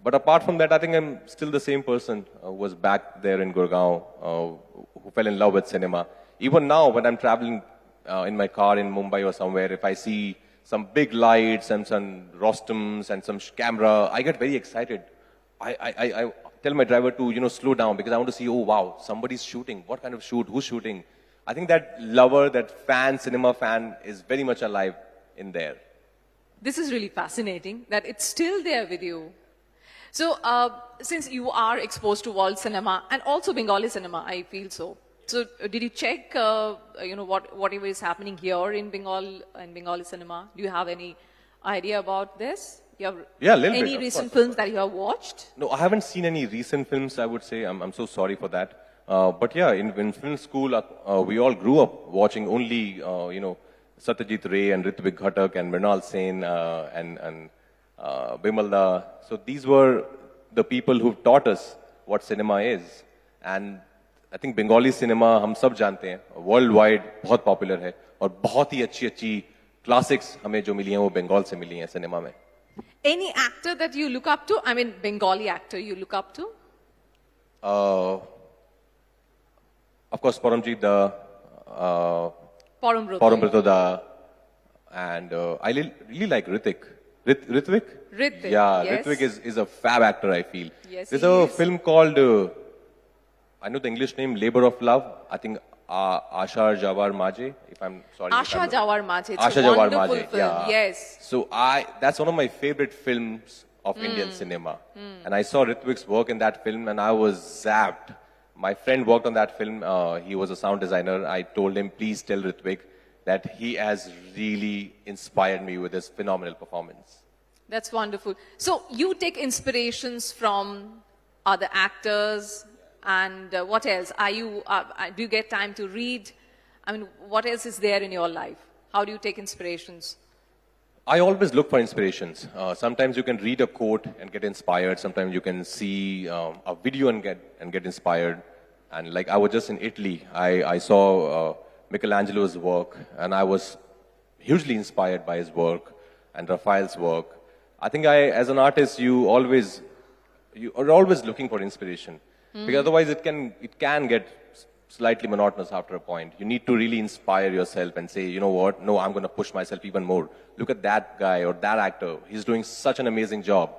But apart from that, I think I'm still the same person who was back there in Gurgaon, who fell in love with cinema. Even now, when I'm traveling in my car in Mumbai or somewhere, if I see some big lights and some rostums and some camera, I get very excited. I tell my driver to, slow down because I want to see, oh wow, somebody's shooting. What kind of shoot? Who's shooting? I think that lover, that fan, cinema fan is very much alive in there. This is really fascinating that it's still there with you. So, since you are exposed to world cinema and also Bengali cinema, I feel so. So, did you check, whatever is happening here in Bengali cinema? Do you have any idea about this? You have a little bit. Any recent films that you have watched? No, I haven't seen any recent films, I would say. I'm so sorry for that. But yeah, in film school, we all grew up watching only, Satyajit Ray and Ritvik Ghatak and Mrinal Sen and Bimalda. So these were the people who taught us what cinema is. And I think Bengali cinema, हम सब जानते हैं, worldwide बहुत popular है और बहुत ही अच्छी classics हमें जो मिली हैं वो बंगाल से मिली हैं cinema में. Any actor that you look up to? I mean, Bengali actor you look up to? Of course, Paramjit Da, Parambrito Da, and I really like Ritvik. Ritvik? Ritvik, yeah, yes. Ritvik is a fab actor, I feel. Yes, There's a film called, I know the English name, Labor of Love. I think Asha Jawar Maje, if I'm sorry. Asha Jawar Maje. It's Asha a Jawar wonderful Maje, film. yeah. Yes. So that's one of my favorite films of Indian cinema. And I saw Ritvik's work in that film and I was zapped. My friend worked on that film. He was a sound designer. I told him, please tell Ritvik that he has really inspired me with his phenomenal performance. That's wonderful. So you take inspirations from other actors and what else? Do you get time to read? I mean, what else is there in your life? How do you take inspirations? I always look for inspirations. Sometimes you can read a quote and get inspired. Sometimes you can see a video and get inspired. And like I was just in Italy, I saw Michelangelo's work and I was hugely inspired by his work and Raphael's work. I think as an artist, you are always looking for inspiration because otherwise it can get slightly monotonous after a point. You need to really inspire yourself and say, you know what, no, I'm going to push myself even more. Look at that guy or that actor. He's doing such an amazing job.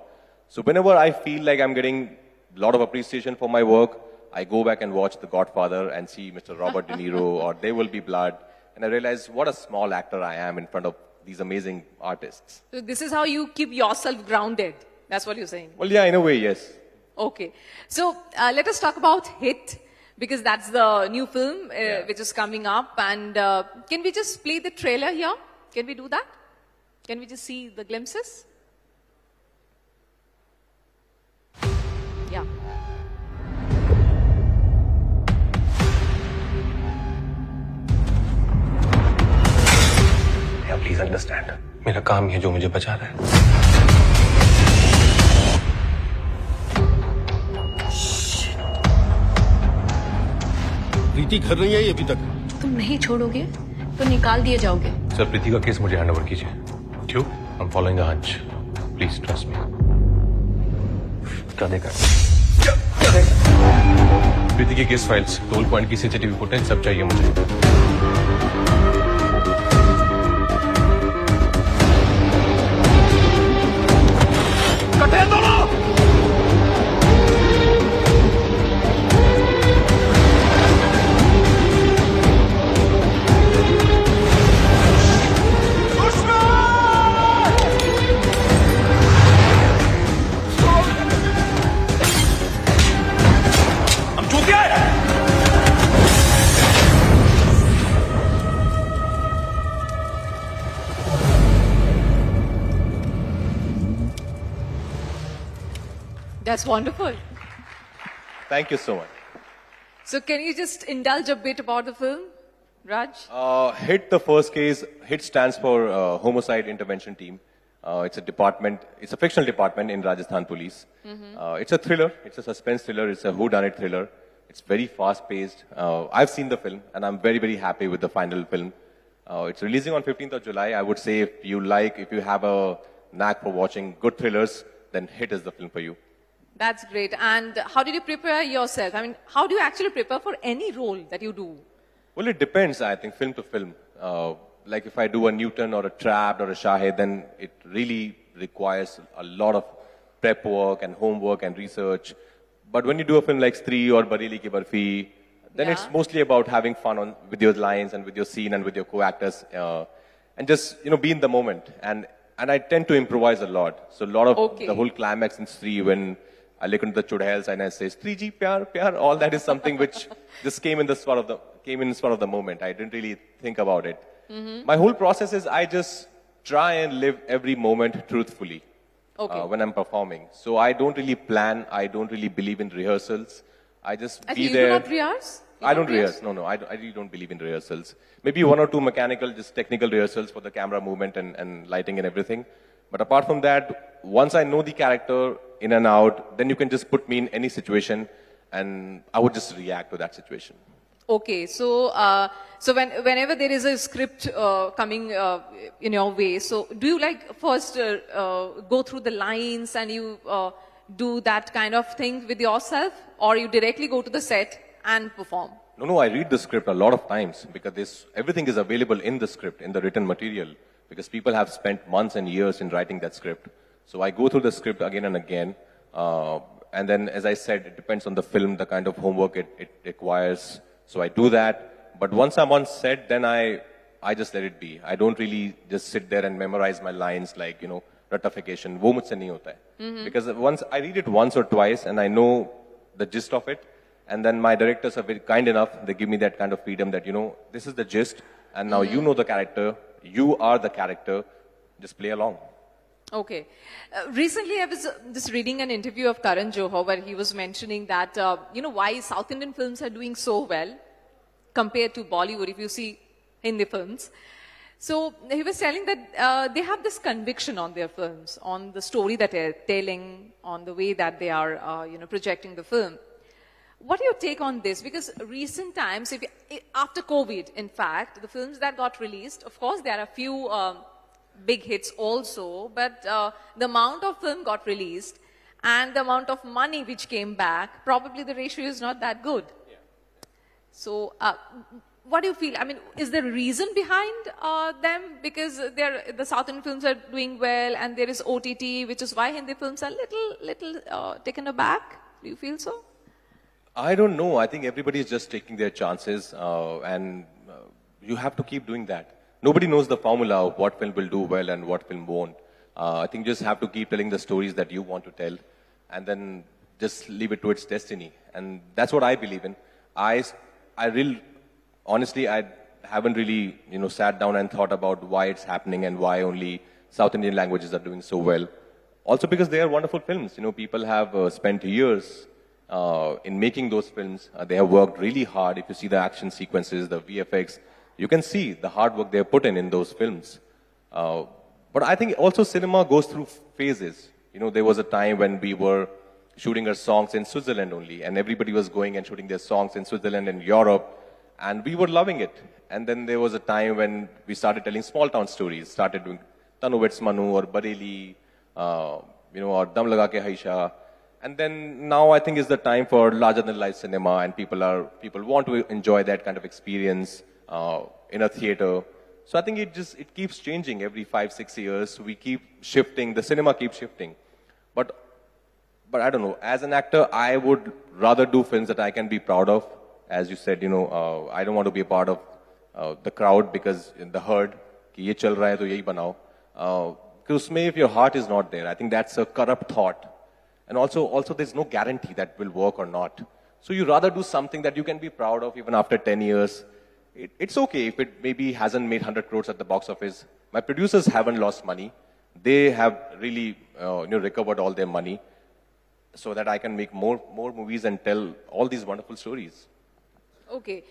So whenever I feel like I'm getting a lot of appreciation for my work, I go back and watch The Godfather and see Mr. Robert De Niro or There Will Be Blood. And I realize what a small actor I am in front of these amazing artists. So this is how you keep yourself grounded. That's what you're saying. Well, yeah, in a way, yes. Okay. So let us talk about Hit, because that's the new film which is coming up. And can we just play the trailer here? Can we do that? Can we just see the glimpses? Yeah. Please understand मेरा काम ही है जो मुझे बचा रहा है प्रीति घर नहीं आई अभी तक तुम नहीं छोड़ोगे तो निकाल दिए जाओगे सर प्रीति का केस मुझे हैंडओवर कीजिए क्यों I am following the hunch please trust me क्या देखा प्रीति की केस फाइल्स रोल पॉइंट की सीसीटीवी फुटेज सब चाहिए मुझे That's wonderful. Thank you so much. So can you just indulge a bit about the film, Raj? HIT, the first case, HIT stands for Homicide Intervention Team. It's a department, it's a fictional department in Rajasthan Police. It's a thriller, it's a suspense thriller, it's a whodunit thriller. It's very fast-paced. I've seen the film and I'm very, very happy with the final film. It's releasing on 15th of July. I would say if you have a knack for watching good thrillers, then HIT is the film for you. That's great. And how did you prepare yourself? I mean, how do you actually prepare for any role that you do? Well, it depends, I think, film to film. Like if I do a Newton or a Trapped or a Shahid, then it really requires a lot of prep work and homework and research. But when you do a film like Stree or Bareilly Ki Barfi, then it's mostly about having fun with your lines and with your scene and with your co-actors and just, be in the moment. And I tend to improvise a lot. So a lot of the whole climax in Stree, when I look into the chudhails and I say, Stree ji, pyar, pyar, all that is something which just came in the spur of the moment. I didn't really think about it. My whole process is I just try and live every moment truthfully when I'm performing. So I don't really plan. I don't really believe in rehearsals. I just be there. You do not rehearse? I don't rehearse. No, I really don't believe in rehearsals. Maybe one or two mechanical, just technical rehearsals for the camera movement and lighting and everything. But apart from that, once I know the character in and out, then you can just put me in any situation and I would just react to that situation. Okay, so whenever there is a script coming in your way, so do you first go through the lines and you do that kind of thing with yourself, or you directly go to the set and perform? No, I read the script a lot of times because everything is available in the script, in the written material, because people have spent months and years in writing that script. So I go through the script again and again. And then, as I said, it depends on the film, the kind of homework it requires. So I do that. But once I'm on set, then I just let it be. I don't really just sit there and memorize my lines like, ratification. Wo mujhse nahi hota hai. Because once I read it once or twice and I know the gist of it, and then my directors are very kind enough, they give me that kind of freedom that, this is the gist, and now you know the character, you are the character, just play along. Okay. Recently, I was just reading an interview of Karan Johar where he was mentioning that, why South Indian films are doing so well compared to Bollywood, if you see Hindi films. So he was telling that they have this conviction on their films, on the story that they're telling, on the way that they are, projecting the film. What do you take on this? Because recent times, after COVID, in fact, the films that got released, of course, there are a few big hits also, but the amount of film got released and the amount of money which came back, probably the ratio is not that good. So, what do you feel? I mean, is there a reason behind them? Because the South Indian films are doing well, and there is OTT, which is why Hindi films are little taken aback. Do you feel so? I don't know. I think everybody is just taking their chances, and you have to keep doing that. Nobody knows the formula of what film will do well and what film won't. I think you just have to keep telling the stories that you want to tell, and then just leave it to its destiny. And that's what I believe in. Honestly, I haven't really, sat down and thought about why it's happening and why only South Indian languages are doing so well. Also because they are wonderful films. People have spent years in making those films. They have worked really hard. If you see the action sequences, the VFX, you can see the hard work they have put in those films. But I think also cinema goes through phases. There was a time when we were shooting our songs in Switzerland only, and everybody was going and shooting their songs in Switzerland and Europe. And we were loving it. And then there was a time when we started telling small town stories, started doing Tanuvets Manu or Bareli, or Dam Laga Ke Haisha. And then now I think is the time for larger than life cinema, and people want to enjoy that kind of experience in a theater. So I think it keeps changing every 5-6 years. We keep shifting, the cinema keeps shifting. But I don't know, as an actor, I would rather do films that I can be proud of. As you said, I don't want to be a part of the crowd because in the herd, कि ये चल रहा है तो यही बनाओ. Because उसमें if your heart is not there, I think that's a corrupt thought. And also there's no guarantee that will work or not. So you rather do something that you can be proud of even after 10 years. It's okay if it maybe hasn't made 100 crores at the box office. My producers haven't lost money. They have really recovered all their money so that I can make more movies and tell all these wonderful stories. Okay.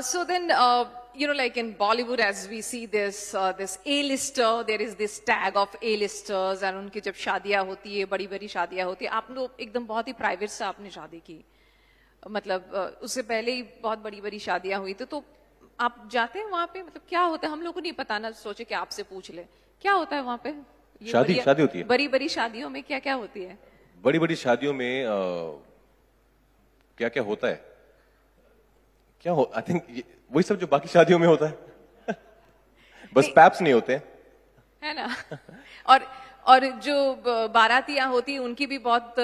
So then, like in Bollywood, as we see this A-lister, there is this tag of A-listers, and उनकी जब शादियाँ होती है, बड़ी-बड़ी शादियाँ होती है, आप लोग एकदम बहुत ही प्राइवेट से आपने शादी की, मतलब उससे पहले ही बहुत बड़ी-बड़ी शादियाँ हुई थी, तो आप जाते हैं वहाँ पे, मतलब क्या होता है, हम लोग को नहीं पता ना, सोचे कि आपसे पूछ ले, क्या होता है वहाँ पे? शादी होती है। बड़ी-बड़ी शादियों में क्या-क्या होती है? बड़ी-बड़ी शादियों में क्या-क्या होता है? I think वही सब जो बाकी शादियों में होता है. बस पैप्स नहीं होते है ना. और जो बारातियां होती हैं उनकी भी बहुत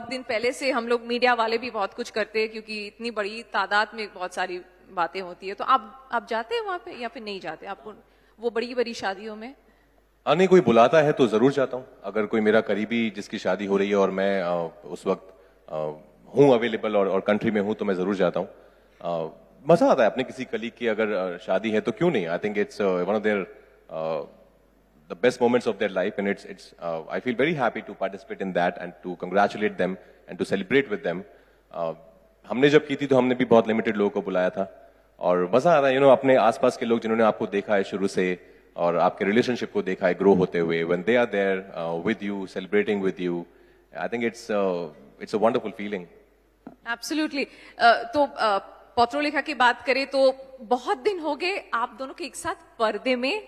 दिन पहले से हम लोग मीडिया वाले भी बहुत कुछ करते हैं, क्योंकि इतनी बड़ी तादाद में बहुत सारी बातें होती है. तो आप जाते हैं वहां पे या फिर नहीं जाते? आपको वो बड़ी शादियों में नहीं, कोई बुलाता है तो जरूर जाता हूँ. अगर कोई मेरा करीबी जिसकी शादी हो रही है और मैं उस वक्त हूँ अवेलेबल और कंट्री में हूँ, तो मैं जरूर जाता हूँ. मजा आता है अपने किसी कलीग की अगर शादी है तो क्यों नहीं. I think it's one of their the best moments of their life, and it's I feel very happy to participate in that and to congratulate them and to celebrate with them. हमने जब की थी तो हमने भी बहुत limited लोगों को बुलाया था, और मजा आ रहा है अपने आसपास के लोग जिन्होंने आपको देखा है शुरू से और आपके रिलेशनशिप को देखा है ग्रो होते हुए, when they are there with you, celebrating with you, I think it's a wonderful feeling. Absolutely. तो पत्रोलेखा की बात करें तो बहुत दिन हो गए आप दोनों के एक साथ पर्दे में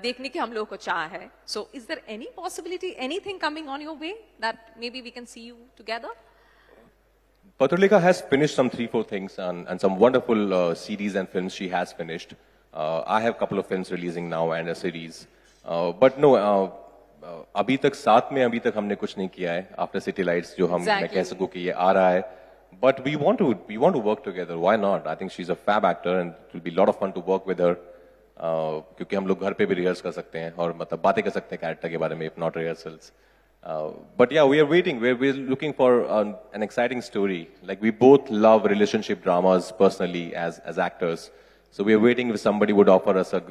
देखने की हम लोगों को चाह है. So is there any possibility, anything coming on your way that maybe we can see you together? Patrolika has finished some 3-4 things and some wonderful series and films she has finished. I have a couple of films releasing now and a series. But no, अभी तक साथ में अभी तक हमने कुछ नहीं किया है. After City Lights जो मैं कह सकूं कि ये आ रहा है. But we want to work together. Why not? I think she's a fab actor and it will be a lot of fun to work with her. क्योंकि हम लोग घर पे भी रिहर्स कर सकते हैं और मतलब बातें कर सकते हैं कैरेक्टर के बारे में, if not rehearsals. But yeah, we are waiting. We're looking for an exciting story. Like we both love relationship dramas personally as actors. So we are waiting if somebody would offer us a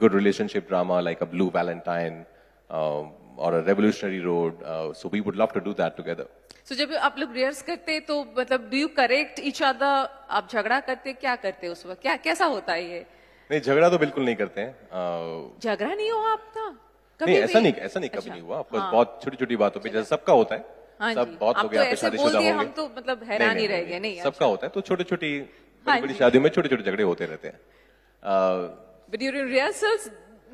good relationship drama like a Blue Valentine or a Revolutionary Road. So we would love to do that together. So जब आप लोग rehearse करते हैं तो मतलब do you correct each other? आप झगड़ा करते क्या करते उस वक्त? कैसा होता है ये? नहीं, झगड़ा तो बिल्कुल नहीं करते हैं. झगड़ा नहीं हुआ आपका? नहीं, ऐसा नहीं कभी नहीं हुआ. बहुत छोटी-छोटी बातों पे जैसे सबका होता है. सब बहुत लोग यहाँ पे शादीशुदा होंगे. हम तो मतलब हैरान ही रह गए. नहीं, सबका होता है. तो छोटी-छोटी बड़ी शादियों में छोटे-छोटे झगड़े होते रहते हैं. But during rehearsals,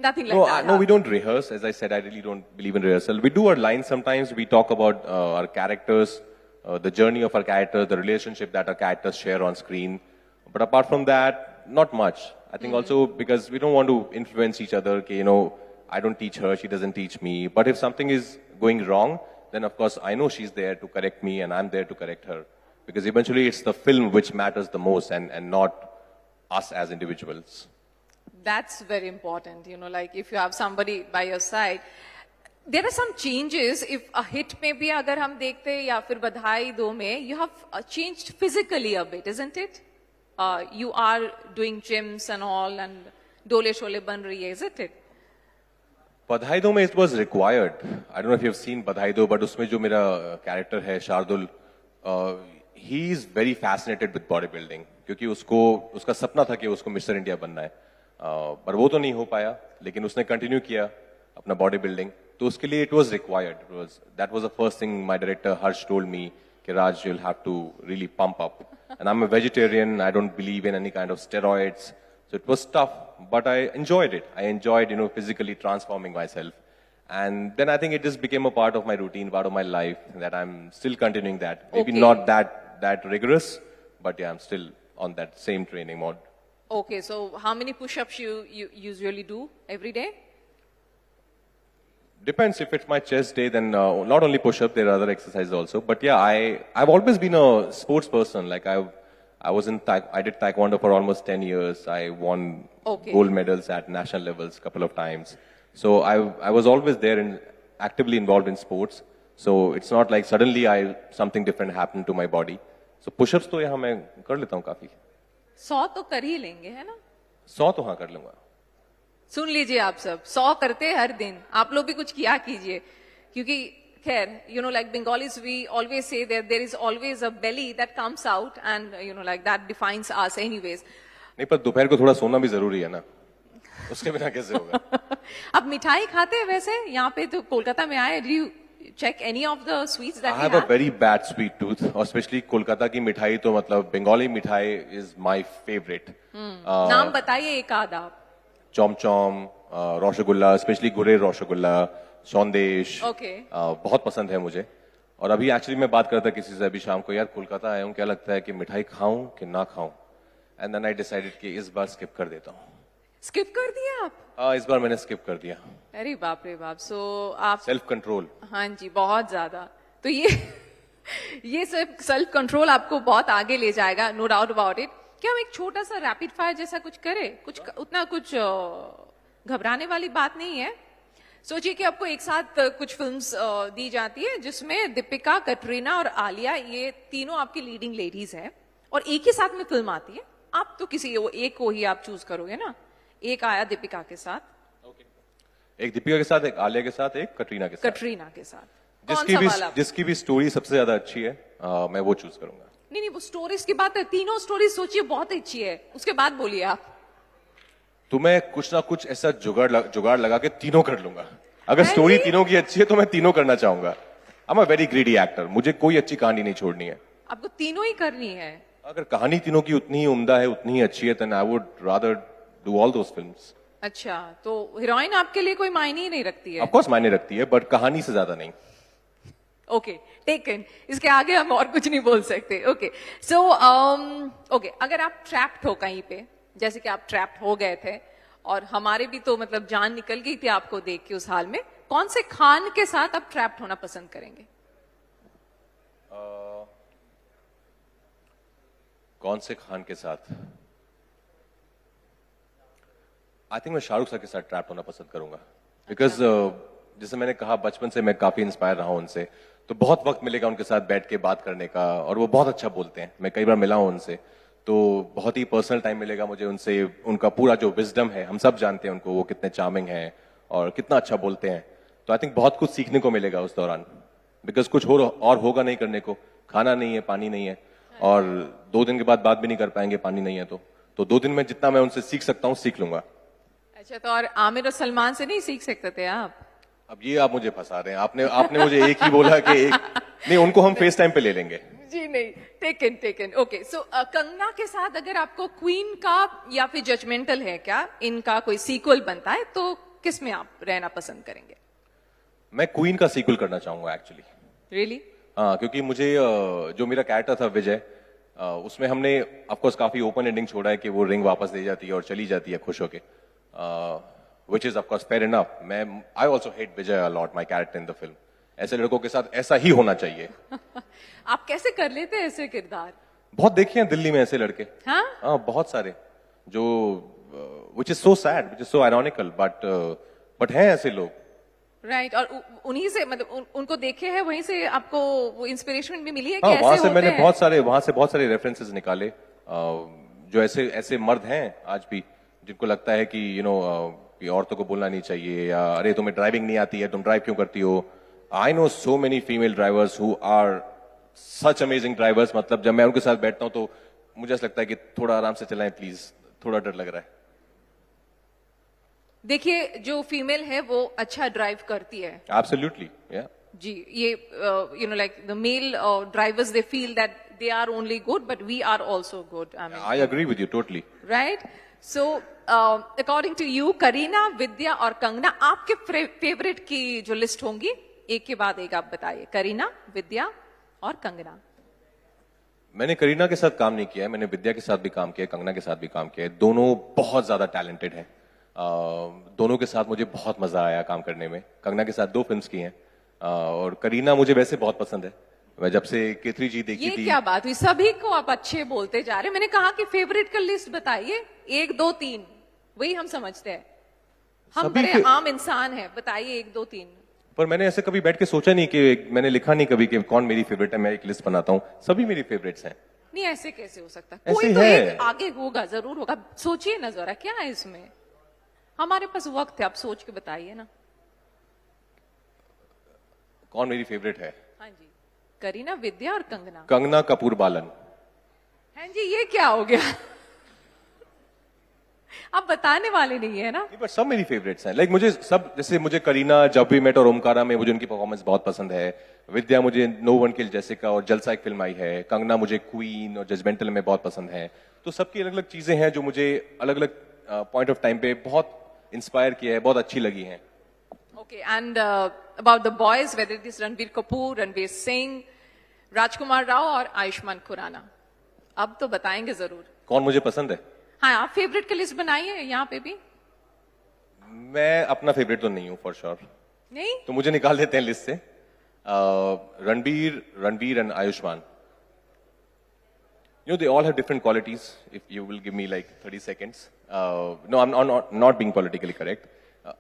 nothing like that. No, we don't rehearse. As I said, I really don't believe in rehearsal. We do our lines sometimes. We talk about our characters, the journey of our characters, the relationship that our characters share on screen. But apart from that, not much. I think also because we don't want to influence each other. Okay, you know, I don't teach her, she doesn't teach me. But if something is going wrong, then of course I know she's there to correct me and I'm there to correct her. Because eventually it's the film which matters the most and not us as individuals. That's very important, you know, like if you have somebody by your side. There are some changes, if a hit में भी अगर हम देखते या फिर बधाई दो में, you have changed physically a bit, isn't it? You are doing gyms and all and डोले शोले बन रही है, isn't it? बधाई दो में it was required. I don't know if you've seen बधाई दो, but उसमें जो मेरा character है Shardul, he is very fascinated with bodybuilding क्योंकि उसका सपना था कि उसको मिस्टर इंडिया बनना है, पर वो तो नहीं हो पाया, लेकिन उसने कंटिन्यू किया अपना बॉडी बिल्डिंग, तो उसके लिए it was required. That was the first thing my director Harsh told me कि Raj you will have to really pump up, and I am a vegetarian, I don't believe in any kind of steroids, so it was tough, but I enjoyed it. I enjoyed, you know, physically transforming myself, and then I think it just became a part of my routine, part of my life, that I'm still continuing that. Maybe not that rigorous, but yeah, I'm still on that same training mode. Okay, so how many push-ups you usually do every day? Depends. If it's my chest day, then not only push-up, there are other exercises also. But yeah, I've always been a sports person. Like I did taekwondo for almost 10 years. I won gold medals at national levels a couple of times. So I was always there and actively involved in sports. So it's not like suddenly something different happened to my body. So push-ups तो यहाँ मैं कर लेता हूँ काफी. 100 तो कर ही लेंगे, है ना? 100 तो हाँ कर लूंगा. सुन लीजिए आप सब, 100 करते हैं हर दिन. आप लोग भी कुछ किया कीजिए, क्योंकि खैर, you know, like Bengalis, we always say that there is always a belly that comes out, and you know, like that defines us anyways. नहीं, पर दोपहर को थोड़ा सोना भी जरूरी है ना, उसके बिना कैसे होगा? अब मिठाई खाते हैं वैसे? यहाँ पे तो कोलकाता में आए, do you check any of the sweets that I have a very bad sweet tooth, और especially कोलकाता की मिठाई तो मतलब बंगाली मिठाई is my favorite. नाम बताइए एक आध आप. चौम, रसगुल्ला, स्पेशली गुरेर रसगुल्ला, सौंदेश, बहुत पसंद है मुझे. और अभी एक्चुअली मैं बात कर रहा था किसी से अभी शाम को, यार कोलकाता आया हूँ, क्या लगता है कि मिठाई खाऊं कि ना खाऊं, एंड देन आई डिसाइडेड कि इस बार स्किप कर देता हूँ. स्किप कर दिया आप? इस बार मैंने स्किप कर दिया. अरे बाप रे बाप. सो आप सेल्फ कंट्रोल. हाँ जी, बहुत ज्यादा. तो ये सेल्फ कंट्रोल आपको बहुत आगे ले जाएगा, नो डाउट अबाउट इट. क्या हम एक छोटा सा रैपिड फायर जैसा कुछ करें? कुछ उतना कुछ घबराने वाली बात नहीं है. सोचिए कि आपको एक साथ कुछ फिल्म्स दी जाती है जिसमें दीपिका, कटरीना और आलिया, ये तीनों आपकी लीडिंग लेडीज हैं, और एक ही साथ में फिल्म आती है. आप तो किसी एक को ही आप चूज करोगे ना. एक आया दीपिका के साथ, एक दीपिका के साथ, एक आलिया के साथ, एक कटरीना के साथ. जिसकी भी स्टोरी सबसे ज्यादा अच्छी है, मैं वो चूज करूंगा. नहीं, वो स्टोरीज की बात है. तीनों स्टोरीज सोचिए बहुत अच्छी है, उसके बाद बोलिए आप. तो मैं कुछ ना कुछ ऐसा जुगाड़ लगा के तीनों कर लूंगा. अगर स्टोरी तीनों की अच्छी है तो मैं तीनों करना चाहूंगा. आई am a very greedy actor, मुझे कोई अच्छी कहानी नहीं छोड़नी है. आपको तीनों ही करनी है? अगर कहानी तीनों की उतनी ही उम्दा है, उतनी ही अच्छी है, then I would rather do all those films. अच्छा, तो हीरोइन आपके लिए कोई मायने ही नहीं रखती है? Of course मायने रखती है, बट कहानी से ज्यादा नहीं. Okay, taken. इसके आगे हम और कुछ नहीं बोल सकते. ओके, सो ओके, अगर आप ट्रैप्ड हो कहीं पे, जैसे कि आप ट्रैप्ड हो गए थे और हमारे भी तो मतलब जान निकल गई थी आपको देख के उस हाल में, कौन से खान के साथ आप ट्रैप्ड होना पसंद करेंगे? कौन से खान के साथ? आई थिंक मैं शाहरुख सर के साथ ट्रैप होना पसंद करूंगा. बिकॉज जैसे मैंने कहा, बचपन से मैं काफी इंस्पायर रहा हूं उनसे, तो बहुत वक्त मिलेगा उनके साथ बैठ के बात करने का, और वो बहुत अच्छा बोलते हैं. मैं कई बार मिला हूं उनसे, तो बहुत ही पर्सनल टाइम मिलेगा मुझे उनसे. उनका पूरा जो विजडम है, हम सब जानते हैं उनको, वो कितने चार्मिंग हैं और कितना अच्छा बोलते हैं. तो आई थिंक बहुत कुछ सीखने को मिलेगा उस दौरान. बिकॉज कुछ और होगा नहीं करने को. खाना नहीं है, पानी नहीं है, और 2 दिन के बाद बात भी नहीं कर पाएंगे, पानी नहीं है. तो 2 दिन में जितना मैं उनसे सीख सकता हूँ सीख लूंगा. अच्छा, तो और आमिर और सलमान से नहीं सीख सकते थे आप? अब ये आप मुझे फंसा रहे हैं. आपने मुझे एक ही बोला कि एक नहीं, उनको हम फेस टाइम पे ले लेंगे. जी नहीं, टेकन. ओके, सो कंगना के साथ अगर आपको क्वीन का या फिर जजमेंटल है क्या, इनका कोई सीक्वल बनता है, तो किस में आप रहना पसंद करेंगे? मैं क्वीन का सीक्वल करना चाहूंगा एक्चुअली. रियली? हाँ, क्योंकि मुझे जो मेरा कैरेक्टर था विजय, उसमें हमने ऑफ कोर्स काफी ओपन एंडिंग छोड़ा है कि वो रिंग वापस दे जाती है और चली जाती है खुश होके, which is of course fair enough. I also hate Vijay a lot, my character in the film. ऐसे लड़कों के साथ ऐसा ही होना चाहिए. आप कैसे कर लेते हैं ऐसे किरदार? बहुत देखे हैं दिल्ली में ऐसे लड़के. हाँ, बहुत सारे जो which is so sad, which is so ironical, but हैं ऐसे लोग. राइट, और उन्हीं से मतलब उनको देखे हैं, वहीं से आपको वो इंस्पिरेशन भी मिली है कि हाँ, ऐसे वहां से होते मैंने हैं? वहां से बहुत सारे रेफरेंसेस निकाले, जो ऐसे मर्द हैं आज भी जिनको लगता है कि कि औरतों को बोलना नहीं चाहिए, या अरे तुम्हें ड्राइविंग नहीं आती है, तुम ड्राइव क्यों करती हो. I know so many female drivers who are such amazing drivers. मतलब जब मैं उनके साथ बैठता हूं तो मुझे ऐसा लगता है कि थोड़ा आराम से चलाएं प्लीज, थोड़ा डर लग रहा है. देखिए, जो फीमेल है वो अच्छा ड्राइव करती है. एब्सोल्युटली, या जी, ये like the male drivers, they feel that they are only good, but we are also good. I agree with you totally. Right? So, according to you, Kareena, विद्या और कंगना, आपके फेवरेट की जो लिस्ट होंगी, एक के बाद एक आप बताइए. करीना, विद्या और कंगना. मैंने करीना के साथ काम नहीं किया है, मैंने विद्या के साथ भी काम किया है, कंगना के साथ भी काम किया है. दोनों बहुत ज्यादा टैलेंटेड हैं. दोनों के साथ मुझे बहुत मजा आया काम करने में. कंगना के साथ 2 फिल्म्स की हैं, और करीना मुझे वैसे बहुत पसंद है. मैं जब से केथरी देखी ये थी. क्या बात हुई, सभी को आप अच्छे बोलते जा रहे हैं. मैंने कहा कि फेवरेट का लिस्ट बताइए, 1 2 3, वही हम समझते हैं. हम बड़े आम इंसान हैं, बताइए 1 2 3. पर मैंने ऐसे कभी बैठ के सोचा नहीं कि मैंने लिखा नहीं कभी कि कौन मेरी फेवरेट है. मैं एक लिस्ट बनाता हूँ, सभी मेरी फेवरेट्स हैं. नहीं, ऐसे कैसे हो सकता है? ऐसे कोई तो है. एक आगे होगा, जरूर होगा. सोचिए ना जरा, क्या है इसमें? हमारे पास वक्त है, आप सोच के बताइए ना. कौन मेरी फेवरेट है? हाँ जी, करीना, विद्या और कंगना. कंगना कपूर बालन. हाँ जी, ये क्या हो गया? आप बताने वाले नहीं है ना? बट सब मेरी फेवरेट्स हैं. मुझे सब, जैसे मुझे करीना जब वी मेट और ओमकारा में मुझे उनकी परफॉर्मेंस बहुत पसंद है. विद्या मुझे नो वन किल जेसिका और जलसा एक फिल्म आई है. कंगना मुझे क्वीन और जजमेंटल में बहुत पसंद है. तो सबकी अलग अलग चीजें हैं जो मुझे अलग अलग पॉइंट ऑफ टाइम पे बहुत इंस्पायर किया है, बहुत अच्छी लगी हैं. Okay, and about the boys, whether it is Ranbir Kapoor, Ranveer Singh, Rajkumar Rao और आयुष्मान खुराना, अब तो बताएंगे जरूर. कौन मुझे पसंद है? हाँ, आप फेवरेट की लिस्ट बनाइए यहाँ पे भी. मैं अपना फेवरेट तो नहीं हूँ फॉर श्योर. नहीं तो मुझे निकाल देते हैं लिस्ट से. Ranbir and Ayushman. they all have different qualities. If you will give me like 30 seconds. No, I'm not being politically correct.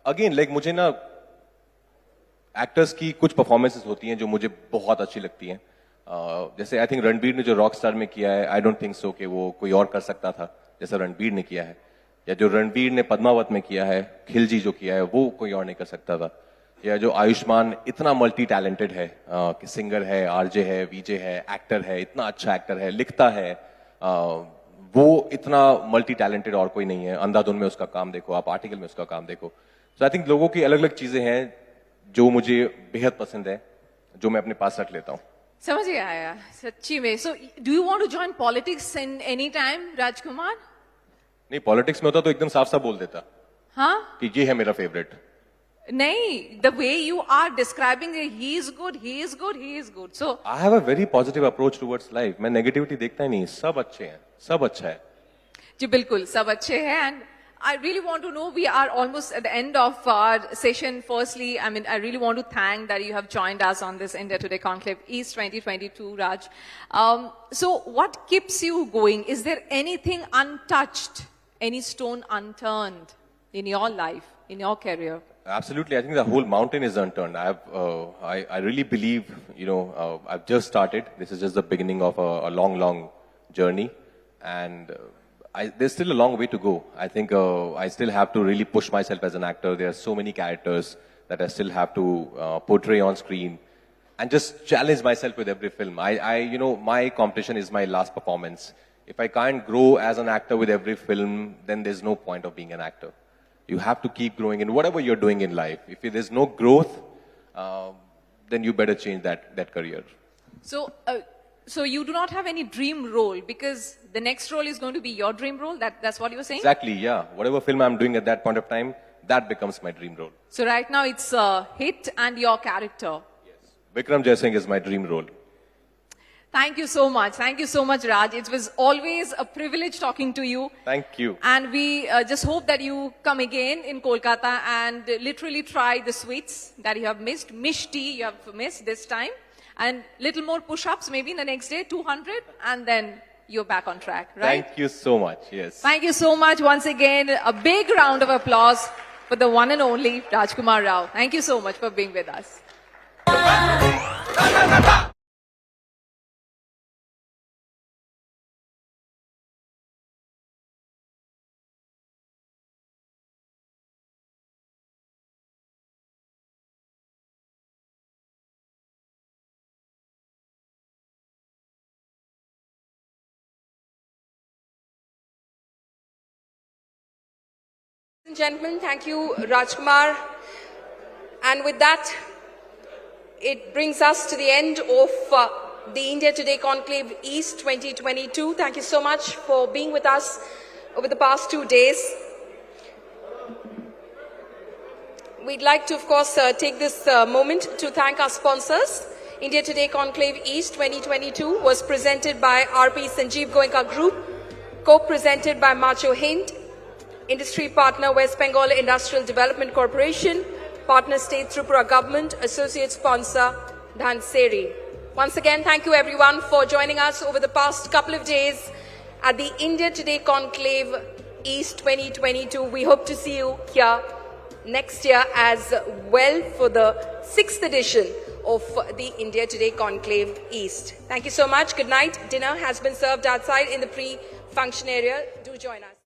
Again, मुझे ना एक्टर्स की कुछ परफॉर्मेंसेस होती हैं जो मुझे बहुत अच्छी लगती हैं. जैसे आई थिंक रणबीर ने जो रॉक स्टार में किया है, आई डोंट थिंक सो कि वो कोई और कर सकता था जैसा रणबीर ने किया है. या जो रणबीर ने पद्मावत में किया है, खिलजी जो किया है, वो कोई और नहीं कर सकता था. या जो आयुष्मान इतना मल्टी टैलेंटेड है, कि सिंगर है, आरजे है, वीजे है, एक्टर है, इतना अच्छा एक्टर है, लिखता है, वो इतना मल्टी टैलेंटेड और कोई नहीं है. अंधाधुन में उसका काम देखो आप, आर्टिकल में उसका काम देखो. सो आई थिंक लोगों की अलग अलग चीजें हैं जो मुझे बेहद पसंद है, जो मैं अपने पास रख लेता हूँ. समझ आया सच्ची में. So do you want to join politics in any time, Rajkumar? नहीं, पॉलिटिक्स में होता तो एकदम साफ साफ बोल देता. हाँ, कि ये है मेरा फेवरेट. नहीं, the way you are describing, he is good, he is good, he is good. So I have a very positive approach towards life. मैं नेगेटिविटी देखता ही नहीं. सब अच्छे हैं, सब अच्छा है. जी बिल्कुल, सब अच्छे हैं. And I really want to know, we are almost at the end of our session. Firstly, I really want to thank that you have joined us on this India Today Conclave East 2022, Raj. So what keeps you going? Is there anything untouched, any stone unturned in your life, in your career? Absolutely. I think the whole mountain is unturned. I really believe, I've just started. This is just the beginning of a long, long journey. And there's still a long way to go. I think I still have to really push myself as an actor. There are so many characters that I still have to portray on screen and just challenge myself with every film. My competition is my last performance. If I can't grow as an actor with every film, then there's no point of being an actor. You have to keep growing in whatever you're doing in life. If there's no growth, then you better change that career. So you do not have any dream role, because the next role is going to be your dream role. That's what you're saying? Exactly, yeah. Whatever film I'm doing at that point of time, that becomes my dream role. So right now it's Hit and your character. Yes. Vikram Jaisingh is my dream role. Thank you so much. Thank you so much, Raj. It was always a privilege talking to you. Thank you. And we just hope that you come again in Kolkata and literally try the sweets that you have missed. Mishti you have missed this time. And little more push-ups maybe in the next day, 200, and then you're back on track, right? Thank you so much. Yes. Thank you so much once again. A big round of applause for the one and only Rajkumar Rao. Thank you so much for being with us. Ladies and gentlemen, thank you, Rajkumar. And with that, it brings us to the end of the India Today Conclave East 2022. Thank you so much for being with us over the past 2 days. We'd like to, of course, take this moment to thank our sponsors. India Today Conclave East 2022 was presented by RP Sanjeev Goenka Group, co-presented by Macho Hind, industry partner West Bengal Industrial Development Corporation, partner state Tripura Government, associate sponsor Dhanseri. Once again, thank you everyone for joining us over the past couple of days at the India Today Conclave East 2022. We hope to see you here next year as well for the 6th edition of the India Today Conclave East. Thank you so much. Good night. Dinner has been served outside in the pre-function area. Do join us.